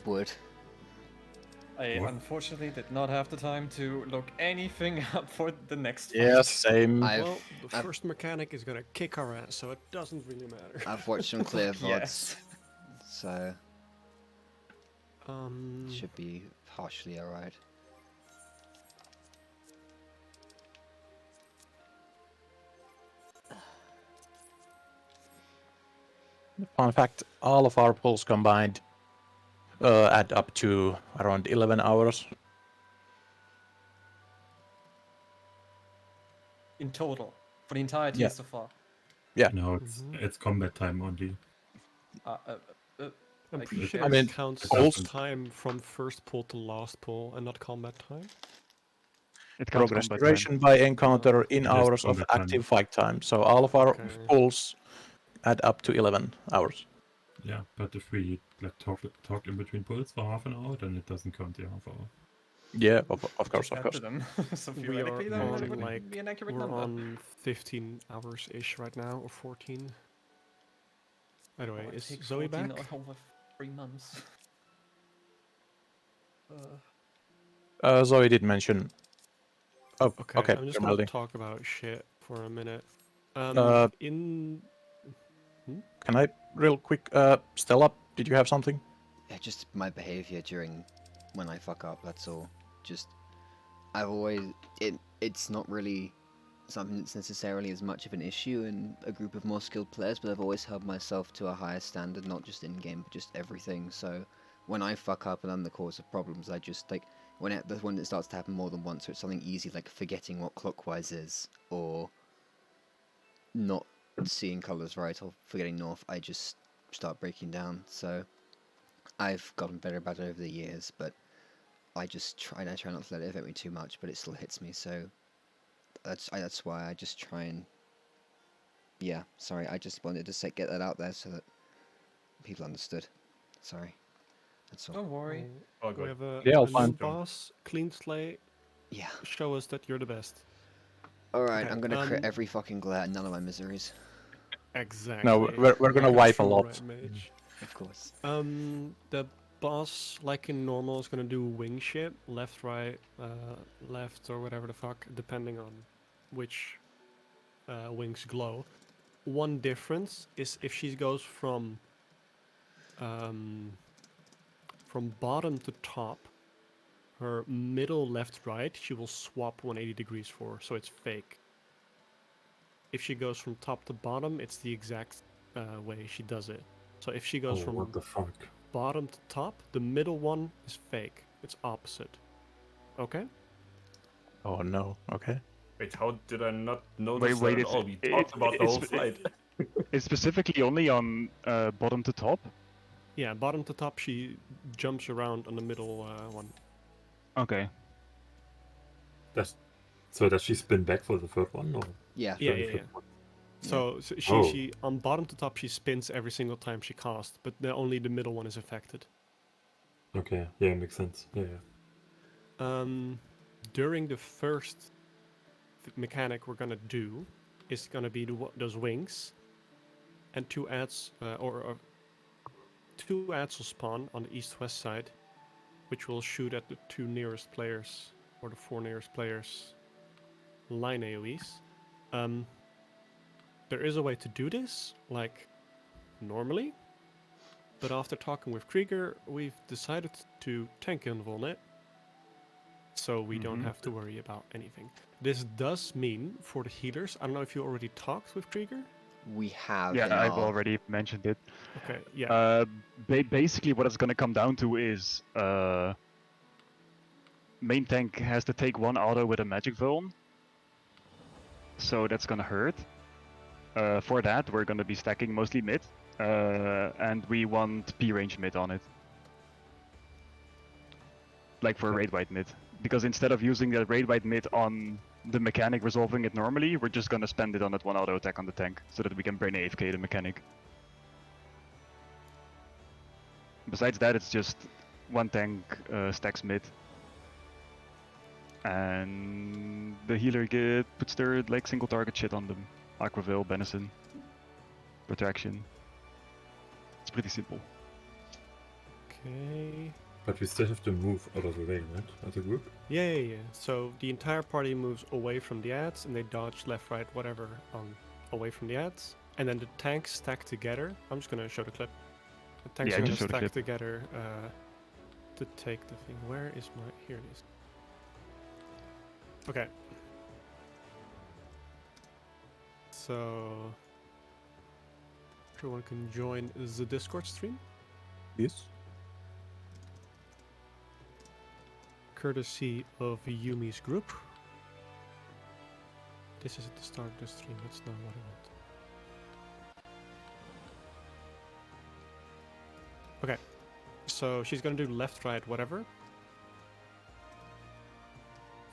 Speaker 5: wood.
Speaker 1: I
Speaker 6: What?
Speaker 1: unfortunately did not have the time to look anything up for the next
Speaker 3: Yeah,
Speaker 1: fight.
Speaker 3: same.
Speaker 2: Well, the
Speaker 5: I've-
Speaker 2: first mechanic is gonna kick our ass, so it doesn't really matter.
Speaker 5: I've watched some clear VODs,
Speaker 1: Yes.
Speaker 5: so
Speaker 2: Um,
Speaker 5: should be partially alright.
Speaker 3: Fun fact, all of our pulls combined add up to around 11 hours.
Speaker 1: In total, for the entirety
Speaker 3: Yeah.
Speaker 1: so far.
Speaker 3: Yeah.
Speaker 6: No,
Speaker 2: Mhm.
Speaker 6: it's combat time only.
Speaker 2: I'm
Speaker 1: like,
Speaker 2: pretty
Speaker 1: it
Speaker 2: sure
Speaker 3: I
Speaker 2: it
Speaker 3: mean,
Speaker 2: counts
Speaker 3: pulls-
Speaker 2: time from first pull to last pull and not combat time.
Speaker 4: It counts
Speaker 3: Progress
Speaker 4: combat
Speaker 3: duration by encounter in
Speaker 6: Just
Speaker 3: hours of
Speaker 6: combat time.
Speaker 3: active fight time. So all of our
Speaker 2: Okay.
Speaker 3: pulls add up to 11 hours.
Speaker 6: Yeah, but if we like talk in between pulls for half an hour, then it doesn't count the half hour.
Speaker 3: Yeah, of
Speaker 1: just
Speaker 3: course.
Speaker 1: add to them. So
Speaker 2: We are
Speaker 1: theoretically, then that
Speaker 2: on
Speaker 1: would
Speaker 2: like
Speaker 1: be an accurate
Speaker 2: we're
Speaker 1: number.
Speaker 2: on 15 hours ish right now, or 14. By the way,
Speaker 1: Oh, I
Speaker 2: is
Speaker 1: take
Speaker 2: Zoe
Speaker 1: 14
Speaker 2: back?
Speaker 1: over 3 months.
Speaker 3: Zoe did mention. Oh, okay.
Speaker 2: I'm just
Speaker 3: you're
Speaker 2: gonna
Speaker 3: building.
Speaker 2: talk about shit for a minute.
Speaker 3: Uh,
Speaker 2: In
Speaker 3: Can I real quick? Stella, did you have something?
Speaker 5: Yeah, just my behavior during when I fuck up. That's all. Just I've always it's not really something that's necessarily as much of an issue in a group of more skilled players, but I've always held myself to a higher standard, not just in game, but just everything. So when I fuck up and I'm the cause of problems, I just like when it starts to happen more than once, or it's something easy like forgetting what clockwise is, or not seeing colors right, or forgetting north, I just start breaking down. So I've gotten better about it over the years, but I try not to let it affect me too much, but it still hits me. So that's why I just try and sorry, I just wanted to get that out there so that people understood. Sorry, that's all.
Speaker 1: Don't worry.
Speaker 9: Oh,
Speaker 2: we
Speaker 9: good.
Speaker 2: have a,
Speaker 3: Yeah, I'll
Speaker 2: a new
Speaker 3: find-
Speaker 2: boss, clean slate.
Speaker 5: Yeah.
Speaker 2: Show us that you're the best.
Speaker 5: All right,
Speaker 2: Okay,
Speaker 5: I'm gonna crit
Speaker 2: um,
Speaker 5: every fucking glare and none of my miseries,
Speaker 2: Exactly.
Speaker 3: No, we're gonna
Speaker 2: Like
Speaker 3: wipe a
Speaker 2: true
Speaker 3: lot.
Speaker 2: red mage.
Speaker 5: of course.
Speaker 2: The boss, like in normal, is gonna do wing shit, left, right, left, or whatever the fuck, depending on which wings glow. One difference is if she goes from bottom to top, her middle left right, she will swap 180 degrees for, so it's fake. If she goes from top to bottom, it's the exact way she does it. So if she goes
Speaker 6: Oh,
Speaker 2: from
Speaker 6: what the fuck?
Speaker 2: bottom to top, the middle one is fake. It's opposite. Okay?
Speaker 3: Oh no. Okay.
Speaker 9: Wait, how did I not notice
Speaker 4: Wait,
Speaker 9: that at all? We talked about the whole fight.
Speaker 4: It's specifically only on bottom to top.
Speaker 2: Yeah, bottom to top, she jumps around on the middle one.
Speaker 4: Okay.
Speaker 6: Does she spin back for the third one or?
Speaker 5: Yeah.
Speaker 2: Yeah,
Speaker 6: for the
Speaker 2: yeah,
Speaker 6: fifth
Speaker 2: yeah.
Speaker 6: one?
Speaker 2: So
Speaker 6: Oh.
Speaker 2: she on bottom to top, she spins every single time she casts, but only the middle one is affected.
Speaker 6: Okay, yeah, makes sense. Yeah, yeah.
Speaker 2: During the first mechanic we're gonna do is gonna be those wings, and two ads two ads will spawn on the east-west side, which will shoot at the two nearest players or the four nearest players. Line AoEs. There is a way to do this, like normally, but after talking with Krieger, we've decided to tank invuln it So we don't have to worry about anything. This does mean for the healers, I don't know if you already talked with Krieger.
Speaker 5: We have.
Speaker 4: Yeah,
Speaker 5: in
Speaker 4: I've
Speaker 5: our-
Speaker 4: already mentioned it.
Speaker 2: Okay, yeah.
Speaker 4: Basically, what it's gonna come down to is main tank has to take 1 auto with a magic vuln, so that's gonna hurt. For that, we're gonna be stacking mostly mid, and we want P range mid on it, like for raid wide mid. Because instead of using the raid wide mid on the mechanic resolving it normally, we're just gonna spend it on that 1 auto attack on the tank, so that we can brain AFK the mechanic. Besides that, it's just 1 tank stacks mid, and the healer puts their like single target shit on them. Aquaville, Benison, Retraction. It's pretty simple.
Speaker 2: Okay.
Speaker 6: But we still have to move out of the way, right? As a group?
Speaker 2: Yeah. So the entire party moves away from the ads, and they dodge left, right, whatever, away from the ads. And then the tanks stack together. I'm just gonna show the clip. The tanks
Speaker 4: Yeah,
Speaker 2: are gonna
Speaker 4: just show the
Speaker 2: stack
Speaker 4: clip.
Speaker 2: together to take the thing. Where is my... Here it is. Okay. So... everyone can join the Discord stream.
Speaker 3: Yes.
Speaker 2: Courtesy of Yumi's group. This is at the start of the stream, that's not what I want. Okay, so she's gonna do left, right, whatever.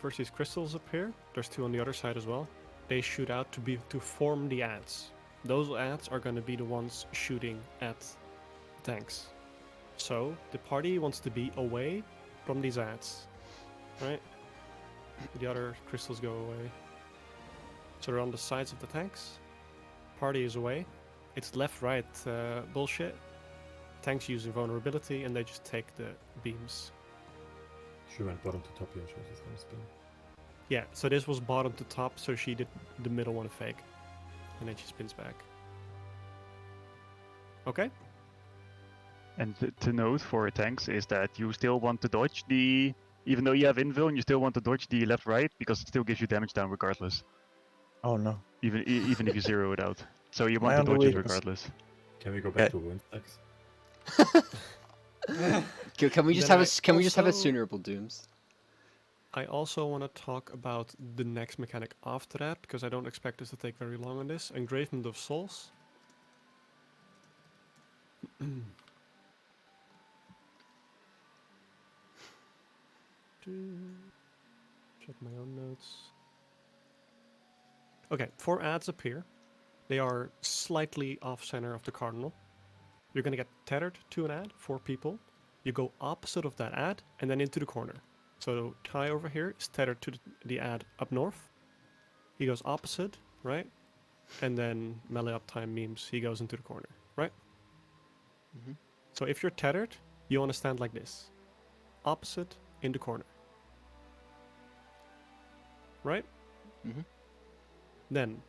Speaker 2: First these crystals appear, there's 2 on the other side as well. They shoot out to form the ads. Those ads are gonna be the ones shooting at tanks. So the party wants to be away from these ads. Right? The other crystals go away. So they're on the sides of the tanks. Party is away. It's left-right bullshit. Tanks use invulnerability and they just take the beams.
Speaker 6: She went bottom to top here, she was gonna spin.
Speaker 2: Yeah, so this was bottom to top, so she did the middle one fake. And then she spins back. Okay?
Speaker 4: And to note for tanks is that you still want to dodge the... Even though you have invuln, you still want to dodge the left-right, because it still gives you damage down regardless.
Speaker 3: Oh no.
Speaker 4: Even if you zero it out. So you
Speaker 3: My
Speaker 4: want to
Speaker 3: only
Speaker 4: dodge it
Speaker 3: weakness.
Speaker 4: regardless.
Speaker 6: Can we go back to ruin stacks?
Speaker 5: Can we just
Speaker 2: Then
Speaker 5: have
Speaker 2: I
Speaker 5: a Can we just have a
Speaker 2: also-
Speaker 5: Soonerable Dooms?
Speaker 2: I also want to talk about the next mechanic after that, because I don't expect us to take very long on this. Engravement of Souls. Check my own notes. Okay, 4 ads appear. They are slightly off center of the cardinal. You're gonna get tethered to an ad, 4 people. You go opposite of that ad and then into the corner. So Ty over here is tethered to the ad up north. He goes opposite, right? And then melee uptime memes, he goes into the corner, right?
Speaker 5: Mhm.
Speaker 2: So if you're tethered, you want to stand like this. Opposite in the corner. Right?
Speaker 5: Mhm.
Speaker 2: Then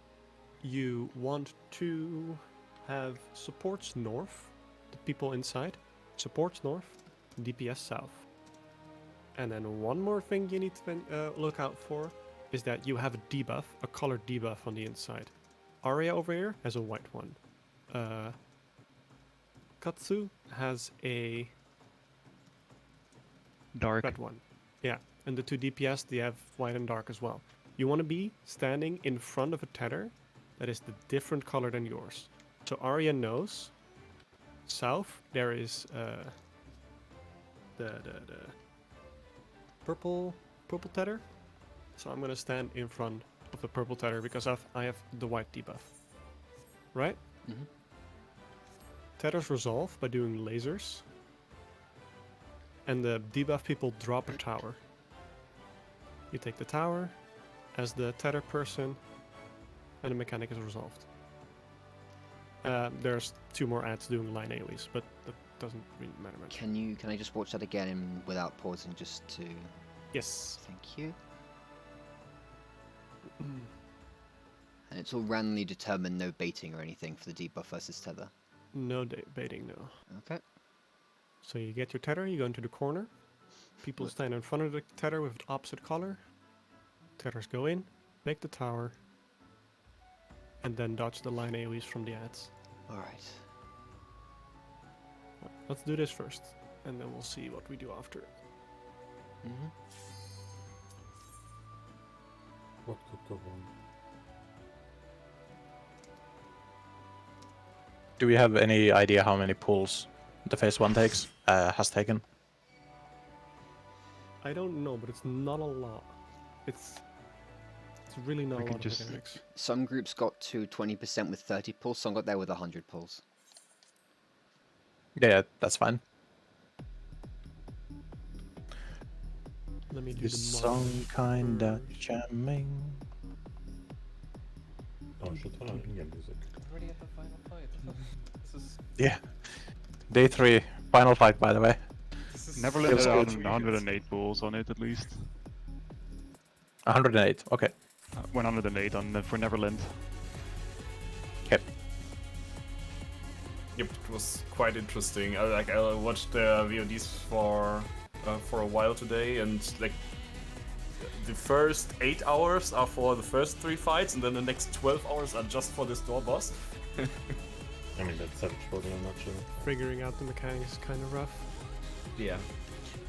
Speaker 2: you want to have supports north, the people inside, supports north, DPS south. And then one more thing you need to look out for is that you have a debuff, a colored debuff on the inside. Arya over here has a white one. Katsu has a
Speaker 4: Dark.
Speaker 2: red one. Yeah, and the 2 DPS, they have white and dark as well. You want to be standing in front of a tether that is the different color than yours. So Arya knows south there is the purple tether. So I'm gonna stand in front of the purple tether because I have the white debuff. Right?
Speaker 5: Mhm.
Speaker 2: Tethers resolve by doing lasers. And the debuff people drop a tower. You take the tower as the tether person, and the mechanic is resolved. There's 2 more ads doing line AoEs, but that doesn't really matter much.
Speaker 5: Can I just watch that again without pausing, just to?
Speaker 2: Yes.
Speaker 5: Thank you. And it's all randomly determined, no baiting or anything for the debuff versus tether.
Speaker 2: No baiting, no.
Speaker 5: Okay.
Speaker 2: So you get your tether, you go into the corner. People stand in front of the tether with opposite color. Tethers go in, make the tower, and then dodge the line AoEs from the ads.
Speaker 5: Alright.
Speaker 2: Let's do this first, and then we'll see what we do after.
Speaker 5: Mm-hmm.
Speaker 6: What could go wrong?
Speaker 3: Do we have any idea how many pulls the phase 1 has taken?
Speaker 2: I don't know, but it's not a lot. It's really not
Speaker 4: We
Speaker 2: a
Speaker 4: could
Speaker 2: lot
Speaker 4: just-
Speaker 2: of mechanics.
Speaker 5: Some groups got to 20% with 30 pulls, some got there with 100 pulls.
Speaker 3: Yeah, that's fine.
Speaker 2: Let me do
Speaker 3: You
Speaker 2: the
Speaker 3: some kinda jamming.
Speaker 6: Oh, should turn on in-game music.
Speaker 1: Already at the final fight. This is
Speaker 3: Yeah. Day 3, final fight, by the way.
Speaker 1: this is
Speaker 4: Neverland
Speaker 3: Feels
Speaker 4: had
Speaker 3: good.
Speaker 4: 108 bulls on it at least.
Speaker 3: 108. Okay.
Speaker 4: 108 on for Neverland.
Speaker 3: Okay.
Speaker 9: Yep, it was quite interesting. I watched the VODs for a while today, and like the first 8 hours are for the first 3 fights, and then the next 12 hours are just for this door boss.
Speaker 6: I mean, that's Savage World in a nutshell.
Speaker 2: Figuring out the mechanics is kind of rough.
Speaker 9: Yeah.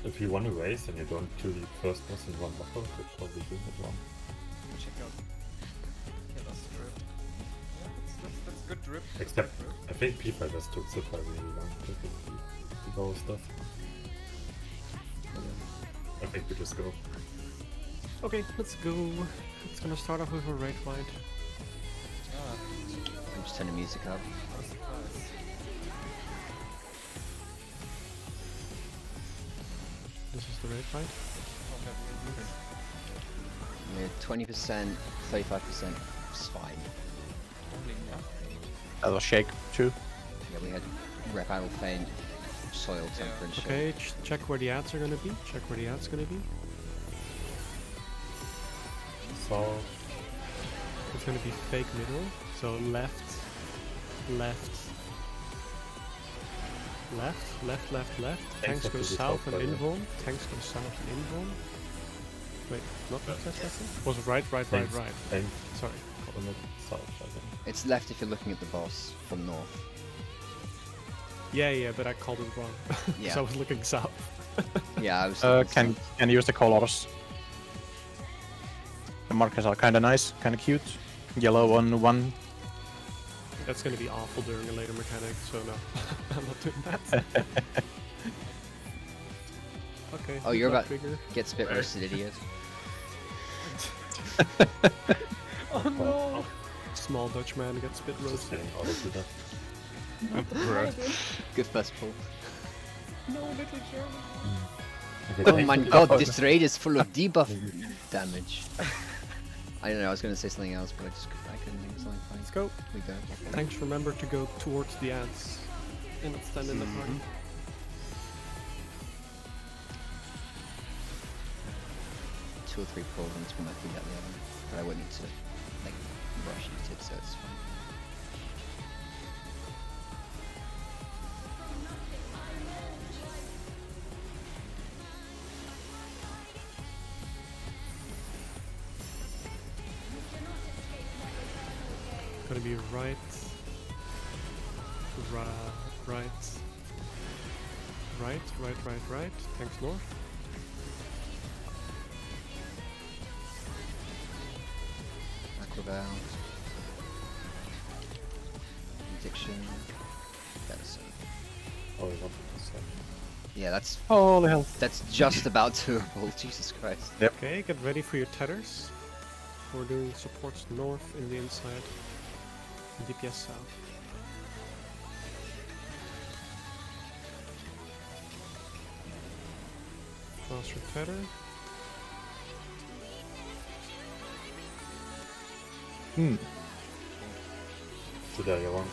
Speaker 6: If you want to race and you don't do the first boss in one buckle, you're probably doing it wrong.
Speaker 1: check out Killer Strip. Yeah, that's good drip.
Speaker 6: Except, I think P12S took surprisingly long to get the bow stuff. I think we just go.
Speaker 2: Okay, let's go. It's gonna start off with a raid fight.
Speaker 5: I'm just turning music up.
Speaker 2: This is the raid fight.
Speaker 5: With 20%, 35%, it's fine.
Speaker 3: That was Shake too.
Speaker 5: Yeah, we had rep battle feint, soil temper and shit.
Speaker 2: Okay, check where the ads are gonna be. Check where the ads gonna be.
Speaker 6: So,
Speaker 2: It's gonna be fake middle. So left, left, left, left, left, left. Tanks
Speaker 6: have
Speaker 2: go
Speaker 6: to be
Speaker 2: south
Speaker 6: south,
Speaker 2: and
Speaker 6: by the way.
Speaker 2: invuln. Tanks go south and invuln. Wait, not left, left, left? Was it right, right, right,
Speaker 6: thanks,
Speaker 2: right?
Speaker 6: thanks
Speaker 2: Sorry.
Speaker 6: on the south, I think.
Speaker 5: It's left if you're looking at the boss from north.
Speaker 2: Yeah, yeah, but I called it wrong.
Speaker 5: Yeah.
Speaker 2: So I was looking south.
Speaker 5: Yeah, I was
Speaker 3: Can use the colors. The markers are kinda nice, kinda cute. Yellow on one.
Speaker 2: That's gonna be awful during a later mechanic, so no. I'm not doing that. Okay.
Speaker 5: Oh, you're
Speaker 2: good luck,
Speaker 5: about-
Speaker 2: Trigger.
Speaker 5: Get spit roasted, idiot.
Speaker 1: Oh no!
Speaker 2: Small Dutch man gets spit
Speaker 6: Just
Speaker 2: roasted.
Speaker 6: getting out of that.
Speaker 4: Bruh.
Speaker 5: Good first pull.
Speaker 1: No, little German.
Speaker 6: Okay,
Speaker 5: Oh
Speaker 6: thank
Speaker 5: my
Speaker 6: you.
Speaker 5: god, this raid is full of debuff damage. I don't know, I was gonna say something else, but I couldn't think of something fine.
Speaker 2: Let's go.
Speaker 5: We go.
Speaker 2: Thanks, remember to go towards the ads and not stand in the party.
Speaker 5: 2 or 3 pulls and it's when I feed out the other. But I won't need to like rush eat it, so it's fine.
Speaker 2: Gonna be right, right, right. Thanks, north.
Speaker 5: Acrobat. Addiction. That's
Speaker 6: Oh, we want to say.
Speaker 5: yeah, that's
Speaker 3: Holy hell.
Speaker 5: just about doable. Jesus Christ.
Speaker 2: Okay, get ready for your tethers. We're doing supports north in the inside, and DPS south. Cross your tether.
Speaker 6: Today, I want.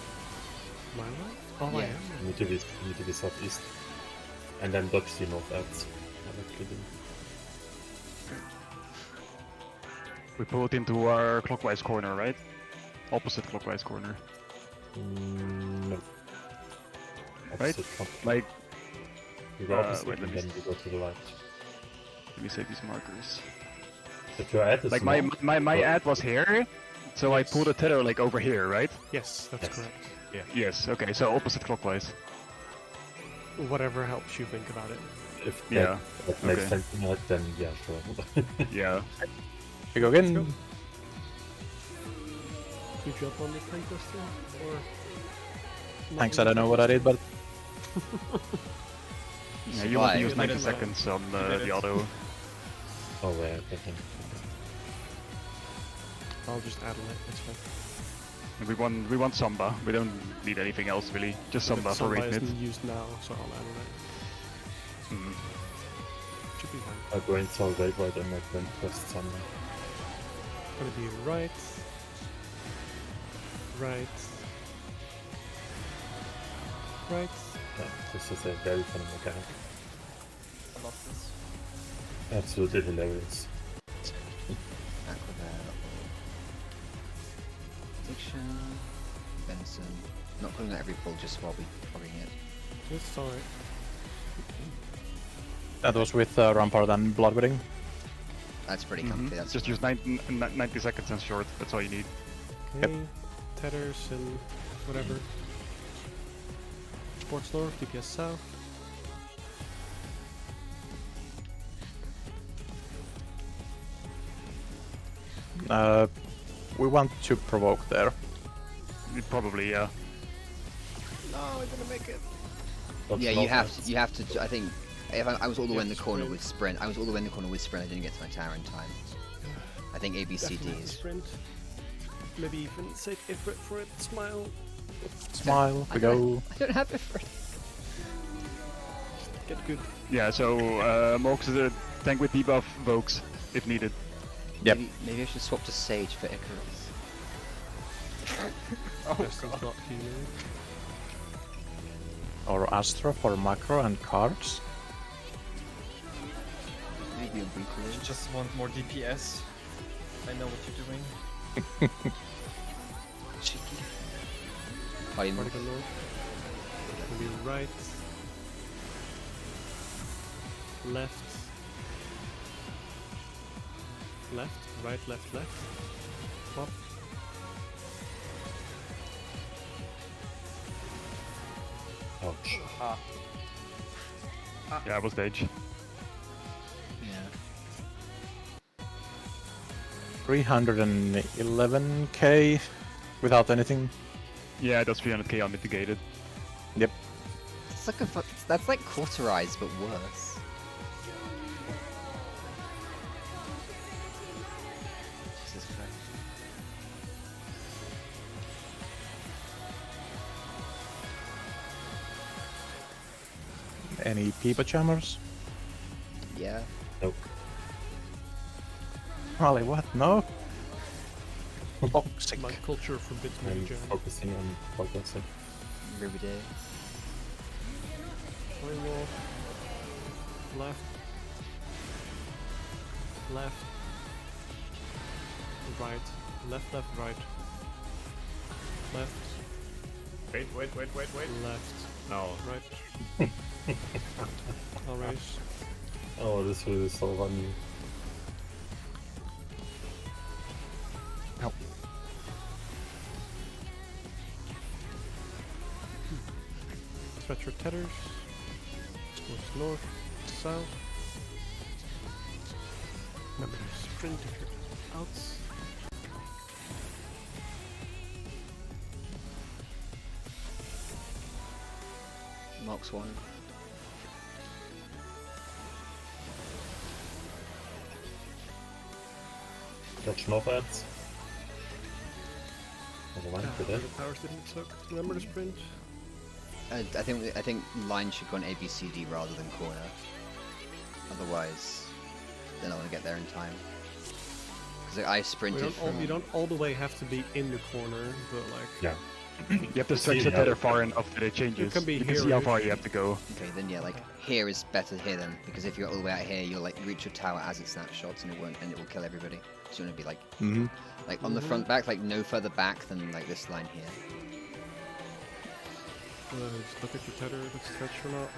Speaker 2: My right? Oh, I
Speaker 5: Yeah.
Speaker 2: am.
Speaker 6: You need to be southeast. And then dodge the north ads. Directly do.
Speaker 4: We pull it into our clockwise corner, right? Opposite clockwise corner.
Speaker 6: No.
Speaker 4: Right?
Speaker 6: Opposite
Speaker 4: Like,
Speaker 6: you go opposite
Speaker 4: wait, let
Speaker 6: and
Speaker 4: me
Speaker 6: then you go to the right.
Speaker 4: Let me save these markers.
Speaker 6: But your ad is
Speaker 4: Like
Speaker 6: long.
Speaker 4: my ad was here, so I
Speaker 2: Yes.
Speaker 4: pulled a tether like over here, right?
Speaker 2: Yes, that's
Speaker 6: Yes.
Speaker 2: correct.
Speaker 4: Yes. Okay. So opposite clockwise.
Speaker 2: Whatever helps you think about it.
Speaker 6: If
Speaker 4: Yeah,
Speaker 6: that makes
Speaker 4: okay.
Speaker 6: sense or not, then yeah, sure.
Speaker 4: Yeah.
Speaker 3: We go again.
Speaker 2: Let's You jump on the tank buster? Or not
Speaker 3: Thanks, I
Speaker 2: really?
Speaker 3: don't know what I did, but
Speaker 4: Yeah, you want to use
Speaker 2: You
Speaker 4: 90
Speaker 2: did it.
Speaker 4: seconds on
Speaker 9: did
Speaker 4: the
Speaker 9: it.
Speaker 4: auto.
Speaker 6: Oh, yeah, okay.
Speaker 2: I'll just add on it, it's fine.
Speaker 4: And we want Samba. We don't need anything else really. Just Samba
Speaker 2: But
Speaker 4: for
Speaker 2: Samba
Speaker 4: rate mid.
Speaker 2: isn't used now, so I'll add on it.
Speaker 4: Mhm.
Speaker 2: Should be fine.
Speaker 6: My brain's all right, right, and my brain pressed somewhere.
Speaker 2: Gonna be right. Right. Right.
Speaker 6: Yeah, this is a very funny mechanic.
Speaker 1: I love this.
Speaker 6: Absolutely hilarious.
Speaker 5: Acrobat. Addiction. Benson. Not pulling out every pull just while we progging it.
Speaker 2: It's alright.
Speaker 3: that was with Rampart and Bloodwedding.
Speaker 5: That's pretty
Speaker 4: Mhm.
Speaker 5: comfy. That's
Speaker 4: Just use 90 seconds and short. That's all you need.
Speaker 2: Okay. Tethers and whatever. Sports North, DPS South.
Speaker 3: We want to provoke there.
Speaker 4: Probably, yeah.
Speaker 2: No, I didn't make it.
Speaker 6: That's
Speaker 5: Yeah,
Speaker 6: not
Speaker 5: you have
Speaker 6: bad.
Speaker 5: to. You have to. I think if I was all the way in the corner
Speaker 2: sprint.
Speaker 5: with sprint. I was all the way in the corner with sprint. I didn't get to my tower in time. I think A, B, C, D
Speaker 2: Definitely
Speaker 5: is.
Speaker 2: sprint. Maybe even save Ifrit for it. Smile.
Speaker 3: Smile, we go.
Speaker 5: I don't have it for.
Speaker 2: Get good.
Speaker 4: Yeah, so Mox is a tank with debuff Vokes if needed.
Speaker 3: Yep.
Speaker 5: Maybe I should swap to Sage for Icarus.
Speaker 2: Destin's not healing.
Speaker 3: Or Astra for macro and cards.
Speaker 5: Maybe a weekly.
Speaker 1: Just want more DPS. I know what you're doing.
Speaker 5: Cheeky. Party move.
Speaker 2: Particle North. Maybe right. Left. Left. Right, left, left. Swap.
Speaker 6: Ouch.
Speaker 1: Ah.
Speaker 4: Yeah, I was stage.
Speaker 5: Yeah.
Speaker 3: 311k without anything.
Speaker 4: Yeah, that's 300k unmitigated.
Speaker 3: Yep.
Speaker 5: It's like that's like cauterized but worse. Jesus Christ.
Speaker 3: Any Peepa jammers?
Speaker 5: Yeah.
Speaker 6: Nope.
Speaker 3: Holly, what? No? Toxic.
Speaker 2: My culture forbids me
Speaker 6: I'm
Speaker 2: to jam.
Speaker 6: focusing on progressing.
Speaker 5: Ruby Day.
Speaker 2: Flying wall. Left. Left. Right. Left, left, right. Left,
Speaker 9: Wait.
Speaker 2: left,
Speaker 9: No.
Speaker 2: right. I'll raise.
Speaker 6: Oh, this will so funny.
Speaker 2: Stretch your tethers. Towards north, south. Remember to sprint if you're out.
Speaker 5: Mox 1.
Speaker 6: Dodge North ads. Never mind,
Speaker 2: Ah,
Speaker 6: we're dead.
Speaker 2: the towers didn't suck. Remember to sprint.
Speaker 5: I think line should go on A, B, C, D rather than corner. Otherwise, they're not gonna get there in time. Because I sprinted from.
Speaker 2: You don't all the way have to be in the corner, but like.
Speaker 6: Yeah.
Speaker 4: You have to stretch the
Speaker 6: Yeah.
Speaker 4: tether far enough that it changes.
Speaker 2: can be
Speaker 4: you can see how
Speaker 2: here-ish.
Speaker 4: far you have to go.
Speaker 5: Okay, then yeah, like here is better here then, because if you're all the way out here, you'll like reach your tower as it snapshots and it will kill everybody. So you want to be like
Speaker 3: Mm-hmm.
Speaker 5: like on the front back, like no further back than like this line here.
Speaker 2: Just look at your tether if it's stretched or not.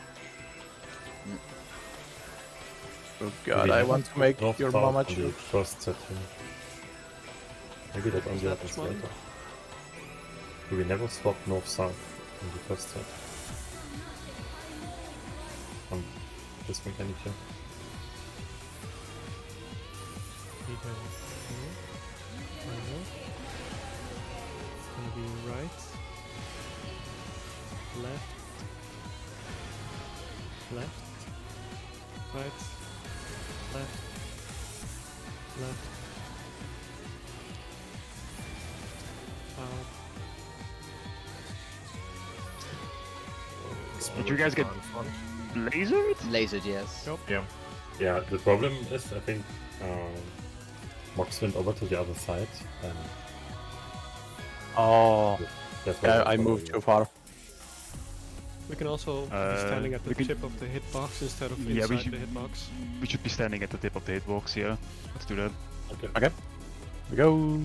Speaker 3: Oh
Speaker 6: Do
Speaker 3: god,
Speaker 6: we
Speaker 3: I
Speaker 6: never
Speaker 3: want to
Speaker 6: swap
Speaker 3: make
Speaker 6: north
Speaker 3: your
Speaker 6: south
Speaker 3: mama
Speaker 6: on the
Speaker 3: choke.
Speaker 6: first set here? Maybe that only
Speaker 2: that
Speaker 6: happens
Speaker 2: one?
Speaker 6: later. Do we never swap north south in the first set? On this mechanic here.
Speaker 2: We go north. North. It's gonna be right. Left. Left. Right. Left. Left. South.
Speaker 4: Did you guys get lasered?
Speaker 5: Lasered, yes.
Speaker 2: Yep.
Speaker 9: Yeah.
Speaker 6: Yeah, the problem is I think Mox went over to the other side and
Speaker 3: Oh,
Speaker 6: that's why
Speaker 3: yeah,
Speaker 6: that's
Speaker 3: I
Speaker 6: why
Speaker 3: moved
Speaker 6: we-
Speaker 3: too far.
Speaker 2: We can also be standing at the
Speaker 4: we can-
Speaker 2: tip of the hitbox instead of
Speaker 4: Yeah, we
Speaker 2: inside
Speaker 4: should-
Speaker 2: the hitbox.
Speaker 4: We should be standing at the tip of the hitbox, yeah. Let's do that.
Speaker 6: Okay.
Speaker 3: Okay, we go.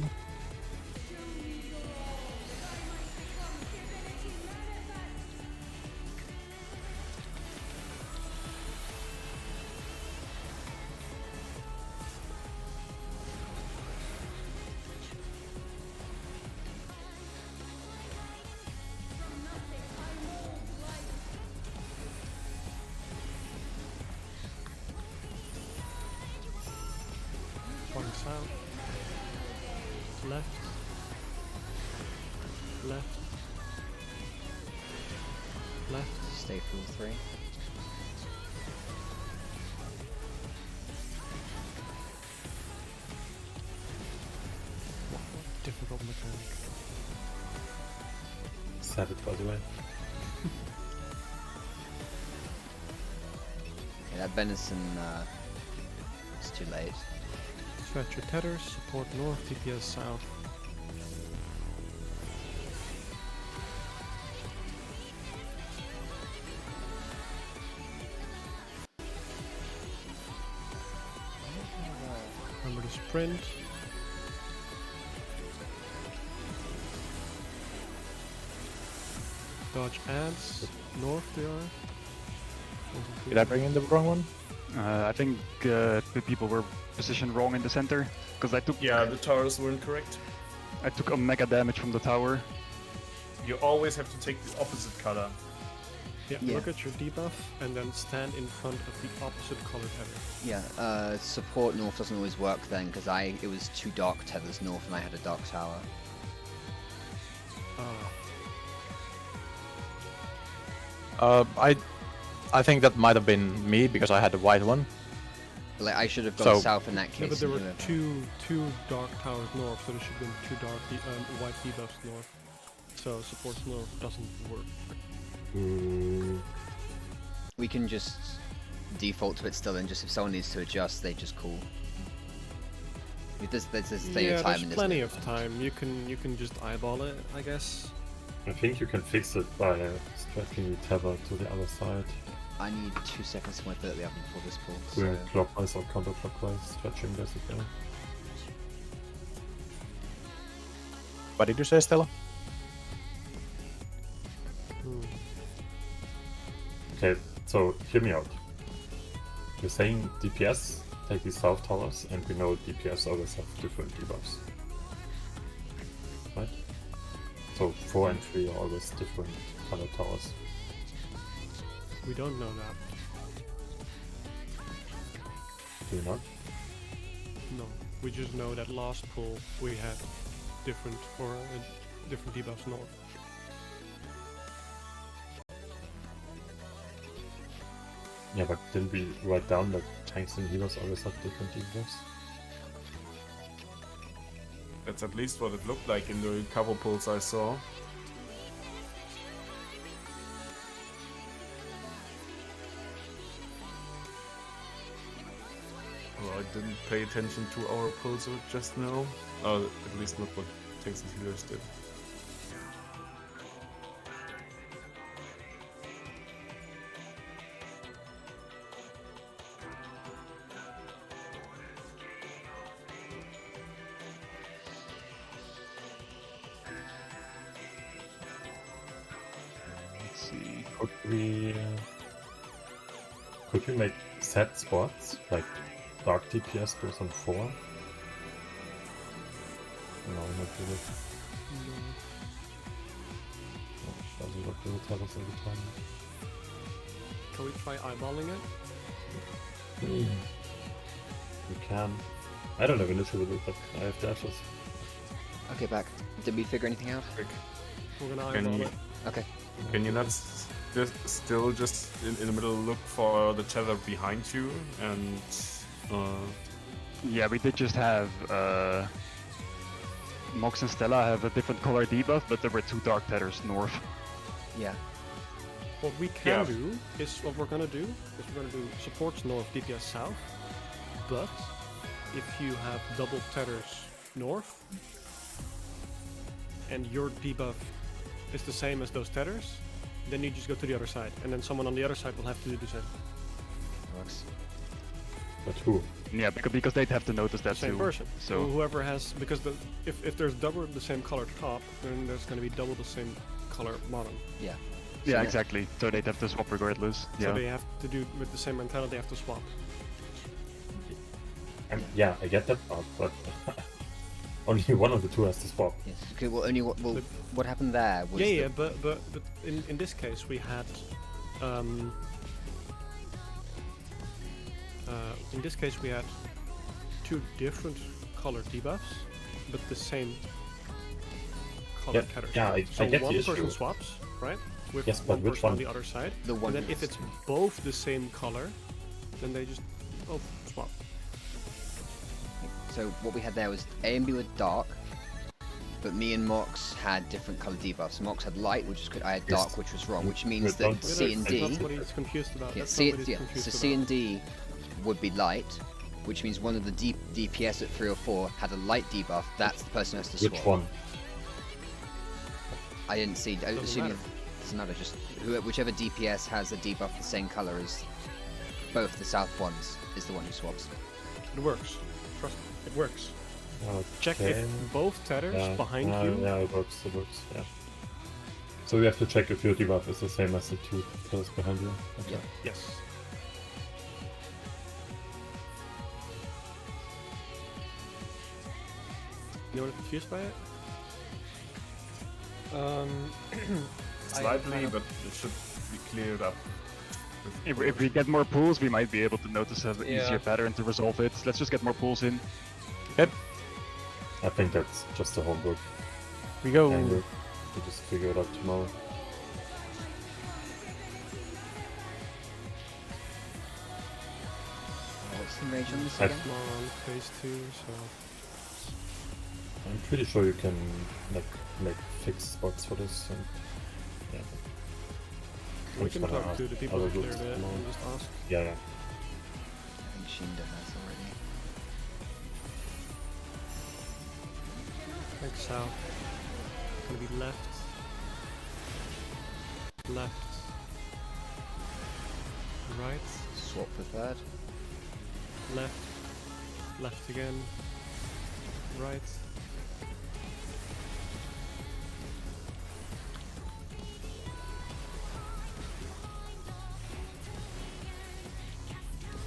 Speaker 2: Going south. Left. Left. Left.
Speaker 5: Stay full 3.
Speaker 2: Difficult mechanic.
Speaker 6: Said it by the way.
Speaker 5: Yeah, that venison is too late.
Speaker 2: Stretch your tethers, support north, DPS south. Remember to sprint. Dodge ads, north they are.
Speaker 3: Did I bring in the wrong one?
Speaker 4: I think the people were positioned wrong in the center because
Speaker 9: Yeah, the towers weren't correct.
Speaker 4: I took omega damage from the tower.
Speaker 9: You always have to take the opposite color.
Speaker 2: Yeah,
Speaker 5: Yeah.
Speaker 2: look at your debuff and then stand in front of the opposite colored header.
Speaker 5: Yeah, support north doesn't always work then because it was 2 dark tethers north and I had a dark tower.
Speaker 3: I think that might have been me because I had the white one.
Speaker 5: Like I should have gone
Speaker 3: So-
Speaker 5: south in that case.
Speaker 2: Yeah, but there
Speaker 5: and
Speaker 2: were two dark towers north, so there should have been 2 white debuffs north. So support north doesn't work.
Speaker 5: We can just default to it still, and just if someone needs to adjust, they just call. There's plenty
Speaker 2: Yeah,
Speaker 5: of time
Speaker 2: there's
Speaker 5: in this.
Speaker 2: plenty of time. You can just eyeball it, I guess.
Speaker 6: I think you can fix it by stretching the tether to the other side.
Speaker 5: I need 2 seconds to fill the oven before this pull.
Speaker 6: Doing
Speaker 5: So
Speaker 6: clockwise or counterclockwise, stretching basically.
Speaker 3: What did you say, Stella?
Speaker 6: Okay, so hear me out. You're saying DPS take these south towers, and we know DPS always have different debuffs. Right? So 4 and 3 are always different color towers.
Speaker 2: We don't know that.
Speaker 6: Do you not?
Speaker 2: No, we just know that last pull we had different different debuffs north.
Speaker 6: Yeah, but didn't we write down that tanks and healers always have different debuffs?
Speaker 9: That's at least what it looked like in the couple pulls I saw. Well, I didn't pay attention to our pulls just now. At least not what tanks and healers did.
Speaker 4: Let's see.
Speaker 6: Could we Could we make set spots like dark DPS goes on 4? No, not really. No, doesn't look really tell us every time.
Speaker 2: Can we try eyeballing it?
Speaker 6: We can. I don't have an issue with it, but I have dashes.
Speaker 5: Okay, back. Did we figure anything out?
Speaker 2: We're gonna
Speaker 9: Can
Speaker 2: eyeball
Speaker 9: you-
Speaker 2: it.
Speaker 5: Okay.
Speaker 9: Can you not still just in the middle look for the tether behind you and
Speaker 4: Yeah, we did just have Mox and Stella have a different color debuff, but there were 2 dark tethers north.
Speaker 5: Yeah.
Speaker 2: What we can do is what we're gonna do supports north, DPS south. But if you have double tethers north and your debuff is the same as those tethers, then you just go to the other side, and then someone on the other side will have to do the same.
Speaker 5: Works.
Speaker 6: But who?
Speaker 4: Yeah, because they'd have to notice that
Speaker 2: Same
Speaker 4: too.
Speaker 2: person.
Speaker 4: So
Speaker 2: Whoever has, because if there's double the same color top, then there's going to be double the same color bottom.
Speaker 5: Yeah.
Speaker 4: yeah,
Speaker 5: that-
Speaker 4: exactly. So they'd have to swap regardless.
Speaker 2: So
Speaker 4: Yeah.
Speaker 2: they have to do with the same mentality. They have to swap.
Speaker 6: Yeah, I get that part, but only one of the two has to swap.
Speaker 5: Yes. Okay. Well, only what happened there was.
Speaker 2: Yeah, but in this case we had in this case we had 2 different color debuffs, but the same color
Speaker 6: Yeah,
Speaker 2: tethers.
Speaker 6: yeah,
Speaker 2: So
Speaker 6: I get the
Speaker 2: one
Speaker 6: issue.
Speaker 2: person swaps, right? With
Speaker 6: Yes, but
Speaker 2: one
Speaker 6: which
Speaker 2: person on
Speaker 6: one?
Speaker 2: the other side.
Speaker 5: The one.
Speaker 2: And then if it's both the same color, then they just both swap.
Speaker 5: So what we had there was A and B were dark, but me and Mox had different color debuffs. Mox had light, which was good. I had dark,
Speaker 6: Yes.
Speaker 5: which was wrong, which means
Speaker 6: Wait,
Speaker 5: that
Speaker 6: don't-
Speaker 5: C and D.
Speaker 2: That's what he's confused about.
Speaker 5: Yeah,
Speaker 2: That's
Speaker 5: C,
Speaker 2: not what he's
Speaker 5: yeah.
Speaker 2: confused
Speaker 5: So
Speaker 2: about.
Speaker 5: C and D would be light, which means one of the DPS at 3 or 4 had a light debuff. That's the person who has to swap.
Speaker 6: Which one?
Speaker 5: I didn't see. I
Speaker 2: Doesn't
Speaker 5: assume
Speaker 2: matter.
Speaker 5: it doesn't matter. Just whichever DPS has a debuff the same color as both the south ones is the one who swaps.
Speaker 2: It works. Trust me, it works. Check
Speaker 6: Okay.
Speaker 2: if both tethers behind you.
Speaker 6: Yeah, it works, yeah. So we have to check if your debuff is the same as the 2 pillars behind you. Okay.
Speaker 5: Yeah.
Speaker 2: Yes. You know what I'm confused by it?
Speaker 9: slightly, but it should be cleared up.
Speaker 4: If we get more pools, we might be able to notice an
Speaker 1: Yeah.
Speaker 4: easier pattern to resolve it. Let's just get more pools in.
Speaker 6: I think that's just a homework.
Speaker 3: We go.
Speaker 6: And we'll just figure it out tomorrow.
Speaker 5: What's the rage on this
Speaker 6: I-
Speaker 5: again?
Speaker 2: Come on, phase 2, so...
Speaker 6: I'm pretty sure you can like make fixed spots for this. And, yeah.
Speaker 2: We
Speaker 6: Which
Speaker 2: can
Speaker 6: one
Speaker 2: talk
Speaker 6: are
Speaker 2: to the people
Speaker 6: other
Speaker 2: who cleared
Speaker 6: groups
Speaker 2: it
Speaker 6: tomorrow?
Speaker 2: and just ask.
Speaker 6: Yeah.
Speaker 5: I think Shinda has already.
Speaker 2: Like south. Gonna be left. Left. Right.
Speaker 5: Swap for third.
Speaker 2: Left. Left again. Right.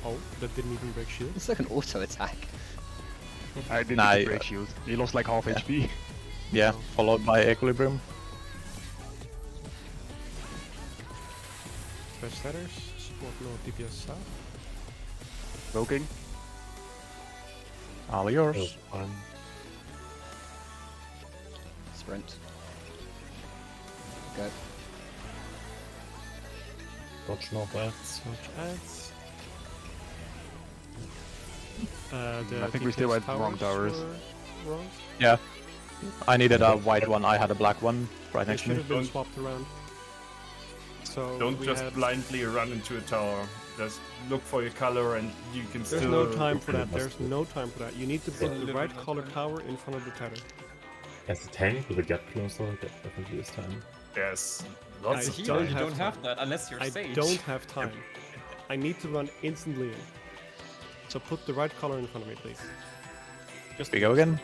Speaker 2: Oh, that didn't even break shield.
Speaker 5: It's like an auto attack.
Speaker 4: I didn't
Speaker 3: Nah,
Speaker 4: get break shield. He lost like half HP.
Speaker 3: Yeah, followed by Equilibrium.
Speaker 2: Fresh setters. Support north, DPS south.
Speaker 4: Poking.
Speaker 3: All yours.
Speaker 6: It was
Speaker 5: Sprint. Go.
Speaker 6: dodge no bats.
Speaker 2: Much ads.
Speaker 4: I think we still had wrong towers.
Speaker 2: were Wrong.
Speaker 3: Yeah. I needed a white one, I had a black one right
Speaker 2: They
Speaker 3: next to
Speaker 2: should
Speaker 3: me.
Speaker 2: have been
Speaker 9: Don't-
Speaker 2: swapped around. So
Speaker 9: Don't
Speaker 2: we
Speaker 9: just
Speaker 2: had...
Speaker 9: blindly run into a tower. Just look for your color and you can
Speaker 2: There's
Speaker 9: still...
Speaker 2: no time for
Speaker 6: Okay,
Speaker 2: that.
Speaker 6: that's
Speaker 2: There's
Speaker 6: good.
Speaker 2: no time for that. You need to put the
Speaker 9: Literally
Speaker 2: right
Speaker 9: no
Speaker 2: color
Speaker 9: time.
Speaker 2: tower in front of the tether.
Speaker 6: As a tank with a gap closer, that definitely is time.
Speaker 9: Yes,
Speaker 2: I
Speaker 9: lots of
Speaker 1: Here,
Speaker 2: don't
Speaker 1: you
Speaker 9: time.
Speaker 2: have
Speaker 1: don't have
Speaker 2: time.
Speaker 1: that unless you're
Speaker 2: I
Speaker 1: Sage.
Speaker 2: don't have time. I need to run instantly in. So put the right color in front of me, please. Just
Speaker 3: We go again.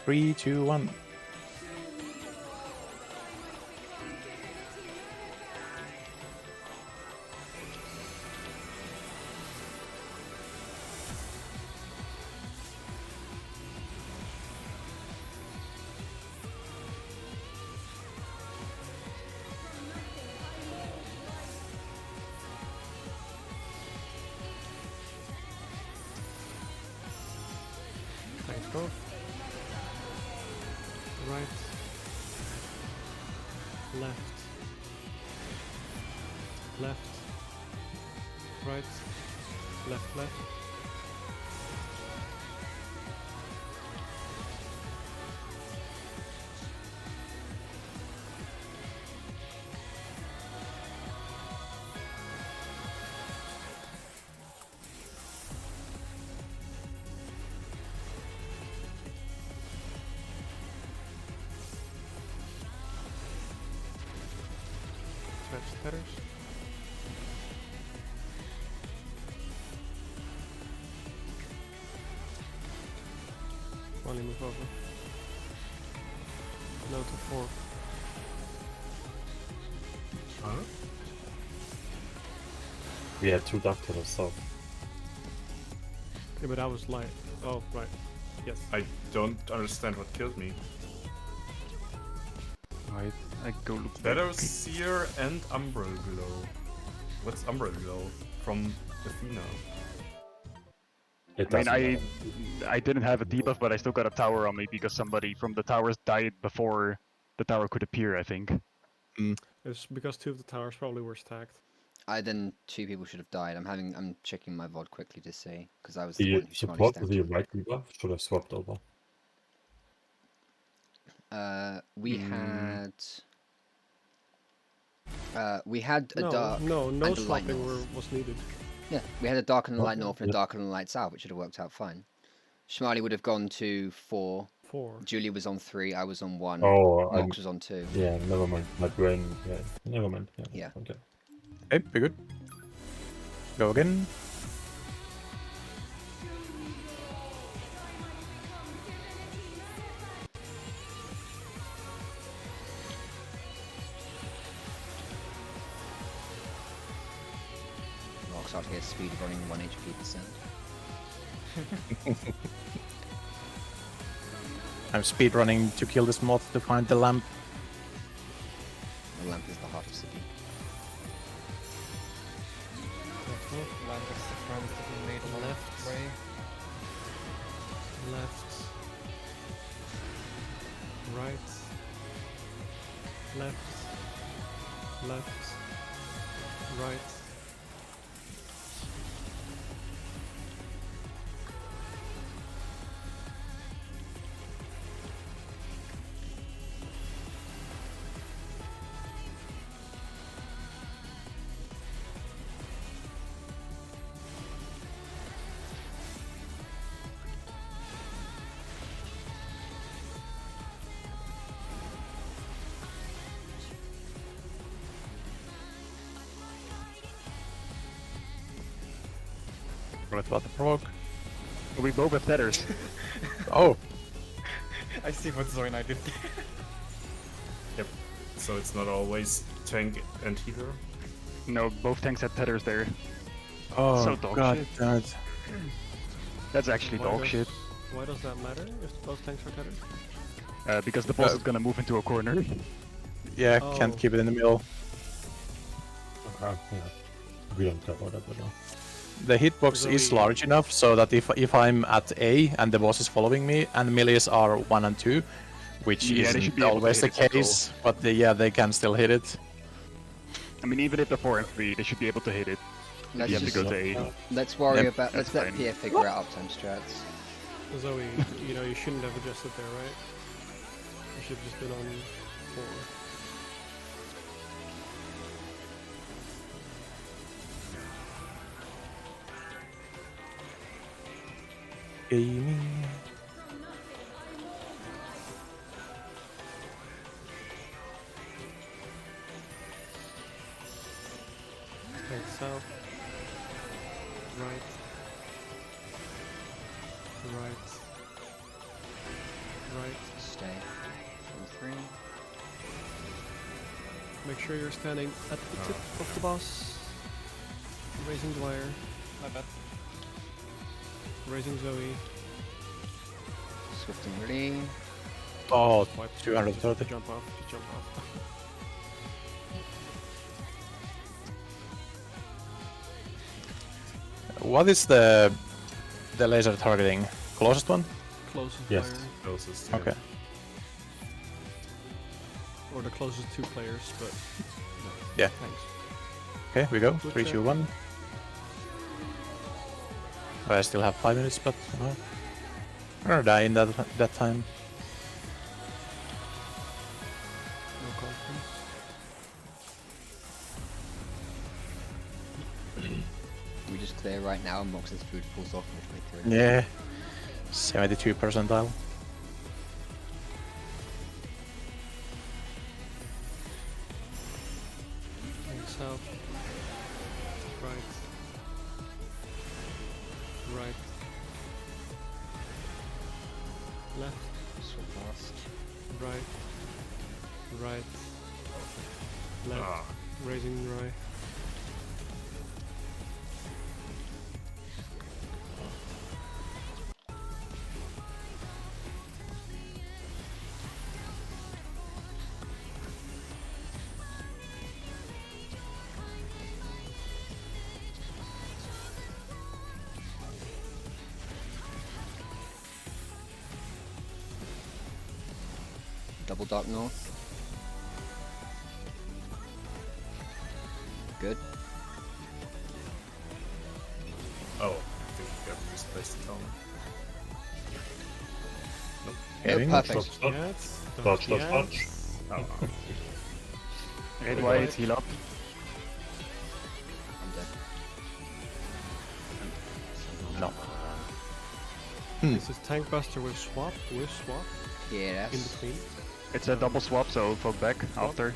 Speaker 3: 3, 2, 1.
Speaker 2: both. Right. Left. Left. Right. Left, left. Stretch tethers. Only move over. No to 4.
Speaker 9: Huh?
Speaker 6: We had 2 Dark Tethers south.
Speaker 2: Yeah, but I was light. Oh, right. Yes.
Speaker 9: I don't understand what killed me.
Speaker 4: Right, I go look back.
Speaker 9: Shadow Seer and Umbral Glow. What's Umbral Glow? From Athena.
Speaker 6: It
Speaker 4: I mean,
Speaker 6: doesn't
Speaker 4: I didn't have a debuff, but I still got a tower on me because somebody from the towers died before the tower could appear, I think.
Speaker 2: It's because 2 of the towers probably were stacked.
Speaker 5: Then 2 people should have died. I'm checking my VOD quickly to see because I was the
Speaker 6: The
Speaker 5: one who smartly
Speaker 6: support
Speaker 5: stacked
Speaker 6: with the
Speaker 5: him.
Speaker 6: right debuff should have swapped over.
Speaker 5: We had a
Speaker 2: No,
Speaker 5: dark.
Speaker 2: no
Speaker 5: and a light
Speaker 2: swapping
Speaker 5: north.
Speaker 2: was needed.
Speaker 5: Yeah, we had a dark and a light
Speaker 6: Okay,
Speaker 5: north and a
Speaker 6: yeah.
Speaker 5: dark and a light south, which should have worked out fine. Shmali would have gone to 4.
Speaker 2: 4.
Speaker 5: Julie was on 3. I was on 1.
Speaker 6: Oh,
Speaker 5: Mox was on 2.
Speaker 6: yeah, never mind. My brain, yeah, never mind.
Speaker 5: Yeah.
Speaker 6: Okay.
Speaker 3: Okay, be good. Go again.
Speaker 5: Mox out here speed running 1 HP%.
Speaker 3: I'm speedrunning to kill this moth to find the lamp.
Speaker 5: The lamp is the hardest to beat.
Speaker 1: Land is the friends that we made along
Speaker 2: Left.
Speaker 1: the way.
Speaker 2: Left. Right. Left. Left. Right.
Speaker 3: Forgot about the prog.
Speaker 4: We both have tethers.
Speaker 3: Oh,
Speaker 1: I see what Zoe and I did.
Speaker 9: Yep. So it's not always tank and healer.
Speaker 4: No, both tanks had tethers there.
Speaker 3: oh,
Speaker 4: So dog
Speaker 3: god
Speaker 4: shit.
Speaker 3: damn it.
Speaker 4: That's actually
Speaker 2: Why
Speaker 4: dog
Speaker 2: does-
Speaker 4: shit.
Speaker 2: Why does that matter if both tanks are tethered?
Speaker 4: Because the boss is gonna move into a corner.
Speaker 3: Yeah,
Speaker 2: Oh.
Speaker 3: can't keep it in the middle.
Speaker 6: Yeah. We don't care about that at all.
Speaker 3: The hitbox
Speaker 2: So
Speaker 3: is
Speaker 2: we-
Speaker 3: large enough so that if I'm at A and the boss is following me and melees are 1 and 2, which
Speaker 4: Yeah, they should
Speaker 3: isn't
Speaker 4: be able to
Speaker 3: always the
Speaker 4: hit it, that's
Speaker 3: case, but they can still hit it.
Speaker 4: I mean, even if they're 4 and 3, they should be able to hit it.
Speaker 5: Let's
Speaker 4: You have to
Speaker 5: just
Speaker 4: go to 8.
Speaker 5: let's worry
Speaker 3: Yep,
Speaker 5: about let's
Speaker 4: that's
Speaker 5: let
Speaker 4: fine.
Speaker 5: Pierre figure out uptime strats.
Speaker 2: Zoe, you know, you shouldn't have adjusted there, right? You should have just been on 4.
Speaker 3: Gaming.
Speaker 2: Tank south. Right. Right. Right.
Speaker 5: Stay. From 3.
Speaker 2: Make sure you're standing at the tip of the boss. Raising Dwyer.
Speaker 1: My bad.
Speaker 2: Raising Zoe.
Speaker 5: Swift and ready.
Speaker 3: Oh,
Speaker 2: Wipe
Speaker 3: 230.
Speaker 2: Jump off. Just jump off.
Speaker 3: What is the laser targeting? Closest one?
Speaker 2: closest
Speaker 6: Yes.
Speaker 2: player.
Speaker 9: Closest.
Speaker 3: Okay.
Speaker 2: Or the closest two players, but... No.
Speaker 3: Yeah.
Speaker 2: Thanks.
Speaker 3: Okay, we go.
Speaker 2: Good
Speaker 3: 3,
Speaker 2: check.
Speaker 3: 2, 1. I still have 5 minutes, but I'm gonna die in that time.
Speaker 2: No confidence.
Speaker 5: We just clear right now and Mox's food pulls off midway through.
Speaker 3: Yeah. 72 percentile.
Speaker 2: Going south. Right. Right. Left.
Speaker 5: So fast.
Speaker 2: Right. Right. Left.
Speaker 9: Ah.
Speaker 2: Raising right.
Speaker 5: Double dark north. Good.
Speaker 9: Oh, I think we have misplaced the counter.
Speaker 3: Heading.
Speaker 5: perfect.
Speaker 6: Stop.
Speaker 2: Yes.
Speaker 6: Dodge, dodge,
Speaker 2: yes.
Speaker 6: dodge.
Speaker 9: Oh,
Speaker 4: Red, white, heal up.
Speaker 5: I'm dead.
Speaker 3: No.
Speaker 2: This is Tank Buster with swap.
Speaker 5: Yes.
Speaker 2: In between.
Speaker 4: It's a double swap, so fog back after.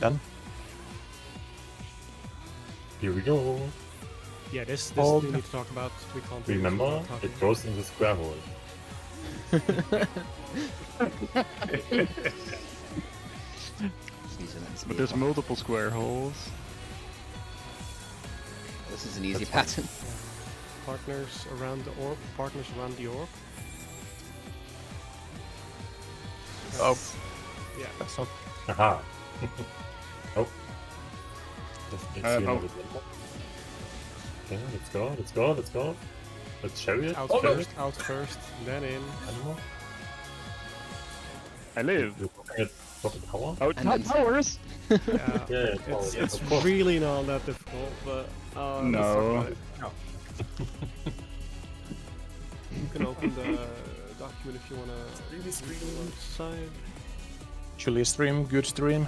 Speaker 3: Done.
Speaker 6: Here we go.
Speaker 2: Yeah, this
Speaker 3: Oh,
Speaker 2: we need to talk about. We can't do this
Speaker 6: Remember,
Speaker 2: without talking
Speaker 6: it goes in the square hole.
Speaker 5: These are nice
Speaker 4: But there's
Speaker 5: meal.
Speaker 4: multiple square holes.
Speaker 5: This is an easy
Speaker 6: That's
Speaker 5: pattern.
Speaker 2: Partners around the orb. Partners around the orb.
Speaker 3: Oh,
Speaker 2: Yeah.
Speaker 3: that's not.
Speaker 6: Aha. Oh. Let's see
Speaker 4: oh.
Speaker 6: another one. Okay, let's go, let's go, let's go. Let's chariot.
Speaker 2: Out
Speaker 9: Oh, no.
Speaker 2: first. Out first. Then in.
Speaker 6: Animal.
Speaker 4: I live.
Speaker 6: You're looking at Rocket Power?
Speaker 4: Oh,
Speaker 5: And
Speaker 4: not
Speaker 5: then-
Speaker 4: towers!
Speaker 2: Yeah.
Speaker 6: Yeah,
Speaker 2: It's,
Speaker 6: yeah,
Speaker 2: it's
Speaker 6: of course.
Speaker 2: really not that difficult, but
Speaker 4: No.
Speaker 2: let's talk about it. You can open the document if you wanna.
Speaker 9: Really stream.
Speaker 2: Side.
Speaker 3: Chilly stream, good stream.
Speaker 2: I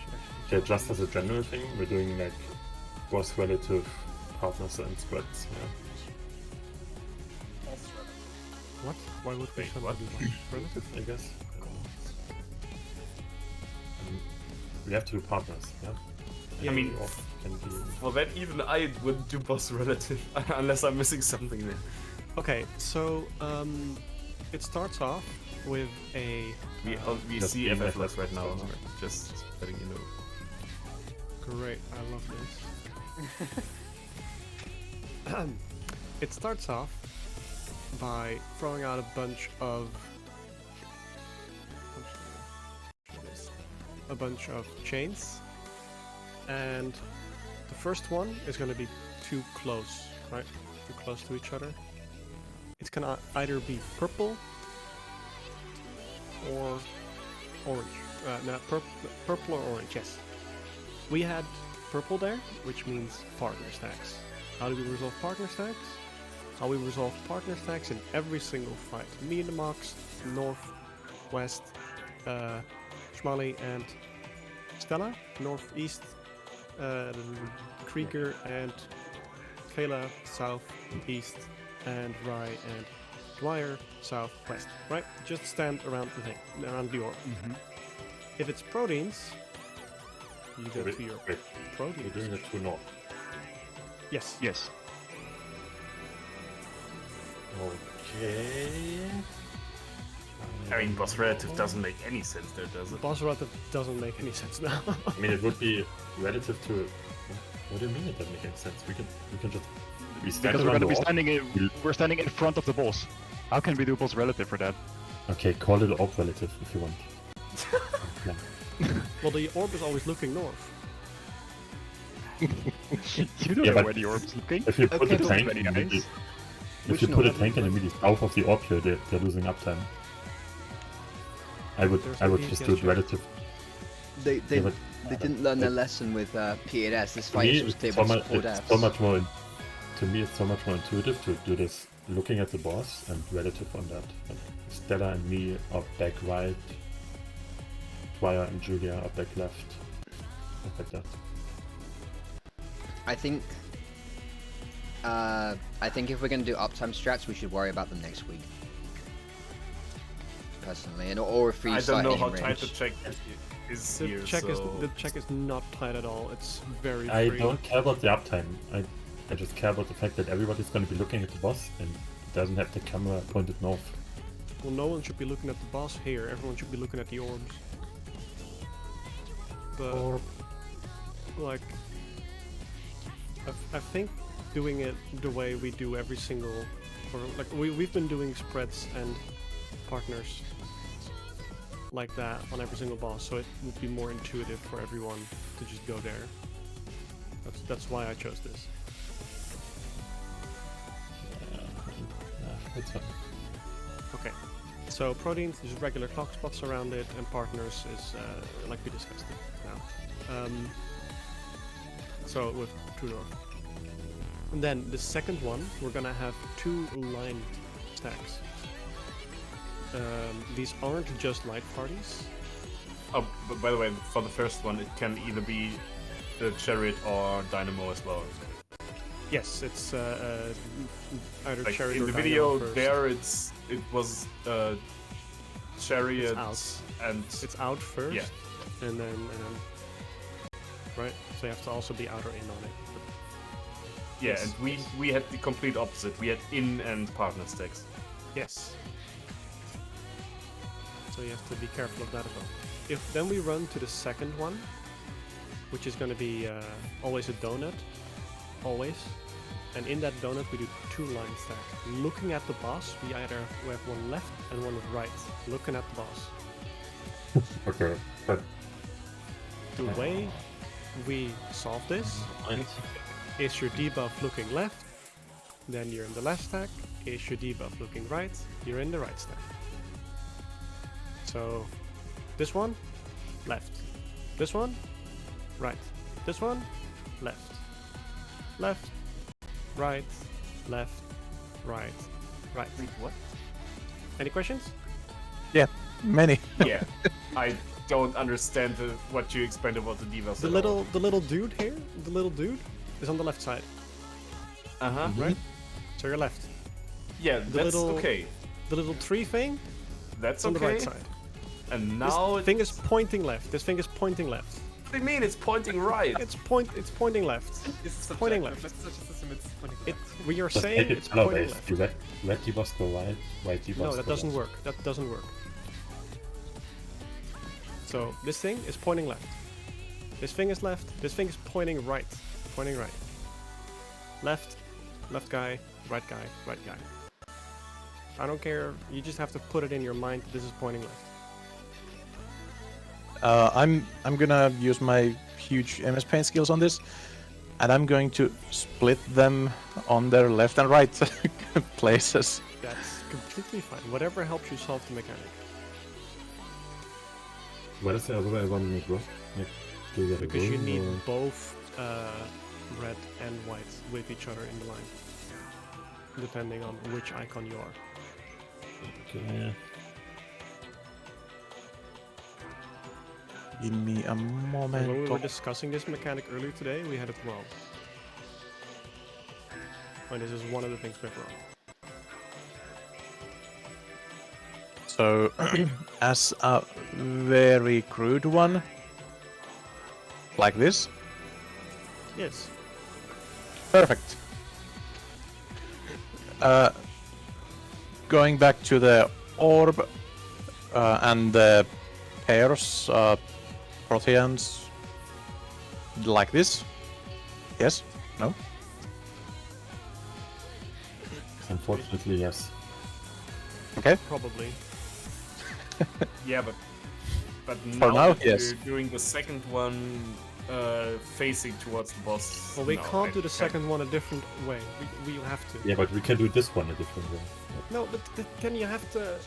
Speaker 2: should actually.
Speaker 6: Okay, just as a general thing, we're doing like boss relative partners and squads. Yeah.
Speaker 2: What? Why would we
Speaker 9: Wait,
Speaker 2: send
Speaker 9: what?
Speaker 2: do that? Relative?
Speaker 6: I guess. We have to do partners, yeah?
Speaker 9: I mean,
Speaker 6: We all can be...
Speaker 9: for that even I wouldn't do boss relative unless I'm missing something there.
Speaker 2: Okay, so it starts off with a
Speaker 9: We
Speaker 6: Just
Speaker 9: see
Speaker 6: being
Speaker 9: FF
Speaker 6: left
Speaker 9: right now.
Speaker 6: somewhere.
Speaker 9: Just letting you know.
Speaker 2: great. I love this. It starts off by throwing out a bunch of chains, and the first one is going to be too close, right? Too close to each other. It's gonna either be purple or orange. No, purple or orange. Yes. We had purple there, which means partner stacks. How do we resolve partner stacks? How we resolve partner stacks in every single fight. Me and the Mox, North, West, Schmally and Stella, Northeast, Krieger and Kayla, South, East, and Rye and Dwyer, South, West. Right? Just stand around the thing, around the orb. If it's proteins, you go
Speaker 6: Wait,
Speaker 2: to your
Speaker 6: wait, we're
Speaker 2: proteins.
Speaker 6: doing it to north.
Speaker 2: Yes.
Speaker 4: Yes.
Speaker 6: Okay.
Speaker 9: I mean, boss relative doesn't make any sense there, does it?
Speaker 2: Boss relative doesn't make any sense now.
Speaker 6: I mean, it would be relative to... What do you mean it doesn't make any sense? We can just... We stand
Speaker 4: Because we're
Speaker 6: around
Speaker 4: gonna be
Speaker 6: the orb.
Speaker 4: we're standing in front of the boss. How can we do boss relative for that?
Speaker 6: Okay, call it orb relative if you want. Yeah.
Speaker 2: Well, the orb is always looking north.
Speaker 4: You don't
Speaker 6: Yeah,
Speaker 4: know
Speaker 6: but
Speaker 4: where the orb's looking.
Speaker 6: If you put
Speaker 5: Okay,
Speaker 6: the
Speaker 5: but
Speaker 6: tank
Speaker 4: very
Speaker 6: immediately,
Speaker 4: nice.
Speaker 6: if you put a tank in immediately south of the orb here, they're losing uptime. I
Speaker 2: There's
Speaker 6: would
Speaker 2: the
Speaker 6: just
Speaker 2: DPS
Speaker 6: do it
Speaker 2: check.
Speaker 6: relative.
Speaker 5: They
Speaker 6: Yeah, but
Speaker 5: they didn't learn their lesson with P11S. This
Speaker 6: to
Speaker 5: fight
Speaker 6: me,
Speaker 5: is just
Speaker 6: it's
Speaker 5: clear
Speaker 6: so
Speaker 5: with
Speaker 6: much,
Speaker 5: support
Speaker 6: it's
Speaker 5: Fs.
Speaker 6: so much more. To me, it's so much more intuitive to do this looking at the boss and relative on that. Like Stella and me are back right. Dwyer and Julia are back left. Stuff like that.
Speaker 5: I think if we're gonna do uptime strats, we should worry about them next week. Personally, and or if we
Speaker 9: I
Speaker 5: start
Speaker 9: don't know
Speaker 5: hitting
Speaker 9: how tight the
Speaker 5: range.
Speaker 9: check is
Speaker 2: The
Speaker 9: here.
Speaker 2: check is
Speaker 9: so...
Speaker 2: the check is not tight at all. It's very
Speaker 6: I
Speaker 2: free.
Speaker 6: don't care about the uptime. I just care about the fact that everybody's going to be looking at the boss and doesn't have the camera pointed north.
Speaker 2: Well, no one should be looking at the boss here. Everyone should be looking at the orbs. But like, I think doing it the way we do every single, or like we've been doing spreads and partners like that on every single boss, so it would be more intuitive for everyone to just go there. That's why I chose this.
Speaker 6: That's fine.
Speaker 2: Okay, so proteins is regular clock spots around it, and partners is like we discussed it now. So with true north. And then the second one, we're gonna have 2 line stacks. These aren't just light parties.
Speaker 9: Oh, but by the way, for the first one, it can either be the chariot or dynamo as well.
Speaker 2: Yes, it's either
Speaker 9: Like
Speaker 2: chariot
Speaker 9: in
Speaker 2: or
Speaker 9: the
Speaker 2: dynamo
Speaker 9: video
Speaker 2: first.
Speaker 9: there, it was chariot
Speaker 2: It's out.
Speaker 9: and
Speaker 2: It's out first,
Speaker 9: Yeah.
Speaker 2: and then right. So you have to also be out or in on it.
Speaker 9: yeah,
Speaker 2: yes.
Speaker 9: and we had the complete opposite. We had in and partner stacks.
Speaker 2: Yes. So you have to be careful of that as well. If then we run to the second one, which is going to be always a donut, always. And in that donut we do 2 line stack. Looking at the boss, we have one left and one right. Looking at the boss.
Speaker 6: Okay, but
Speaker 2: The way we solve this is your debuff looking left, then you're in the left stack. Is your debuff looking right, you're in the right stack. So this one, left. This one, right. This one, left. Left, right, left, right, right.
Speaker 9: Wait, what?
Speaker 2: Any questions?
Speaker 3: Yeah, many.
Speaker 9: Yeah, I don't understand what you explained about the divas.
Speaker 2: The little dude here, the little dude, is on the left side,
Speaker 9: Uh huh.
Speaker 2: right? So you're left.
Speaker 9: Yeah,
Speaker 2: The
Speaker 9: that's
Speaker 2: little-
Speaker 9: okay.
Speaker 2: The little tree thing
Speaker 9: That's
Speaker 2: is on
Speaker 9: okay.
Speaker 2: the right side.
Speaker 9: And
Speaker 2: This
Speaker 9: now
Speaker 2: thing is pointing left. This thing is pointing left.
Speaker 9: What do you mean it's pointing right?
Speaker 2: It's pointing left.
Speaker 1: It's
Speaker 2: Pointing
Speaker 1: subjective.
Speaker 2: left.
Speaker 1: Let's just assume it's pointing
Speaker 2: It
Speaker 1: left.
Speaker 2: we are
Speaker 6: just
Speaker 2: saying
Speaker 6: make it
Speaker 2: it's
Speaker 6: color
Speaker 2: pointing
Speaker 6: based.
Speaker 2: left.
Speaker 6: The red debuffs go right, white debuffs
Speaker 2: No,
Speaker 6: go
Speaker 2: that doesn't
Speaker 6: left.
Speaker 2: work. That doesn't work. So this thing is pointing left. This thing is left. This thing is pointing right. Pointing right. Left, left guy, right guy, right guy. I don't care. You just have to put it in your mind. This is pointing left.
Speaker 3: I'm gonna use my huge MS Paint skills on this, and I'm going to split them on their left and right places.
Speaker 2: That's completely fine. Whatever helps you solve the mechanic.
Speaker 6: What is the other way around it work? Like, do you get a
Speaker 2: Because you
Speaker 6: room
Speaker 2: need
Speaker 6: or-
Speaker 2: both red and white with each other in the line, depending on which icon you are.
Speaker 6: Okay.
Speaker 3: Give me a
Speaker 2: And
Speaker 3: moment.
Speaker 2: when we were discussing this mechanic earlier today, we had it wrong. And this is one of the things we have wrong.
Speaker 3: So, as a very crude one, like this,
Speaker 2: Yes.
Speaker 3: perfect. Going back to the orb and the pairs, Proteans, like this. Yes? No?
Speaker 6: Unfortunately, yes.
Speaker 3: Okay.
Speaker 2: Probably.
Speaker 9: Yeah, but
Speaker 3: For now,
Speaker 9: that
Speaker 3: yes.
Speaker 9: we're doing the second one, facing towards the boss.
Speaker 2: Well, we
Speaker 9: No,
Speaker 2: can't
Speaker 9: I
Speaker 2: do the second one a different way. We have to.
Speaker 6: Yeah, but we can do this one a different way.
Speaker 2: No, but then you have to.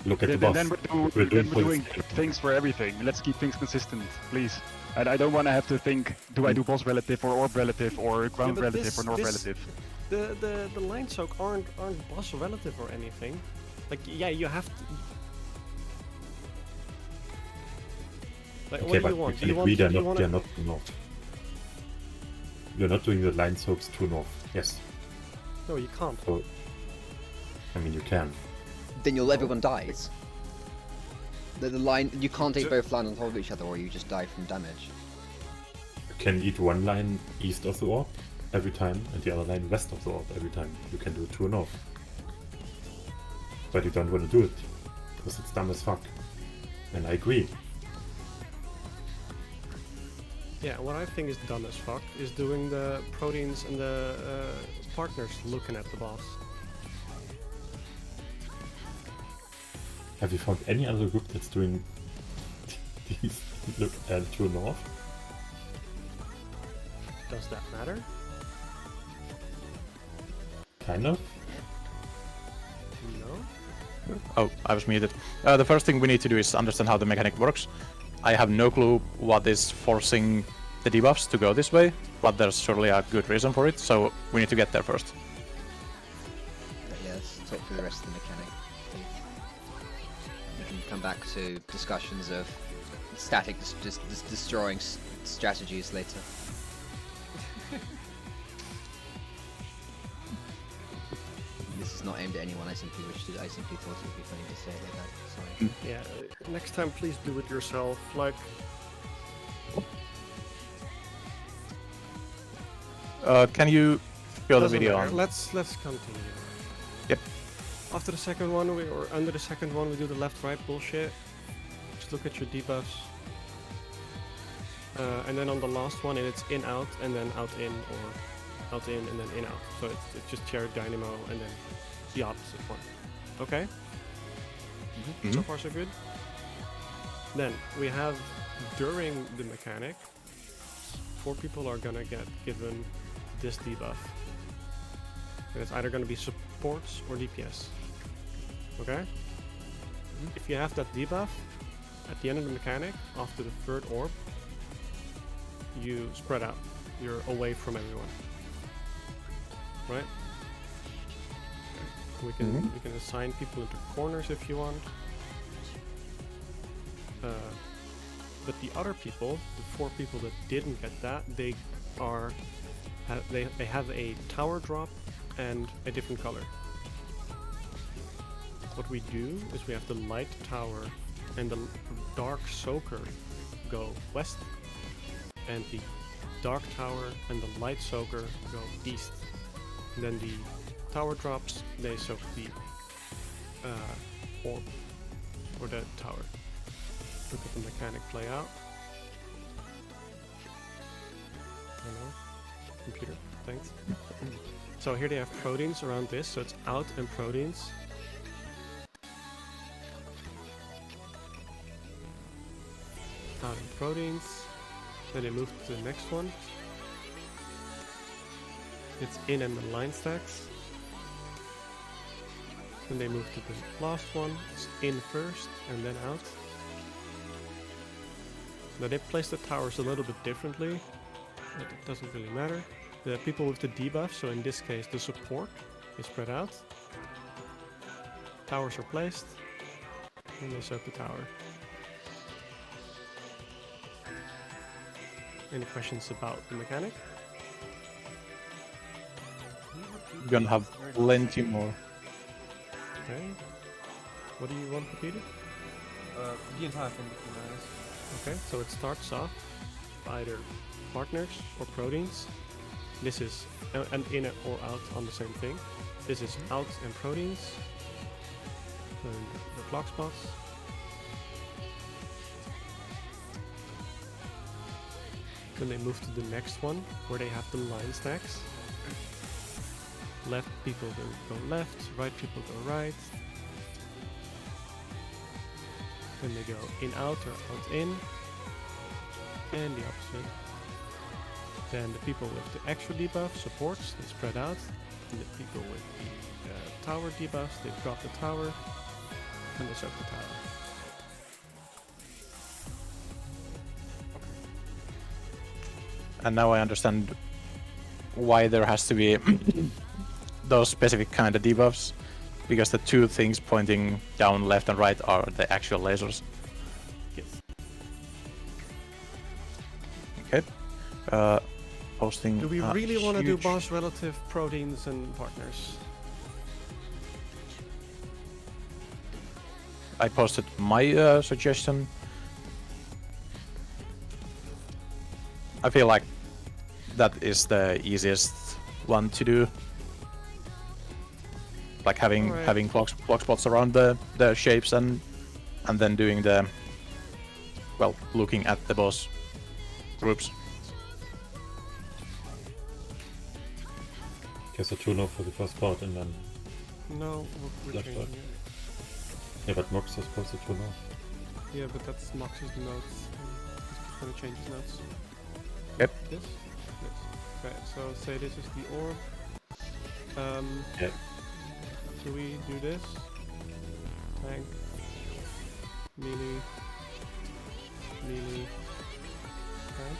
Speaker 6: Look at the
Speaker 4: Then,
Speaker 6: boss.
Speaker 4: then we're doing things for everything. Let's keep things consistent, please. I don't want to have to think, do I do boss relative or orb relative or ground
Speaker 2: but
Speaker 4: relative
Speaker 2: this-
Speaker 4: or north
Speaker 2: this-
Speaker 4: relative?
Speaker 2: The line soak aren't boss relative or anything. Like, yeah, you have to. Like,
Speaker 6: Okay,
Speaker 2: what do
Speaker 6: but
Speaker 2: you want?
Speaker 6: we
Speaker 2: Do
Speaker 6: can
Speaker 2: you
Speaker 6: agree they're
Speaker 2: do you
Speaker 6: not,
Speaker 2: wanna-
Speaker 6: they're not north. You're not doing the line soaks to north. Yes.
Speaker 2: No, you can't.
Speaker 6: So, I mean, you can.
Speaker 5: Then everyone dies. The line, you can't take both lines on top of each other, or you just die from damage.
Speaker 6: You can eat one line east of the orb every time, and the other line west of the orb every time. You can do true north. But you don't want to do it, because it's dumb as fuck. And I agree.
Speaker 2: Yeah, what I think is dumb as fuck is doing the proteins and the partners looking at the boss.
Speaker 6: Have you found any other group that's doing these look at true north?
Speaker 2: Does that matter?
Speaker 6: Kind of.
Speaker 2: No.
Speaker 3: Oh, I was muted. The first thing we need to do is understand how the mechanic works. I have no clue what is forcing the debuffs to go this way, but there's surely a good reason for it, so we need to get there first.
Speaker 5: But yeah, let's talk through the rest of the mechanic. We can come back to discussions of static destroying strategies later. This is not aimed at anyone. I simply thought it would be funny to say it like that. Sorry.
Speaker 2: Yeah, next time please do it yourself. Like,
Speaker 3: Can you show the
Speaker 2: doesn't
Speaker 3: video
Speaker 2: matter.
Speaker 3: on?
Speaker 2: Let's continue.
Speaker 3: Yep.
Speaker 2: After the second one, or under the second one, we do the left-right bullshit. Just look at your debuffs. And then on the last one, it's in-out, and then out-in, or out-in, and then in-out. So it's just chair dynamo, and then the opposite one. Okay? So far so good? Then, we have, during the mechanic, 4 people are gonna get given this debuff. And it's either gonna be supports or DPS. Okay? If you have that debuff, at the end of the mechanic, after the third orb, you spread out. You're away from everyone. Right? We can assign people into corners if you want. But the other people, the 4 people that didn't get that, they have a tower drop and a different color. What we do is we have the light tower and the dark soaker go west, and the dark tower and the light soaker go east. And then the tower drops, they soak the orb or the tower. Look at the mechanic play out. Hello, computer, thanks. So here they have proteins around this, so it's out and proteins. Out and proteins. Then they move to the next one. It's in and the line stacks. Then they move to the last one. It's in first and then out. Now they place the towers a little bit differently, but it doesn't really matter. The people with the debuff, so in this case the support, is spread out. Towers are placed, and they soak the tower. Any questions about the mechanic?
Speaker 3: You're gonna have plenty more.
Speaker 2: Okay. What do you want repeated?
Speaker 1: The entire thing would be nice.
Speaker 2: Okay, so it starts off either partners or proteins. This is an in or out on the same thing. This is out and proteins. And the clock spots. Then they move to the next one where they have the line stacks. Left people go left, right people go right. Then they go in out or out in. and the opposite. Then the people with the extra debuff, supports, they spread out. And the people with the tower debuffs, they drop the tower, and they soak the tower.
Speaker 3: And now I understand why there has to be those specific kind of debuffs, because the two things pointing down left and right are the actual lasers.
Speaker 2: Yes.
Speaker 3: Okay. Posting.
Speaker 2: Do we really want to do
Speaker 3: huge-
Speaker 2: boss relative proteins and partners?
Speaker 3: I posted my suggestion. I feel like that is the easiest one to do. Like having
Speaker 2: Alright.
Speaker 3: having clock spots around the shapes and then doing the, well, looking at the boss groups.
Speaker 6: Guess a 2-0 for the first part and then...
Speaker 2: No, we're
Speaker 6: Left
Speaker 2: changing
Speaker 6: side.
Speaker 2: it.
Speaker 6: Yeah, but Mox is supposed to 2-0.
Speaker 2: Yeah, but that's Mox's notes. He's gonna change his notes.
Speaker 3: Yep.
Speaker 2: This? Yes. Okay, so say this is the orb.
Speaker 6: Yeah.
Speaker 2: Do we do this? Tank. Melee. Melee. Tank.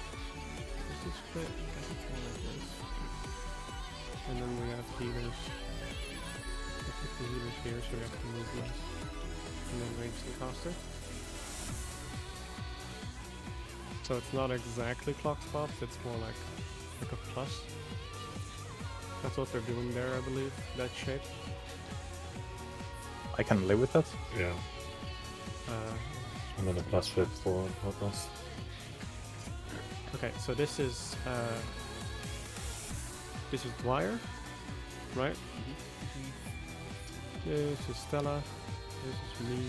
Speaker 2: Is this split? I think it's more like this. And then we have healers. I put the healers here so we have to move less. And then range the caster. So it's not exactly clock spots, it's more like a plus. That's what they're doing there, I believe, that shape.
Speaker 3: I can live with that.
Speaker 6: Yeah. And then a plus flip for boss.
Speaker 2: Okay, so this is Dwyer, right? This is Stella. This is me.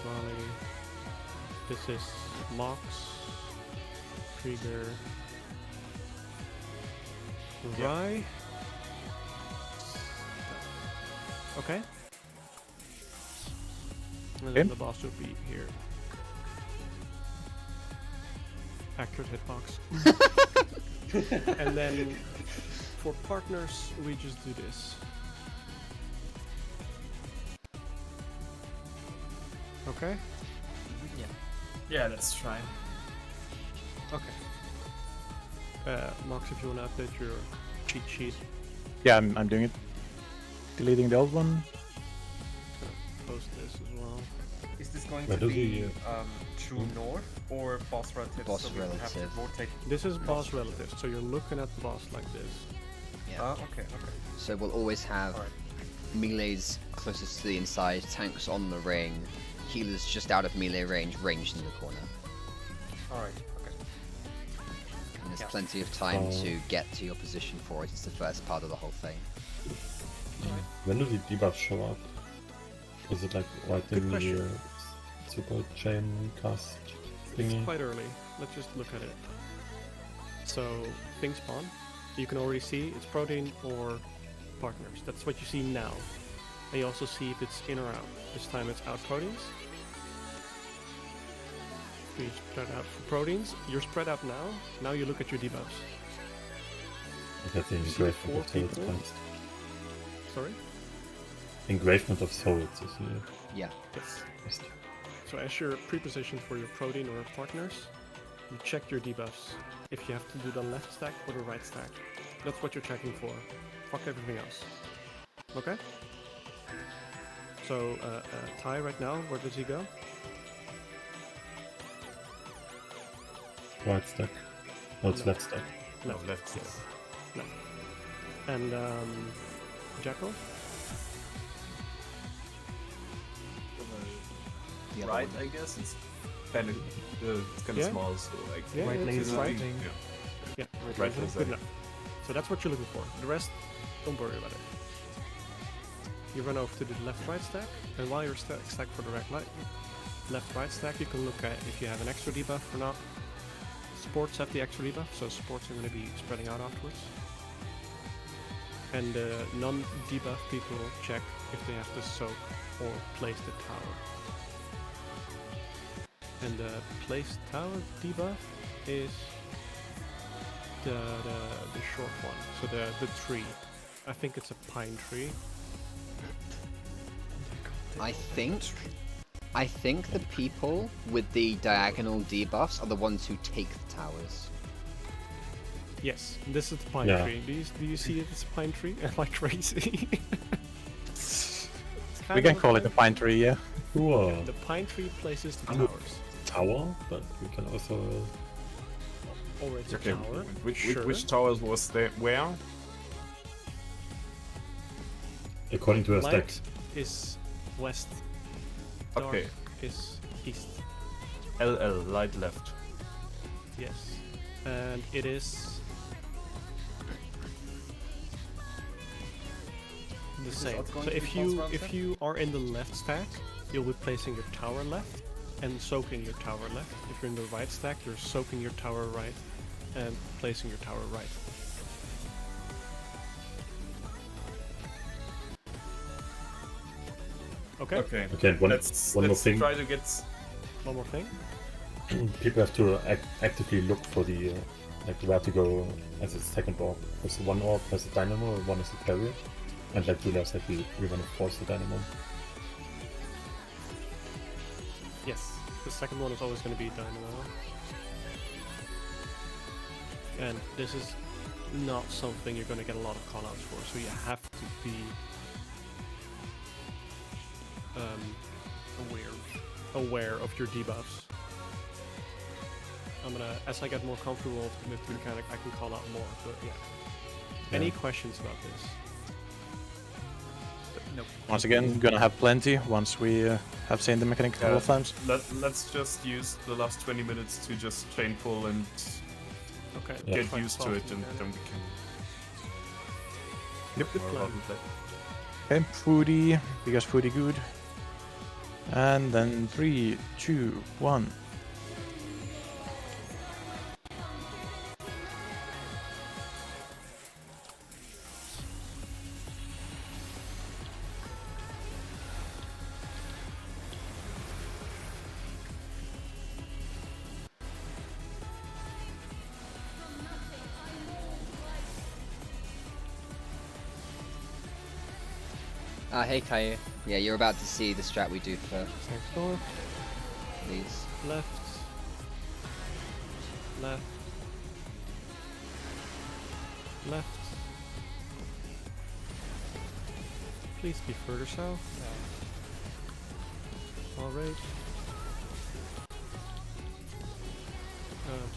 Speaker 2: Charlie. This is Mox. Krieger. Rye. Okay. And then
Speaker 3: Okay.
Speaker 2: the boss would be here. Accurate hitbox. And then for partners, we just do this. Okay?
Speaker 9: Yeah, let's try.
Speaker 2: Okay. Mox, if you want to update your cheat sheet,
Speaker 3: Yeah, I'm doing it. Deleting the old one.
Speaker 2: post this as well.
Speaker 1: Is this going
Speaker 6: Where
Speaker 1: to
Speaker 6: does he,
Speaker 1: be true north or boss relative?
Speaker 5: Boss
Speaker 1: so we don't have to
Speaker 5: relative.
Speaker 1: rotate.
Speaker 2: This is boss relative, so you're looking at the boss like this.
Speaker 5: Yeah.
Speaker 1: Okay.
Speaker 5: So we'll always have
Speaker 1: Alright.
Speaker 5: melees closest to the inside, tanks on the ring, healers just out of melee range, ranged in the corner.
Speaker 1: Alright, okay.
Speaker 5: And there's
Speaker 1: Yeah.
Speaker 5: plenty of time
Speaker 6: Oh.
Speaker 5: to get to your position for it. It's the first part of the whole thing.
Speaker 6: When do the debuffs show up? Is it like right
Speaker 2: Good
Speaker 6: in the
Speaker 2: question.
Speaker 6: super chain cast thingy?
Speaker 2: It's quite early. Let's just look at it. So, things spawn. You can already see it's protein or partners. That's what you see now. And you also see if it's in or out. This time it's out proteins. We spread out for proteins. You're spread out now. Now you look at your debuffs.
Speaker 6: That's the
Speaker 2: You see the
Speaker 6: engravement of
Speaker 2: four
Speaker 6: souls
Speaker 2: people?
Speaker 6: first.
Speaker 2: Sorry?
Speaker 6: Engravement of souls is here.
Speaker 5: Yeah.
Speaker 2: Yes.
Speaker 6: First.
Speaker 2: So as your preposition for your protein or partners, you check your debuffs. If you have to do the left stack or the right stack. That's what you're checking for. Fuck everything else. Okay? So, Ty right now, where does he go?
Speaker 6: Right stack. No, it's
Speaker 2: No.
Speaker 6: left stack.
Speaker 9: No,
Speaker 2: Left.
Speaker 9: left.
Speaker 2: Yes. Left. And, Jackal?
Speaker 5: The other
Speaker 9: Right,
Speaker 5: one.
Speaker 9: I guess. It's kind of
Speaker 2: Yeah.
Speaker 9: small, so like
Speaker 2: Yeah,
Speaker 3: Right
Speaker 2: yeah, it's
Speaker 3: laser
Speaker 2: right.
Speaker 3: thing.
Speaker 2: Yeah,
Speaker 9: Right laser.
Speaker 2: good enough. So that's what you're looking for. The rest, don't worry about it. You run over to the left-right stack, and while you're stack for the left-right stack, you can look at if you have an extra debuff or not. Sports have the extra debuff, so sports are going to be spreading out afterwards. And non-debuff people check if they have to soak or place the tower. And the place tower debuff is the short one. So the tree. I think it's a pine tree.
Speaker 5: I think the people with the diagonal debuffs are the ones who take the towers.
Speaker 2: Yes, this is the pine
Speaker 6: Yeah.
Speaker 2: tree. Do you see it? It's a pine tree? Am I crazy? It's
Speaker 3: We
Speaker 2: kind
Speaker 3: can
Speaker 2: of
Speaker 3: call it a pine tree, yeah.
Speaker 6: Sure.
Speaker 2: The pine tree places the
Speaker 6: I'm a-
Speaker 2: towers.
Speaker 6: Tower, but we can also.
Speaker 2: Or it's
Speaker 9: Okay,
Speaker 2: a tower.
Speaker 9: which towers was there? Where?
Speaker 6: According to a stack.
Speaker 2: Light is west. Dark
Speaker 9: Okay.
Speaker 2: is east.
Speaker 9: LL, light left.
Speaker 2: Yes. And it is the
Speaker 1: Is
Speaker 2: same.
Speaker 1: that going
Speaker 2: So
Speaker 1: to be
Speaker 2: if
Speaker 1: pulse round
Speaker 2: if
Speaker 1: set?
Speaker 2: you are in the left stack, you'll be placing your tower left and soaking your tower left. If you're in the right stack, you're soaking your tower right and placing your tower right. Okay.
Speaker 9: Okay.
Speaker 6: Okay, one more
Speaker 9: let's
Speaker 6: thing.
Speaker 9: try to get.
Speaker 2: One more thing.
Speaker 6: People have to actively look for the like where to go as a second orb. Because one orb has a dynamo, and one is a carrier. And like Julia said, we want to force the dynamo.
Speaker 2: Yes, the second one is always going to be Dynamo. And this is not something you're going to get a lot of callouts for, so you have to be aware of your debuffs. As I get more comfortable with the mechanic, I can call out more, but yeah. Any questions about this?
Speaker 1: Nope.
Speaker 3: Once again, gonna have plenty once we have seen the mechanic a couple of times.
Speaker 9: Let's just use the last 20 minutes to just chain pull and
Speaker 2: Okay.
Speaker 6: Yeah.
Speaker 9: get
Speaker 2: quite
Speaker 9: used to
Speaker 2: fast
Speaker 9: it, and
Speaker 2: mechanic.
Speaker 9: then we can.
Speaker 3: Yep.
Speaker 2: Good
Speaker 9: more
Speaker 2: plan.
Speaker 9: about that.
Speaker 3: Okay, foodie, because foodie good. And then 3, 2, 1.
Speaker 5: Hey Kaya. Yeah, you're about to see the strat we do for
Speaker 2: Thanks, north.
Speaker 5: these.
Speaker 2: Left. Left. Left. Please be further south. Alright.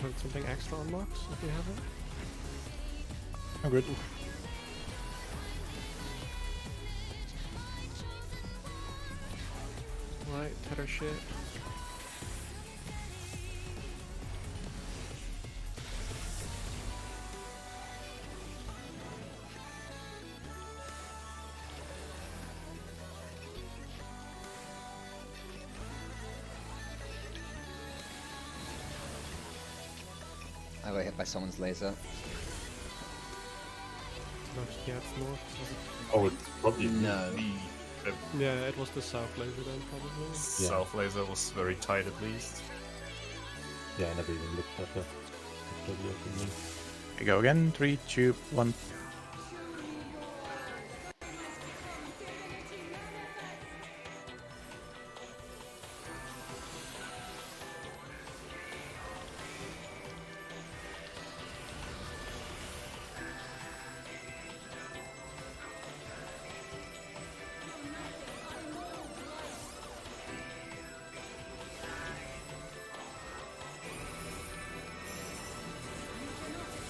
Speaker 2: Turn something extra on Mox if you have it.
Speaker 3: Oh, good.
Speaker 2: Right, tether shit.
Speaker 5: I got hit by someone's laser.
Speaker 2: Not yet, north.
Speaker 6: Oh, it's probably
Speaker 5: No.
Speaker 2: Yeah, it was the south laser then, probably.
Speaker 9: South laser was very tight at least.
Speaker 6: Yeah, I never even looked at that. Probably up in me.
Speaker 3: Here we go again. 3, 2, 1.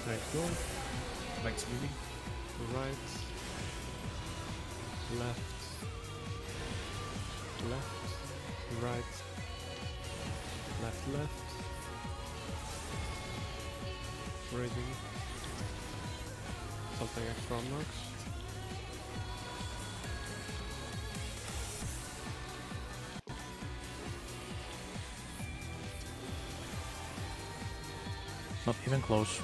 Speaker 2: Right, north.
Speaker 9: Like really?
Speaker 2: Right. Left. Left. Right. Left, left. Raising. Something extra on Mox.
Speaker 3: Not even close.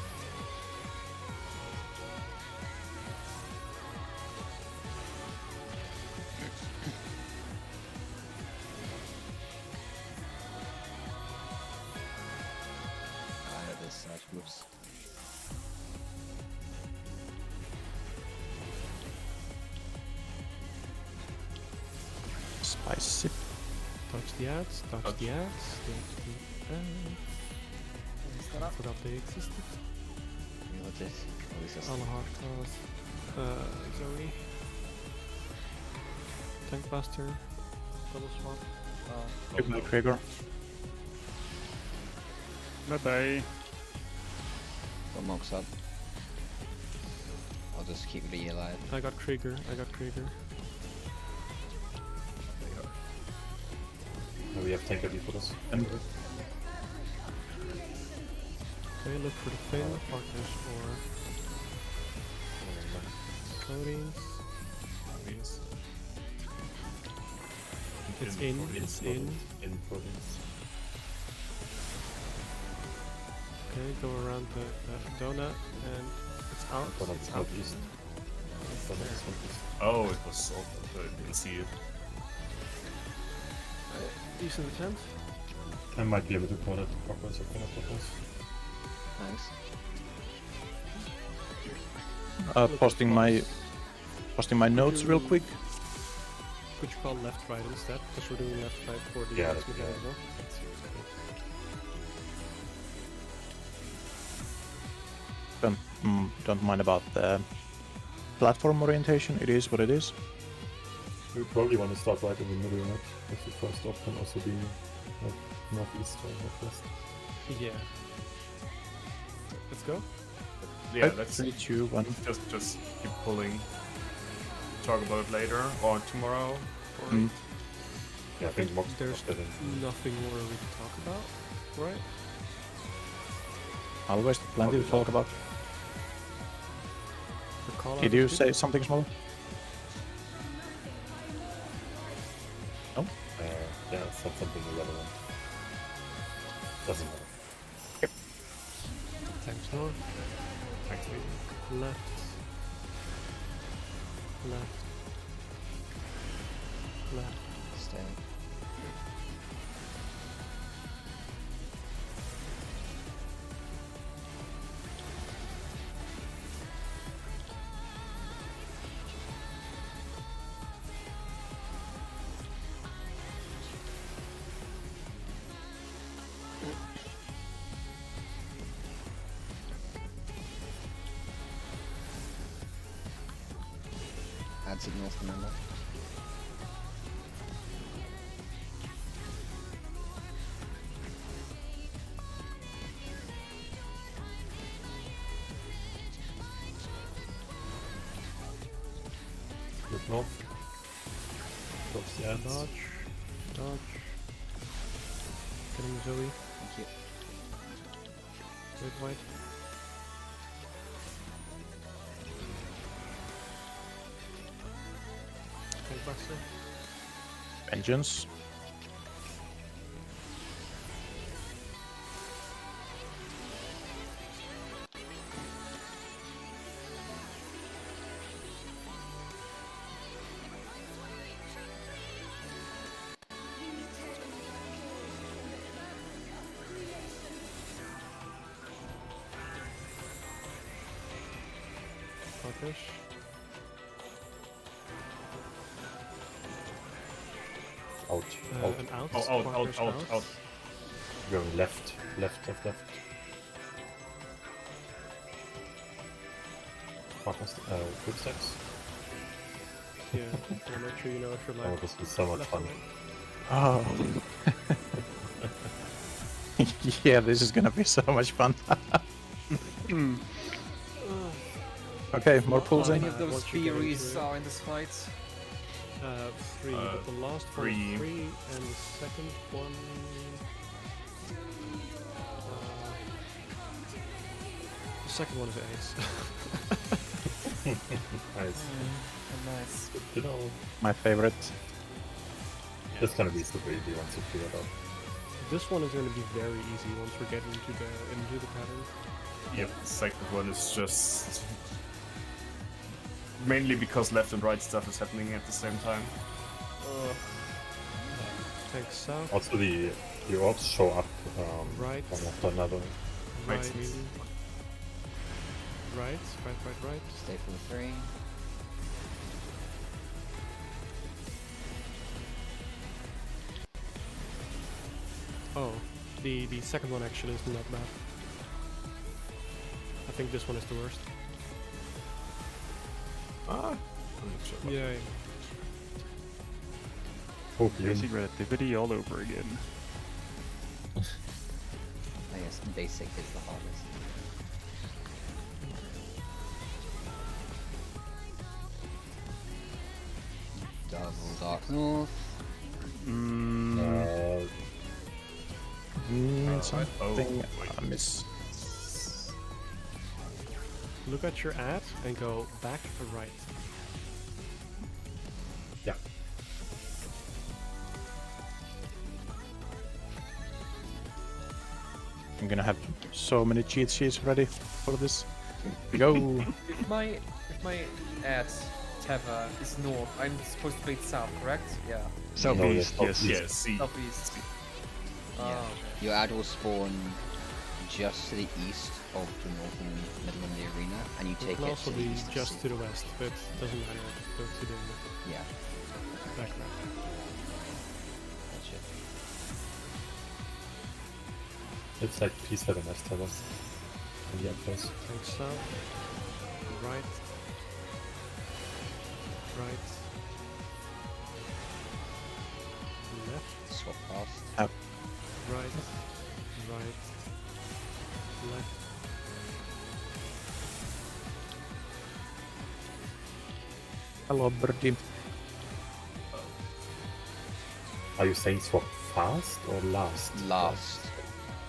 Speaker 3: I see.
Speaker 2: Dodge the ads, dodge the ads, dodge the ads. I forgot they existed.
Speaker 5: What's this? Oh, this is
Speaker 2: Alle hard cars. Zoe. Tank Buster. Double swap.
Speaker 3: Give me the trigger.
Speaker 4: Bye bye.
Speaker 5: got Mox up. I'll just keep Lee alive.
Speaker 2: I got Krieger.
Speaker 6: We have tank ready for this.
Speaker 3: And
Speaker 2: Okay, look for the fail partners or coatings. It's in.
Speaker 6: In province.
Speaker 2: Okay, go around the donut and it's out.
Speaker 6: Donut is
Speaker 2: It's out.
Speaker 6: northeast. Donut is northeast.
Speaker 9: Oh, it was so. I didn't see it.
Speaker 2: Decent attempt.
Speaker 6: I might be able to corner the progress or corner progress.
Speaker 5: Nice.
Speaker 3: Posting my notes real quick.
Speaker 2: Could you call left right instead? Because we're doing left right for the
Speaker 6: Yeah,
Speaker 2: next
Speaker 6: yeah.
Speaker 2: mechanic as well.
Speaker 3: Don't mind about the platform orientation. It is what it is.
Speaker 6: We probably want to start right in the middle, right? If the first op can also be like northeast or northwest.
Speaker 2: Yeah. Let's go.
Speaker 9: Yeah, let's
Speaker 3: 3, 2, 1.
Speaker 9: just keep pulling. Talk about it later or tomorrow. Or
Speaker 3: Mm.
Speaker 6: Yeah, I think Mox
Speaker 2: There's
Speaker 6: better than
Speaker 2: nothing more we can talk about, right?
Speaker 3: Always plenty to talk about.
Speaker 2: The call
Speaker 3: Did you say something small?
Speaker 6: yeah, it's not something irrelevant. Doesn't matter.
Speaker 2: Thanks north.
Speaker 9: Thanks, me.
Speaker 2: Left. Left. Left.
Speaker 5: Stay. Add signals, remember?
Speaker 6: Look north. Drops the ads.
Speaker 2: Dodge. Dodge. Getting Zoe.
Speaker 5: Thank you.
Speaker 2: Red white. Tank Buster.
Speaker 3: Vengeance.
Speaker 2: Partners.
Speaker 6: Out. Out.
Speaker 2: An out.
Speaker 9: Oh, out,
Speaker 2: Partners
Speaker 9: out.
Speaker 6: Going left. Left. Partners, quick steps.
Speaker 2: Yeah, yeah, make sure you know if you're
Speaker 6: Oh,
Speaker 2: like
Speaker 6: this is so much
Speaker 2: left
Speaker 6: fun.
Speaker 2: or right.
Speaker 3: Oh. Yeah, this is gonna be so much fun. Okay, more pulls
Speaker 1: How
Speaker 3: in.
Speaker 1: many of those
Speaker 2: once you get
Speaker 1: theories
Speaker 2: into it.
Speaker 1: are in this fight?
Speaker 2: 3, but the last one is
Speaker 9: 3.
Speaker 2: 3, and the second one... the second one is ace.
Speaker 6: Nice.
Speaker 1: Nice.
Speaker 6: You know,
Speaker 3: My favorite.
Speaker 6: it's gonna be super easy once you figure it out.
Speaker 2: This one is going to be very easy once we're getting into the pattern.
Speaker 9: Yep, the second one is just mainly because left and right stuff is happening at the same time.
Speaker 2: Tank south,
Speaker 6: Also, the orbs show up
Speaker 2: Right.
Speaker 6: one after another.
Speaker 2: right,
Speaker 9: Makes sense.
Speaker 2: right.
Speaker 5: Stay for the 3.
Speaker 2: Oh, the second one actually is not bad. I think this one is the worst.
Speaker 9: I'm not sure about
Speaker 2: Yeah.
Speaker 4: Basic relativity all over again.
Speaker 5: I guess basic is the hardest. Double Dark North.
Speaker 3: Something I miss.
Speaker 2: Look at your ad and go back or right.
Speaker 6: Yeah.
Speaker 3: I'm gonna have so many cheat sheets ready for this. Here we go.
Speaker 1: If my ad Teva is north, I'm supposed to play it south, correct? Yeah.
Speaker 4: Southeast,
Speaker 6: No,
Speaker 4: yes.
Speaker 9: Yes, see.
Speaker 1: Southeast.
Speaker 5: Yeah.
Speaker 1: Oh,
Speaker 5: Your ad will spawn just to the east of the north and middle of the arena, and you
Speaker 2: It
Speaker 5: take
Speaker 2: can
Speaker 5: it
Speaker 2: also
Speaker 5: to the
Speaker 2: be
Speaker 5: east. of
Speaker 2: just
Speaker 5: the
Speaker 2: to the west, but doesn't matter. Just go to the
Speaker 5: Yeah,
Speaker 2: background.
Speaker 5: that's it.
Speaker 6: It's like P11S towers. In the outpost.
Speaker 2: Right south, right, right, left,
Speaker 5: Swap past.
Speaker 2: right, right, left.
Speaker 3: Hello, birdie.
Speaker 6: Are you saying swap fast or last?
Speaker 5: Last.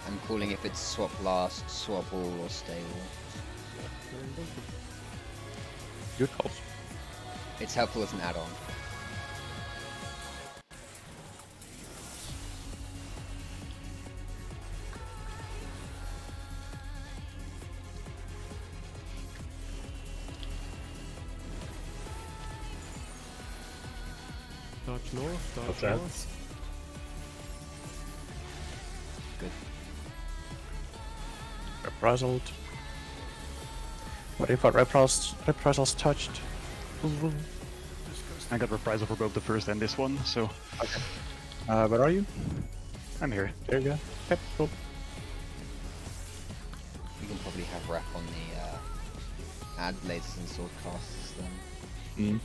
Speaker 5: I'm calling if it's swap last, swap all, or stay all.
Speaker 3: Good calls.
Speaker 5: It's helpful as an add-on.
Speaker 2: Dodge north, dodge
Speaker 6: What's that?
Speaker 2: north.
Speaker 5: Good.
Speaker 3: Reprisal. What if our reprisals touched?
Speaker 4: I got reprisal for both the first and this one, so
Speaker 3: Where are you?
Speaker 4: I'm here.
Speaker 3: There you go. Okay, cool.
Speaker 5: We can probably have rep on the add lasers and sword casts then.
Speaker 3: Mm.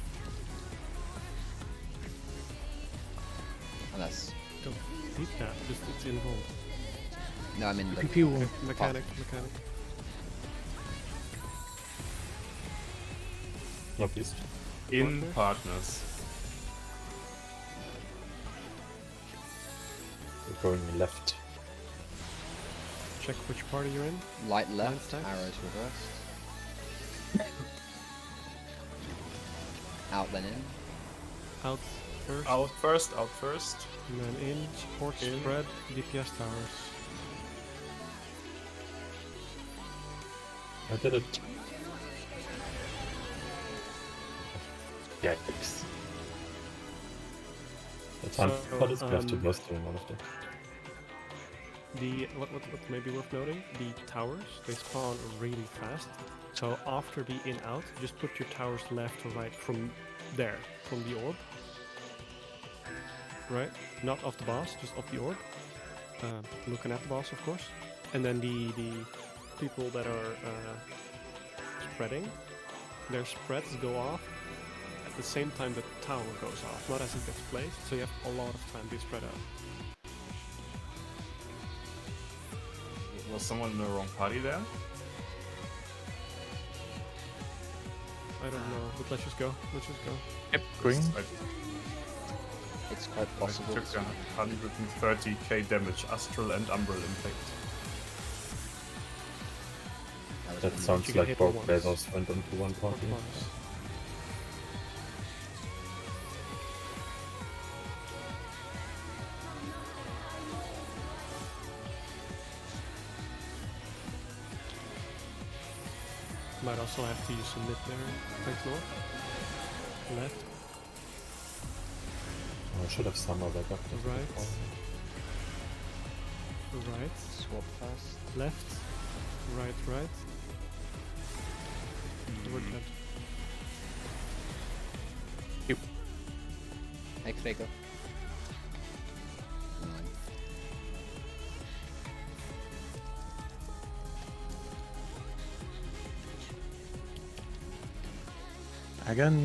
Speaker 5: Unless
Speaker 2: Don't beat that, just it's involved.
Speaker 5: no, I'm in the
Speaker 3: Pew pew.
Speaker 2: Mechanic.
Speaker 6: Northeast.
Speaker 9: In
Speaker 2: Partners?
Speaker 9: partners.
Speaker 6: We're going left.
Speaker 2: Check which party you're in.
Speaker 5: light left,
Speaker 2: Blind attacks?
Speaker 5: arrows reversed. Out then in.
Speaker 2: Out first,
Speaker 9: Out first.
Speaker 2: and then in, support
Speaker 9: In.
Speaker 2: spread, DPS towers.
Speaker 6: I did it. Yikes. It's
Speaker 2: So,
Speaker 6: unfortunate, but we have to burst doing all of that.
Speaker 2: What may be worth noting, the towers, they spawn really fast. So after the in-out, just put your towers left or right from there, from the orb. Right? Not off the boss, just off the orb. Looking at the boss, of course. And then the people that are spreading, their spreads go off at the same time the tower goes off, not as it gets placed, so you have a lot of time to spread out.
Speaker 9: Was someone in the wrong party there?
Speaker 2: I don't know, but let's just go.
Speaker 3: Yep, green.
Speaker 5: It's quite
Speaker 9: I
Speaker 5: possible.
Speaker 9: took 130k damage, astral and umbral impact.
Speaker 5: was
Speaker 6: That
Speaker 5: one.
Speaker 6: sounds
Speaker 2: you get
Speaker 6: like
Speaker 2: hit
Speaker 6: both
Speaker 2: once.
Speaker 6: flavors went into one
Speaker 2: Or
Speaker 6: party.
Speaker 2: twice. Might also have to use some mid there. Thanks, north. Left.
Speaker 6: Oh, I should have summoned back up.
Speaker 2: Right. Right.
Speaker 5: Swap fast.
Speaker 2: Left. Right. Toward left.
Speaker 5: X-ray go. 9.
Speaker 3: Again.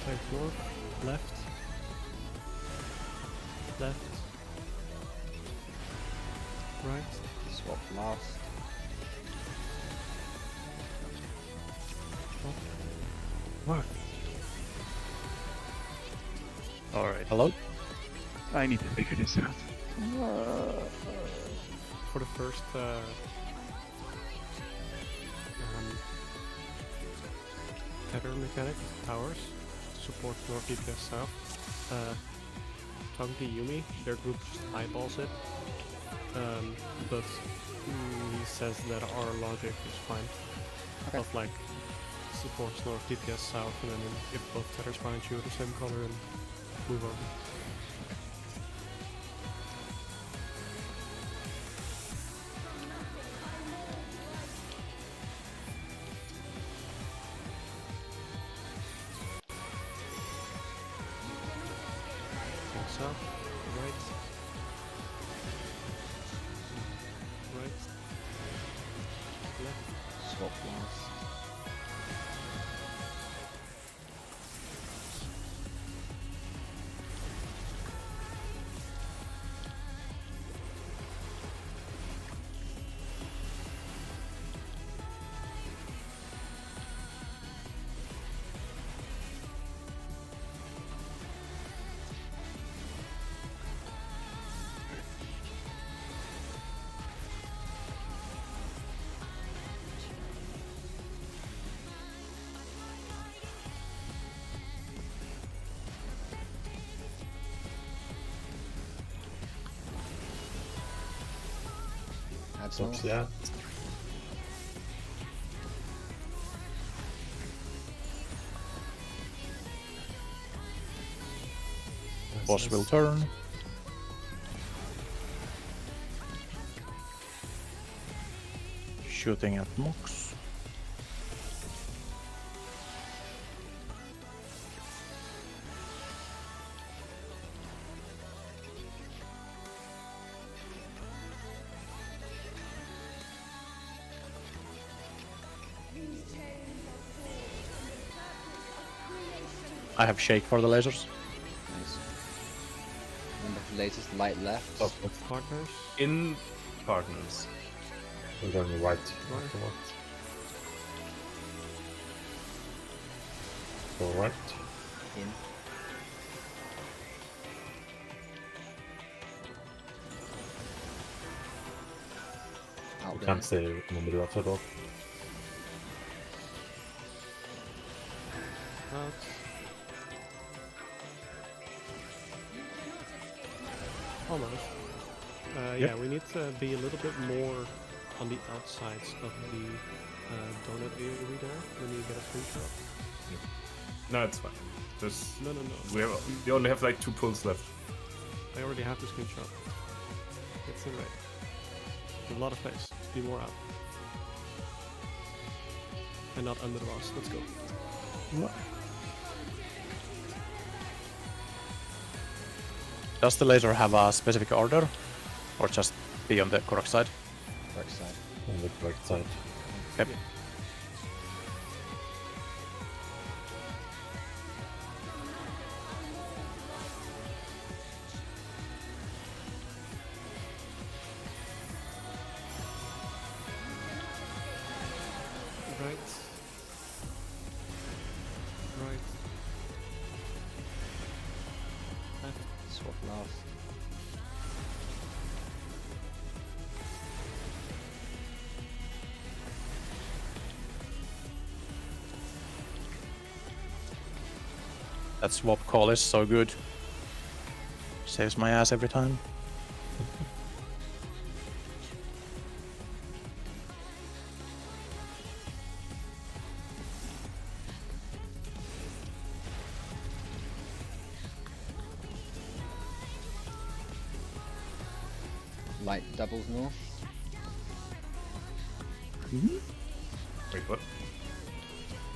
Speaker 2: Tank north, left, left, right.
Speaker 5: Swap last.
Speaker 2: What?
Speaker 4: Alright.
Speaker 3: Hello?
Speaker 4: I need to figure this out.
Speaker 2: For the first tether mechanic towers, support North DPS South. Talking to Yumi, their group just eyeballs it. But he says that our logic is fine.
Speaker 5: Okay.
Speaker 2: Of like supports North DPS South, and then if both tethers find you the same color and move over. South, right, right, left.
Speaker 5: Swap last. Add
Speaker 6: So,
Speaker 5: north.
Speaker 6: yeah.
Speaker 3: Boss will turn. Shooting at Mox. I have shake for the lasers.
Speaker 5: Nice. Remember the latest light left.
Speaker 6: Up,
Speaker 2: Partners.
Speaker 9: In partners.
Speaker 6: we're going right
Speaker 2: Right.
Speaker 6: afterwards. Go right.
Speaker 5: In. Out
Speaker 6: We
Speaker 5: there.
Speaker 6: can't stay in the middle of the door.
Speaker 2: Out. Almost. Yeah, we need to be a little bit more on the outsides of the donut area there when you get a screenshot.
Speaker 9: No, it's fine. Just
Speaker 2: No.
Speaker 9: we only have like 2 pulls left.
Speaker 2: I already have the screenshot. It's in red. There's a lot of space. Be more out. And not under the boss. Let's go.
Speaker 3: Does the laser have a specific order? Or just be on the correct side?
Speaker 5: Correct side.
Speaker 6: On the correct side.
Speaker 3: Okay.
Speaker 2: Yeah. Right. Right. Left.
Speaker 5: Swap last.
Speaker 3: That swap call is so good. Saves my ass every time.
Speaker 5: Light doubles north.
Speaker 9: Wait, what?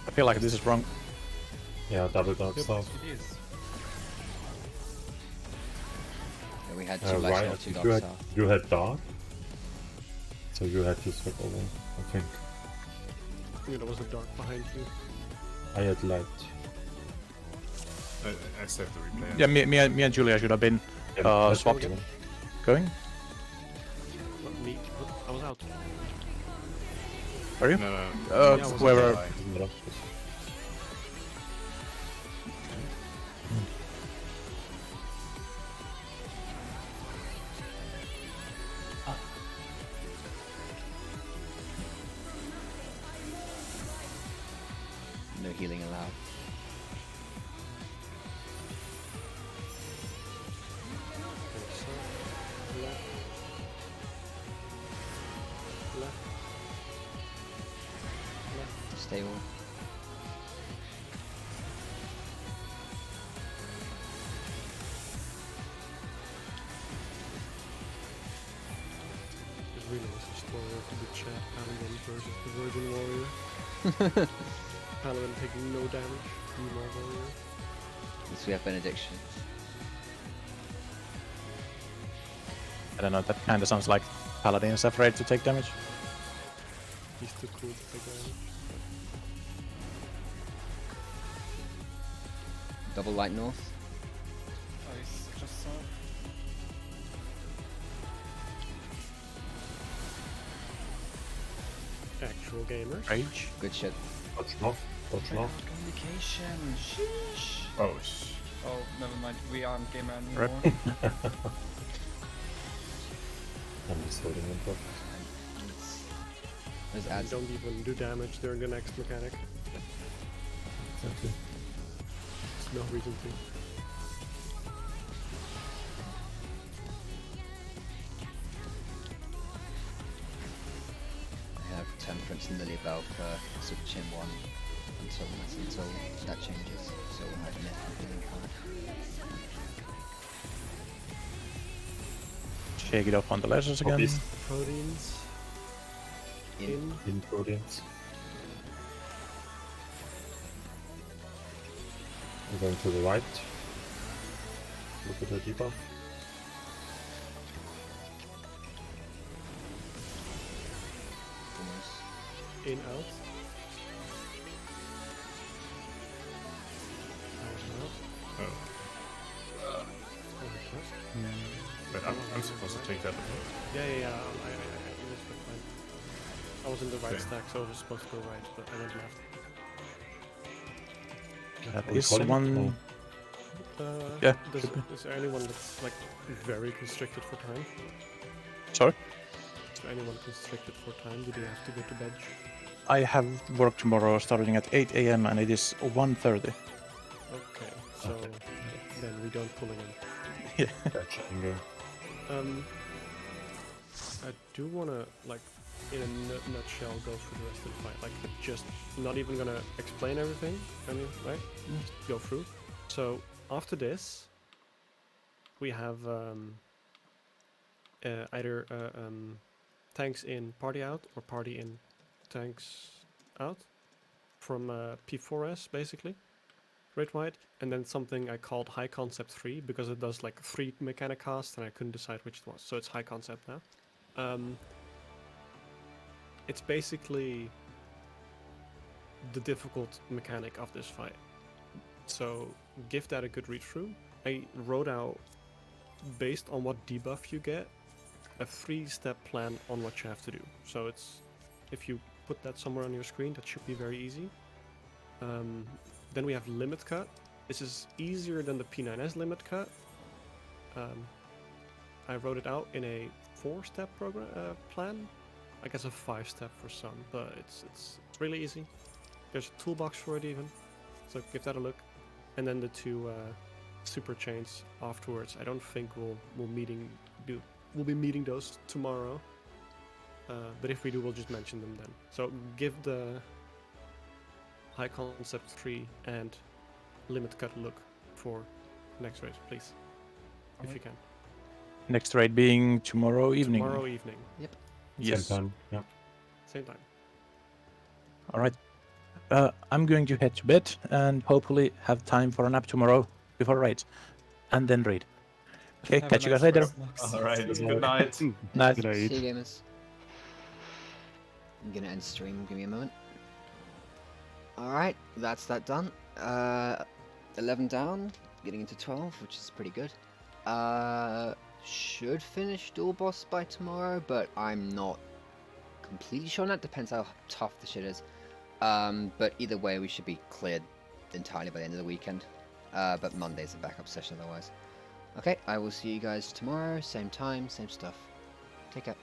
Speaker 3: I feel like this is wrong.
Speaker 6: Yeah, double dark
Speaker 2: Yep.
Speaker 6: south.
Speaker 1: It is.
Speaker 5: Yeah, we had 2 light
Speaker 6: Right,
Speaker 5: north, 2
Speaker 6: you
Speaker 5: dark
Speaker 6: had,
Speaker 5: south.
Speaker 6: you had dark. So you had to swap over, I think.
Speaker 2: I think there was a dark behind you.
Speaker 6: I had light.
Speaker 9: I still have to replay it.
Speaker 3: Yeah, me and Julia should have been
Speaker 6: Yeah, let's
Speaker 3: swapped.
Speaker 6: go.
Speaker 3: Going?
Speaker 2: Not me. I was out.
Speaker 3: Are you?
Speaker 9: No, no.
Speaker 2: Yeah, I was
Speaker 3: Whoever.
Speaker 2: out.
Speaker 6: Doesn't matter.
Speaker 5: No healing allowed.
Speaker 2: Left. Left. Left.
Speaker 5: Stay all.
Speaker 2: Just really was a story of the chat Paladin versus the Virgin Warrior. Paladin taking no damage. Meanwhile Warrior.
Speaker 5: At least we have benediction.
Speaker 3: I don't know, that kind of sounds like Paladin is afraid to take damage.
Speaker 2: He's too cool to take damage.
Speaker 5: Double light north.
Speaker 1: Ice just saw.
Speaker 2: Actual gamers.
Speaker 3: Rage.
Speaker 5: Good shit.
Speaker 6: Touch north. Touch north.
Speaker 1: Communication. Sheesh.
Speaker 9: Oh,
Speaker 1: Oh, never mind. We aren't gamer
Speaker 3: Rip.
Speaker 1: anymore.
Speaker 6: I'm just holding on top.
Speaker 5: There's
Speaker 2: You
Speaker 5: ads.
Speaker 2: don't even do damage during the next mechanic.
Speaker 6: Exactly.
Speaker 2: There's no reason to.
Speaker 5: I have Temperance and Lily Bell for Super Chin 1 until that changes. So we'll have Myth and Healing card.
Speaker 3: Shake it off on the lasers again.
Speaker 6: Copies.
Speaker 2: Proteins.
Speaker 5: In.
Speaker 6: In proteins. I'm going to the right. Look at the debuff.
Speaker 5: Almost.
Speaker 2: In, out. Out.
Speaker 9: oh.
Speaker 2: Overcast.
Speaker 9: But I'm supposed to take that.
Speaker 2: Yeah. It was fine. I was in the right
Speaker 9: Okay.
Speaker 2: stack, so I was supposed to go right, but I went left.
Speaker 3: That
Speaker 6: Are we
Speaker 3: is
Speaker 6: calling it?
Speaker 3: one. Yeah,
Speaker 2: Is there anyone that's like very constricted for time?
Speaker 3: Sorry?
Speaker 2: Is there anyone constricted for time? Do they have to go to bed?
Speaker 3: I have work tomorrow starting at 8 AM and it is 1:30.
Speaker 2: Okay, so then we don't pull it in.
Speaker 6: Batch anger.
Speaker 2: I do wanna like in a nutshell go through the rest of the fight. Like just not even gonna explain everything. I mean, right? Just go through. So after this, we have either tanks in party out or party in tanks out from P12S basically, red white, and then something I called high concept 3 because it does like 3 mechanic casts and I couldn't decide which it was, so it's high concept now. It's basically the difficult mechanic of this fight. So give that a good read through. I wrote out, based on what debuff you get, a 3-step plan on what you have to do. So it's, if you put that somewhere on your screen, that should be very easy. Then we have limit cut. This is easier than the P9S limit cut. I wrote it out in a 4-step program plan. I guess a 5-step for some, but it's really easy. There's a toolbox for it even, so give that a look. And then the 2 super chains afterwards. I don't think we'll be meeting those tomorrow. But if we do, we'll just mention them then. So give the high concept 3 and limit cut a look for next race, please, if you can.
Speaker 3: Next raid being tomorrow evening.
Speaker 2: Tomorrow evening,
Speaker 3: Yes.
Speaker 6: Same time. Yeah.
Speaker 2: same time.
Speaker 3: All right. I'm going to head to bed and hopefully have time for a nap tomorrow before raid, and then raid. Okay,
Speaker 1: Have a
Speaker 3: catch you guys
Speaker 1: nice
Speaker 3: later.
Speaker 1: rest, Max.
Speaker 9: All right.
Speaker 6: Good
Speaker 9: Good
Speaker 6: night.
Speaker 9: night.
Speaker 3: Nice.
Speaker 4: Good night.
Speaker 5: See you, gamers. I'm gonna end stream. Give me a moment. Alright, that's that done. 11 down, getting into 12, which is pretty good. Should finish dual boss by tomorrow, but I'm not completely sure on that. Depends how tough the shit is. But either way, we should be cleared entirely by the end of the weekend. But Monday's a backup session otherwise. Okay, I will see you guys tomorrow, same time, same stuff. Take care.